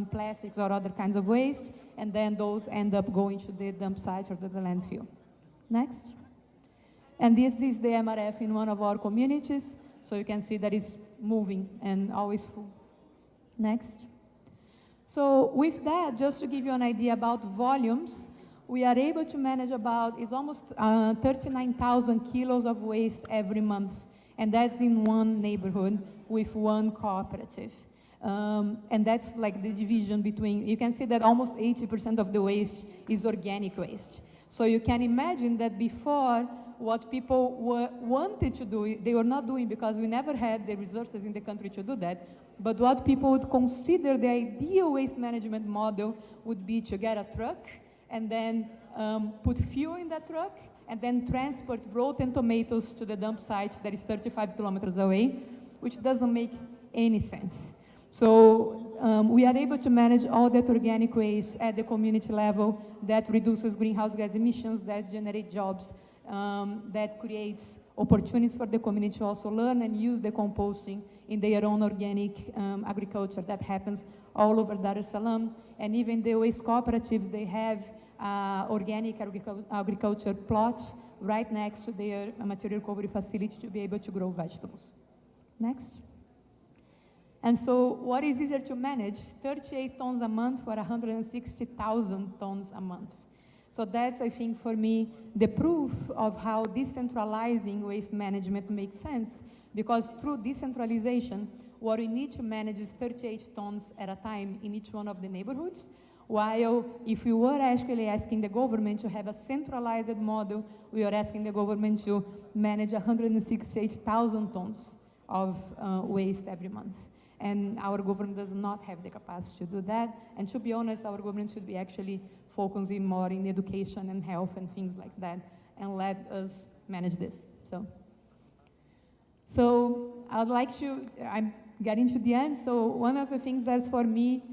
plastics or other kinds of waste, and then those end up going to the dump site or to the landfill. Next. And this is the MRF in one of our communities, so you can see that it's moving and always full. Next. So with that, just to give you an idea about volumes, we are able to manage it's almost 39,000 kilos of waste every month, and that's in one neighborhood with one cooperative. And that's like the division between, you can see that almost 80% of the waste is organic waste. So you can imagine that before, what people wanted to do, they were not doing because we never had the resources in the country to do that. But what people would consider the ideal waste management model would be to get a truck and then put fuel in that truck and then transport rotten tomatoes to the dump site that is 35 kilometers away, which doesn't make any sense. So we are able to manage all that organic waste at the community level that reduces greenhouse gas emissions, that generate jobs, that creates opportunities for the community to also learn and use the composting in their own organic agriculture that happens all over Dar es Salaam. And even the waste cooperatives, they have organic agriculture plots right next to their material recovery facility to be able to grow vegetables. Next. And so what is easier to manage? 38 tons a month for 160,000 tons a month. So that's, I think, for me, the proof of how decentralizing waste management makes sense, because through decentralization, what we need to manage is 38 tons at a time in each one of the neighborhoods, while if we were actually asking the government to have a centralized model, we are asking the government to manage 168,000 tons of waste every month. And our government does not have the capacity to do that. And to be honest, our government should be actually focusing more in education and health and things like that, and let us manage this. So I would like to, I'm getting to the end. So one of the things that for me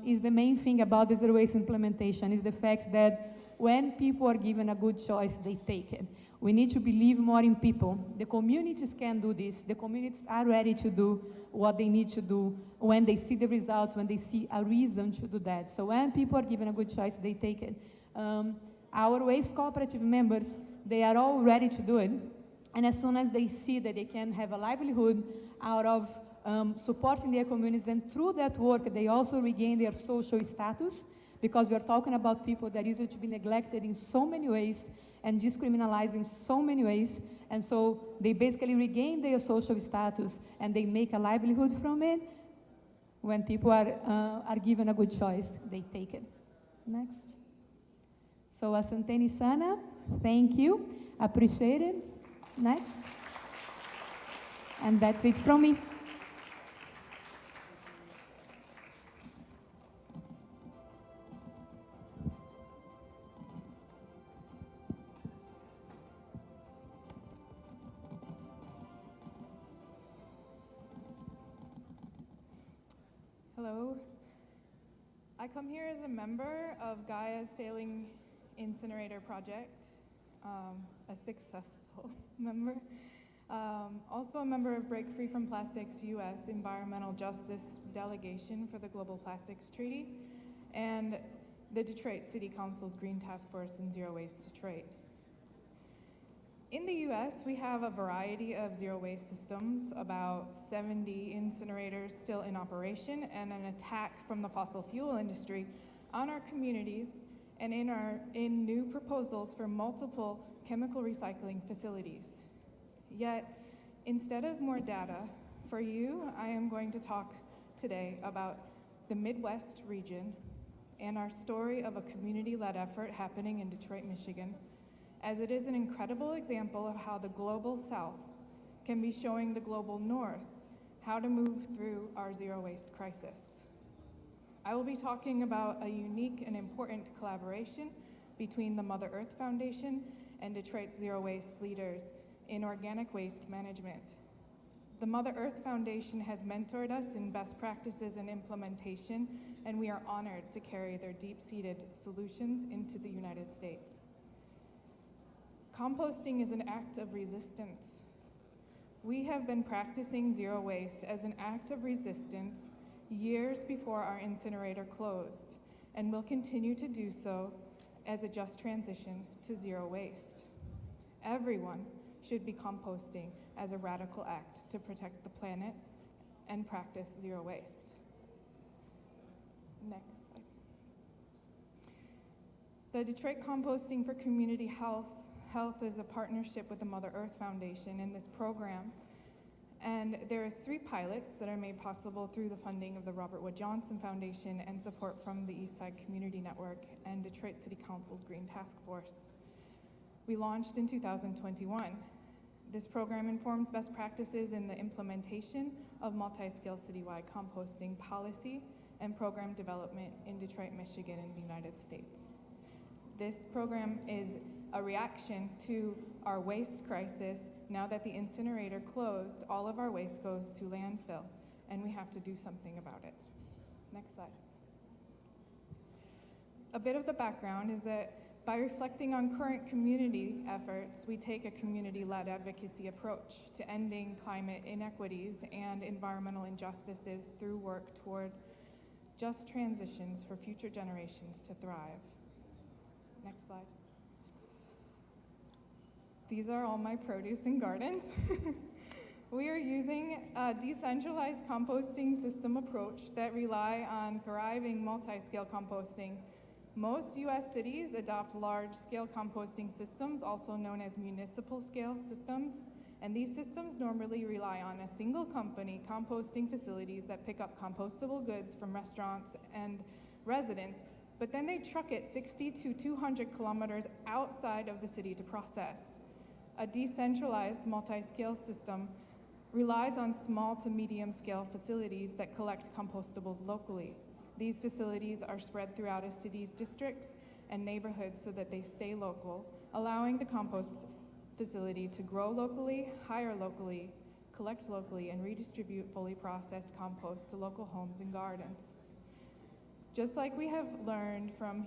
is the main thing about the zero waste implementation is the fact that when people are given a good choice, they take it. We need to believe more in people. The communities can do this. The communities are ready to do what they need to do when they see the results, when they see a reason to do that. So when people are given a good choice, they take it. Our waste cooperative members, they are all ready to do it. And as soon as they see that they can have a livelihood out of supporting their communities, and through that work, they also regain their social status, because we are talking about people that used to be neglected in so many ways and discriminalized in so many ways. And so they basically regain their social status and they make a livelihood from it. When people are given a good choice, they take it. Next. So Asanteni Sana, thank you, appreciate it. Next. And that's it from me. Hello. I come here as a member of Gaia's Failing Incinerator Project, a successful member. Also a member of Break Free from Plastics US Environmental Justice Delegation for the Global Plastics Treaty, and the Detroit City Council's Green Task Force in Zero Waste Detroit. In the US, we have a variety of zero waste systems, about 70 incinerators still in operation, and an attack from the fossil fuel industry on our communities and in new proposals for multiple chemical recycling facilities. Yet, instead of more data, for you, I am going to talk today about the Midwest region and our story of a community-led effort happening in Detroit, Michigan, as it is an incredible example of how the global South can be showing the global North how to move through our zero waste crisis. I will be talking about a unique and important collaboration between the Mother Earth Foundation and Detroit Zero Waste leaders in organic waste management. The Mother Earth Foundation has mentored us in best practices and implementation, and we are honored to carry their deep-seated solutions into the United States. Composting is an act of resistance. We have been practicing zero waste as an act of resistance years before our incinerator closed, and will continue to do so as a just transition to zero waste. Everyone should be composting as a radical act to protect the planet and practice zero waste. Next slide. The Detroit Composting for Community Health is a partnership with the Mother Earth Foundation in this program. And there are 3 pilots that are made possible through the funding of the Robert Wood Johnson Foundation and support from the Eastside Community Network and Detroit City Council's Green Task Force. We launched in 2021. This program informs best practices in the implementation of multi-scale citywide composting policy and program development in Detroit, Michigan, and the United States. This program is a reaction to our waste crisis. Now that the incinerator closed, all of our waste goes to landfill, and we have to do something about it. Next slide. A bit of the background is that by reflecting on current community efforts, we take a community-led advocacy approach to ending climate inequities and environmental injustices through work toward just transitions for future generations to thrive. Next slide. These are all my produce and gardens. We are using a decentralized composting system approach that rely on thriving multi-scale composting. Most US cities adopt large-scale composting systems, also known as municipal scale systems, and these systems normally rely on a single company composting facilities that pick up compostable goods from restaurants and residents, but then they truck it 60 to 200 kilometers outside of the city to process. A decentralized multi-scale system relies on small to medium scale facilities that collect compostables locally. These facilities are spread throughout a city's districts and neighborhoods so that they stay local, allowing the compost facility to grow locally, hire locally, collect locally, and redistribute fully processed compost to local homes and gardens. Just like we have learned from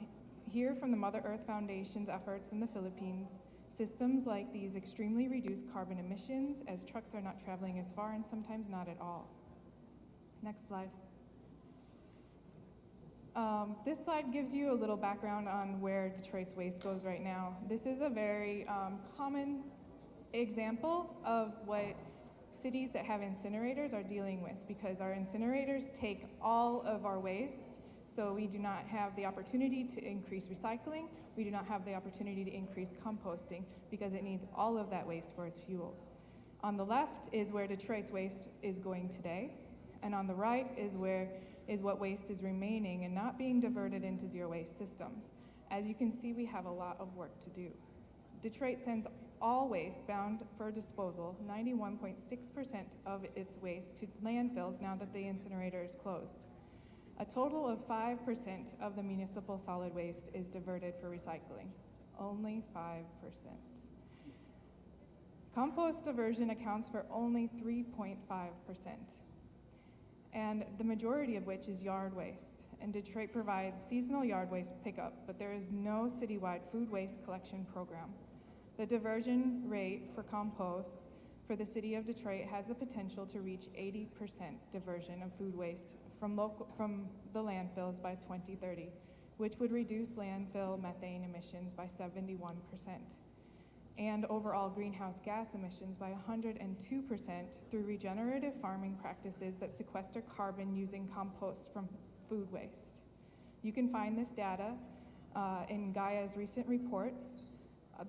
the Mother Earth Foundation's efforts in the Philippines, systems like these extremely reduce carbon emissions as trucks are not traveling as far and sometimes not at all. Next slide. This slide gives you a little background on where Detroit's waste goes right now. This is a very common example of what cities that have incinerators are dealing with, because our incinerators take all of our waste, so we do not have the opportunity to increase recycling. We do not have the opportunity to increase composting because it needs all of that waste for its fuel. On the left is where Detroit's waste is going today, and on the right is what waste is remaining and not being diverted into zero waste systems. As you can see, we have a lot of work to do. Detroit sends all waste bound for disposal, 91.6% of its waste, to landfills now that the incinerator is closed. A total of 5% of the municipal solid waste is diverted for recycling, only 5%. Compost diversion accounts for only 3.5%, and the majority of which is yard waste. And Detroit provides seasonal yard waste pickup, but there is no citywide food waste collection program. The diversion rate for compost for the city of Detroit has the potential to reach 80% diversion of food waste from the landfills by 2030, which would reduce landfill methane emissions by 71%, and overall greenhouse gas emissions by 102% through regenerative farming practices that sequester carbon using compost from food waste. You can find this data in Gaia's recent reports,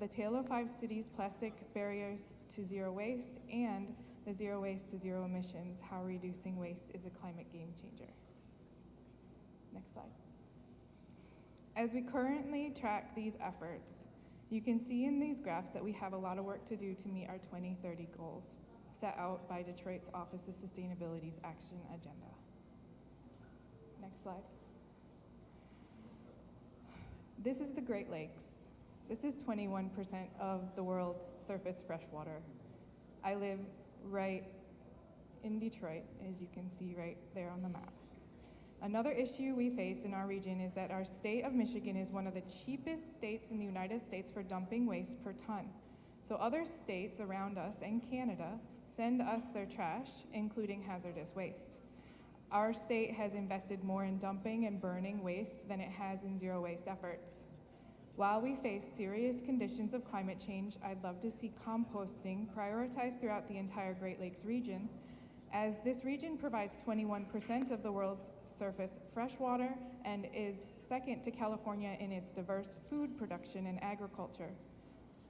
the Tale of 5 Cities, Plastic Barriers to Zero Waste, and the Zero Waste to Zero Emissions, How Reducing Waste is a Climate Game Changer. Next slide. As we currently track these efforts, you can see in these graphs that we have a lot of work to do to meet our 2030 goals set out by Detroit's Office of Sustainability's Action Agenda. Next slide. This is the Great Lakes. This is 21% of the world's surface freshwater. I live right in Detroit, as you can see right there on the map. Another issue we face in our region is that our state of Michigan is one of the cheapest states in the United States for dumping waste per ton. So other states around us and Canada send us their trash, including hazardous waste. Our state has invested more in dumping and burning waste than it has in zero waste efforts. While we face serious conditions of climate change, I'd love to see composting prioritized throughout the entire Great Lakes region, as this region provides 21% of the world's surface freshwater and is second to California in its diverse food production and agriculture.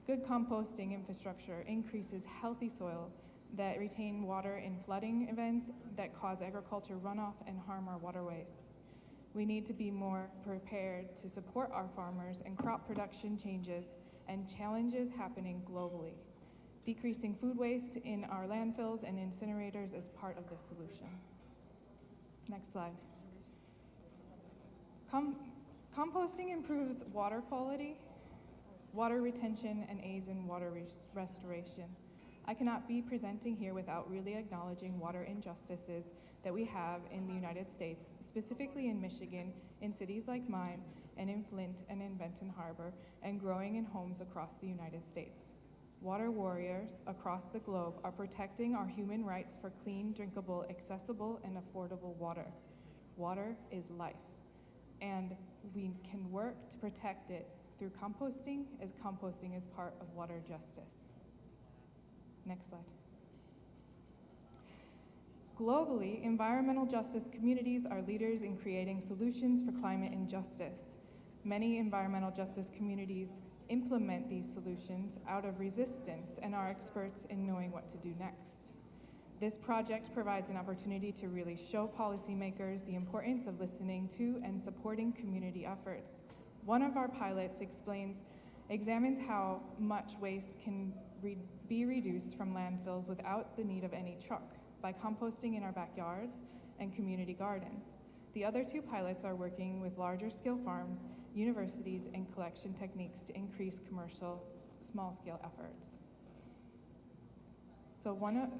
Good composting infrastructure increases healthy soil that retain water in flooding events that cause agriculture runoff and harm our waterways. We need to be more prepared to support our farmers and crop production changes and challenges happening globally. Decreasing food waste in our landfills and incinerators is part of the solution. Next slide. Composting improves water quality, water retention, and aids in water restoration. I cannot be presenting here without really acknowledging water injustices that we have in the United States, specifically in Michigan, in cities like mine, and in Flint and in Benton Harbor, and growing in homes across the United States. Water warriors across the globe are protecting our human rights for clean, drinkable, accessible, and affordable water. Water is life, and we can work to protect it through composting, as composting is part of water justice. Next slide. Globally, environmental justice communities are leaders in creating solutions for climate injustice. Many environmental justice communities implement these solutions out of resistance and are experts in knowing what to do next. This project provides an opportunity to really show policymakers the importance of listening to and supporting community efforts. One of our pilots examines how much waste can be reduced from landfills without the need of any truck by composting in our backyards and community gardens. The other two pilots are working with larger scale farms, universities, and collection techniques to increase commercial small-scale efforts. So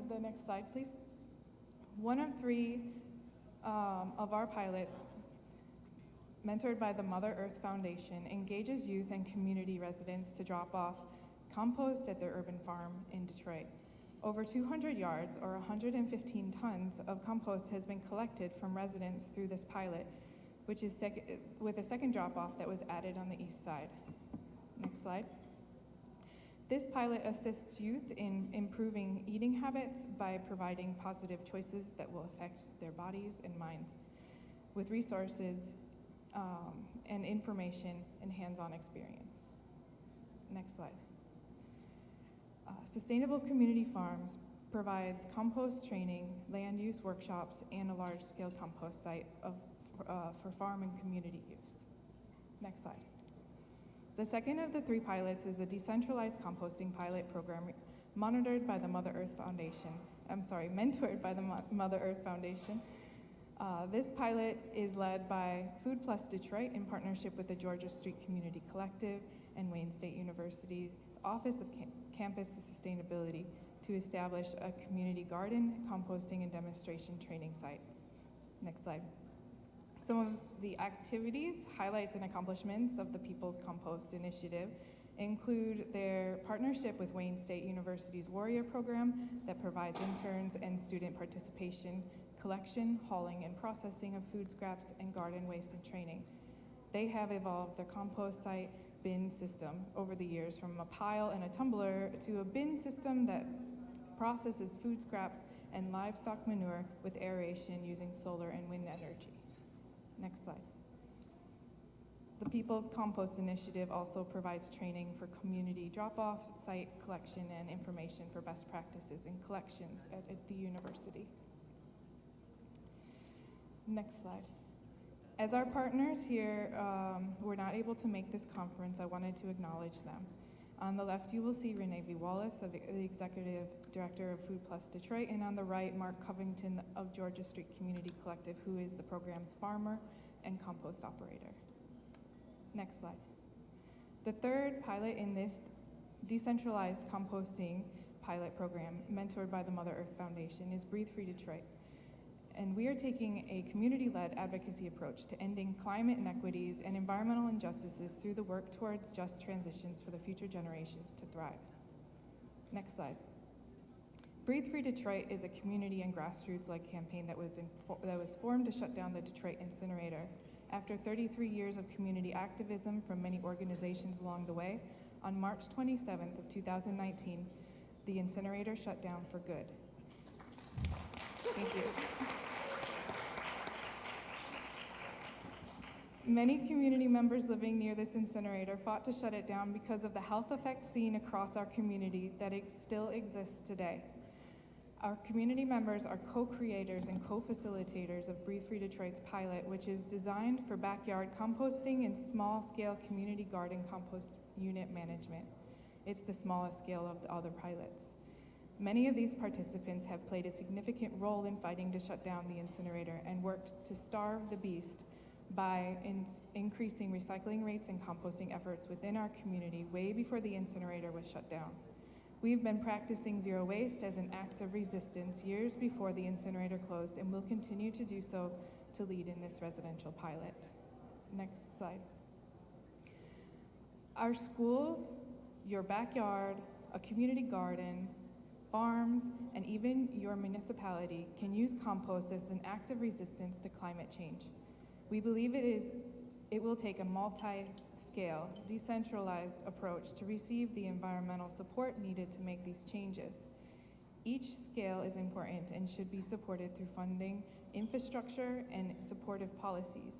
the next slide, please. One of three of our pilots, mentored by the Mother Earth Foundation, engages youth and community residents to drop off compost at their urban farm in Detroit. Over 200 yards, or 115 tons, of compost has been collected from residents through this pilot, which is with a second drop-off that was added on the east side. Next slide. This pilot assists youth in improving eating habits by providing positive choices that will affect their bodies and minds with resources and information and hands-on experience. Next slide. Sustainable Community Farms provides compost training, land use workshops, and a large-scale compost site for farm and community use. Next slide. The second of the three pilots is a decentralized composting pilot program mentored by the Mother Earth Foundation. This pilot is led by Food Plus Detroit in partnership with the Georgia Street Community Collective and Wayne State University's Office of Campus Sustainability to establish a community garden, composting, and demonstration training site. Next slide. Some of the activities, highlights, and accomplishments of the People's Compost Initiative include their partnership with Wayne State University's Warrior Program that provides interns and student participation, collection, hauling, and processing of food scraps and garden waste and training. They have evolved their compost site bin system over the years from a pile and a tumbler to a bin system that processes food scraps and livestock manure with aeration using solar and wind energy. Next slide. The People's Compost Initiative also provides training for community drop-off, site collection, and information for best practices in collections at the university. Next slide. As our partners here were not able to make this conference, I wanted to acknowledge them. On the left, you will see Renee V. Wallace, the Executive Director of Food Plus Detroit, and on the right, Mark Covington of Georgia Street Community Collective, who is the program's farmer and compost operator. Next slide. The third pilot in this decentralized composting pilot program, mentored by the Mother Earth Foundation, is Breathe Free Detroit. And we are taking a community-led advocacy approach to ending climate inequities and environmental injustices through the work towards just transitions for the future generations to thrive. Next slide. Breathe Free Detroit is a community and grassroots-led campaign that was formed to shut down the Detroit incinerator. After 33 years of community activism from many organizations along the way, on March 27th of 2019, the incinerator shut down for good. Thank you. Many community members living near this incinerator fought to shut it down because of the health effects seen across our community that still exists today. Our community members are co-creators and co-facilitators of Breathe Free Detroit's pilot, which is designed for backyard composting and small-scale community garden compost unit management. It's the smallest scale of the other pilots. Many of these participants have played a significant role in fighting to shut down the incinerator and worked to starve the beast by increasing recycling rates and composting efforts within our community way before the incinerator was shut down. We've been practicing zero waste as an act of resistance years before the incinerator closed, and will continue to do so to lead in this residential pilot. Next slide. Our schools, your backyard, a community garden, farms, and even your municipality can use compost as an act of resistance to climate change. We believe it will take a multi-scale, decentralized approach to receive the environmental support needed to make these changes. Each scale is important and should be supported through funding, infrastructure, and supportive policies.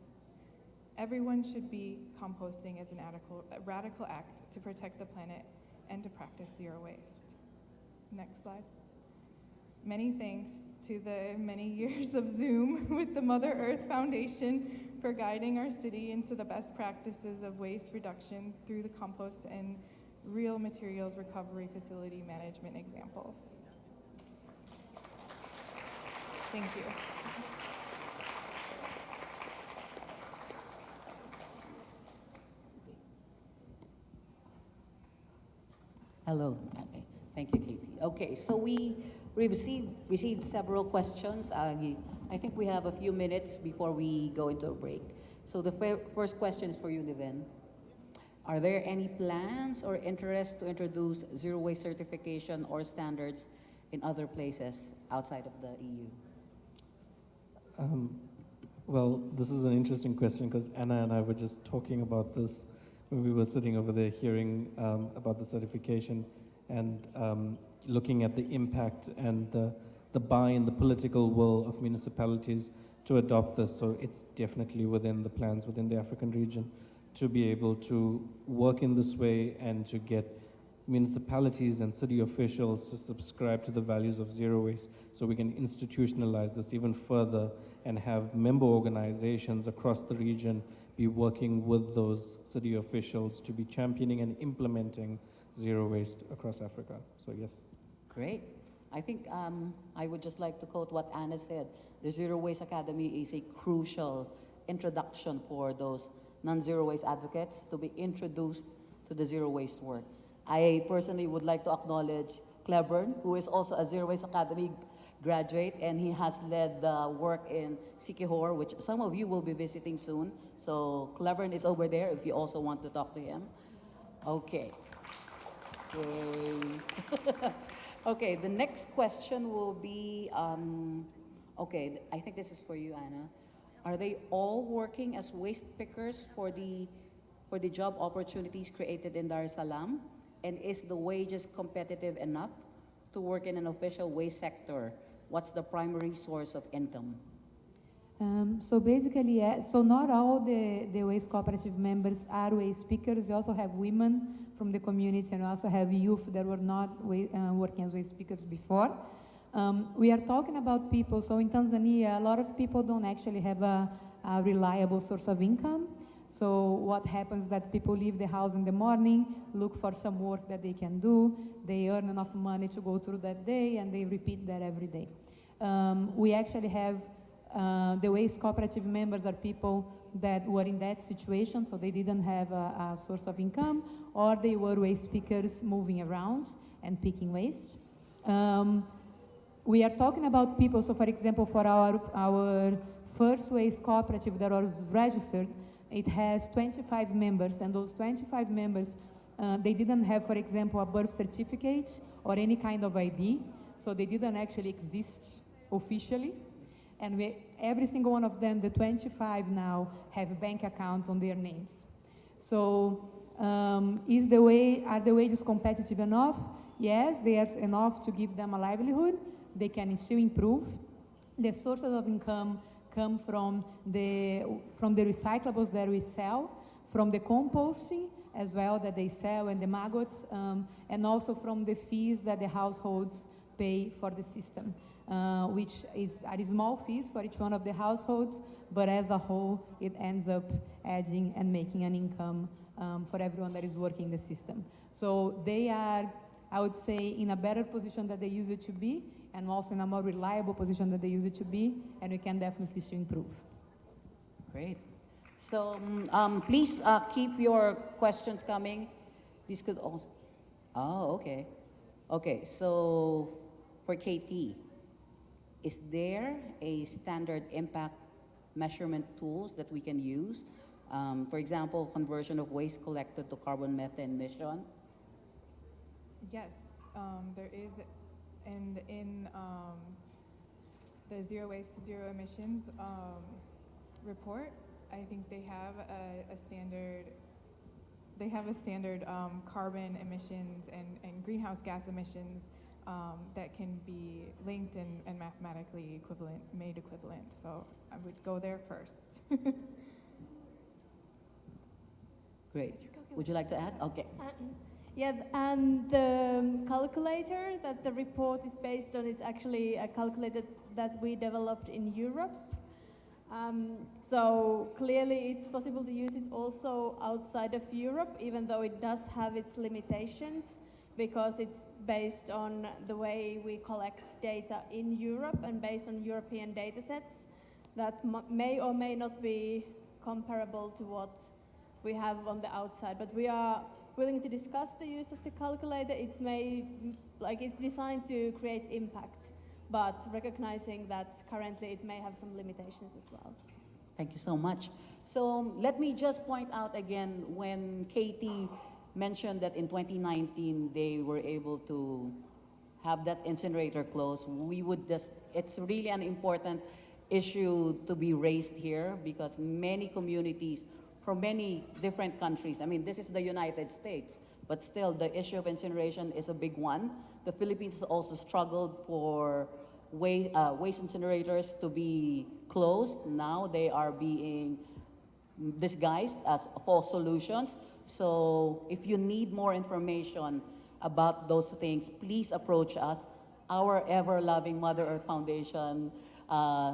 Everyone should be composting as a radical act to protect the planet and to practice zero waste. Next slide. Many thanks to the many years of Zoom with the Mother Earth Foundation for guiding our city into the best practices of waste reduction through the compost and real materials recovery facility management examples. Thank you. Hello. Okay. Thank you, Katie. Okay, so we received several questions. I think we have a few minutes before we go into a break. So the first question is for you, Niven. Are there any plans or interest to introduce zero waste certification or standards in other places outside of the EU? Well, this is an interesting question because Anna and I were just talking about this when we were sitting over there hearing about the certification and looking at the impact and the buy-in, the political will of municipalities to adopt this. So it's definitely within the plans within the African region to be able to work in this way and to get municipalities and city officials to subscribe to the values of zero waste so we can institutionalize this even further and have member organizations across the region be working with those city officials to be championing and implementing zero waste across Africa. So yes. Great. I think I would just like to quote what Anna said. The Zero Waste Academy is a crucial introduction for those non-zero waste advocates to be introduced to the zero waste work. I personally would like to acknowledge Cleburne, who is also a Zero Waste Academy graduate, and he has led the work in Sikihor, which some of you will be visiting soon. So Cleburne is over there if you also want to talk to him. Okay. Yay. Okay, the next question will be, okay, I think this is for you, Anna. Are they all working as waste pickers for the job opportunities created in Dar es Salaam? And is the wages competitive enough to work in an official waste sector? What's the primary source of income? So basically, yeah, so not all the waste cooperative members are waste speakers. We also have women from the community, and we also have youth that were not working as waste speakers before. We are talking about people, so in Tanzania, a lot of people don't actually have a reliable source of income. So what happens is that people leave the house in the morning, look for some work that they can do, they earn enough money to go through that day, and they repeat that every day. We actually have the waste cooperative members are people that were in that situation, so they didn't have a source of income, or they were waste pickers moving around and picking waste. We are talking about people, so for example, for our first waste cooperative that was registered, it has 25 members, and those 25 members, they didn't have, for example, a birth certificate or any kind of ID, so they didn't actually exist officially. And every single one of them, the 25 now, have bank accounts on their names. So are the wages competitive enough? Yes, they are enough to give them a livelihood. They can still improve. The sources of income come from the recyclables that we sell, from the composting as well that they sell, and the maggots, and also from the fees that the households pay for the system, which are small fees for each one of the households, but as a whole, it ends up adding and making an income for everyone that is working the system. So they are, I would say, in a better position that they used to be, and also in a more reliable position that they used to be, and we can definitely still improve. Great. So please keep your questions coming. These could also, okay. Okay, so for KT, is there a standard impact measurement tools that we can use? For example, conversion of waste collected to carbon methane emission? Yes, there is, and in the Zero Waste to Zero Emissions report, I think they have a standard. They have a standard carbon emissions and greenhouse gas emissions that can be linked and mathematically made equivalent. So I would go there first. Great. Would you like to add? Okay. Yeah, and the calculator that the report is based on is actually a calculator that we developed in Europe. So clearly it's possible to use it also outside of Europe, even though it does have its limitations, because it's based on the way we collect data in Europe and based on European data sets that may or may not be comparable to what we have on the outside. But we are willing to discuss the use of the calculator. It's designed to create impact, but recognizing that currently it may have some limitations as well. Thank you so much. So let me just point out again, when Katie mentioned that in 2019 they were able to have that incinerator closed, it's really an important issue to be raised here, because many communities from many different countries, I mean, this is the United States, but still the issue of incineration is a big one. The Philippines has also struggled for waste incinerators to be closed. Now they are being disguised as false solutions. So if you need more information about those things, please approach us. Our ever-loving Mother Earth Foundation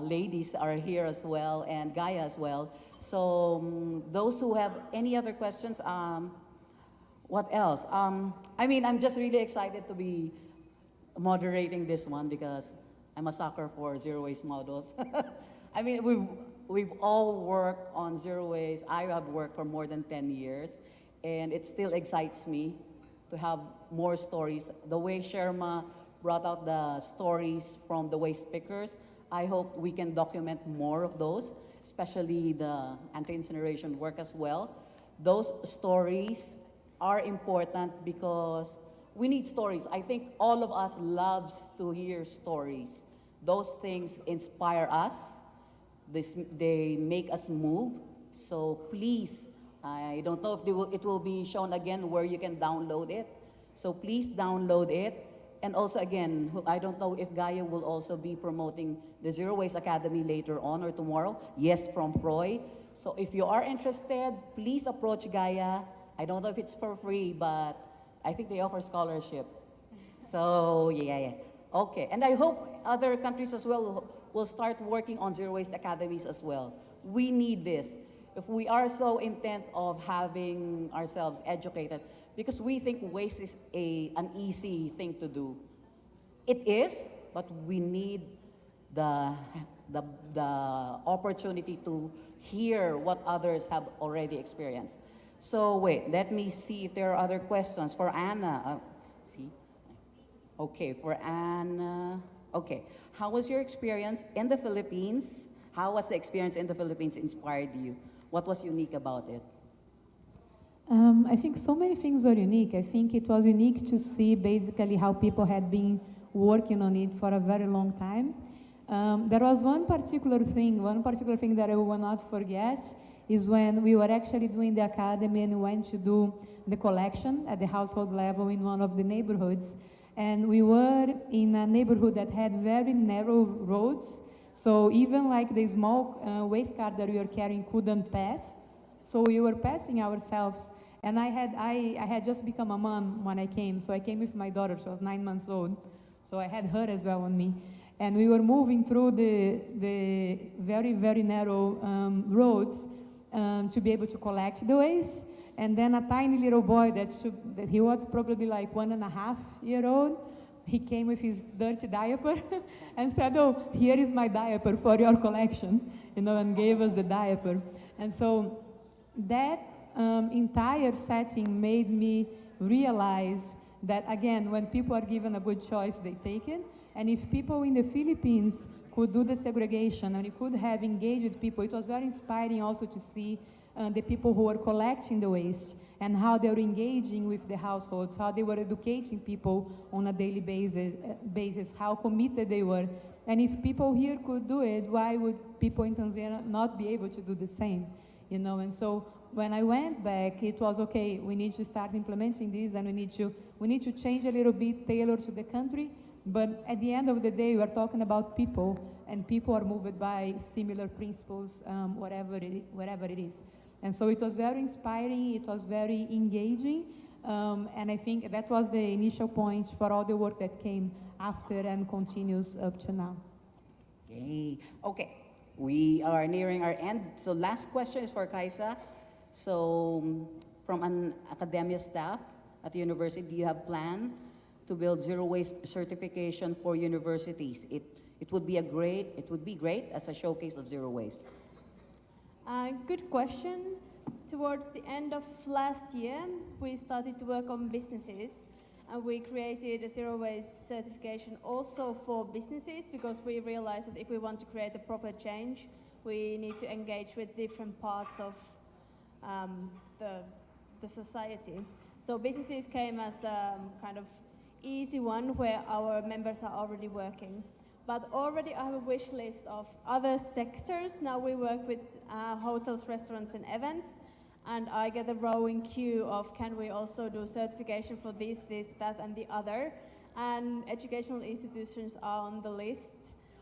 ladies are here as well, and Gaia as well. So those who have any other questions, what else? I mean, I'm just really excited to be moderating this one because I'm a sucker for zero waste models. I mean, we've all worked on zero waste. I have worked for more than 10 years, and it still excites me to have more stories. The way Sherma brought out the stories from the waste pickers, I hope we can document more of those, especially the anti-incineration work as well. Those stories are important because We need stories. I think all of us loves to hear stories. Those things inspire us. They make us move. So please, I don't know if it will be shown again where you can download it. So please download it. And also again, I don't know if Gaia will also be promoting the Zero Waste Academy later on or tomorrow. Yes, from Proy. So if you are interested, please approach Gaia. I don't know if it's for free, but I think they offer scholarship. So yeah. Okay, and I hope other countries as well will start working on Zero Waste Academies as well. We need this. If we are so intent of having ourselves educated, because we think waste is an easy thing to do. It is, but we need the opportunity to hear what others have already experienced. So wait, let me see if there are other questions for Anna. Okay, for Anna. Okay, how was your experience in the Philippines? How was the experience in the Philippines inspired you? What was unique about it? I think so many things were unique. I think it was unique to see basically how people had been working on it for a very long time. There was one particular thing that I will not forget is when we were actually doing the academy and we went to do the collection at the household level in one of the neighborhoods. And we were in a neighborhood that had very narrow roads. So even like the small waste car that we were carrying couldn't pass. So we were passing ourselves. And I had just become a mom when I came. So I came with my daughter. She was 9 months old. So I had her as well on me. And we were moving through the very, very narrow roads to be able to collect the waste. And then a tiny little boy that he was probably like 1.5-year-old, he came with his dirty diaper and said, "Oh, here is my diaper for your collection," and gave us the diaper. And so that entire setting made me realize that, again, when people are given a good choice, they take it. And if people in the Philippines could do the segregation and you could have engaged with people, it was very inspiring also to see the people who were collecting the waste and how they were engaging with the households, how they were educating people on a daily basis, how committed they were. And if people here could do it, why would people in Tanzania not be able to do the same? And so when I went back, it was okay, we need to start implementing this and we need to change a little bit, tailor to the country. But at the end of the day, we are talking about people, and people are moved by similar principles, wherever it is. And so it was very inspiring, it was very engaging, and I think that was the initial point for all the work that came after and continues up to now. Yay. Okay, we are nearing our end. So last question is for Kaisa. So from an academia staff at the university, do you have plan to build zero waste certification for universities? It would be great as a showcase of zero waste. Good question. Towards the end of last year, we started to work on businesses, and we created a zero waste certification also for businesses, because we realized that if we want to create a proper change, we need to engage with different parts of the society. So businesses came as a kind of easy one where our members are already working. But already I have a wish list of other sectors. Now we work with hotels, restaurants, and events. And I get a growing queue of, can we also do certification for this, that, and the other? And educational institutions are on the list.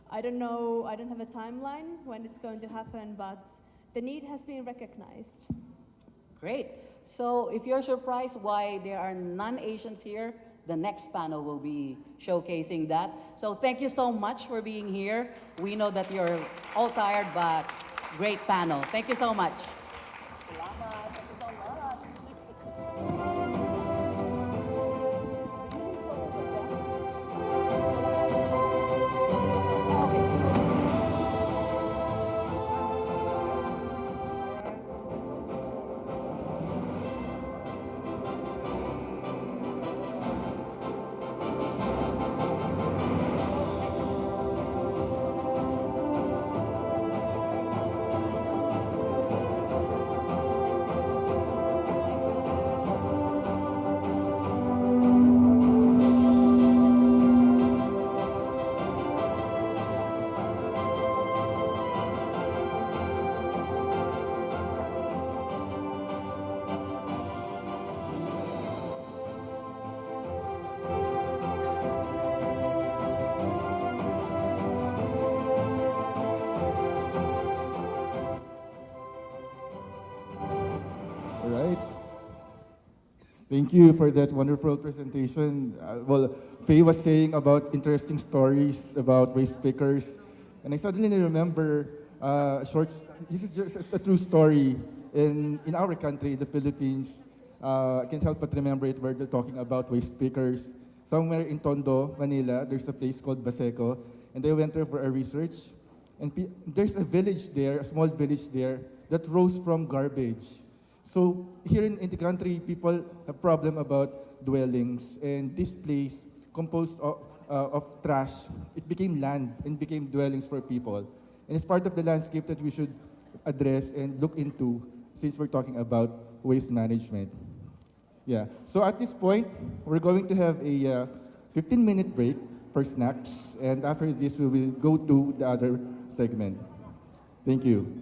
I don't know, I don't have a timeline when it's going to happen, but the need has been recognized. Great. So if you're surprised why there are non-Asians here, the next panel will be showcasing that. So thank you so much for being here. We know that you're all tired, but great panel. Thank you so much. Thank you for that wonderful presentation. Well, Faye was saying about interesting stories about waste pickers, and I suddenly remember this is just a true story in our country, the Philippines. I can't help but remember it where they're talking about waste pickers. Somewhere in Tondo, Manila, there's a place called Baseco, and they went there for a research. And there's a village there, a small village there, that rose from garbage. So here in the country, people have problem about dwellings, and this place, composed of trash, it became land and became dwellings for people. And it's part of the landscape that we should address and look into, since we're talking about waste management. Yeah, so at this point, we're going to have a 15-minute break for snacks, and after this, we will go to the other segment. Thank you.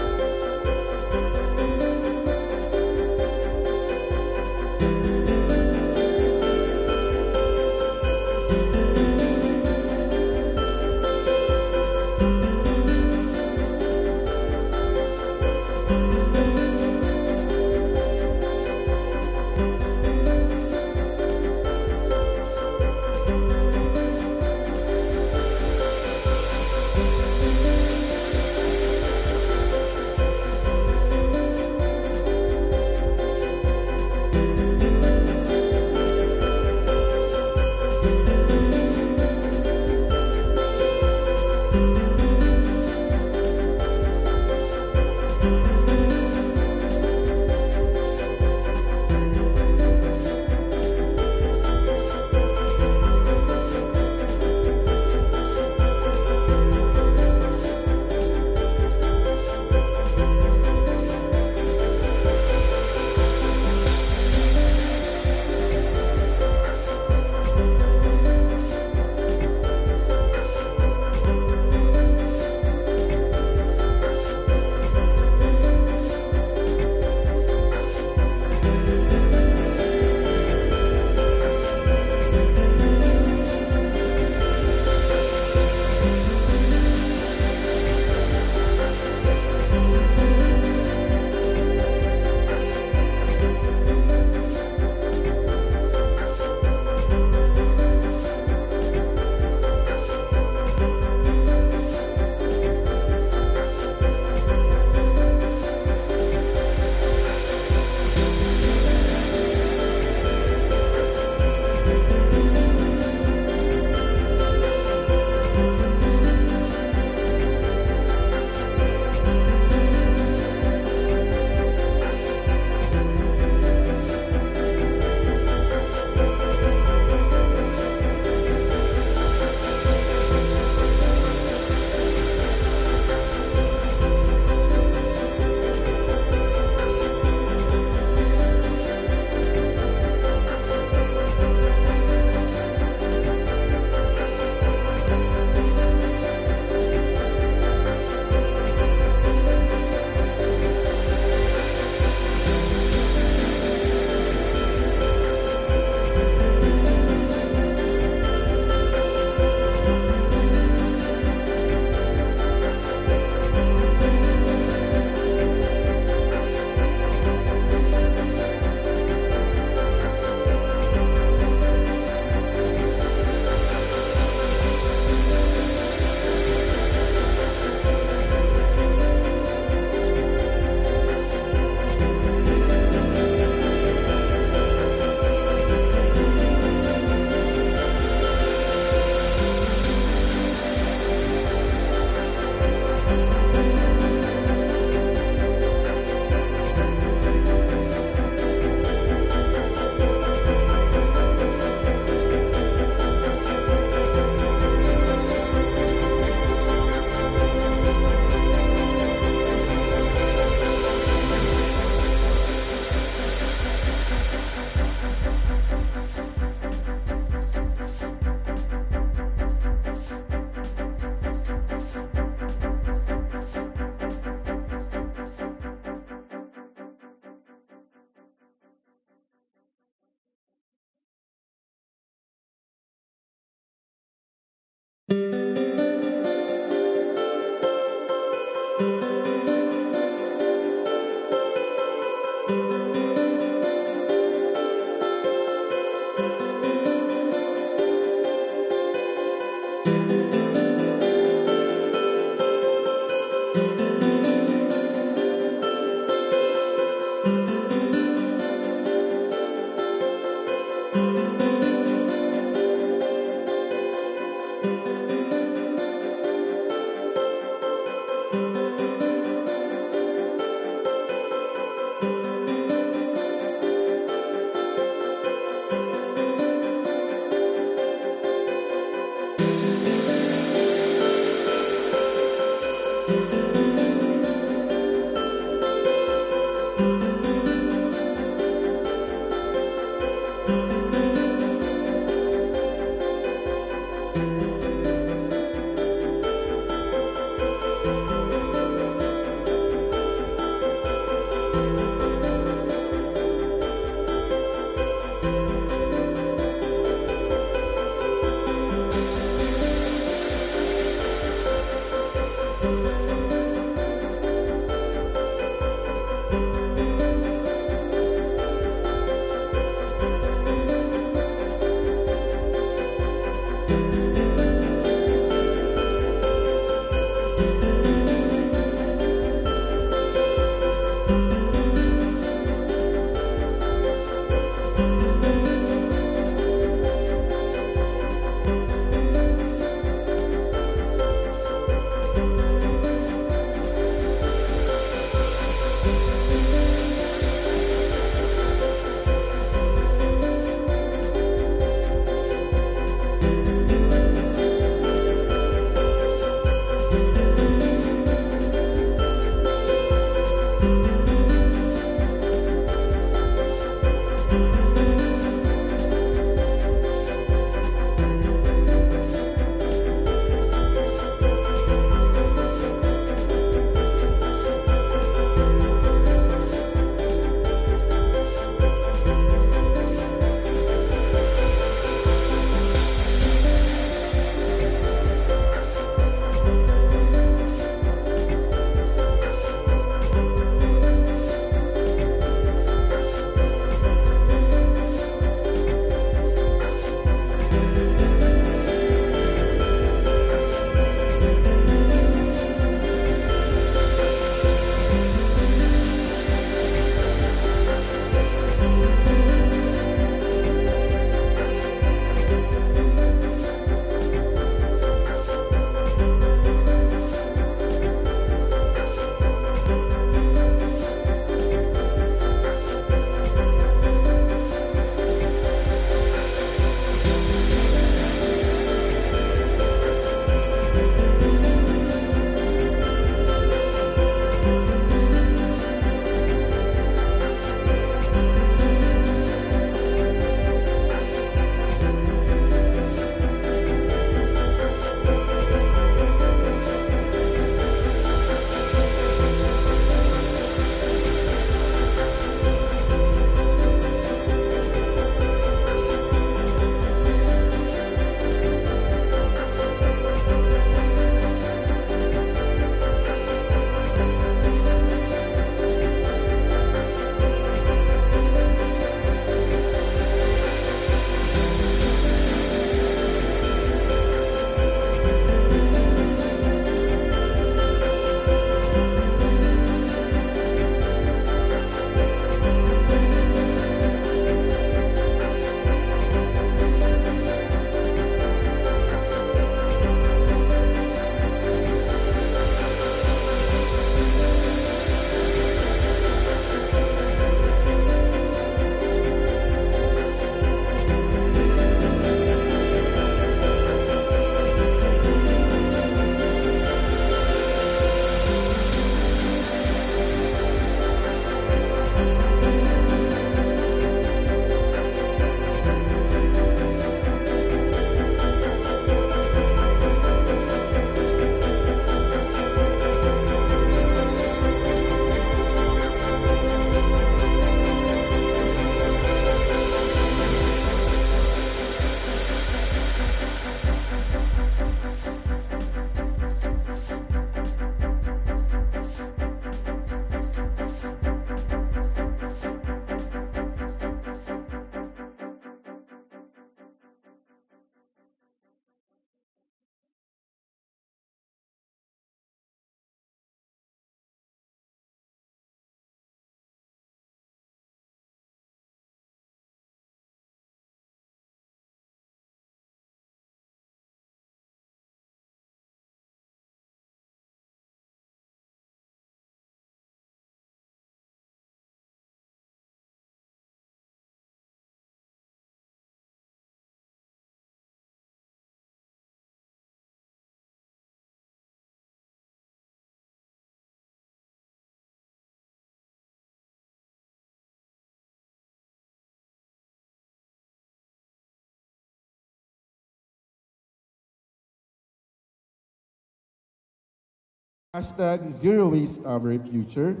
Hashtag Zero Waste Our Future.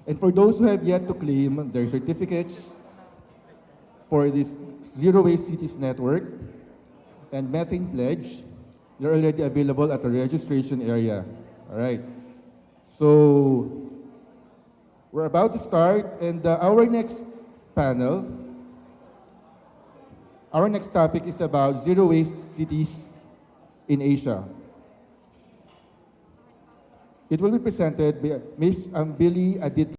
And for those who have yet to claim their certificates for this Zero Waste Cities Network and Methane Pledge, they're already available at the registration area. All right. So we're about to start, and our next panel, our next topic is about zero waste cities in Asia. It will be presented by Ms. Ambili Aditya.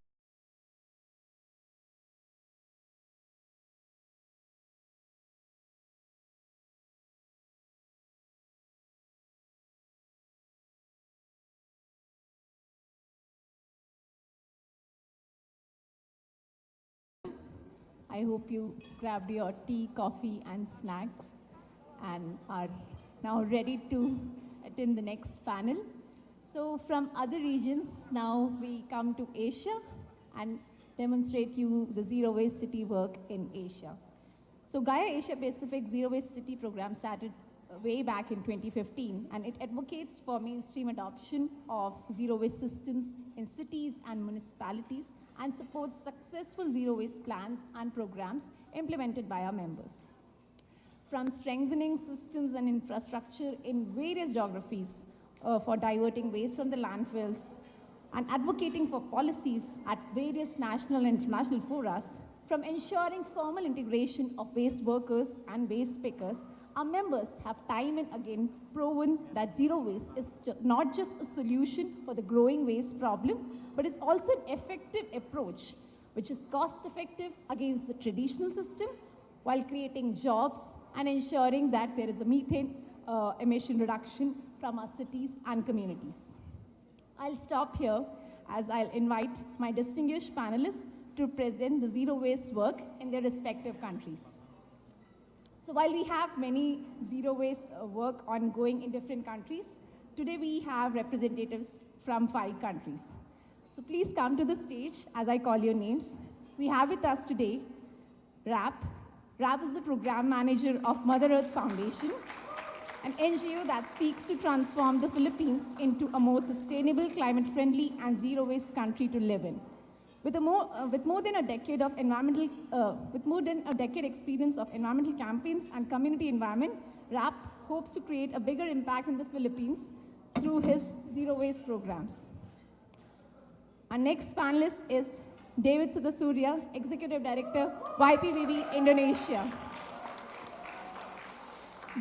I hope you grabbed your tea, coffee, and snacks and are now ready to attend the next panel. So from other regions, now we come to Asia and demonstrate you the zero waste city work in Asia. So Gaia Asia Pacific Zero Waste City program started way back in 2015, and it advocates for mainstream adoption of zero waste systems in cities and municipalities and supports successful zero waste plans and programs implemented by our members. From strengthening systems and infrastructure in various geographies for diverting waste from the landfills and advocating for policies at various national and international forums, from ensuring formal integration of waste workers and waste pickers, our members have time and again proven that zero waste is not just a solution for the growing waste problem, but is also an effective approach which is cost effective against the traditional system while creating jobs and ensuring that there is a methane emission reduction from our cities and communities. I'll stop here as I'll invite my distinguished panelists to present the zero waste work in their respective countries. So while we have many zero waste work ongoing in different countries, today we have representatives from 5 countries. So please come to the stage as I call your names. We have with us today RAP. RAP is the program manager of Mother Earth Foundation, an NGO that seeks to transform the Philippines into a more sustainable, climate-friendly, and zero-waste country to live in. With more than a decade experience of environmental campaigns and community environment, RAP hopes to create a bigger impact in the Philippines through his zero-waste programs. Our next panelist is David Sudhasurya, Executive Director, YPWB Indonesia.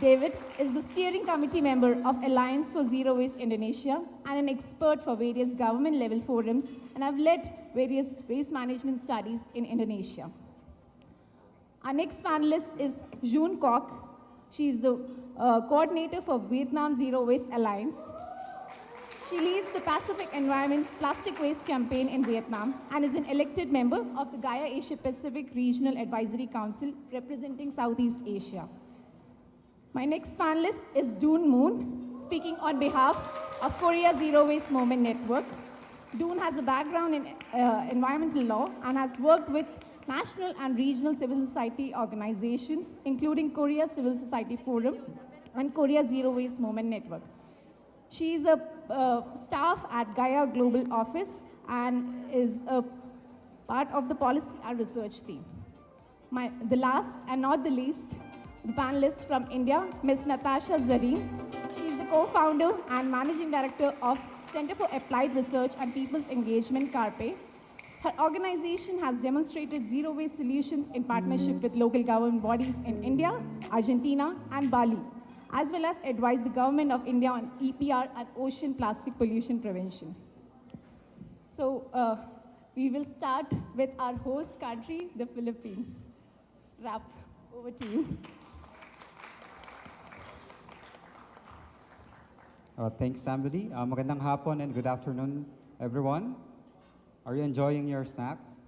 David is the steering committee member of Alliance for Zero Waste Indonesia and an expert for various government-level forums, and have led various waste management studies in Indonesia. Our next panelist is June Kok. She is the coordinator for Vietnam Zero Waste Alliance. She leads the Pacific Environment's plastic waste campaign in Vietnam and is an elected member of the Gaia Asia Pacific Regional Advisory Council representing Southeast Asia. My next panelist is Doon Moon, speaking on behalf of Korea Zero Waste Movement Network. Doon has a background in environmental law and has worked with national and regional civil society organizations, including Korea Civil Society Forum and Korea Zero Waste Movement Network. She is a staff at Gaia Global Office and is a part of the policy and research team. The last and not the least, the panelist from India, Ms. Natasha Zareen. She is the co-founder and managing director of Center for Applied Research and People's Engagement, CARPE. Her organization has demonstrated zero waste solutions in partnership with local government bodies in India, Argentina, and Bali, as well as advised the government of India on EPR and ocean plastic pollution prevention. So we will start with our host country, the Philippines. Rap, over to you. Thanks, Sambudy. Magandang hapon and good afternoon, everyone. Are you enjoying your snacks?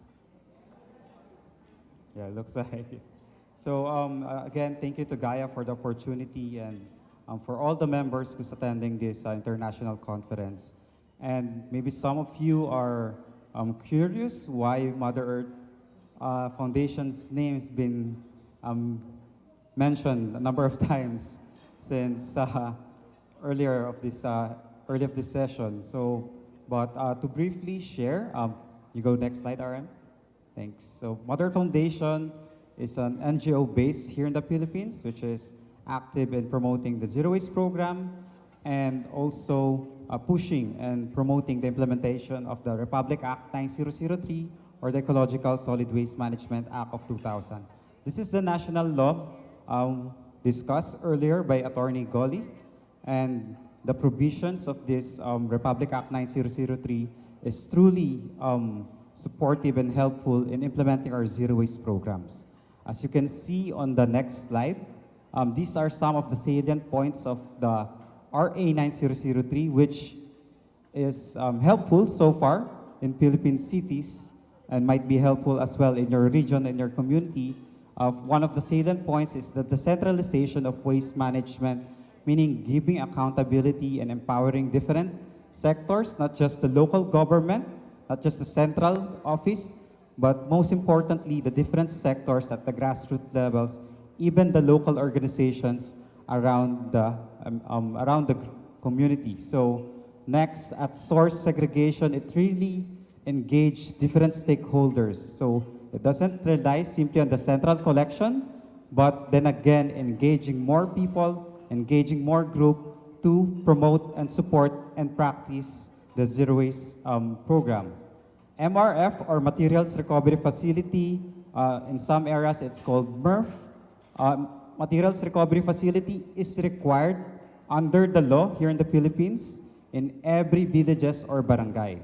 Yeah, it looks like it. So again, thank you to Gaia for the opportunity and for all the members who's attending this international conference. And maybe some of you are curious why Mother Earth Foundation's name has been mentioned a number of times since earlier of this early of this session. So, but to briefly share, you go next slide, RM. Thanks. So, Mother Foundation is an NGO based here in the Philippines, which is active in promoting the Zero Waste program and also pushing and promoting the implementation of the Republic Act 9003 or the Ecological Solid Waste Management Act of 2000. This is the national law discussed earlier by Attorney Golly, and the provisions of this Republic Act 9003 is truly supportive and helpful in implementing our zero waste programs. As you can see on the next slide, these are some of the salient points of the RA 9003, which is helpful so far in Philippine cities and might be helpful as well in your region and your community. One of the salient points is that the centralization of waste management, meaning giving accountability and empowering different sectors, not just the local government, not just the central office, but most importantly, the different sectors at the grassroots levels, even the local organizations around the community. So next, at source segregation, it really engaged different stakeholders. So it doesn't rely simply on the central collection, but then again, engaging more people, engaging more group to promote and support and practice the zero waste program. MRF, or Materials Recovery Facility, in some areas it's called MRF. Materials Recovery Facility is required under the law here in the Philippines in every villages or barangay.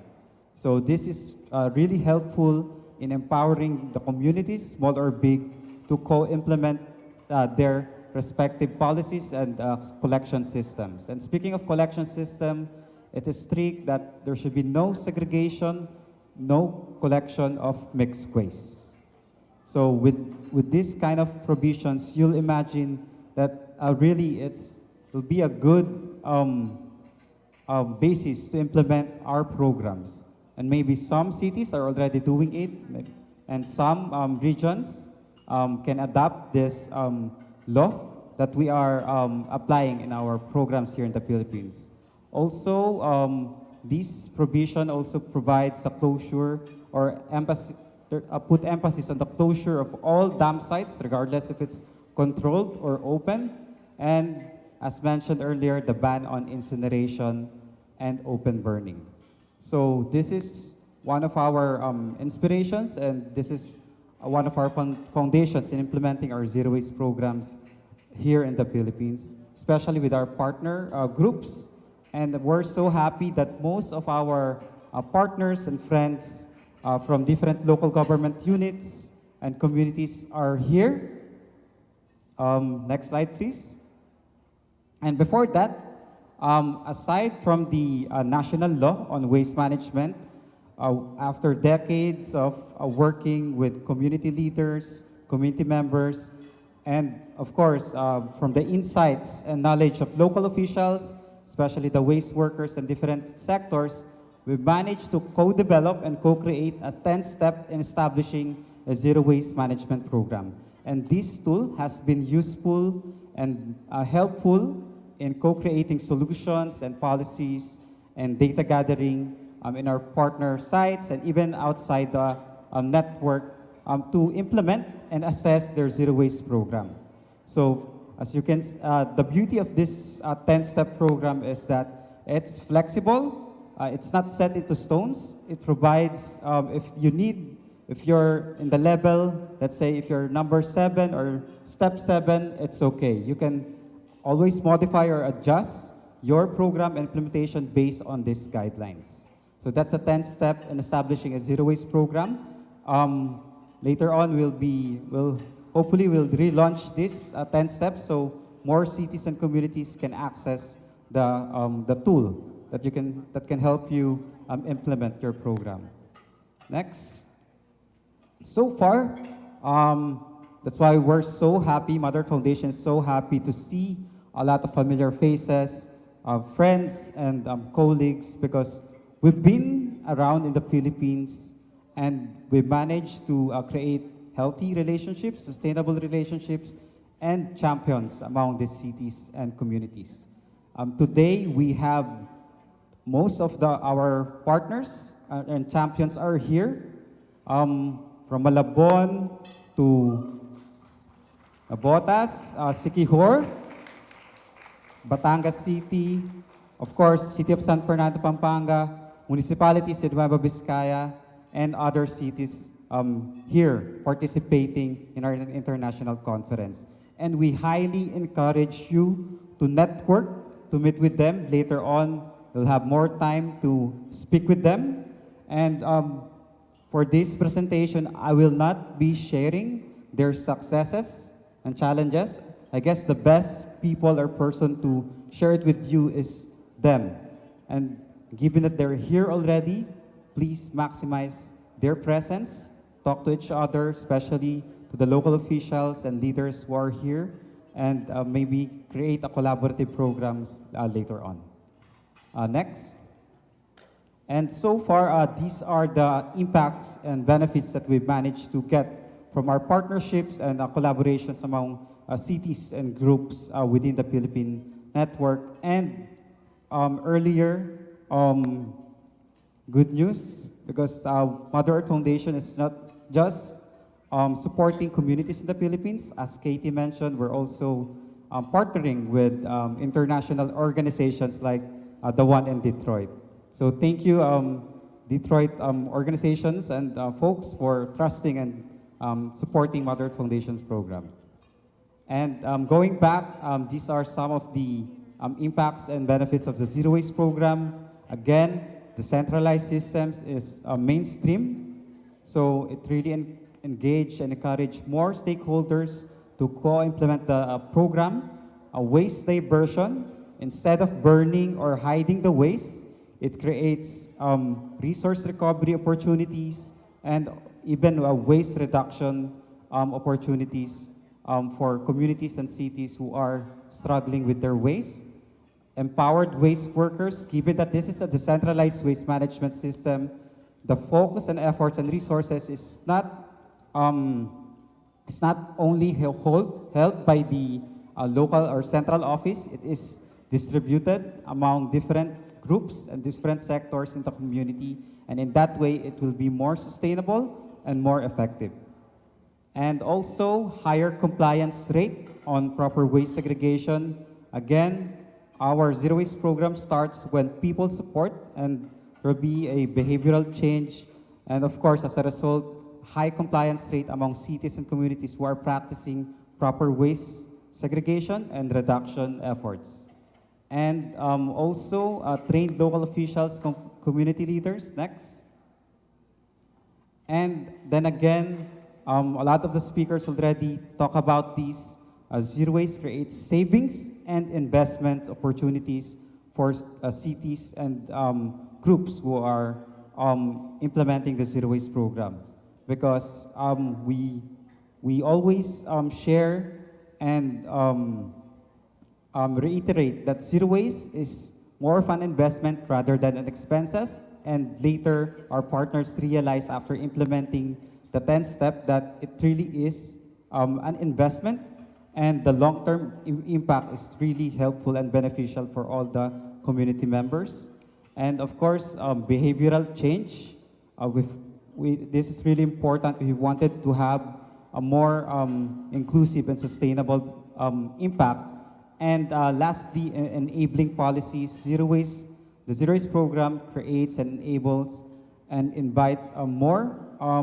So this is really helpful in empowering the communities, small or big, to co-implement their respective policies and collection systems. And speaking of collection system, it is strict that there should be no segregation, no collection of mixed waste. So with this kind of provisions, you'll imagine that really will be a good basis to implement our programs. And maybe some cities are already doing it, and some regions can adopt this law that we are applying in our programs here in the Philippines. Also, this provision also provides a closure or put emphasis on the closure of all dam sites, regardless if it's controlled or open, and as mentioned earlier, the ban on incineration and open burning. So this is one of our inspirations, and this is one of our foundations in implementing our zero waste programs here in the Philippines, especially with our partner groups. And we're so happy that most of our partners and friends from different local government units and communities are here. Next slide, please. And before that, aside from the national law on waste management, after decades of working with community leaders, community members, and of course, from the insights and knowledge of local officials, especially the waste workers and different sectors, we've managed to co-develop and co-create a 10-step in establishing a zero waste management program. And this tool has been useful and helpful in co-creating solutions and policies and data gathering in our partner sites and even outside the network to implement and assess their zero waste program. So as you can, the beauty of this 10-step program is that it's flexible, it's not set into stones. It provides, if you're in the level, let's say if you're number 7 or step 7, it's okay. You can always modify or adjust your program implementation based on these guidelines. So that's a 10th step in establishing a zero waste program. Later on, hopefully we'll relaunch this 10 steps so more cities and communities can access the tool that can help you implement your program. Next. So far, that's why we're so happy, Mother Foundation is so happy to see a lot of familiar faces, friends and colleagues, because we've been around in the Philippines and we've managed to create healthy relationships, sustainable relationships, and champions among these cities and communities. Today, we have most of our partners and champions are here, from Malabon to Botas, Siquijor, Batangas City, of course, City of San Fernando, Pampanga, municipalities in Nueva Vizcaya, and other cities here participating in our international conference. And we highly encourage you to network, to meet with them. Later on, we'll have more time to speak with them. And for this presentation, I will not be sharing their successes and challenges. I guess the best people or person to share it with you is them. And given that they're here already, please maximize their presence, talk to each other, especially to the local officials and leaders who are here, and maybe create a collaborative programs later on. Next. And so far, these are the impacts and benefits that we've managed to get from our partnerships and collaborations among cities and groups within the Philippine network. And earlier, good news, because Mother Earth Foundation is not just supporting communities in the Philippines. As Katie mentioned, we're also partnering with international organizations like the one in Detroit. So thank you, Detroit organizations and folks for trusting and supporting Mother Earth Foundation's program. And going back, these are some of the impacts and benefits of the Zero Waste program. Again, the centralized systems is mainstream, so it really engage and encourage more stakeholders to co-implement the program. A waste diversion, instead of burning or hiding the waste, it creates resource recovery opportunities and even waste reduction opportunities for communities and cities who are struggling with their waste. Empowered waste workers, given that this is a decentralized waste management system, the focus and efforts and resources is not only held by the local or central office, it is distributed among different groups and different sectors in the community, and in that way it will be more sustainable and more effective. And also higher compliance rate on proper waste segregation. Again, our Zero Waste program starts when people support, and there will be a behavioral change, and of course, as a result, high compliance rate among cities and communities who are practicing proper waste segregation and reduction efforts. And also trained local officials, community leaders. Next. And then again, a lot of the speakers already talk about these. Zero Waste creates savings and investment opportunities for cities and groups who are implementing the Zero Waste program. Because we always share and reiterate that Zero Waste is more of an investment rather than an expenses, and later our partners realize after implementing the 10th step that it really is an investment, and the long-term impact is really helpful and beneficial for all the community members. And of course, behavioral change. This is really important. We wanted to have a more inclusive and sustainable impact. And lastly, enabling policies. The Zero Waste program creates and enables and invites more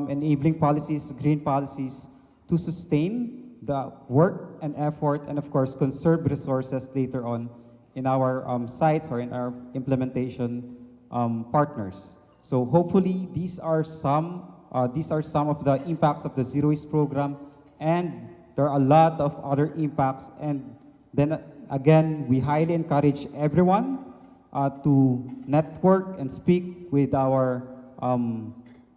enabling policies, green policies, to sustain the work and effort, and of course conserve resources later on in our sites or in our implementation partners. So hopefully these are some of the impacts of the Zero Waste program, and there are a lot of other impacts. And then again, we highly encourage everyone to network and speak with our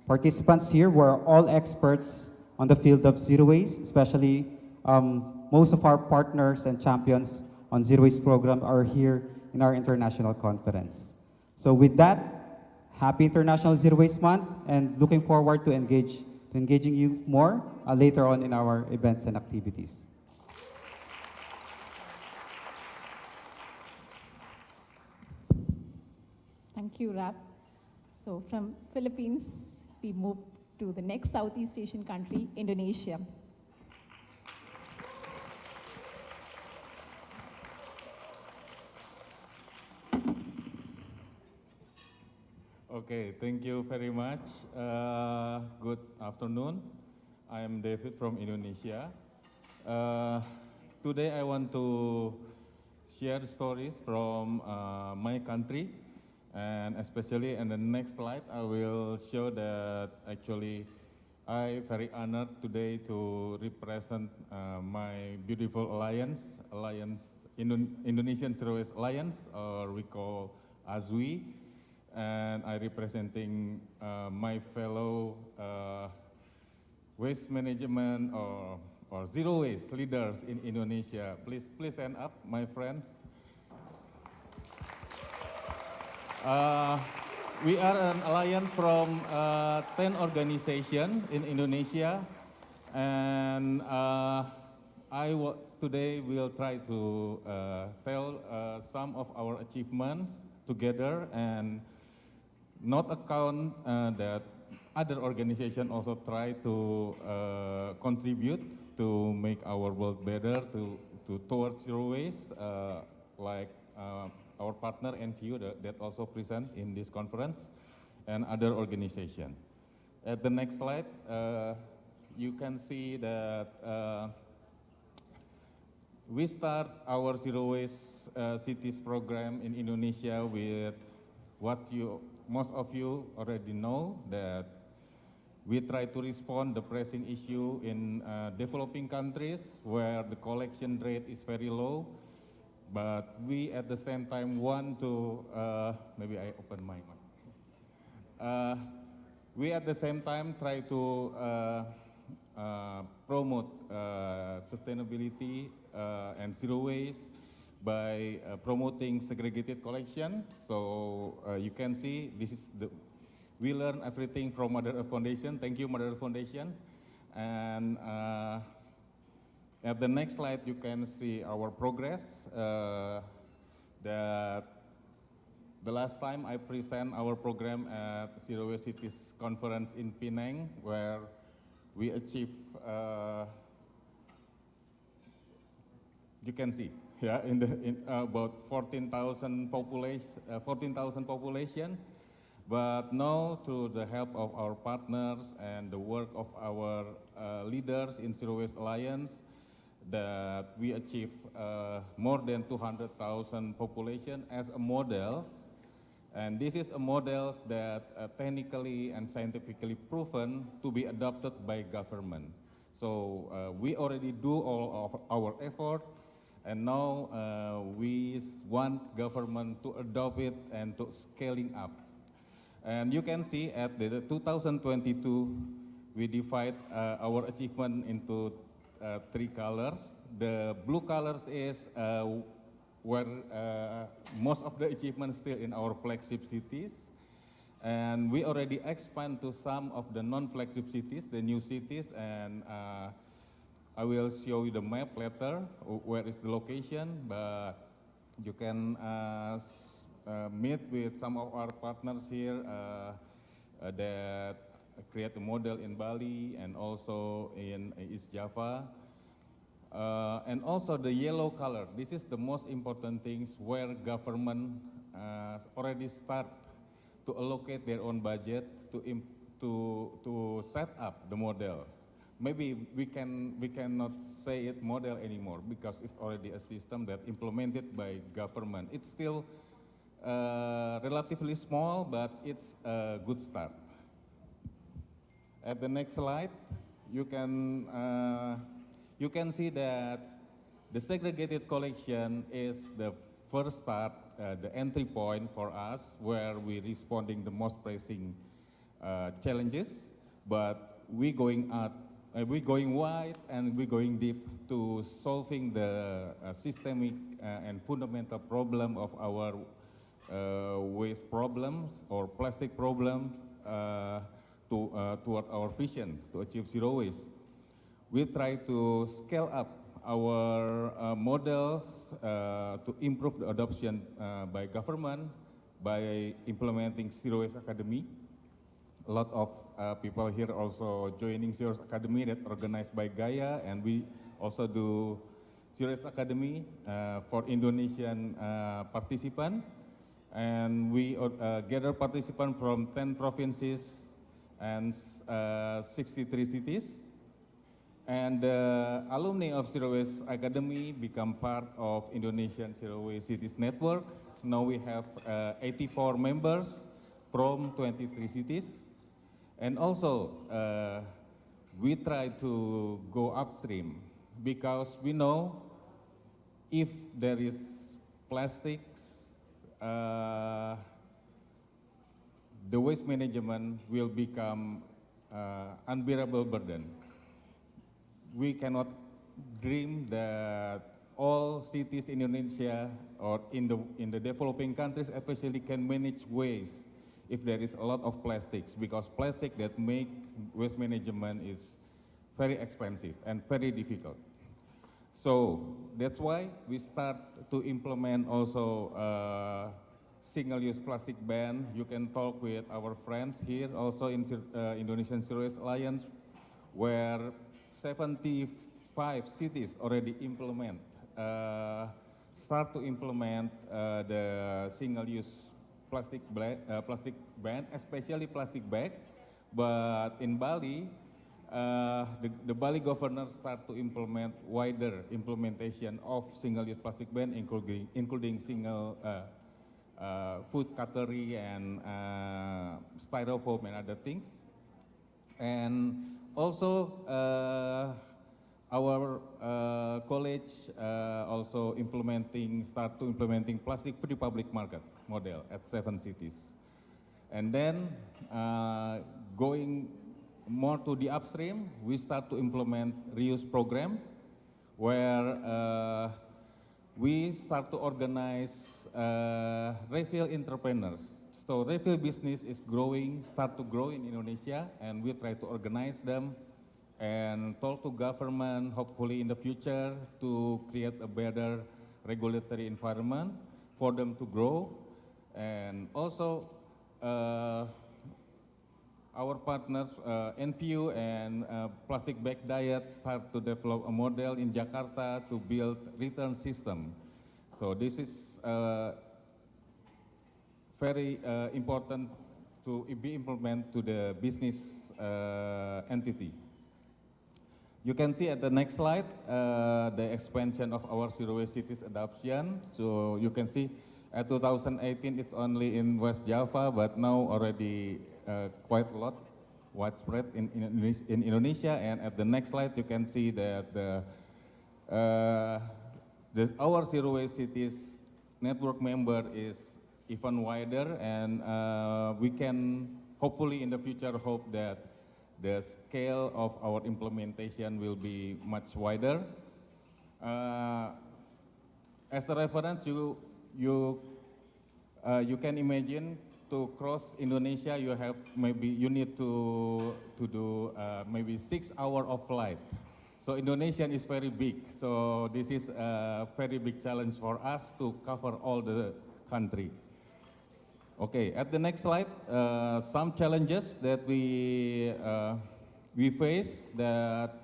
participants here. We're all experts on the field of Zero Waste, especially most of our partners and champions on Zero Waste program are here in our international conference. So with that, happy International Zero Waste Month, and looking forward to engaging you more later on in our events and activities. Thank you, Rap. So from Philippines, we move to the next Southeast Asian country, Indonesia. Okay, thank you very much. Good afternoon. I am David from Indonesia. Today I want to share stories from my country, and especially in the next slide I will show that actually I very honored today to represent my beautiful alliance, Indonesian Zero Waste Alliance, or we call AZWI, and I representing my fellow waste management or zero waste leaders in Indonesia. Please stand up, my friends. We are an alliance from 10 organizations in Indonesia, and today will try to tell some of our achievements together and not account that other organizations also try to contribute to make our world better, towards zero waste, like our partner NGO that also present in this conference, and other organizations. At the next slide, you can see that we start our zero waste cities program in Indonesia with what most of you already know, that we try to respond the pressing issue in developing countries where the collection rate is very low. But we at the same time want to, maybe I open my mic. We at the same time try to promote sustainability and zero waste by promoting segregated collection. So you can see this is we learn everything from Mother Earth Foundation. Thank you, Mother Earth Foundation. And at the next slide, you can see our progress. That the last time I present our program at Zero Waste Cities Conference in Penang, where we achieved, you can see, yeah, in about 14,000 population. But now, through the help of our partners and the work of our leaders in Zero Waste Alliance, that we achieve more than 200,000 population as a model, and this is a model that technically and scientifically proven to be adopted by government. So we already do all of our effort, and now we want government to adopt it and to scaling up. And you can see at the 2022, we divide our achievement into three colors. The blue colors is where most of the achievements still in our flagship cities. And we already expand to some of the non-flagship cities, the new cities, and I will show you the map later, where is the location, but you can meet with some of our partners here that create a model in Bali and also in East Java. And also the yellow color, this is the most important things where government already start to allocate their own budget to set up the models. Maybe we cannot say it model anymore because it's already a system that implemented by government. It's still relatively small, but it's a good start. At the next slide, you can see that the segregated collection is the first start, the entry point for us, where we're responding the most pressing challenges. But we're going wide and we're going deep to solving the systemic and fundamental problem of our waste problems or plastic problems toward our vision to achieve zero waste. We try to scale up our models to improve the adoption by government by implementing Zero Waste Academy. A lot of people here also joining Zero Waste Academy that organized by Gaia, and we also do Zero Waste Academy for Indonesian participants. And we gather participants from 10 provinces and 63 cities. And the alumni of Zero Waste Academy become part of Indonesian Zero Waste Cities Network. Now we have 84 members from 23 cities. And also, we try to go upstream because we know if there is plastics, the waste management will become unbearable burden. We cannot dream that all cities in Indonesia or in the developing countries especially can manage waste if there is a lot of plastics, because plastic that makes waste management is very expensive and very difficult. So that's why we start to implement also single-use plastic ban. You can talk with our friends here also in Indonesian Zero Waste Alliance, where 75 cities already start to implement the single-use plastic ban, especially plastic bag. But in Bali, the Bali governor start to implement wider implementation of single-use plastic ban, including single food cutlery and styrofoam and other things. And also our college also start to implementing plastic-free public market model at 7 cities. And then going more to the upstream, we start to implement reuse program where we start to organize refill entrepreneurs. So refill business is start to grow in Indonesia, and we try to organize them and talk to government, hopefully in the future, to create a better regulatory environment for them to grow. And also, our partners, NPU and Plastic Bag Diet, start to develop a model in Jakarta to build return system. So this is very important to be implemented to the business entity. You can see at the next slide the expansion of our Zero Waste Cities adoption. So you can see at 2018 it's only in West Java, but now already quite a lot widespread in Indonesia. And at the next slide you can see that our Zero Waste Cities network member is even wider, and we can hopefully in the future hope that the scale of our implementation will be much wider. As a reference, you can imagine to cross Indonesia, you need to do maybe 6 hours of flight. So Indonesia is very big. So this is a very big challenge for us to cover all the country. Okay, at the next slide, some challenges that we face, that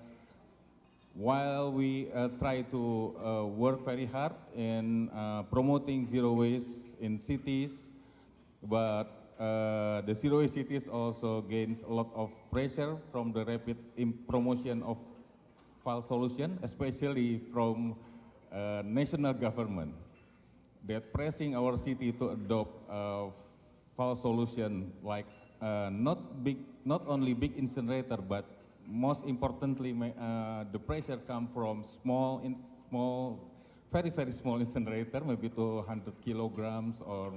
while we try to work very hard in promoting zero waste in cities, but the zero waste cities also gains a lot of pressure from the rapid promotion of file solution, especially from national government. They're pressing our city to adopt file solution like not only big incinerator, but most importantly, the pressure come from very small incinerator, maybe to 100 kilograms or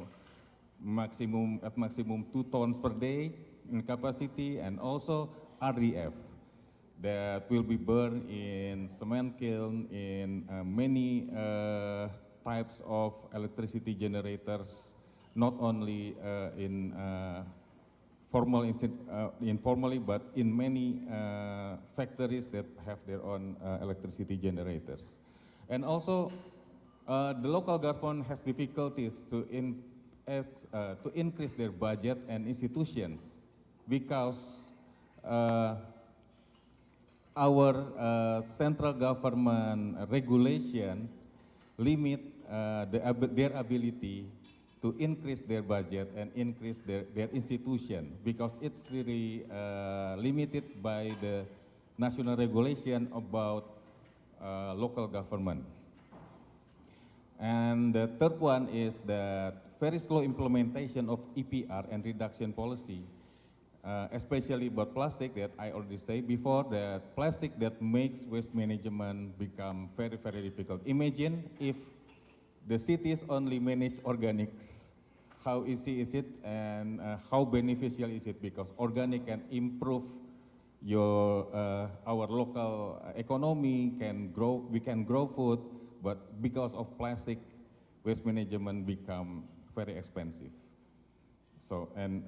at maximum 2 tons per day in capacity, and also RDF that will be burned in cement kiln, in many types of electricity generators, not only informally, but in many factories that have their own electricity generators. And also, the local government has difficulties to to increase their budget and institutions, because our central government regulation limit their ability to increase their budget and increase their institution, because it's really limited by the national regulation about local government. And the third one is that very slow implementation of EPR and reduction policy, especially about plastic, that I already said before, that plastic that makes waste management become very, very difficult. Imagine if the cities only manage organics. How easy is it, and how beneficial is it? Because organic can improve our local economy, we can grow food, but because of plastic, waste management become very expensive. So, and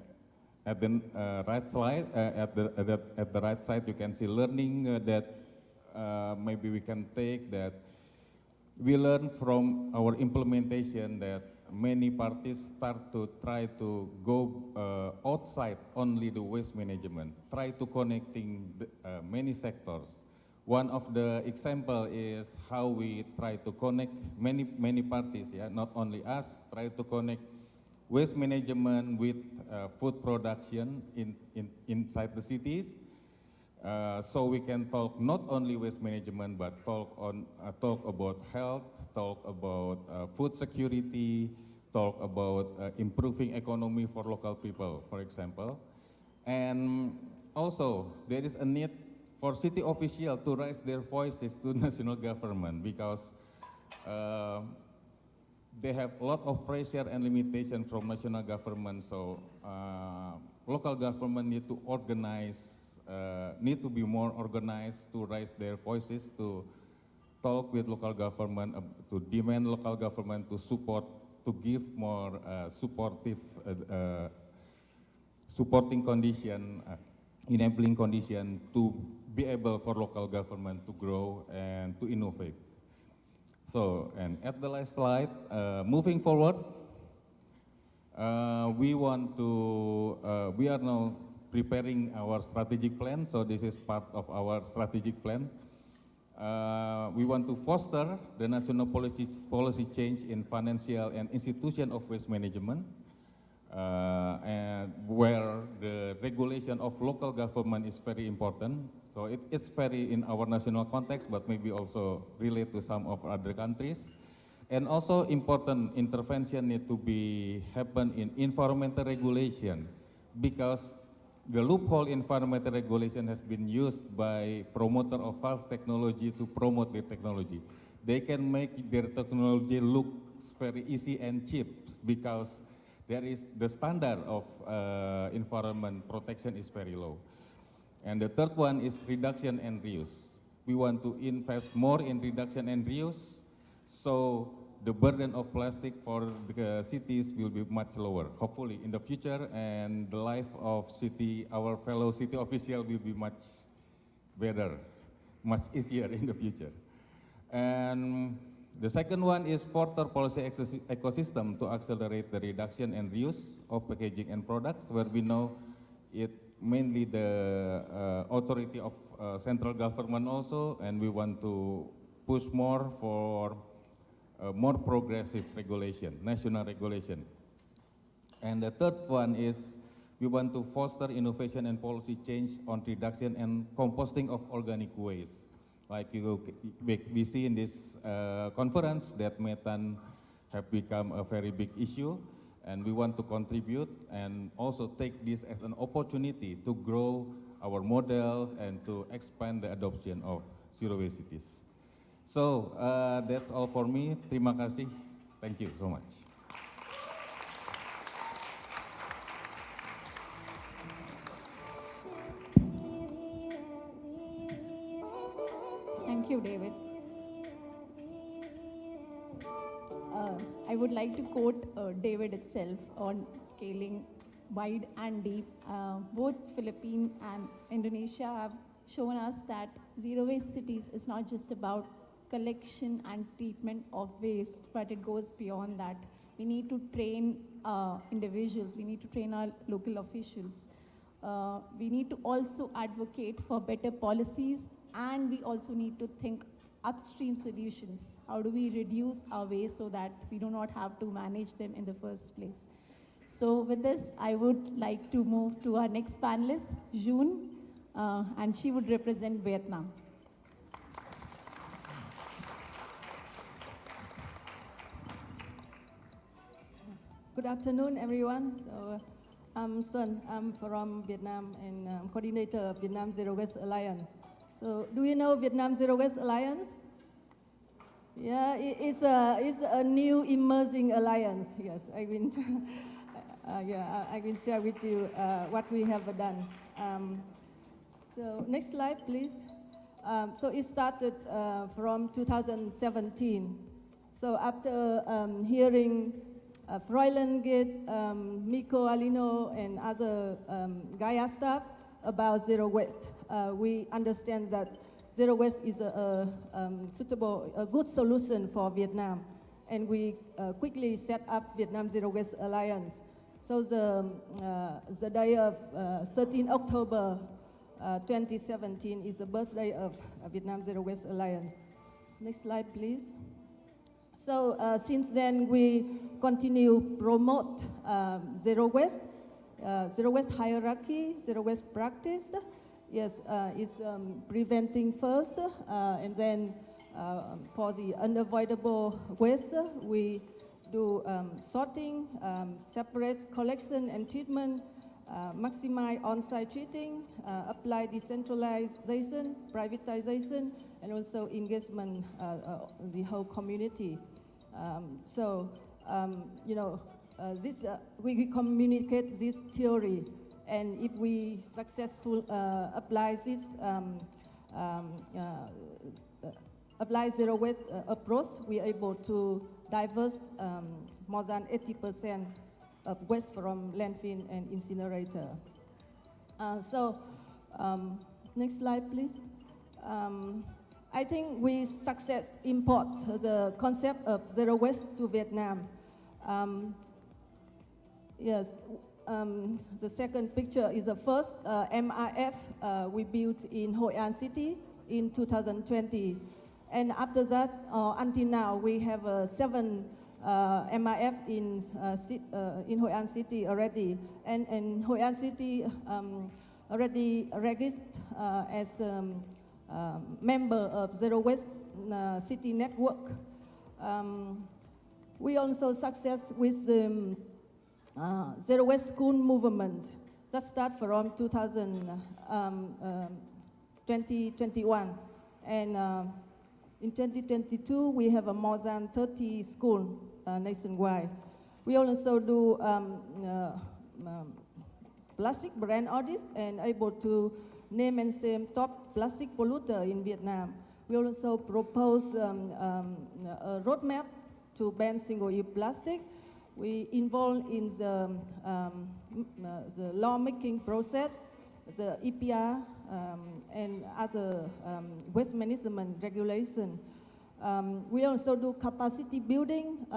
at the right slide, at the right side, you can see learning that maybe we can take, that we learn from our implementation that many parties start to try to go outside only the waste management, try to connecting many sectors. One of the example is how we try to connect many parties, yeah, not only us, try to connect waste management with food production inside the cities. So we can talk not only waste management, but talk about health, talk about food security, talk about improving economy for local people, for example. And also, there is a need for city officials to raise their voices to national government, because they have a lot of pressure and limitation from national government. So local government need to organize, need to be more organized to raise their voices, to talk with local government, to demand local government to support, to give more supporting condition, enabling condition to be able for local government to grow and to innovate. So, and at the last slide, moving forward, we are now preparing our strategic plan. So this is part of our strategic plan. We want to foster the national policy change in financial and institution of waste management, and where the regulation of local government is very important. So it's very in our national context, but maybe also relate to some of other countries. And also important intervention need to be happen in environmental regulation, because the loophole in environmental regulation has been used by promoter of false technology to promote their technology. They can make their technology look very easy and cheap, because there is the standard of environment protection is very low. And the third one is reduction and reuse. We want to invest more in reduction and reuse, so the burden of plastic for the cities will be much lower, hopefully in the future, and the life of our fellow city official will be much better, much easier in the future. And the second one is further policy ecosystem to accelerate the reduction and reuse of packaging and products, where we know it mainly the authority of central government also, and we want to push more for more progressive regulation, national regulation. And the third one is we want to foster innovation and policy change on reduction and composting of organic waste. Like we see in this conference that methane have become a very big issue, and we want to contribute and also take this as an opportunity to grow our models and to expand the adoption of zero waste cities. So that's all for me. Terima kasih. Thank you so much. Thank you, David. I would like to quote David itself on scaling wide and deep. Both Philippines and Indonesia have shown us that zero waste cities is not just about collection and treatment of waste, but it goes beyond that. We need to train individuals. We need to train our local officials. We need to also advocate for better policies, and we also need to think upstream solutions. How do we reduce our waste so that we do not have to manage them in the first place? So with this, I would like to move to our next panelist, June, and she would represent Vietnam. Good afternoon, everyone. So, I'm Xuân. I'm from Vietnam and I'm coordinator of Vietnam Zero Waste Alliance. So, do you know Vietnam Zero Waste Alliance? Yeah, it's a new emerging alliance. Yes, I will. I will share with you what we have done. So, next slide, please. So, it started from 2017. So, after hearing Froilan Gate, Miko Alino, and other Gaia staff about zero waste. We understand that zero waste is a good solution for Vietnam, and we quickly set up Vietnam Zero Waste Alliance. So the day of 13 October 2017 is the birthday of Vietnam Zero Waste Alliance. Next slide, please. So since then, we continue promote zero waste hierarchy, zero waste practice. Yes, it's preventing first, and then for the unavoidable waste, we do sorting, separate collection and treatment, maximize on-site treating, apply decentralization, privatization, and also engagement the whole community. We communicate this theory, and if we successfully apply this apply zero waste approach, we are able to divert more than 80% of waste from landfill and incinerator. Next slide, please. I think we success import the concept of zero waste to Vietnam. The second picture is the first MRF we built in Hoi An City in 2020. And after that, until now, we have 7 MRF in Hoi An City already. And Hoi An City already registered as member of Zero Waste City Network. We also success with the Zero Waste School movement that started from 2021. And in 2022, we have more than 30 schools nationwide. We also do plastic brand audits and able to name and shame top plastic polluter in Vietnam. We also propose a roadmap to ban single-use plastic. We involved in the lawmaking process, the EPR, and other waste management regulation. We also do capacity building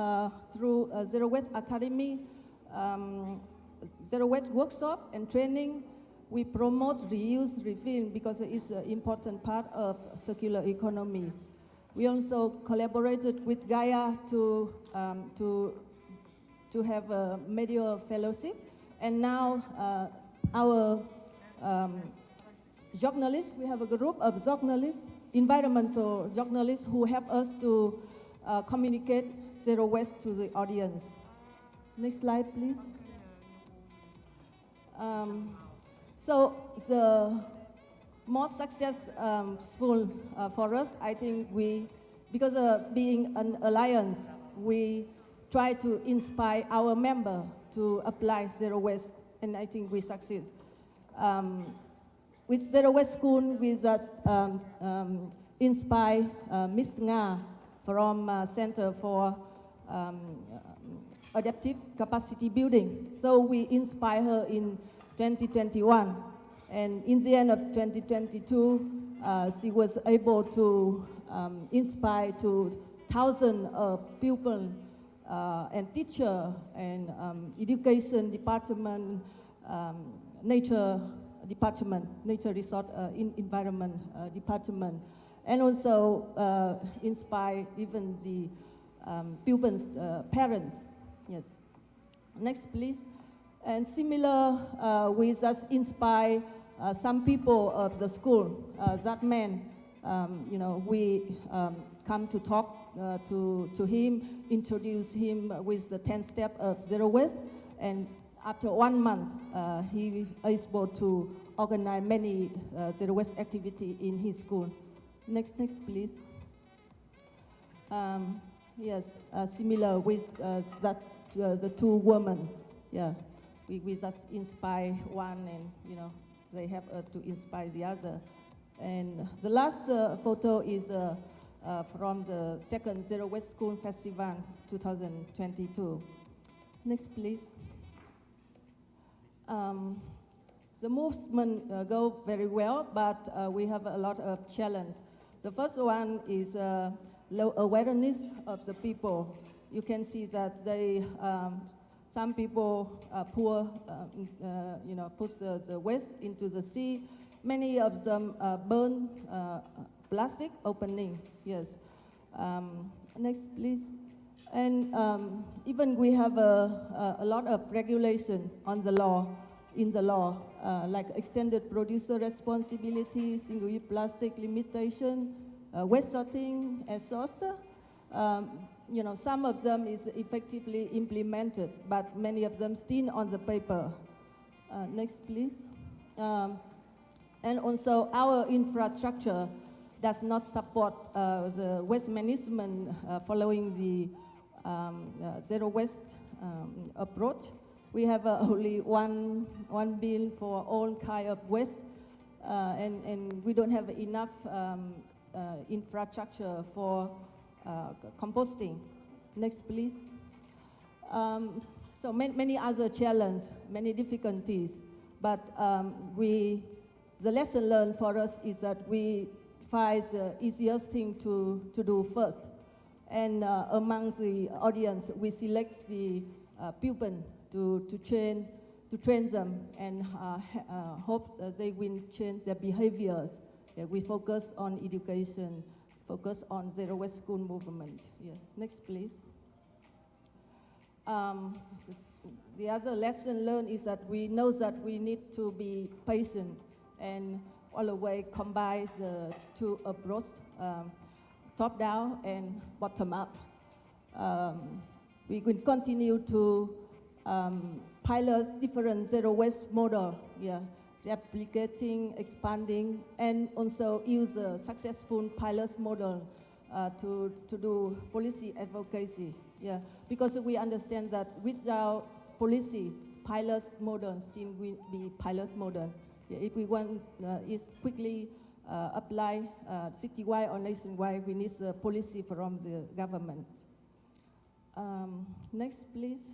through Zero Waste Academy, Zero Waste workshop and training. We promote reuse, refill because it's an important part of circular economy. We also collaborated with Gaia to have a media fellowship, and now our journalists, we have a group of journalists, environmental journalists who help us to communicate zero waste to the audience. Next slide, please. So the most successful for us, I think because of being an alliance, we try to inspire our member to apply zero waste, and I think we succeed. With Zero Waste School, we just inspire Miss Nga from Center for Adaptive Capacity Building. So we inspire her in 2021. And in the end of 2022, she was able to inspire to thousands of people and teacher and education department, nature department, nature resort environment department, and also inspire even the pupils' parents. Yes. Next, please. And similar with us inspire some people of the school. That man, we come to talk to him, introduce him with the 10 step of zero waste, and after 1 month, he is able to organize many zero waste activity in his school. Next, please. Yes, similar with that the two women. Yeah, we just inspire one, and they have to inspire the other. And the last photo is from the second Zero Waste School Festival 2022. Next, please. The movement go very well, but we have a lot of challenge. The first one is low awareness of the people. You can see that they, some people pour, put the waste into the sea. Many of them burn plastic opening. Yes. Next, please. And even we have a lot of regulation on the law, in the law, like extended producer responsibility, single-use plastic limitation, waste sorting, and source. Some of them is effectively implemented, but many of them still on the paper. Next, please. And also our infrastructure does not support the waste management following the zero waste approach. We have only one bill for all kind of waste, and we don't have enough infrastructure for composting. Next, please. So many other challenges, many difficulties, but the lesson learned for us is that we find the easiest thing to do first. And among the audience, we select the pupils to train them and hope that they will change their behaviors. Yeah, we focus on education, focus on zero waste school movement. Yeah. Next, please. The other lesson learned is that we know that we need to be patient and all the way combine the two approach, top down and bottom up. We will continue to pilot different zero waste model, yeah, replicating, expanding, and also use a successful pilot model to do policy advocacy, yeah, because we understand that without policy, pilot model still will be pilot model. Yeah, if we want it quickly apply citywide or nationwide, we need a policy from the government. Next, please.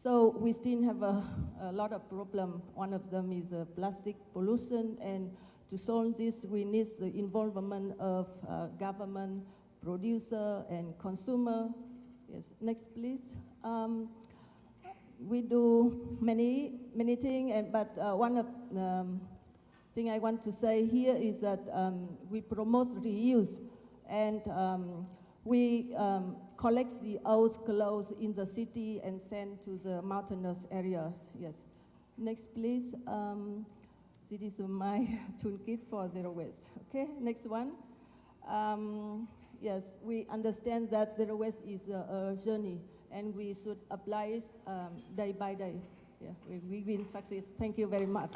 So we still have a lot of problems. One of them is plastic pollution, and to solve this, we need the involvement of government, producer, and consumer. Yes, next, please. We do many things, but one of thing I want to say here is that we promote reuse, and we collect the old clothes in the city and send to the mountainous areas. Yes. Next, please. This is my toolkit for zero waste. Okay. Next one. Yes, we understand that zero waste is a journey, and we should apply it day by day. Yeah, we will succeed. Thank you very much.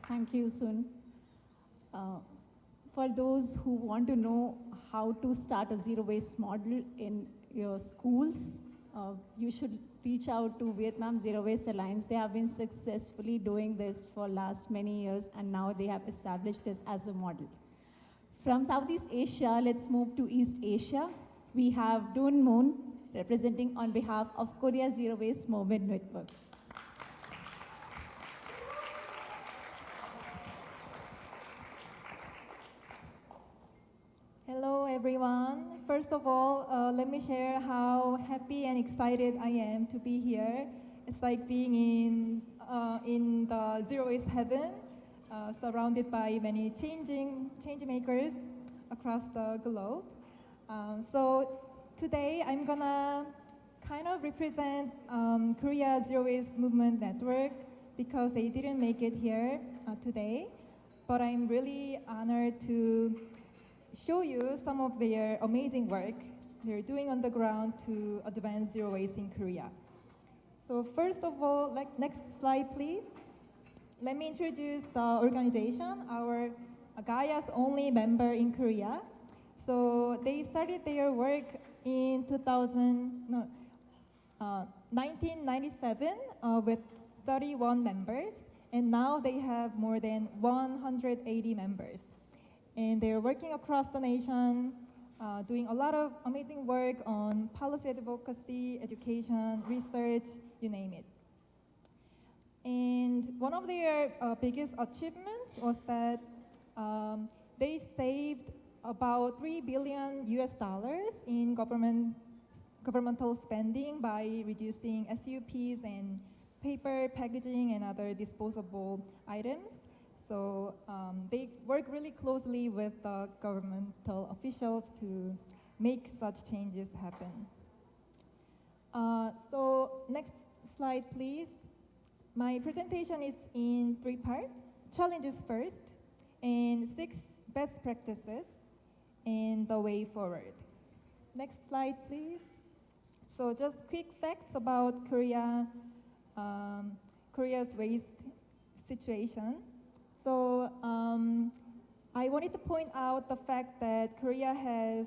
Thank you, Sun. For those who want to know how to start a zero waste model in your schools, you should reach out to Vietnam Zero Waste Alliance. They have been successfully doing this for last many years, and now they have established this as a model. From Southeast Asia, let's move to East Asia. We have Doon Moon representing on behalf of Korea Zero Waste Movement Network. everyone. First of all, let me share how happy and excited I am to be here. It's like being in the zero waste heaven, surrounded by many change makers across the globe. So today I'm gonna kind of represent Korea Zero Waste Movement Network because they didn't make it here today. But I'm really honored to show you some of their amazing work they're doing on the ground to advance zero waste in Korea. So first of all, next slide, please. Let me introduce the organization, our Gaia's only member in Korea. So they started their work in 1997 with 31 members. And now they have more than 180 members. And they're working across the nation, doing a lot of amazing work on policy advocacy, education, research, you name it. And one of their biggest achievements was that they saved about $3 billion in governmental spending by reducing SUPs and paper, packaging, and other disposable items. So they work really closely with the governmental officials to make such changes happen. So next slide, please. My presentation is in 3 parts: challenges first, and 6 best practices, and the way forward. Next slide, please. So just quick facts about Korea's waste situation. So I wanted to point out the fact that Korea has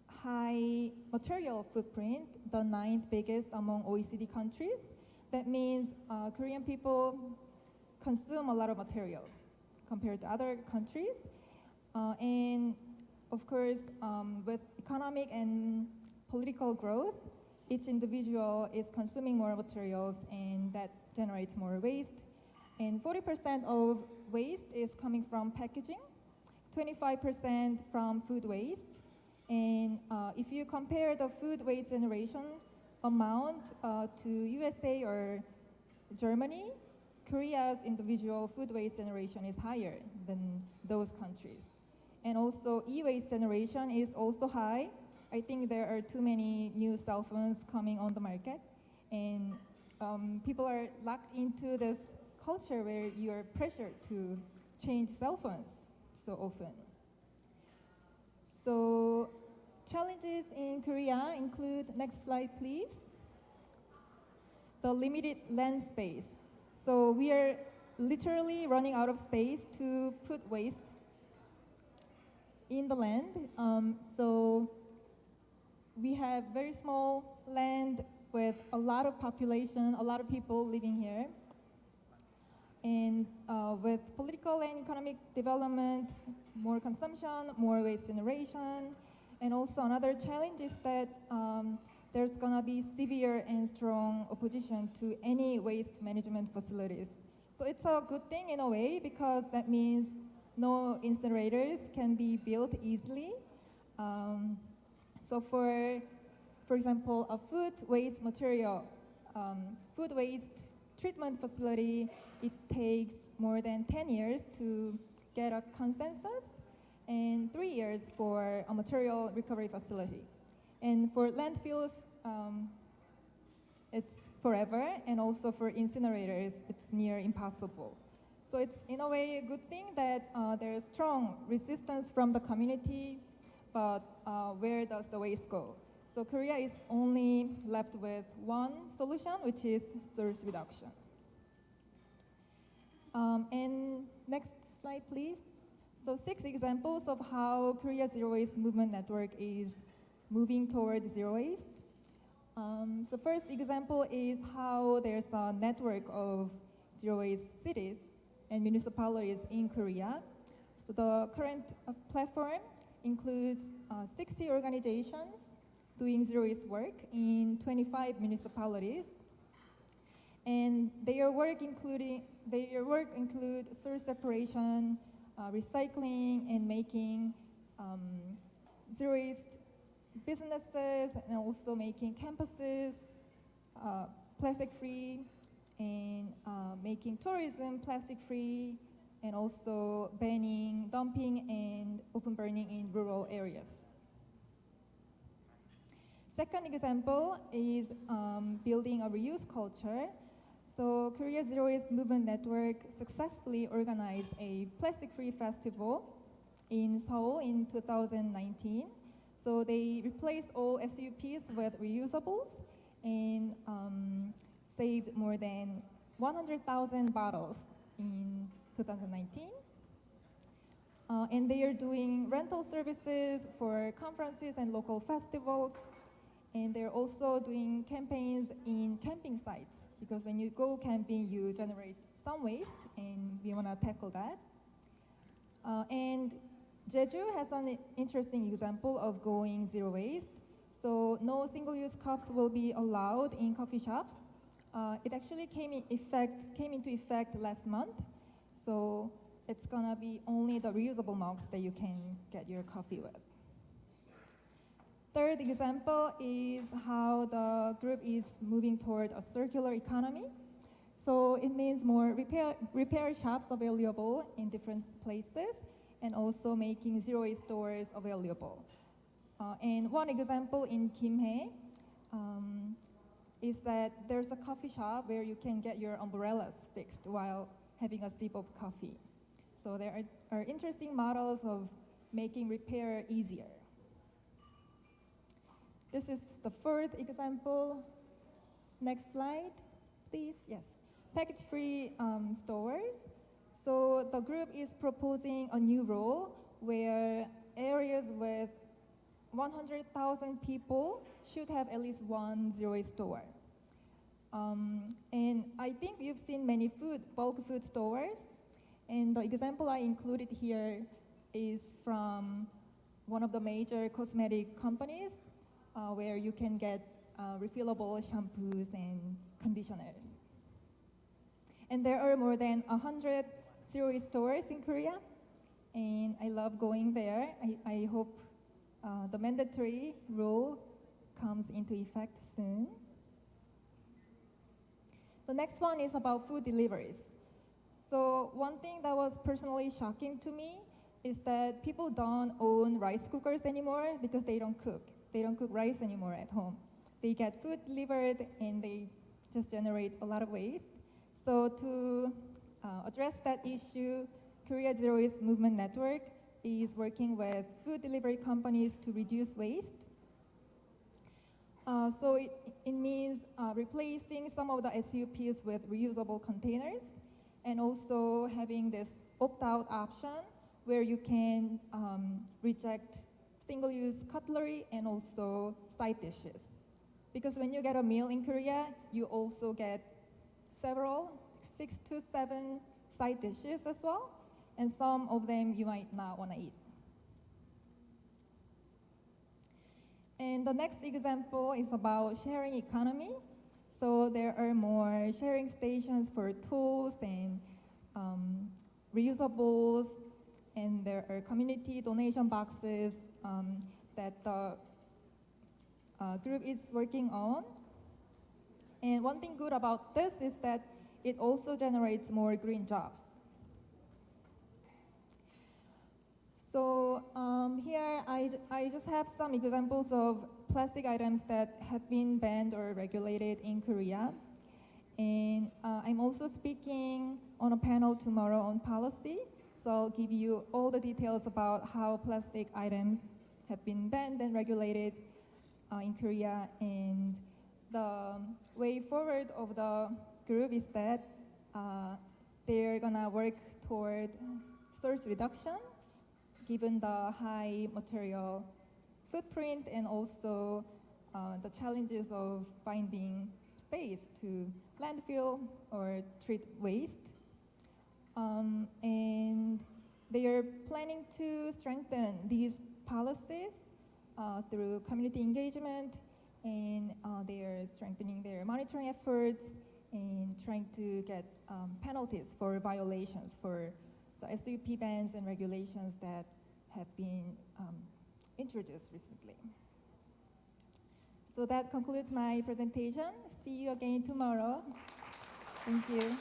high material footprint, the 9th biggest among OECD countries. That means Korean people consume a lot of materials compared to other countries. And of course, with economic and political growth, each individual is consuming more materials, and that generates more waste. And 40% of waste is coming from packaging, 25% from food waste. And if you compare the food waste generation amount to USA or Germany, Korea's individual food waste generation is higher than those countries. And also e-waste generation is also high. I think there are too many new cell phones coming on the market, and people are locked into this culture where you're pressured to change cell phones so often. So challenges in Korea include, next slide please, the limited land space. So we are literally running out of space to put waste in the land. So we have very small land with a lot of population, a lot of people living here. And with political and economic development, more consumption, more waste generation. And also another challenge is that there's gonna be severe and strong opposition to any waste management facilities. So it's a good thing in a way, because that means no incinerators can be built easily. So for example, a food waste material, food waste treatment facility, it takes more than 10 years to get a consensus and 3 years for a material recovery facility. And for landfills, it's forever, and also for incinerators, it's near impossible. So it's in a way a good thing that there's strong resistance from the community, but where does the waste go? So Korea is only left with one solution, which is source reduction. And next slide, please. So 6 examples of how Korea Zero Waste Movement Network is moving towards zero waste. So first example is how there's a network of zero waste cities and municipalities in Korea. So the current platform includes 60 organizations doing zero waste work in 25 municipalities. And their work includes source separation, recycling, and making zero waste businesses and also making campuses plastic-free and making tourism plastic-free and also banning dumping and open burning in rural areas. Second example is building a reuse culture. So Korea Zero Waste Movement Network successfully organized a plastic-free festival in Seoul in 2019. So they replaced all SUPs with reusables and saved more than 100,000 bottles in 2019. And they are doing rental services for conferences and local festivals. And they're also doing campaigns in camping sites, because when you go camping, you generate some waste, and we want to tackle that. And Jeju has an interesting example of going zero waste. So no single-use cups will be allowed in coffee shops. It actually came into effect last month. So it's gonna be only the reusable mugs that you can get your coffee with. Third example is how the group is moving toward a circular economy. So it means more repair shops available in different places and also making zero waste stores available. And one example in Kimhae is that there's a coffee shop where you can get your umbrellas fixed while having a sip of coffee. So there are interesting models of making repair easier. This is the fourth example. Next slide, please. Yes, package-free stores. So the group is proposing a new rule where areas with 100,000 people should have at least one zero-waste store. And I think you've seen many bulk food stores. And the example I included here is from one of the major cosmetic companies where you can get refillable shampoos and conditioners. And there are more than 100 zero-waste stores in Korea, and I love going there. I hope the mandatory rule comes into effect soon. The next one is about food deliveries. So one thing that was personally shocking to me is that people don't own rice cookers anymore because they don't cook. They don't cook rice anymore at home. They get food delivered and they just generate a lot of waste. So to address that issue, Korea Zero Waste Movement Network is working with food delivery companies to reduce waste. So it means replacing some of the SUPs with reusable containers and also having this opt-out option where you can reject single-use cutlery and also side dishes. Because when you get a meal in Korea, you also get several, 6 to 7 side dishes as well, and some of them you might not want to eat. And the next example is about sharing economy. So there are more sharing stations for tools and reusables, and there are community donation boxes that the group is working on. And one thing good about this is that it also generates more green jobs. So here I just have some examples of plastic items that have been banned or regulated in Korea. And I'm also speaking on a panel tomorrow on policy. So I'll give you all the details about how plastic items have been banned and regulated in Korea. And the way forward of the group is that they're gonna work toward source reduction, given the high material footprint and also the challenges of finding space to landfill or treat waste. And they are planning to strengthen these policies through community engagement, and they are strengthening their monitoring efforts and trying to get penalties for violations for the SUP bans and regulations that have been introduced recently. So that concludes my presentation. See you again tomorrow. Thank you.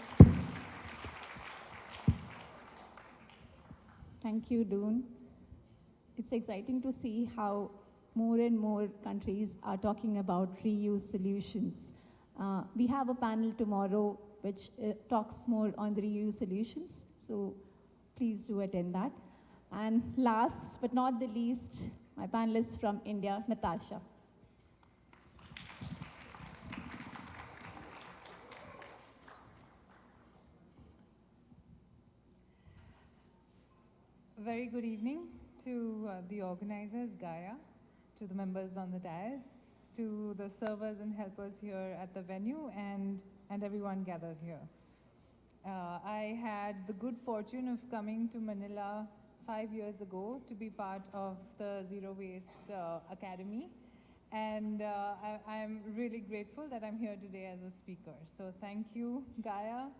Thank you, Doon. It's exciting to see how more and more countries are talking about reuse solutions. We have a panel tomorrow which talks more on the reuse solutions, so please do attend that. And last but not the least, my panelist from India, Natasha. Very good evening to the organizers, Gaia, to the members on the dais, to the servers and helpers here at the venue, and everyone gathered here. I had the good fortune of coming to Manila 5 years ago to be part of the Zero Waste Academy, and I'm really grateful that I'm here today as a speaker. So thank you, Gaia,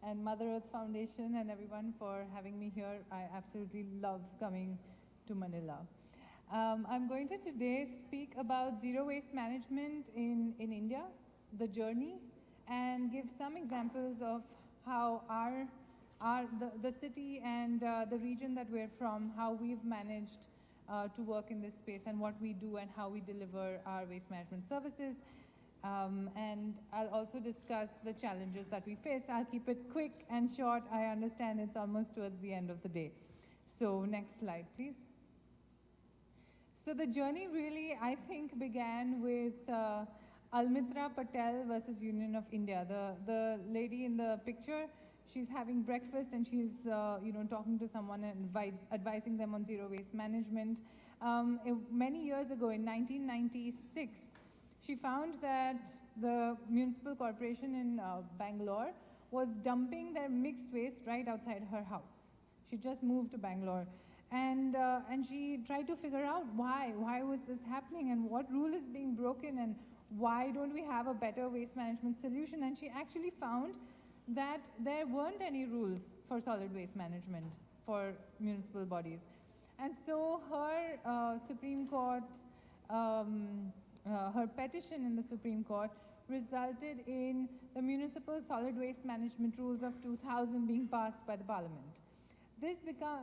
and Mother Earth Foundation and everyone for having me here. I absolutely love coming to Manila. I'm going to today speak about zero waste management in India, the journey, and give some examples of how the city and the region that we're from, how we've managed to work in this space and what we do and how we deliver our waste management services. And I'll also discuss the challenges that we face. I'll keep it quick and short. I understand it's almost towards the end of the day. So next slide, please. So the journey really, I think, began with Almitra Patel versus Union of India. The lady in the picture, she's having breakfast and she's talking to someone and advising them on zero waste management. Many years ago, in 1996, she found that the municipal corporation in Bangalore was dumping their mixed waste right outside her house. She just moved to Bangalore. And she tried to figure out why was this happening and what rule is being broken and why don't we have a better waste management solution. And she actually found that there weren't any rules for solid waste management for municipal bodies. And so her Supreme Court, her petition in the Supreme Court resulted in the Municipal Solid Waste Management Rules of 2000 being passed by the Parliament. This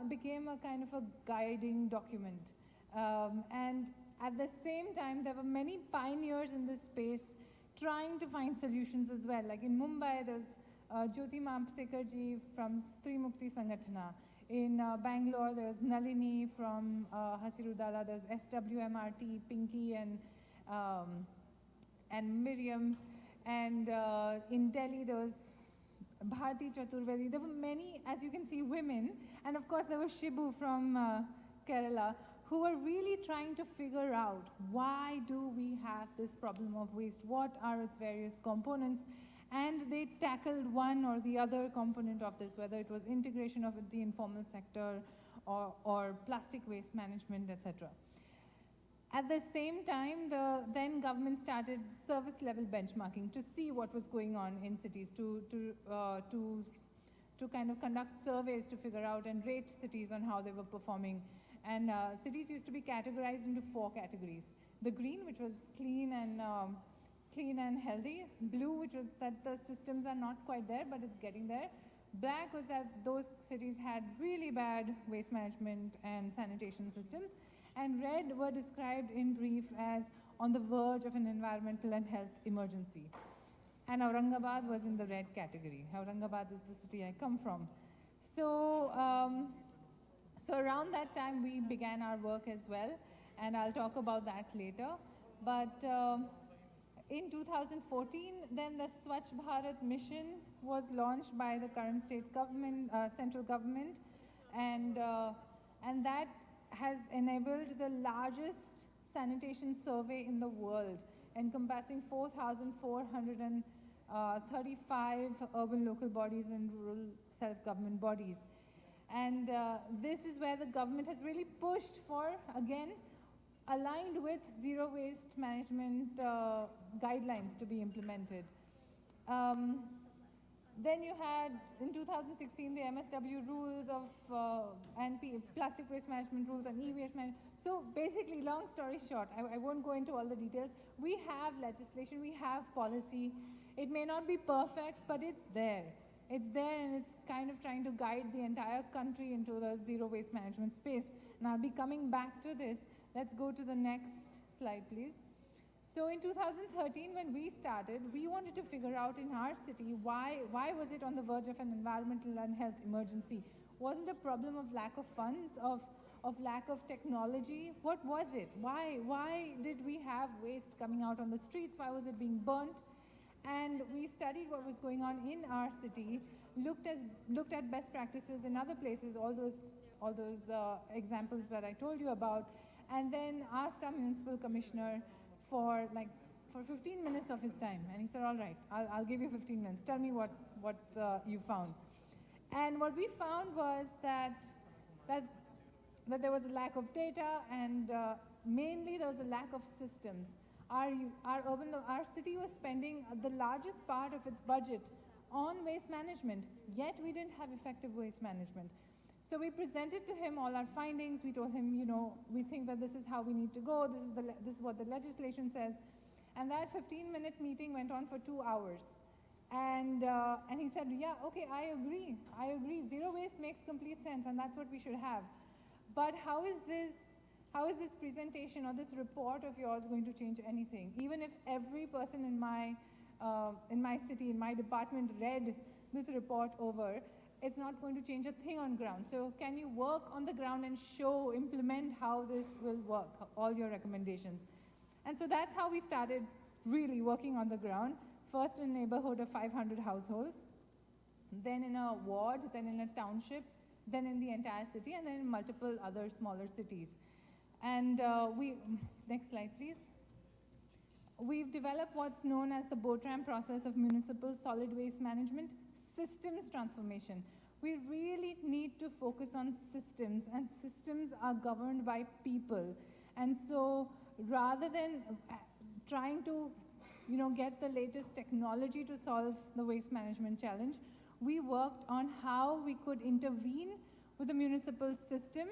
became a kind of a guiding document. And at the same time, there were many pioneers in this space trying to find solutions as well. Like in Mumbai, there's Jyoti Mamsekarji from Stri Mukti Sangatana. In Bangalore, there's Nalini from Hasiru Dala. There's SWMRT, Pinky, and Miriam. And in Delhi, there was Bharti Chaturvedi. There were many, as you can see, women. And of course, there was Shibu from Kerala, who were really trying to figure out why do we have this problem of waste? What are its various components? And they tackled one or the other component of this, whether it was integration of the informal sector or plastic waste management, etc. At the same time, the then government started service level benchmarking to see what was going on in cities, to kind of conduct surveys to figure out and rate cities on how they were performing. And cities used to be categorized into 4 categories. The green, which was clean and healthy. Blue, which was that the systems are not quite there, but it's getting there. Black was that those cities had really bad waste management and sanitation systems. And red were described in brief as on the verge of an environmental and health emergency. And Aurangabad was in the red category. Aurangabad is the city I come from. So, so around that time, we began our work as well. And I'll talk about that later. But in 2014, then the Swachh Bharat mission was launched by the current state government, central government. And that has enabled the largest sanitation survey in the world, encompassing 4,435 urban local bodies and rural self-government bodies. And this is where the government has really pushed for, again, aligned with zero waste management guidelines to be implemented. Then you had, in 2016, the MSW rules of, and plastic waste management rules and e-waste management. So basically, long story short, I won't go into all the details. We have legislation, we have policy. It may not be perfect, but it's there. It's there, and it's kind of trying to guide the entire country into the zero waste management space. And I'll be coming back to this. Let's go to the next slide, please. So in 2013, when we started, we wanted to figure out in our city, why was it on the verge of an environmental and health emergency? Wasn't a problem of lack of funds, of lack of technology? What was it? Why did we have waste coming out on the streets? Why was it being burnt? And we studied what was going on in our city, looked at best practices in other places, all those examples that I told you about, and then asked our municipal commissioner for 15 minutes of his time. And he said, all right, I'll give you 15 minutes. Tell me what you found. And what we found was that there was a lack of data, and mainly there was a lack of systems. Our city was spending the largest part of its budget on waste management, yet we didn't have effective waste management. So we presented to him all our findings. We told him, we think that this is how we need to go. This is what the legislation says. And that 15-minute meeting went on for 2 hours. And he said, yeah, okay, I agree. Zero waste makes complete sense, and that's what we should have. But how is this presentation or this report of yours going to change anything? Even if every person in my city, in my department read this report over, it's not going to change a thing on ground. So can you work on the ground and implement how this will work, all your recommendations? And so that's how we started really working on the ground. First in a neighborhood of 500 households, then in a ward, then in a township, then in the entire city, and then in multiple other smaller cities. And next slide, please. We've developed what's known as the BOTRAM process of municipal solid waste management systems transformation. We really need to focus on systems, and systems are governed by people. And so rather than trying to get the latest technology to solve the waste management challenge, we worked on how we could intervene with the municipal system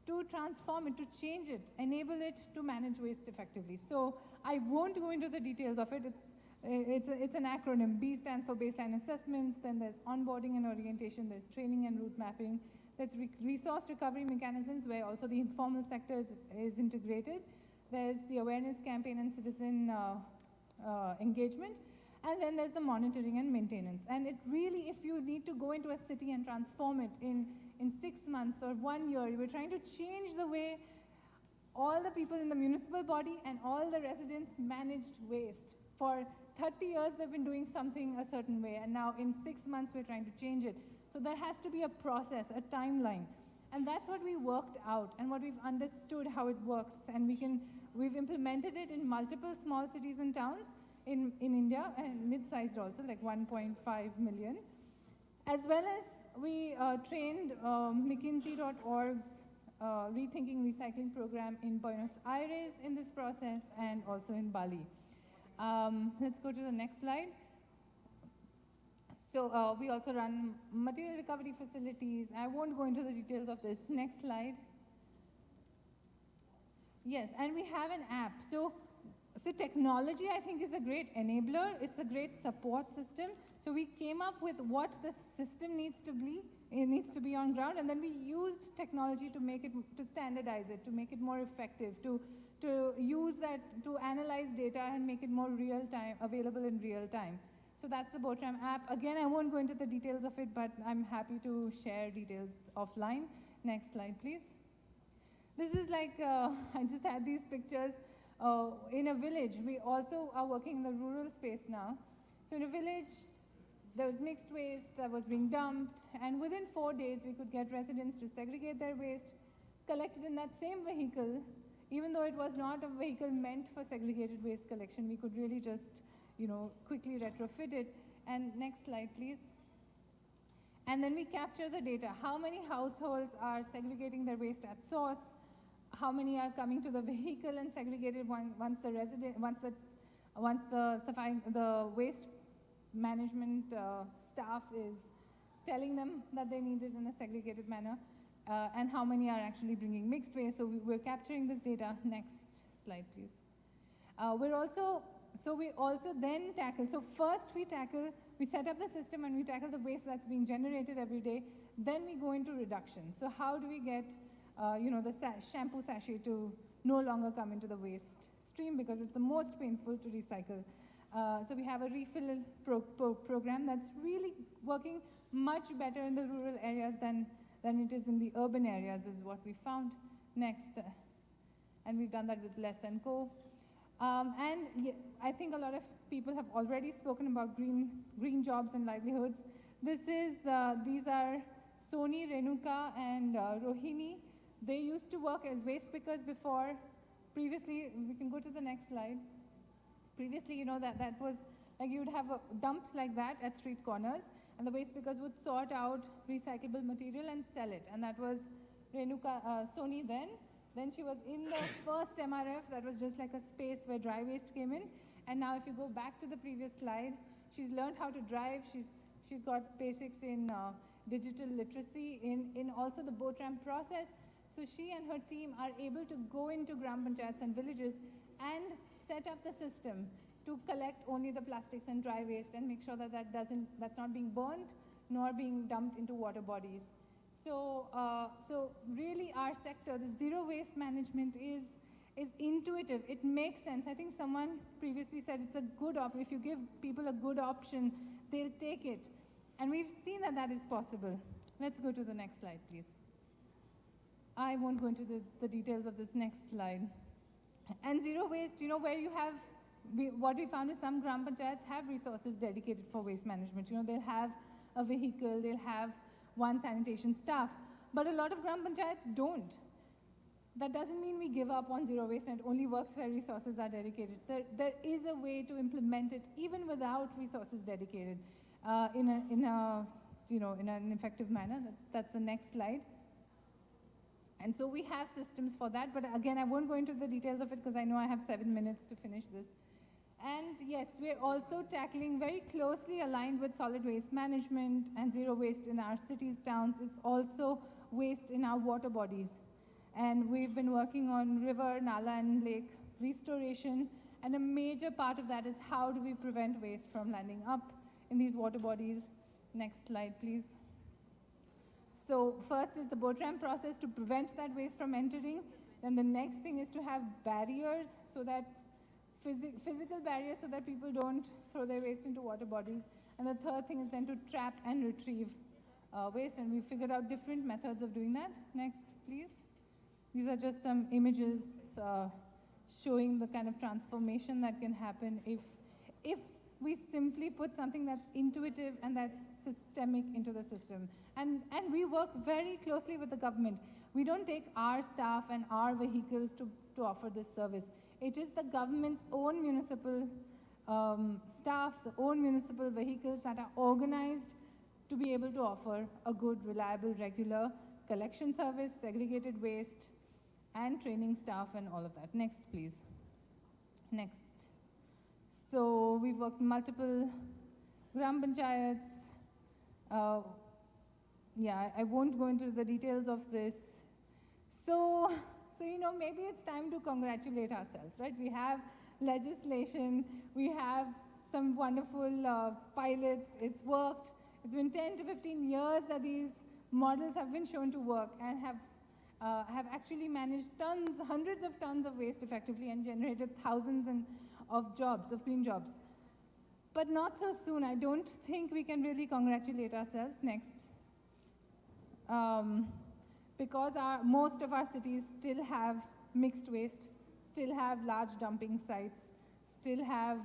to transform it, to change it, enable it to manage waste effectively. So I won't go into the details of it. It's an acronym. B stands for baseline assessments, then there's onboarding and orientation, there's training and route mapping, there's resource recovery mechanisms where also the informal sector is integrated, there's the awareness campaign and citizen engagement, and then there's the monitoring and maintenance. And it really, if you need to go into a city and transform it in 6 months or 1 year, we're trying to change the way all the people in the municipal body and all the residents managed waste. For 30 years, they've been doing something a certain way, and now in 6 months, we're trying to change it. So there has to be a process, a timeline. And that's what we worked out and what we've understood how it works. And we've implemented it in multiple small cities and towns in India, and mid-sized also, like 1.5 million. As well as we trained McKinsey.org's Rethinking Recycling program in Buenos Aires in this process, and also in Bali. Let's go to the next slide. So we also run material recovery facilities. I won't go into the details of this. Next slide. Yes, and we have an app. So technology, I think, is a great enabler. It's a great support system. So we came up with what the system needs to be. It needs to be on ground, and then we used technology to make it, to standardize it, to make it more effective, to use that to analyze data and make it more real time, available in real time. So that's the BOTRAM app. Again, I won't go into the details of it, but I'm happy to share details offline. Next slide, please. This is like, I just had these pictures. In a village, we also are working in the rural space now. So in a village, there was mixed waste that was being dumped, and within 4 days, we could get residents to segregate their waste, collect it in that same vehicle. Even though it was not a vehicle meant for segregated waste collection, we could really just, quickly retrofit it. And next slide, please. And then we capture the data. How many households are segregating their waste at source? How many are coming to the vehicle and segregated once the waste management staff is telling them that they need it in a segregated manner, and how many are actually bringing mixed waste. So we're capturing this data. Next slide, please. We also then tackle, so first we set up the system and we tackle the waste that's being generated every day. Then we go into reduction. So how do we get, the shampoo sachet to no longer come into the waste stream, because it's the most painful to recycle. So we have a refill program that's really working much better in the rural areas than it is in the urban areas, is what we found. Next. And we've done that with Less & Co. I think a lot of people have already spoken about green jobs and livelihoods. These are Soni, Renuka, and Rohini. They used to work as waste pickers before. Previously, we can go to the next slide. Previously, that was like you'd have dumps like that at street corners, and the waste pickers would sort out recyclable material and sell it. And that was Renuka, Soni then. Then she was in the first MRF, that was just like a space where dry waste came in. And now if you go back to the previous slide, she's learned how to drive. She's got basics in digital literacy, in also the boat ramp process. So she and her team are able to go into gram panchayats and villages and set up the system to collect only the plastics and dry waste and make sure that that's not being burnt nor being dumped into water bodies. So really our sector, the zero waste management is intuitive. It makes sense. I think someone previously said it's a good option. If you give people a good option, they'll take it. And we've seen that is possible. Let's go to the next slide, please. I won't go into the details of this next slide. And zero waste, where you have, what we found is some gram panchayats have resources dedicated for waste management. They'll have a vehicle, they'll have one sanitation staff, but a lot of gram panchayats don't. That doesn't mean we give up on zero waste and it only works where resources are dedicated. There is a way to implement it even without resources dedicated in an effective manner. That's the next slide. And so we have systems for that, but again, I won't go into the details of it because I know I have 7 minutes to finish this. And yes, we're also tackling, very closely aligned with solid waste management and zero waste in our cities, towns. It's also waste in our water bodies. And we've been working on river, nala, and lake restoration. And a major part of that is how do we prevent waste from landing up in these water bodies. Next slide, please. So first is the boat ramp process to prevent that waste from entering. Then the next thing is to have barriers, so that physical barriers so that people don't throw their waste into water bodies. And the third thing is then to trap and retrieve waste, and we figured out different methods of doing that. Next, please. These are just some images showing the kind of transformation that can happen if we simply put something that's intuitive and that's systemic into the system. And we work very closely with the government. We don't take our staff and our vehicles to offer this service. It is the government's own municipal staff, the own municipal vehicles that are organized to be able to offer a good, reliable, regular collection service, segregated waste, and training staff and all of that. Next, please. Next. So we've worked multiple gram panchayats. I won't go into the details of this. So maybe it's time to congratulate ourselves, right? We have legislation, we have some wonderful pilots, it's worked. It's been 10 to 15 years that these models have been shown to work and have actually managed hundreds of tons of waste effectively and generated thousands of jobs, of clean jobs. But not so soon. I don't think we can really congratulate ourselves. Next. Because most of our cities still have mixed waste, still have large dumping sites, still have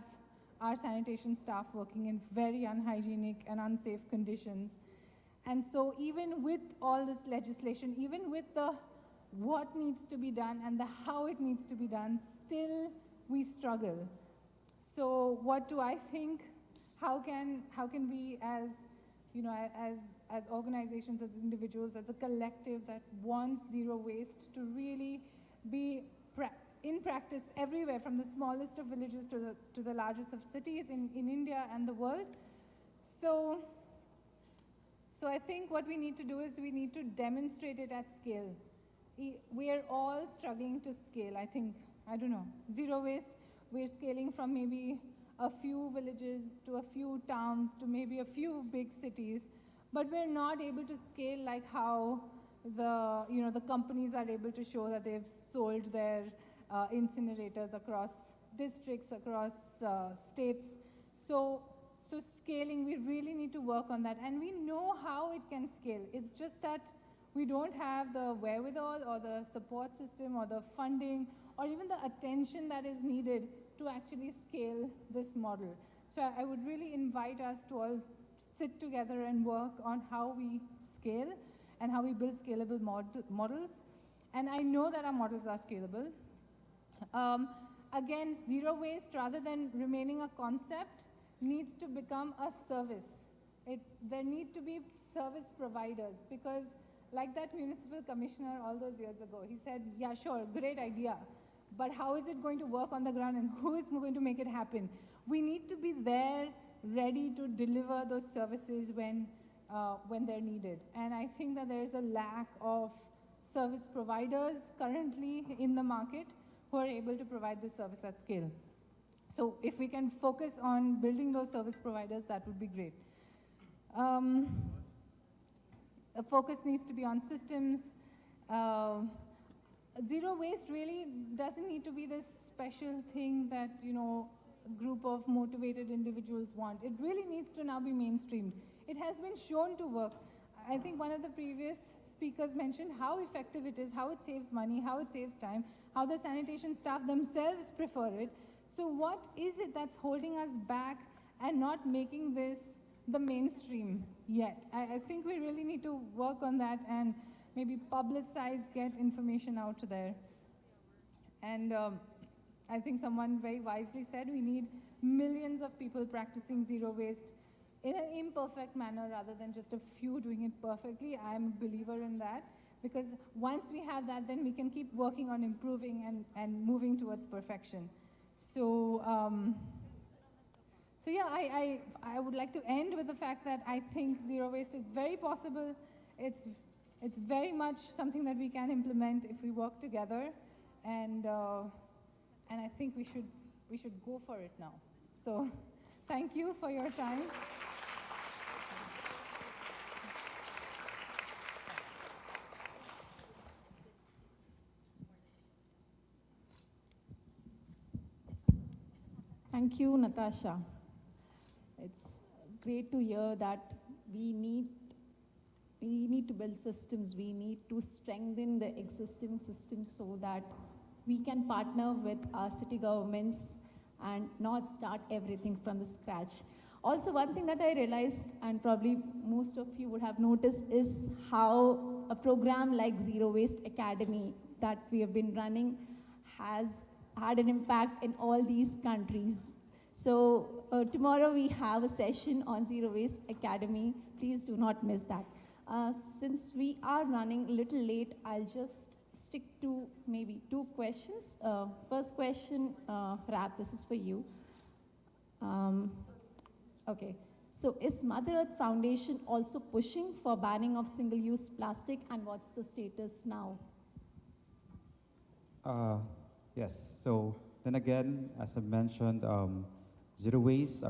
our sanitation staff working in very unhygienic and unsafe conditions. And so even with all this legislation, even with the what needs to be done and the how it needs to be done, still we struggle. So what do I think? How can we as organizations, as individuals, as a collective that wants zero waste to really be in practice everywhere, from the smallest of villages to the largest of cities in India and the world? So So I think what we need to do is we need to demonstrate it at scale. We are all struggling to scale. I think, I don't know, zero waste, we're scaling from maybe a few villages to a few towns to maybe a few big cities, but we're not able to scale like how the companies are able to show that they've sold their incinerators across districts, across states. So scaling, we really need to work on that. And we know how it can scale. It's just that we don't have the wherewithal or the support system or the funding or even the attention that is needed to actually scale this model. So I would really invite us to all sit together and work on how we scale and how we build scalable models. And I know that our models are scalable. Again, zero waste, rather than remaining a concept, needs to become a service. There need to be service providers, because like that municipal commissioner all those years ago, he said, yeah, sure, great idea, but how is it going to work on the ground and who is going to make it happen? We need to be there, ready to deliver those services when they're needed. And I think that there's a lack of service providers currently in the market who are able to provide this service at scale. So if we can focus on building those service providers, that would be great. A focus needs to be on systems. Zero waste really doesn't need to be this special thing that, a group of motivated individuals want. It really needs to now be mainstreamed. It has been shown to work. I think one of the previous speakers mentioned how effective it is, how it saves money, how it saves time, how the sanitation staff themselves prefer it. So what is it that's holding us back and not making this the mainstream yet? I think we really need to work on that and maybe publicize, get information out there. And I think someone very wisely said we need millions of people practicing zero waste in an imperfect manner rather than just a few doing it perfectly. I'm a believer in that, because once we have that, then we can keep working on improving and moving towards perfection. So, yeah, I would like to end with the fact that I think zero waste is very possible. It's very much something that we can implement if we work together, and I think we should go for it now. So, thank you for your time. Thank you, Natasha. It's great to hear that we need to build systems. We need to strengthen the existing systems so that we can partner with our city governments and not start everything from the scratch. Also, one thing that I realized, and probably most of you would have noticed, is how a program like Zero Waste Academy that we have been running has had an impact in all these countries. So tomorrow we have a session on Zero Waste Academy. Please do not miss that. Since we are running a little late, I'll just stick to maybe 2 questions. First question, Rap, this is for you. Okay, so is Mother Earth Foundation also pushing for banning of single-use plastic, and what's the status now? Yes, so then again, as I mentioned, zero waste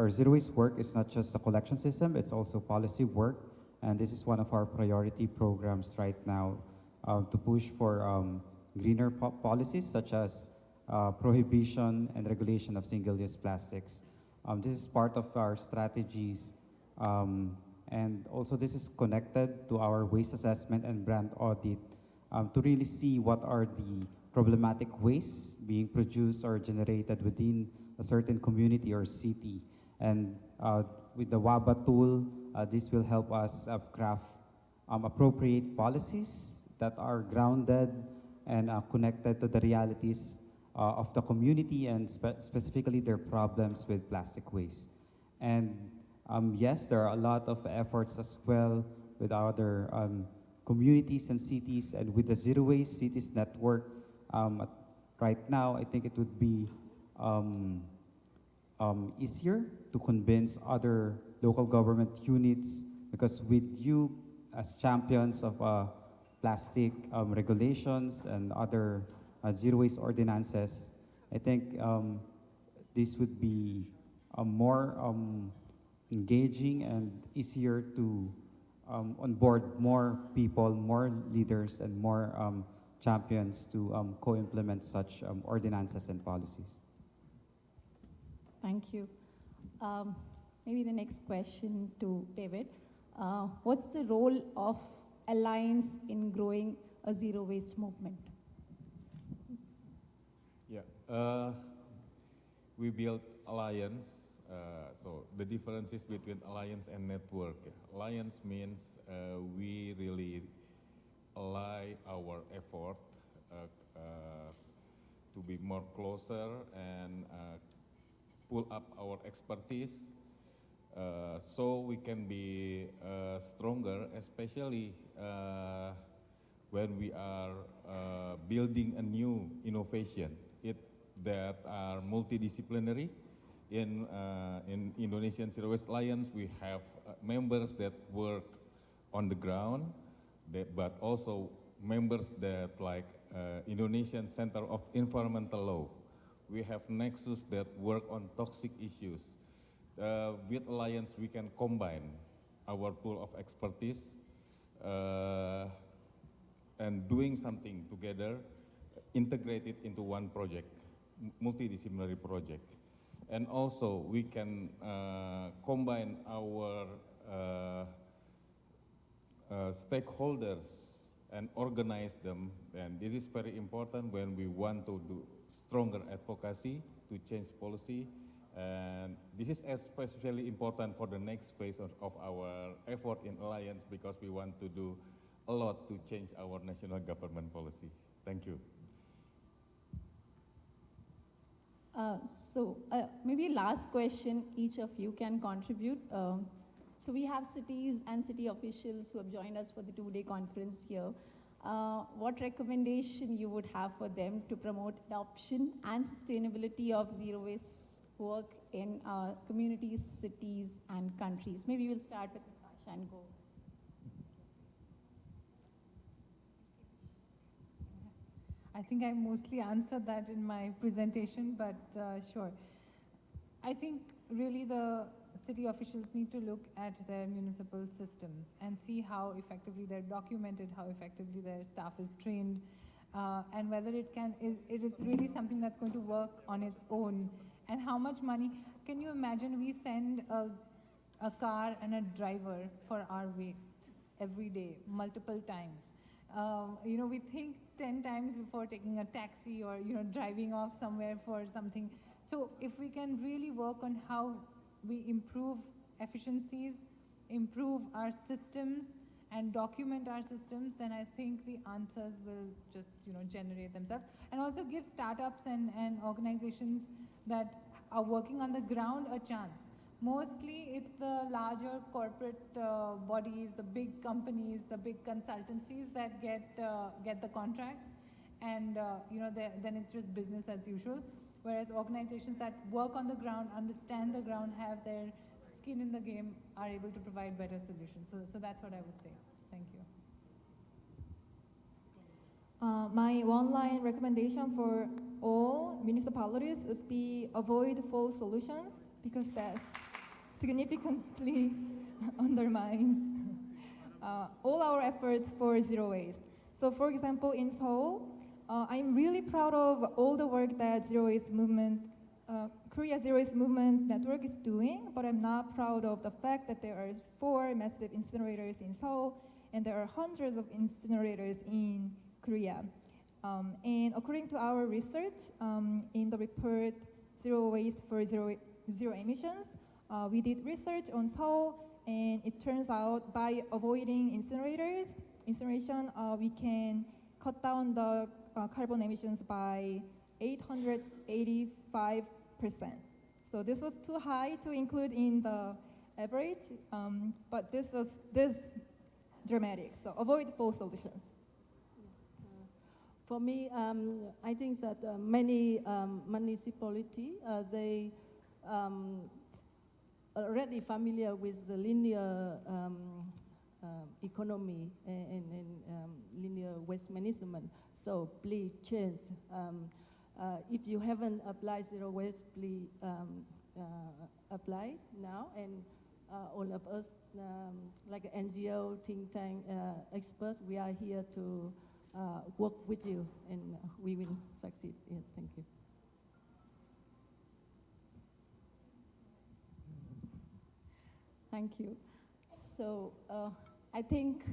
work is not just a collection system, it's also policy work. And this is one of our priority programs right now to push for greener policies such as prohibition and regulation of single-use plastics. This is part of our strategies. And also this is connected to our waste assessment and brand audit to really see what are the problematic wastes being produced or generated within a certain community or city. And with the WABA tool, this will help us craft appropriate policies that are grounded and connected to the realities of the community and specifically their problems with plastic waste. And yes, there are a lot of efforts as well with other communities and cities, and with the Zero Waste Cities Network. Right now, I think it would be easier to convince other local government units, because with you as champions of plastic regulations and other zero waste ordinances, I think this would be more engaging and easier to onboard more people, more leaders, and more champions to co-implement such ordinances and policies. Thank you. Maybe the next question to David. What's the role of Alliance in growing a zero waste movement? Yeah, we built Alliance. So the differences between Alliance and network. Alliance means we really ally our effort to be more closer and pull up our expertise so we can be stronger, especially when we are building a new innovation that are multidisciplinary. In Indonesian Zero Waste Alliance, we have members that work on the ground, but also members that like Indonesian Center of Environmental Law. We have Nexus that work on toxic issues. With Alliance, we can combine our pool of expertise and doing something together, integrate it into one project, multidisciplinary project. And also, we can combine our stakeholders and organize them. And this is very important when we want to do stronger advocacy to change policy. And this is especially important for the next phase of our effort in Alliance, because we want to do a lot to change our national government policy. Thank you. Maybe last question, each of you can contribute. So we have cities and city officials who have joined us for the two-day conference here. What recommendation you would have for them to promote adoption and sustainability of zero waste work in communities, cities, and countries? Maybe we'll start with Natasha and go. I think I mostly answered that in my presentation, but sure. I think really the city officials need to look at their municipal systems and see how effectively they're documented, how effectively their staff is trained, and whether it is really something that's going to work on its own, and how much money. Can you imagine we send a car and a driver for our waste every day, multiple times? We think 10 times before taking a taxi or, driving off somewhere for something. So if we can really work on how we improve efficiencies, improve our systems, and document our systems, then I think the answers will just, generate themselves. And also give startups and organizations that are working on the ground a chance. Mostly it's the larger corporate bodies, the big companies, the big consultancies that get the contracts, and then it's just business as usual. Whereas organizations that work on the ground, understand the ground, have their skin in the game, are able to provide better solutions. So that's what I would say. Thank you. My one-line recommendation for all municipalities would be avoid false solutions, because that significantly undermines all our efforts for zero waste. So for example, in Seoul, I'm really proud of all the work that Korea Zero Waste Movement Network is doing, but I'm not proud of the fact that there are 4 massive incinerators in Seoul, and there are hundreds of incinerators in Korea. And according to our research, in the report Zero Waste for Zero Emissions, we did research on Seoul, and it turns out by avoiding incineration, we can cut down the carbon emissions by 885%. So this was too high to include in the average, but this was this dramatic. So avoid false solutions. For me, I think that many municipalities, they already familiar with the linear economy and linear waste management. So please change. If you haven't applied zero waste, please apply now. And all of us, like NGO, think tank, expert, we are here to work with you, and we will succeed. Yes, thank you. Thank you. So I think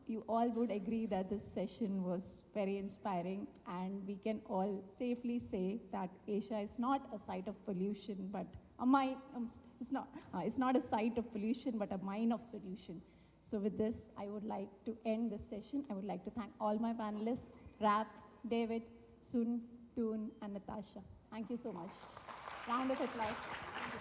you all would agree that this session was very inspiring, and we can all safely say that Asia is not a site of pollution, but a mine. It's not a site of pollution, but a mine of solution. So with this, I would like to end this session. I would like to thank all my panelists, Rap, David, Sun, Toon, and Natasha. Thank you so much. Round of applause. Thank you.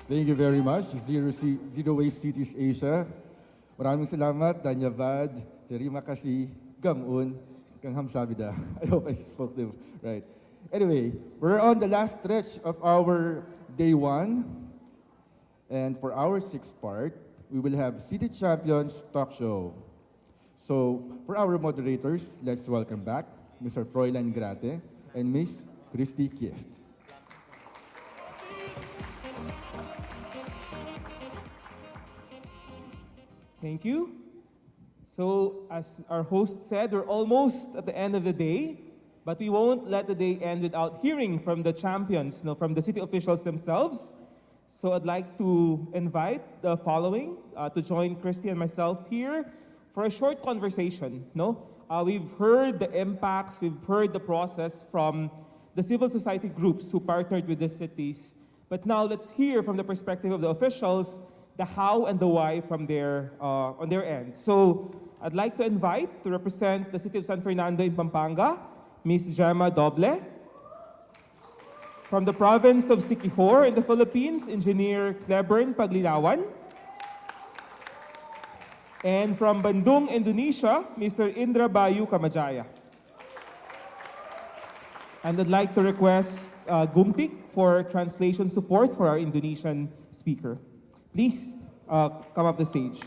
Thank you very much, Zero Waste Cities Asia. Maraming salamat, Danyavad, terima kasih, Gamun, kang Hamsabida. I hope I spoke them right. Anyway, we're on the last stretch of our day one. And for our sixth part, we will have City Champions Talk Show. So for our moderators, let's welcome back Mr. Froilan Grate and Miss Christy Kiest. Thank you. So as our host said, we're almost at the end of the day, but we won't let the day end without hearing from the champions, from the city officials themselves. So I'd like to invite the following to join Christy and myself here for a short conversation. We've heard the impacts, we've heard the process from the civil society groups who partnered with the cities, but now let's hear from the perspective of the officials the how and the why from on their end. So I'd like to invite to represent the city of San Fernando in Pampanga, Ms. Gemma Doble. From the province of Siquijor in the Philippines, Engineer Clebern Paglilawan. And from Bandung, Indonesia, Mr. Indra Bayu Kamajaya. And I'd like to request Gumtik for translation support for our Indonesian speaker. Please come up the stage.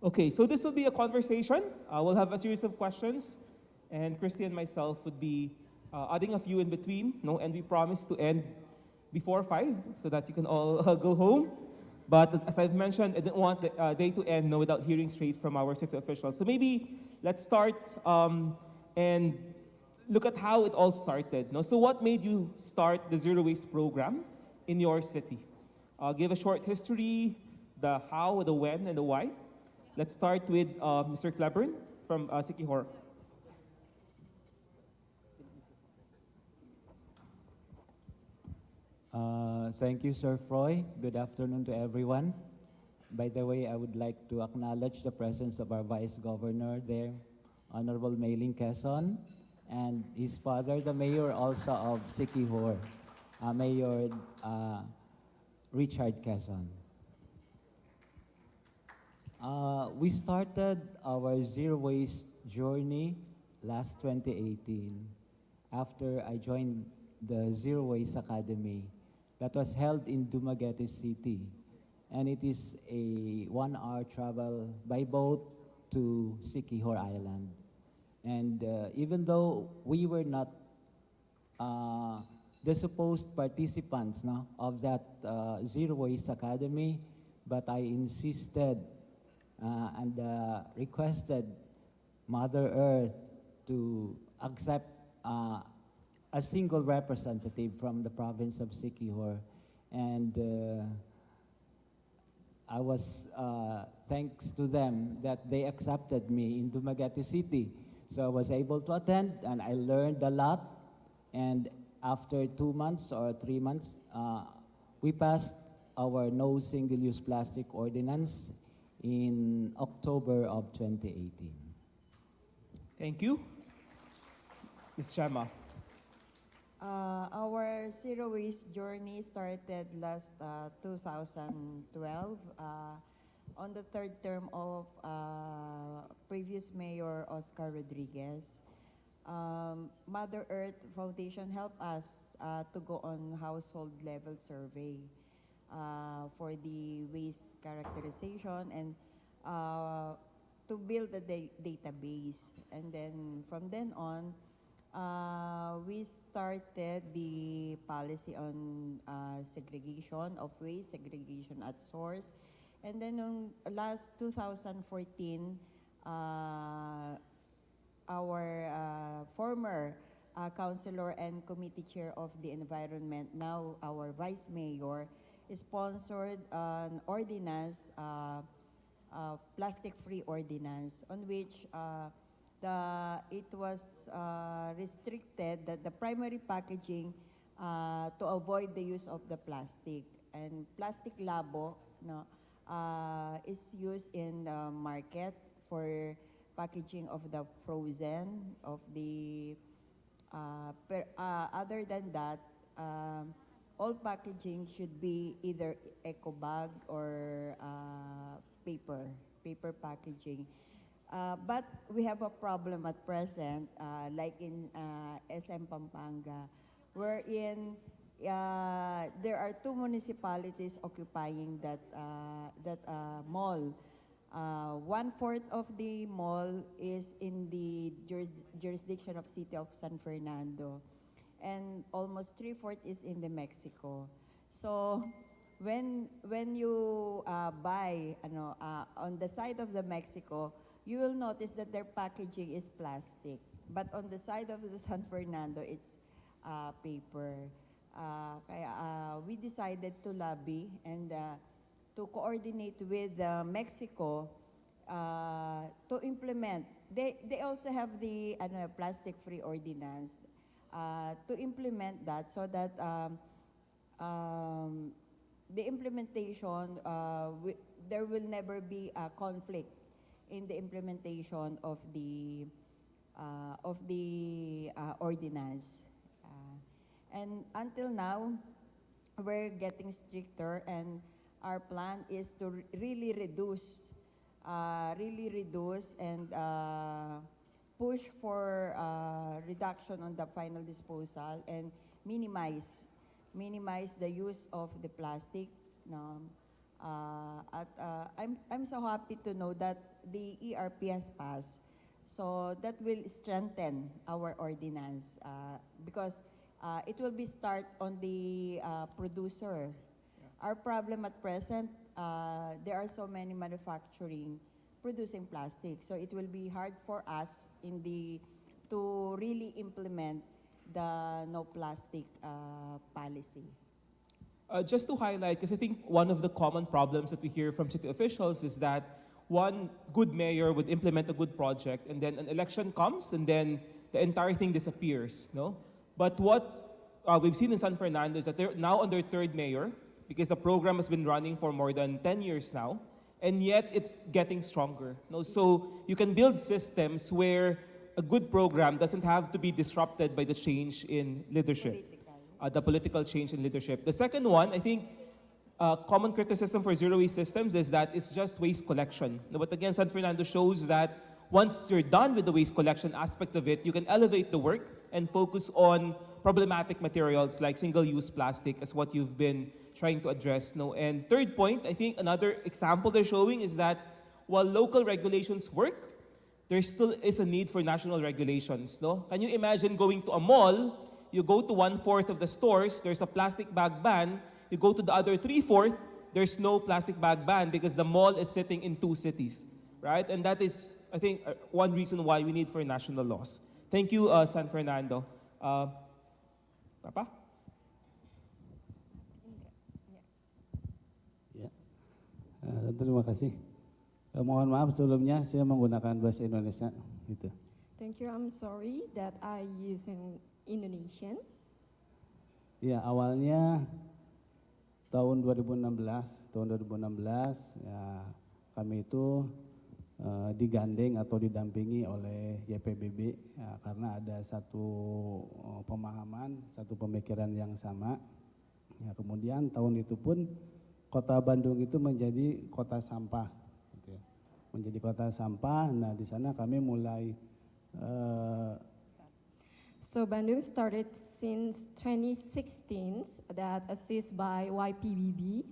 Okay, so this will be a conversation. We'll have a series of questions, and Christy and myself would be adding a few in between, and we promise to end before 5 so that you can all go home. But as I've mentioned, I didn't want the day to end without hearing straight from our city officials. So maybe let's start and look at how it all started. So what made you start the Zero Waste program in your city? Give a short history, the how, the when, and the why. Let's start with Mr. Clebern from Siquijor. Thank you, Sir Froy. Good afternoon to everyone. By the way, I would like to acknowledge the presence of our Vice Governor there, Honorable Mailing Quezon, and his father, the Mayor also of Siquijor, Mayor Richard Quezon. We started our zero waste journey last 2018 after I joined the Zero Waste Academy that was held in Dumaguete City. And it is a 1-hour travel by boat to Siquijor Island. And even though we were not the supposed participants of that Zero Waste Academy, but I insisted and requested Mother Earth to accept a single representative from the province of Siquijor, and I was, thanks to them, that they accepted me in Dumaguete City. So I was able to attend, and I learned a lot. And after 2 months or 3 months, we passed our no single-use plastic ordinance in October of 2018. Thank you. Ms. Chema. Our zero waste journey started last 2012 on the third term of previous Mayor Oscar Rodriguez. Mother Earth Foundation helped us to go on household level survey for the waste characterization and to build a database. And then from then on, we started the policy on segregation of waste, segregation at source. And then on last 2014, our former councilor and committee chair of the environment, now our vice mayor, sponsored an ordinance, plastic-free ordinance, on which it was restricted that the primary packaging to avoid the use of the plastic. And plastic labo is used in the market for packaging of the frozen, of the, other than that, all packaging should be either eco bag or paper packaging. But we have a problem at present, like in SM Pampanga, wherein there are 2 municipalities occupying that mall. 1/4 of the mall is in the jurisdiction of City of San Fernando, and almost 3/4 is in the Mexico. So when you buy on the side of the Mexico, you will notice that their packaging is plastic, but on the side of the San Fernando, it's paper. We decided to lobby and to coordinate with Mexico to implement. They also have the plastic-free ordinance to implement that, so that the implementation, there will never be a conflict in the implementation of the ordinance. And until now, we're getting stricter, and our plan is to really reduce and push for reduction on the final disposal and minimize the use of the plastic. I'm so happy to know that the ERP has passed, so that will strengthen our ordinance because it will be start on the producer. Our problem at present, there are so many manufacturing producing plastic, so it will be hard for us to really implement the no plastic policy. Just to highlight, because I think one of the common problems that we hear from city officials is that one good mayor would implement a good project, and then an election comes, and then the entire thing disappears. No? But what we've seen in San Fernando is that they're now on their third mayor, because the program has been running for more than 10 years now, and yet it's getting stronger. No? So you can build systems where a good program doesn't have to be disrupted by the change in leadership. The political change in leadership. The second one, I think, common criticism for zero waste systems is that it's just waste collection. But again, San Fernando shows that once you're done with the waste collection aspect of it, you can elevate the work and focus on problematic materials like single-use plastic as what you've been trying to address. No? And third point, I think another example they're showing is that while local regulations work, there still is a need for national regulations. No? Can you imagine going to a mall? You go to 1/4 of the stores, there's a plastic bag ban. You go to the other 3/4, there's no plastic bag ban because the mall is sitting in 2 cities, right? And that is, I think, one reason why we need for national laws. Thank you, San Fernando. Papa? Ya, terima kasih. Mohon maaf sebelumnya saya menggunakan bahasa Indonesia. Gitu. Thank you. I'm sorry that I use in Indonesian. Ya, awalnya tahun 2016 ya, kami itu digandeng atau didampingi oleh YPBB ya, karena ada satu pemahaman, satu pemikiran yang sama. Ya, kemudian tahun itu pun Kota Bandung itu menjadi kota sampah, gitu ya. Menjadi kota sampah. Nah, di sana kami mulai So Bandung started since 2016 that assist by YPBB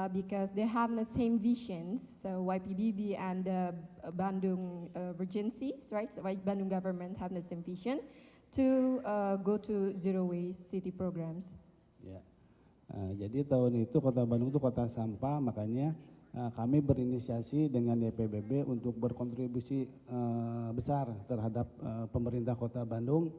because they have the same visions. So YPBB and the Bandung Regencies, right? So Bandung government have the same vision to go to zero waste city programs. ya. Jadi tahun itu Kota Bandung itu kota sampah, makanya kami berinisiasi dengan YPBB untuk berkontribusi besar terhadap pemerintah Kota Bandung.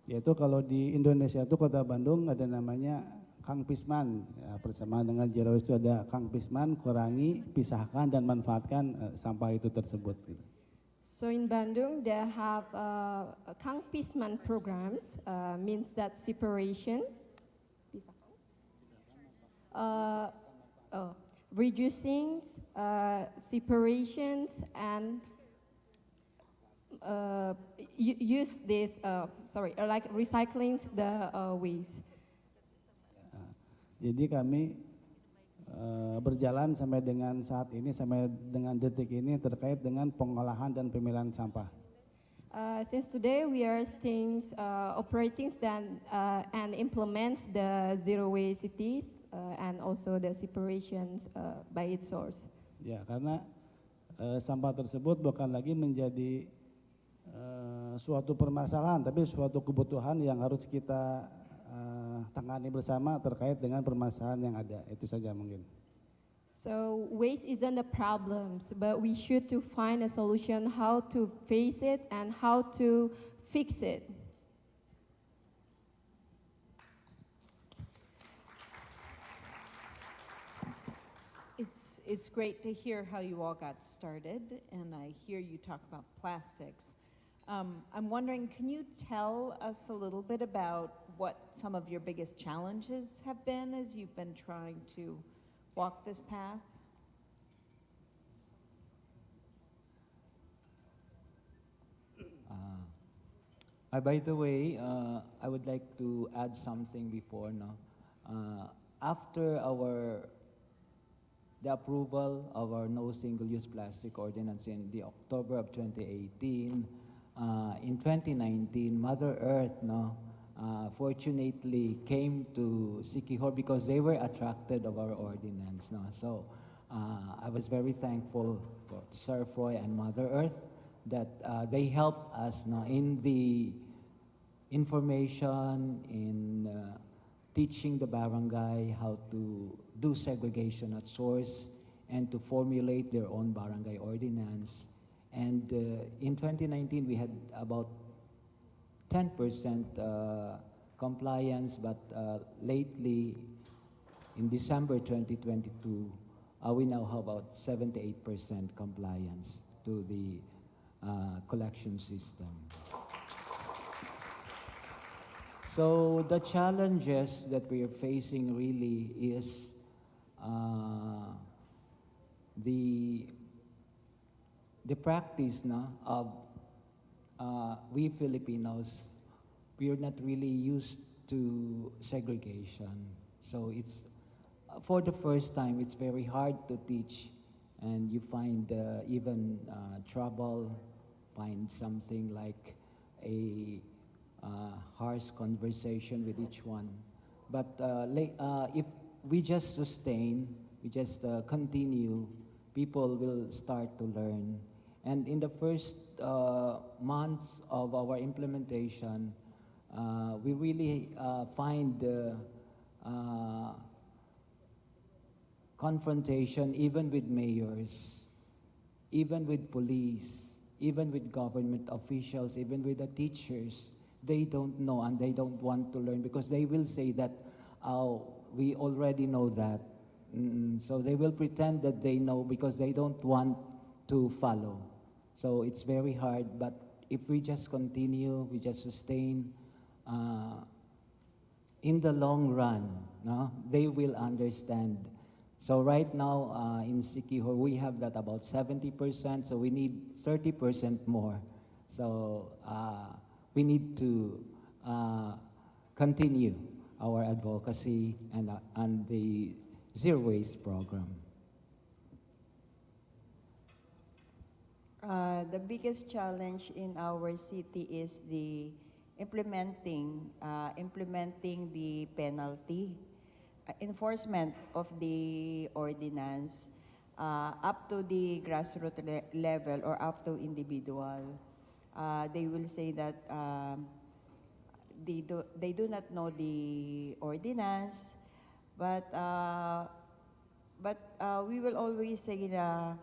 Yaitu kalau di Indonesia itu Kota Bandung ada namanya Kang Pisman, ya, bersama dengan Zero Waste itu ada Kang Pisman, kurangi, pisahkan dan manfaatkan sampah itu tersebut. Gitu. So in Bandung they have Kang Pisman programs, means that separation, reducing separations and use this, like recycling the waste. Jadi kami berjalan sampai dengan saat ini, sampai dengan detik ini terkait dengan pengolahan dan pemilihan sampah. Since today we are still operating and implement the zero waste cities and also the separations by its source. Ya, karena sampah tersebut bukan lagi menjadi suatu permasalahan, tapi suatu kebutuhan yang harus kita tangani bersama terkait dengan permasalahan yang ada. Itu saja mungkin. So waste isn't a problem, but we should to find a solution how to face it and how to fix it. It's great to hear how you all got started, and I hear you talk about plastics. I'm wondering, can you tell us a little bit about what some of your biggest challenges have been as you've been trying to walk this path? By the way, I would like to add something before now. After the approval of our no single-use plastic ordinance in the October of 2018, in 2019, Mother Earth, fortunately came to Siquijor because they were attracted of our ordinance. So I was very thankful for Sir Foy and Mother Earth that they helped us in the information, in teaching the barangay how to do segregation at source and to formulate their own barangay ordinance. And in 2019, we had about 10% compliance, but lately, in December 2022, we now have about 78% compliance to the collection system. So the challenges that we are facing really is the practice of we Filipinos, we are not really used to segregation. So it's for the first time, it's very hard to teach, and you find even trouble, find something like a harsh conversation with each one. But if we just sustain, we just continue, people will start to learn. And in the first months of our implementation, we really find confrontation even with mayors, even with police, even with government officials, even with the teachers, they don't know and they don't want to learn because they will say that, oh, we already know that. So they will pretend that they know because they don't want to follow. So it's very hard, but if we just continue, we just sustain, in the long run, no, they will understand. So right now in Siquijor, we have that about 70%, so we need 30% more. So we need to continue our advocacy and the Zero Waste program. The biggest challenge in our city is the implementing the penalty, enforcement of the ordinance up to the grassroots level or up to individual. They will say that they do not know the ordinance, but we will always say that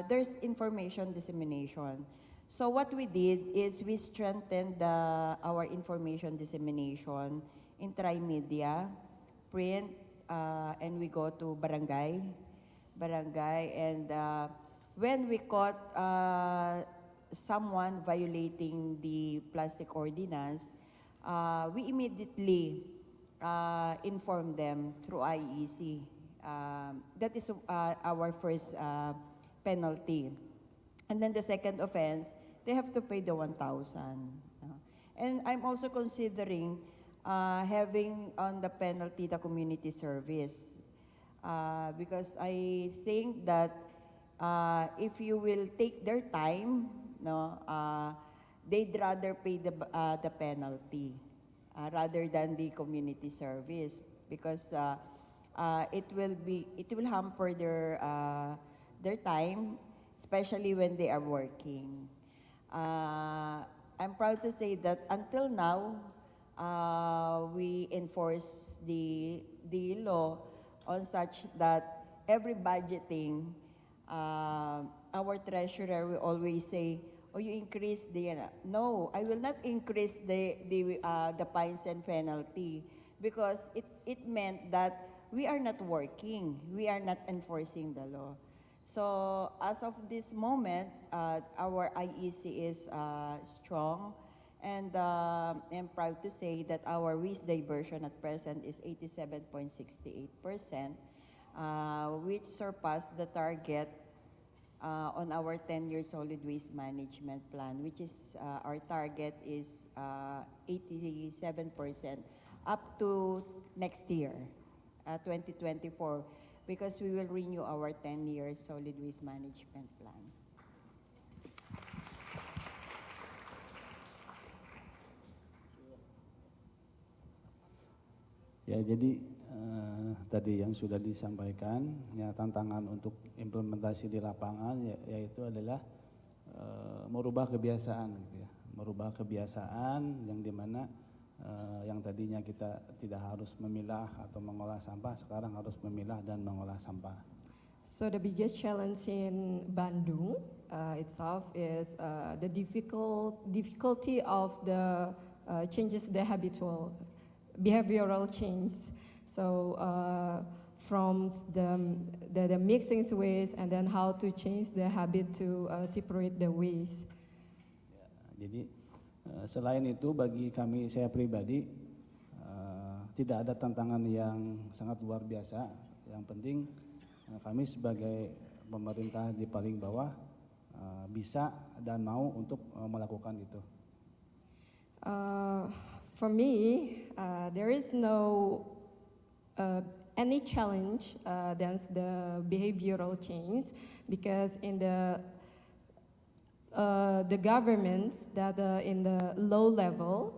there's information dissemination. So what we did is we strengthened our information dissemination in tri-media, print, and we go to barangay, and when we caught someone violating the plastic ordinance, we immediately inform them through IEC. That is our first penalty. And then the second offense, they have to pay the 1,000. And I'm also considering having on the penalty the community service because I think that if you will take their time, they'd rather pay the penalty rather than the community service because it will hamper their time, especially when they are working. I'm proud to say that until now, we enforce the law on such that every budgeting, our treasurer will always say, "Oh, you increase the..." No, I will not increase the fines and penalty because it meant that we are not working, we are not enforcing the law. So as of this moment, our IEC is strong, and I'm proud to say that our waste diversion at present is 87.68%, which surpassed the target on our 10-year solid waste management plan, which is our target is 87% up to next year, 2024. Because we will renew our 10-year solid waste management plan. Ya, jadi tadi yang sudah disampaikan, ya tantangan untuk implementasi di lapangan yaitu adalah merubah kebiasaan, gitu ya. Merubah kebiasaan yang dimana yang tadinya kita tidak harus memilah atau mengolah sampah, sekarang harus memilah dan mengolah sampah. So the biggest challenge in Bandung itself is the difficulty of the changes the behavioral change. So from the mixing waste and then how to change the habit to separate the waste. Ya, jadi selain itu bagi kami, saya pribadi, tidak ada tantangan yang sangat luar biasa. Yang penting kami sebagai pemerintah di paling bawah bisa dan mau untuk melakukan itu. For me, there is no any challenge than the behavioral change because in the governments that in the low level,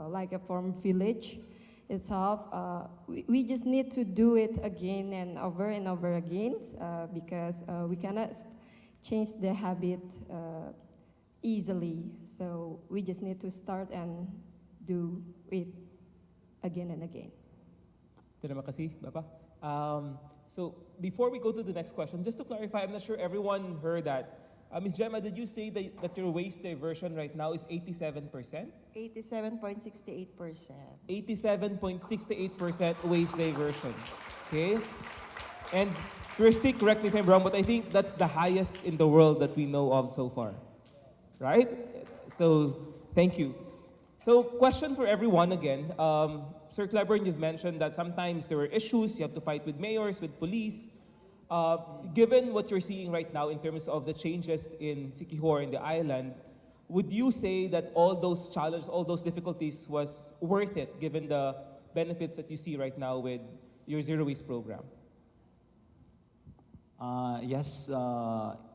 like from village itself, we just need to do it again and over again because we cannot change the habit easily. So we just need to start and do it again and again. Terima kasih, Bapak. So before we go to the next question, just to clarify, I'm not sure everyone heard that Ms. Gemma, did you say that your waste diversion right now is 87%? 87.68%. 87.68% waste diversion. Okay? And Christy, correct me if I'm wrong, but I think that's the highest in the world that we know of so far. Right? So, thank you. So, question for everyone again. Sir Cleburne, you've mentioned that sometimes there were issues, you have to fight with mayors, with police. Given what you're seeing right now in terms of the changes in Siquijor, in the island, would you say that all those challenges, all those difficulties was worth it, given the benefits that you see right now with your zero waste program? Yes,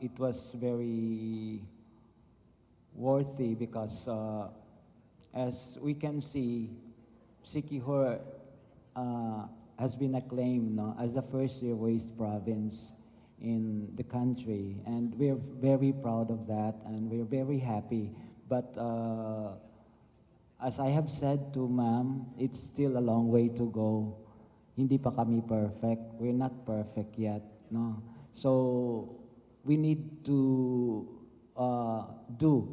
it was very worthy because as we can see, Siquijor has been acclaimed as the first zero waste province in the country, and we're very proud of that, and we're very happy. But as I have said to ma'am, it's still a long way to go. Hindi pa kami perfect. We're not perfect yet, no? So we need to do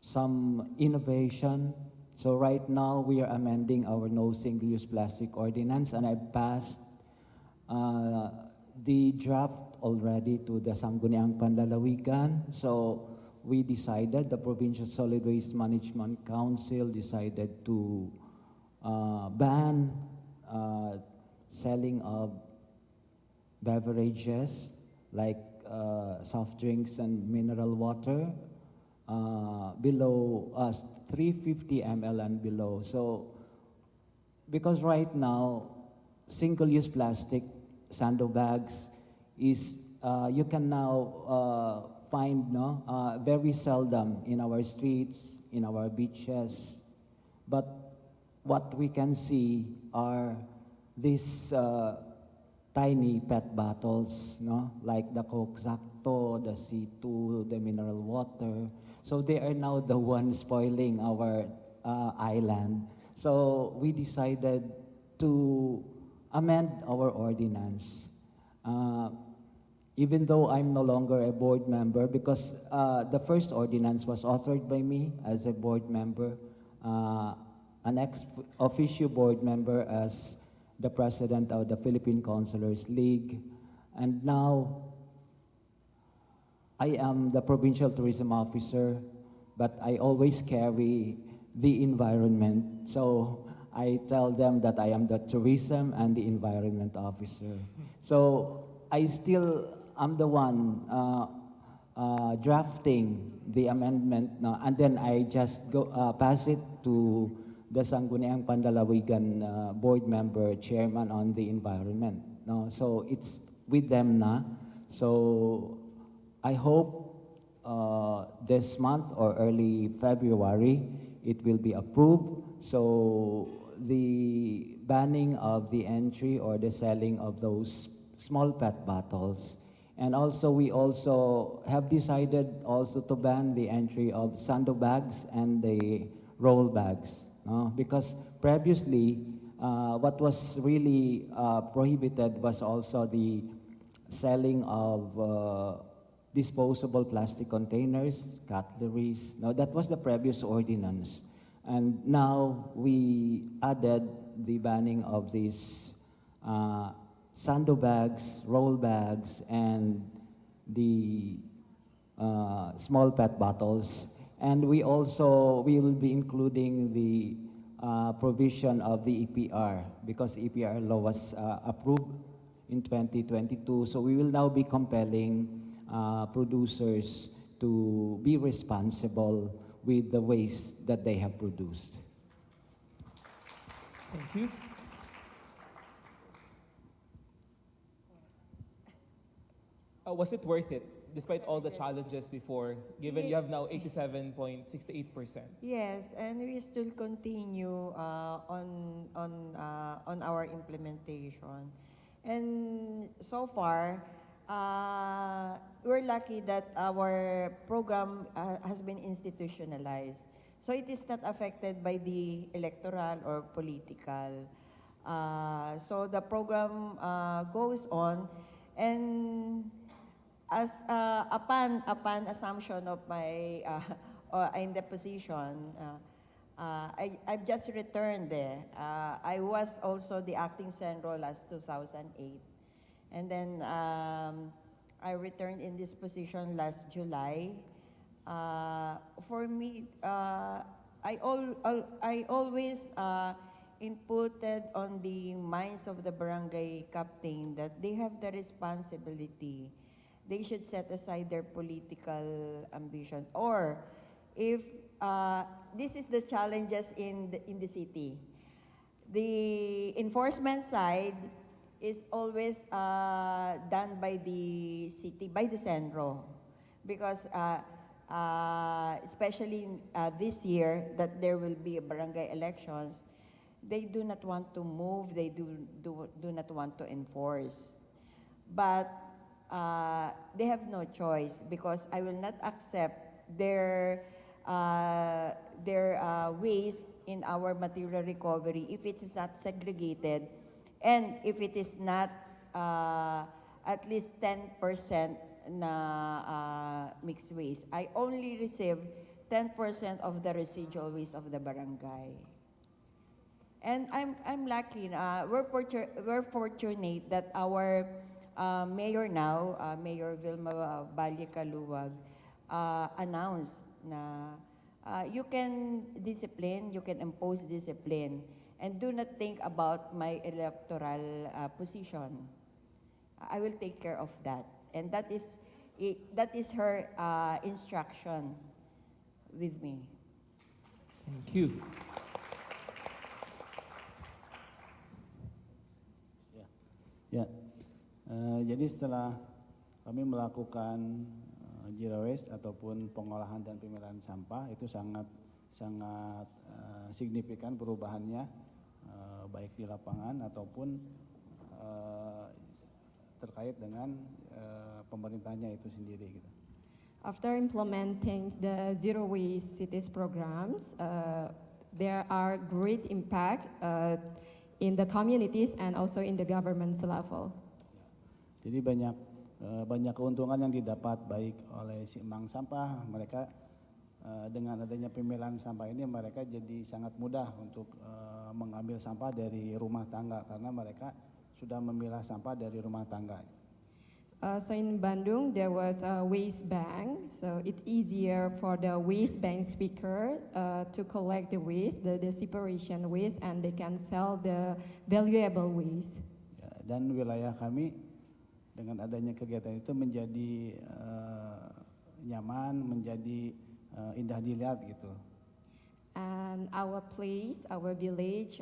some innovation. So right now we are amending our no single-use plastic ordinance, and I passed the draft already to the Sangguniang Panlalawigan. So we decided, the Provincial Solid Waste Management Council decided to ban selling of beverages like soft drinks and mineral water below 350 ml and below. So, because right now, single-use plastic sandbags is, you can now find very seldom in our streets, in our beaches. But what we can see are these tiny PET bottles, like the Coke Zacto, the C2, the mineral water. So they are now the ones spoiling our island. So we decided to amend our ordinance. Even though I'm no longer a board member, because the first ordinance was authored by me as a board member, an ex-officio board member as the president of the Philippine Councilors League, and now I am the provincial tourism officer, but I always carry the environment. So I tell them that I am the tourism and the environment officer. So I still am the one drafting the amendment, and then I just go pass it to the Sangguniang Panlalawigan board member, chairman on the environment. So it's with them na. So I hope this month or early February it will be approved. So the banning of the entry or the selling of those small PET bottles. And also we also have decided also to ban the entry of sandbags and the roll bags. Because previously, what was really prohibited was also the selling of disposable plastic containers, cutleries. That was the previous ordinance. And now we added the banning of these sandbags, roll bags, and the small PET bottles. And we will be including the provision of the EPR, because EPR law was approved in 2022. So we will now be compelling producers to be responsible with the waste that they have produced. Thank you. Was it worth it, despite all the challenges before, given you have now 87.68%? Yes, and we still continue on our implementation. And so far, we're lucky that our program has been institutionalized. So it is not affected by the electoral or political. So the program goes on, and as upon assumption of my in the position, I've just returned there. I was also the acting Senro last 2008, and then I returned in this position last July. For me, I always inputted on the minds of the barangay captain that they have the responsibility. They should set aside their political ambition. Or if this is the challenges in the city, the enforcement side is always done by the city, by the Senro, because especially this year that there will be barangay elections, they do not want to move, they do not want to enforce. But they have no choice, because I will not accept their waste in our material recovery if it is not segregated, and if it is not at least 10% na mixed waste. I only receive 10% of the residual waste of the barangay. And I'm lucky. We're fortunate that our mayor now, Mayor Vilma Valle Caluwag, announced na you can discipline, you can impose discipline, and do not think about my electoral position. I will take care of that. And that is her instruction with me. Thank you. Ya, jadi setelah kami melakukan zero waste ataupun pengolahan dan pemilihan sampah, itu sangat signifikan perubahannya, baik di lapangan ataupun terkait dengan pemerintahnya itu sendiri gitu. After implementing the zero waste cities programs, there are great impact in the communities and also in the government's level. Jadi banyak keuntungan yang didapat baik oleh si emang sampah. Mereka dengan adanya pemilihan sampah ini, mereka jadi sangat mudah untuk mengambil sampah dari rumah tangga, karena mereka sudah memilah sampah dari rumah tangga. So in Bandung, there was a waste bank, so it's easier for the waste bank speaker to collect the waste, the separation waste, and they can sell the valuable waste. Ya, dan wilayah kami dengan adanya kegiatan itu menjadi nyaman, menjadi indah dilihat gitu. And our place, our village,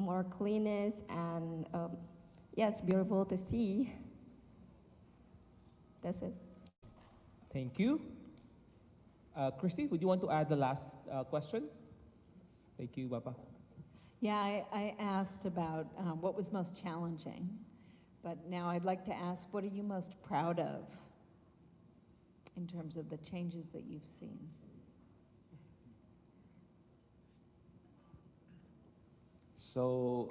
more cleanness and yes, beautiful to see. That's it. Thank you. Christy, would you want to add the last question? Thank you, Papa. Yeah, I asked about what was most challenging, but now I'd like to ask, what are you most proud of in terms of the changes that you've seen? So,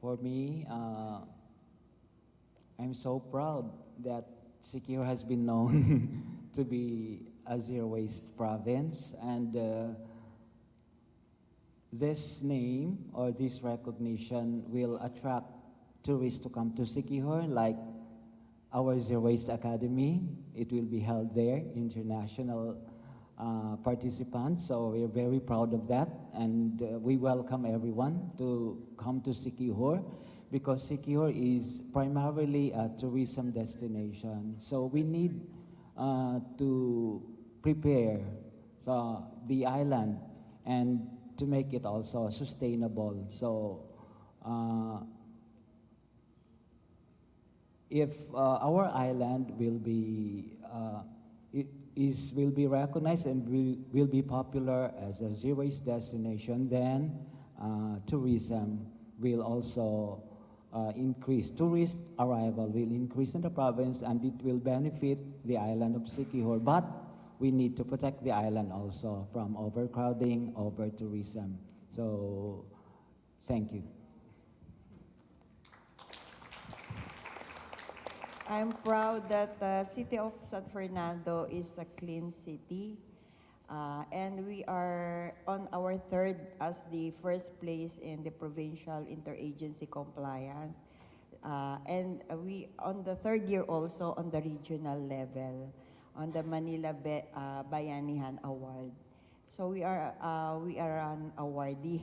for me, I'm so proud that Sikihor has been known to be a zero waste province, and this name or this recognition will attract tourists to come to Sikihor, like our Zero Waste Academy. It will be held there, international participants, so we're very proud of that, and we welcome everyone to come to Sikihor, because Sikihor is primarily a tourism destination. So we need to prepare the island and to make it also sustainable. So if our island will be recognized and will be popular as a zero waste destination, then tourism will also increase. Tourist arrival will increase in the province, and it will benefit the island of Sikihor. But we need to protect the island also from overcrowding, over tourism. So, thank you. I'm proud that the city of San Fernando is a clean city. And we are on our third as the first place in the provincial interagency compliance. And we on the third year also on the regional level, on the Manila Bayanihan Award. So we are an awardee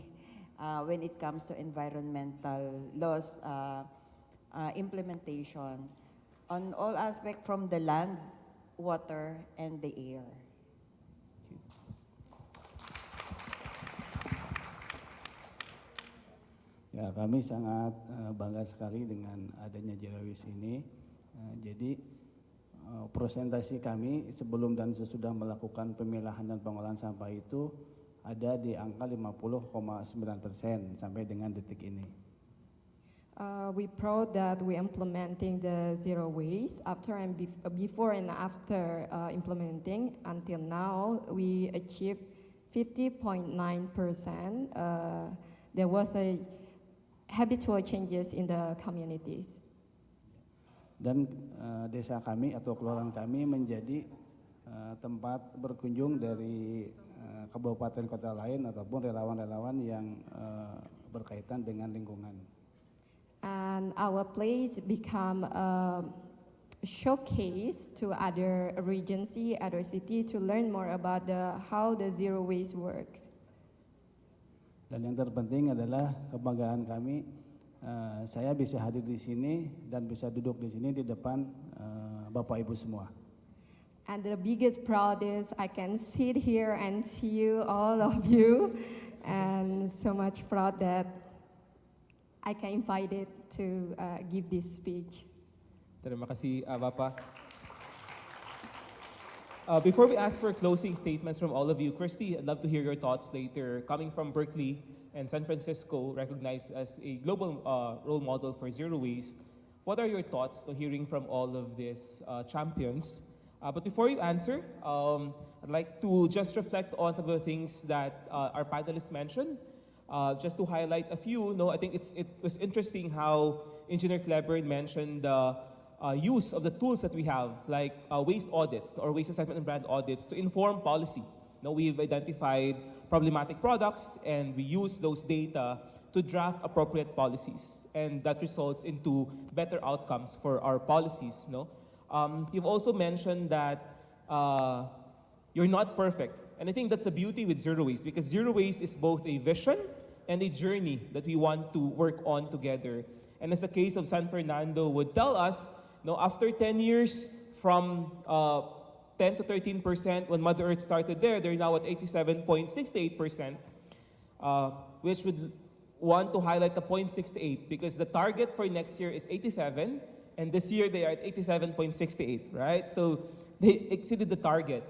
when it comes to environmental laws implementation on all aspects from the land, water, and the air. Ya, kami sangat bangga sekali dengan adanya zero waste ini. Jadi presentasi kami sebelum dan sesudah melakukan pemilahan dan pengolahan sampah itu ada di angka 50,9% sampai dengan detik ini. We proud that we implementing the zero waste before and after implementing. Until now, we achieved 50.9%. There was a habitual changes in the communities. Dan desa kami atau kelurahan kami menjadi tempat berkunjung dari kabupaten kota lain ataupun relawan-relawan yang berkaitan dengan lingkungan. And our place become a showcase to other regency, other city to learn more about how the zero waste works. Dan yang terpenting adalah kebanggaan kami, saya bisa hadir di sini dan bisa duduk di sini di depan Bapak Ibu semua. And the biggest proud is I can sit here and see you, all of you, and so much proud that I can invited to give this speech. Terima kasih, Bapak. Before we ask for closing statements from all of you, Christy, I'd love to hear your thoughts later. Coming from Berkeley and San Francisco, recognized as a global role model for zero waste, what are your thoughts to hearing from all of these champions? But before you answer, I'd like to just reflect on some of the things that our panelists mentioned. Just to highlight a few, I think it was interesting how Engineer Kleber mentioned the use of the tools that we have, like waste audits or waste assessment and brand audits to inform policy. We've identified problematic products and we use those data to draft appropriate policies, and that results into better outcomes for our policies. You've also mentioned that you're not perfect. And I think that's the beauty with zero waste, because zero waste is both a vision and a journey that we want to work on together. And as the case of San Fernando would tell us, after 10 years from 10 to 13% when Mother Earth started there, they're now at 87.68%, which would want to highlight the 0.68 because the target for next year is 87, and this year they are at 87.68, right? So they exceeded the target.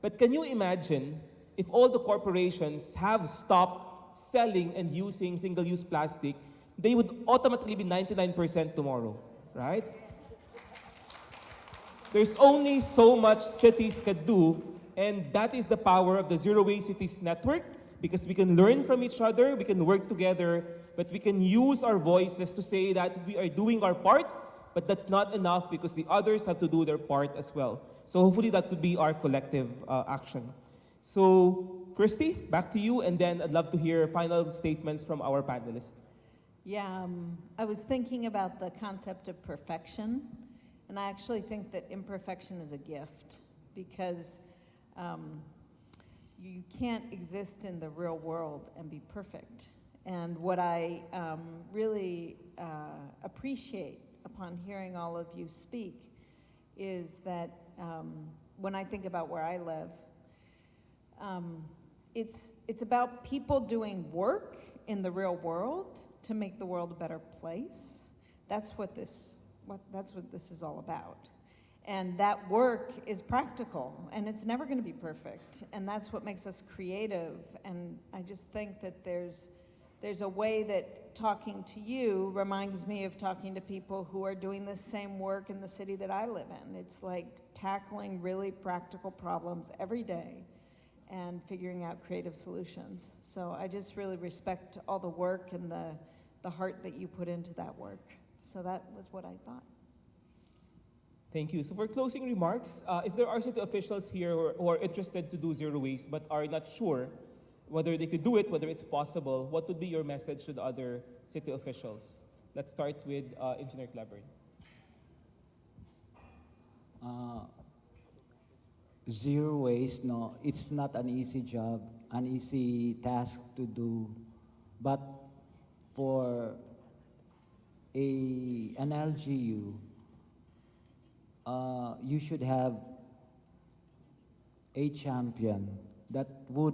But can you imagine if all the corporations have stopped selling and using single-use plastic, they would automatically be 99% tomorrow, right? There's only so much cities can do, and that is the power of the Zero Waste Cities Network, because we can learn from each other, we can work together, but we can use our voices to say that we are doing our part, but that's not enough because the others have to do their part as well. So hopefully that could be our collective action. So Christy, back to you, and then I'd love to hear final statements from our panelists. Yeah, I was thinking about the concept of perfection, and I actually think that imperfection is a gift, because you can't exist in the real world and be perfect. And what I really appreciate upon hearing all of you speak is that when I think about where I live, it's about people doing work in the real world to make the world a better place. That's what this is all about. And that work is practical, and it's never going to be perfect. And that's what makes us creative. And I just think that there's a way that talking to you reminds me of talking to people who are doing the same work in the city that I live in. It's like tackling really practical problems every day and figuring out creative solutions. So I just really respect all the work and the heart that you put into that work. So that was what I thought. Thank you. So for closing remarks, if there are city officials here who are interested to do zero waste but are not sure whether they could do it, whether it's possible, what would be your message to the other city officials? Let's start with Engineer Clevery. Zero waste, no, it's not an easy job, an easy task to do, but for an LGU, you should have a champion that would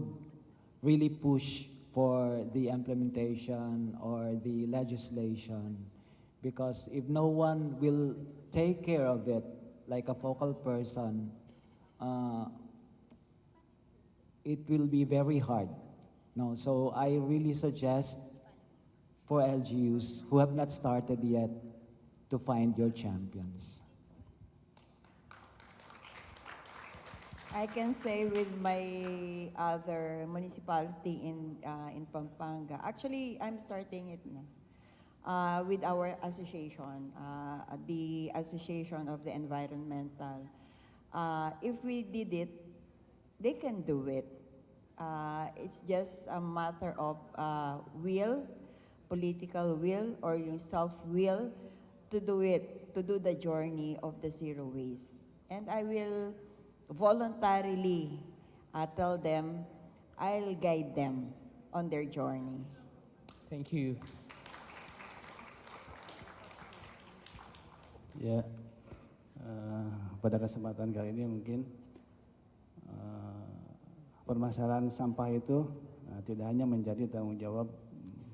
really push for the implementation or the legislation, because if no one will take care of it like a focal person, it will be very hard. No, so I really suggest for LGUs who have not started yet to find your champions. I can say with my other municipality in Pampanga. Actually, I'm starting it na, with our association, the Association of the Environmental. If we did it, they can do it. It's just a matter of will, political will, or yung self-will to do it, to do the journey of the zero waste. And I will voluntarily tell them, I'll guide them on their journey. Thank you. Ya, pada kesempatan kali ini mungkin permasalahan sampah itu tidak hanya menjadi tanggung jawab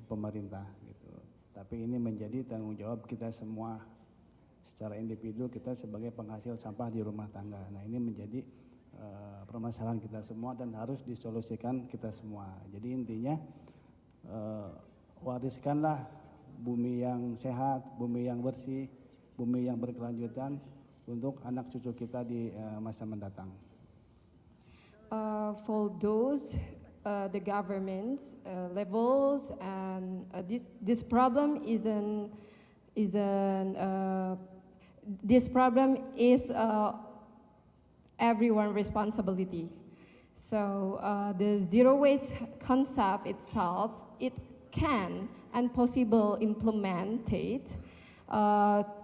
pemerintah, gitu, tapi ini menjadi tanggung jawab kita semua. Secara individu kita sebagai penghasil sampah di rumah tangga. Nah, ini menjadi permasalahan kita semua dan harus disolusikan kita semua. Jadi intinya wariskanlah bumi yang sehat, bumi yang bersih, bumi yang berkelanjutan untuk anak cucu kita di masa mendatang. For those the government's levels, and this problem this problem is everyone's responsibility. So the zero waste concept itself, it can and possible implemented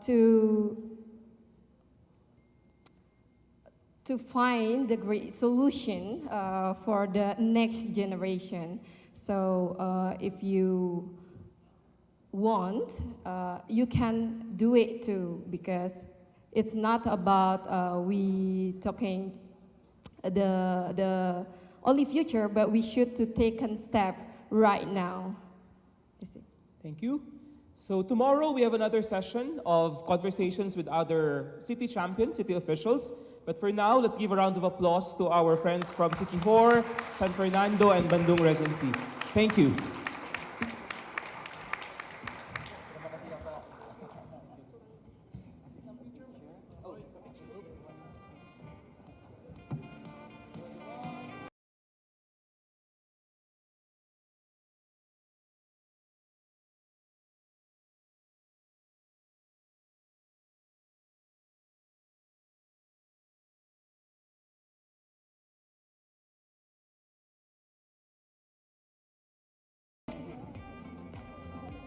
to find the great solution for the next generation. So if you want, you can do it too, because it's not about we talking the only future, but we should to take a step right now. Thank you. So tomorrow we have another session of conversations with other city champions, city officials. But for now, let's give a round of applause to our friends from Siquijor, San Fernando, and Bandung Regency. Thank you.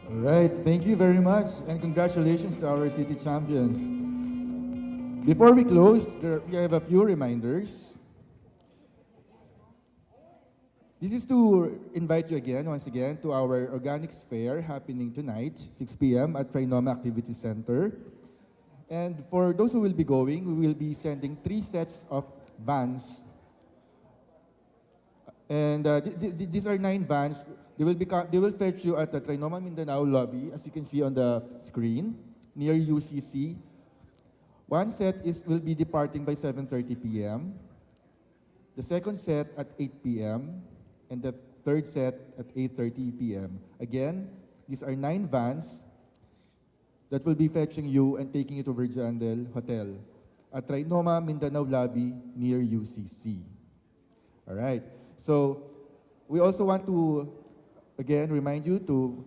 All right, thank you very much, and congratulations to our city champions. Before we close, we have a few reminders. This is to invite you again, once again, to our Organics Fair happening tonight, 6 p.m. at Trinoma Activity Center. And for those who will be going, we will be sending 3 sets of vans. And these are 9 vans. They will fetch you at the Trinoma Mindanao lobby, as you can see on the screen, near UCC. One set will be departing by 7:30 p.m. The second set at 8 p.m. and the third set at 8:30 p.m. Again, these are 9 vans that will be fetching you and taking you to Virgindel Hotel at Trinoma Mindanao lobby near UCC. All right. So we also want to again remind you to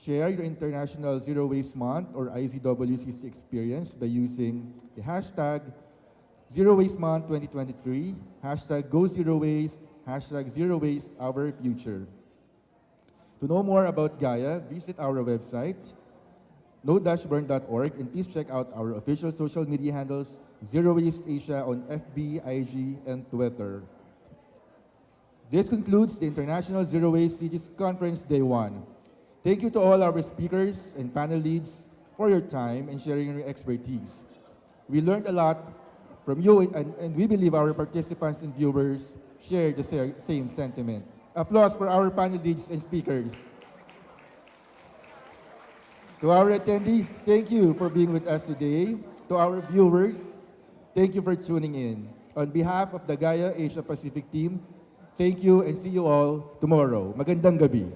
Share your International Zero Waste Month or IZWCC experience by using the hashtag Zero Waste Month 2023, hashtag Go Zero Waste, hashtag Zero Waste Our Future. To know more about Gaia, visit our website, no-burn.org, and please check out our official social media handles, Zero Waste Asia on FB, IG, and Twitter. This concludes the International Zero Waste Cities Conference Day 1. Thank you to all our speakers and panel leads for your time and sharing your expertise. We learned a lot from you, and we believe our participants and viewers share the same sentiment. Applause for our panel leads and speakers. To our attendees, thank you for being with us today. To our viewers, thank you for tuning in. On behalf of the Gaia Asia Pacific team, thank you and see you all tomorrow. Magandang gabi.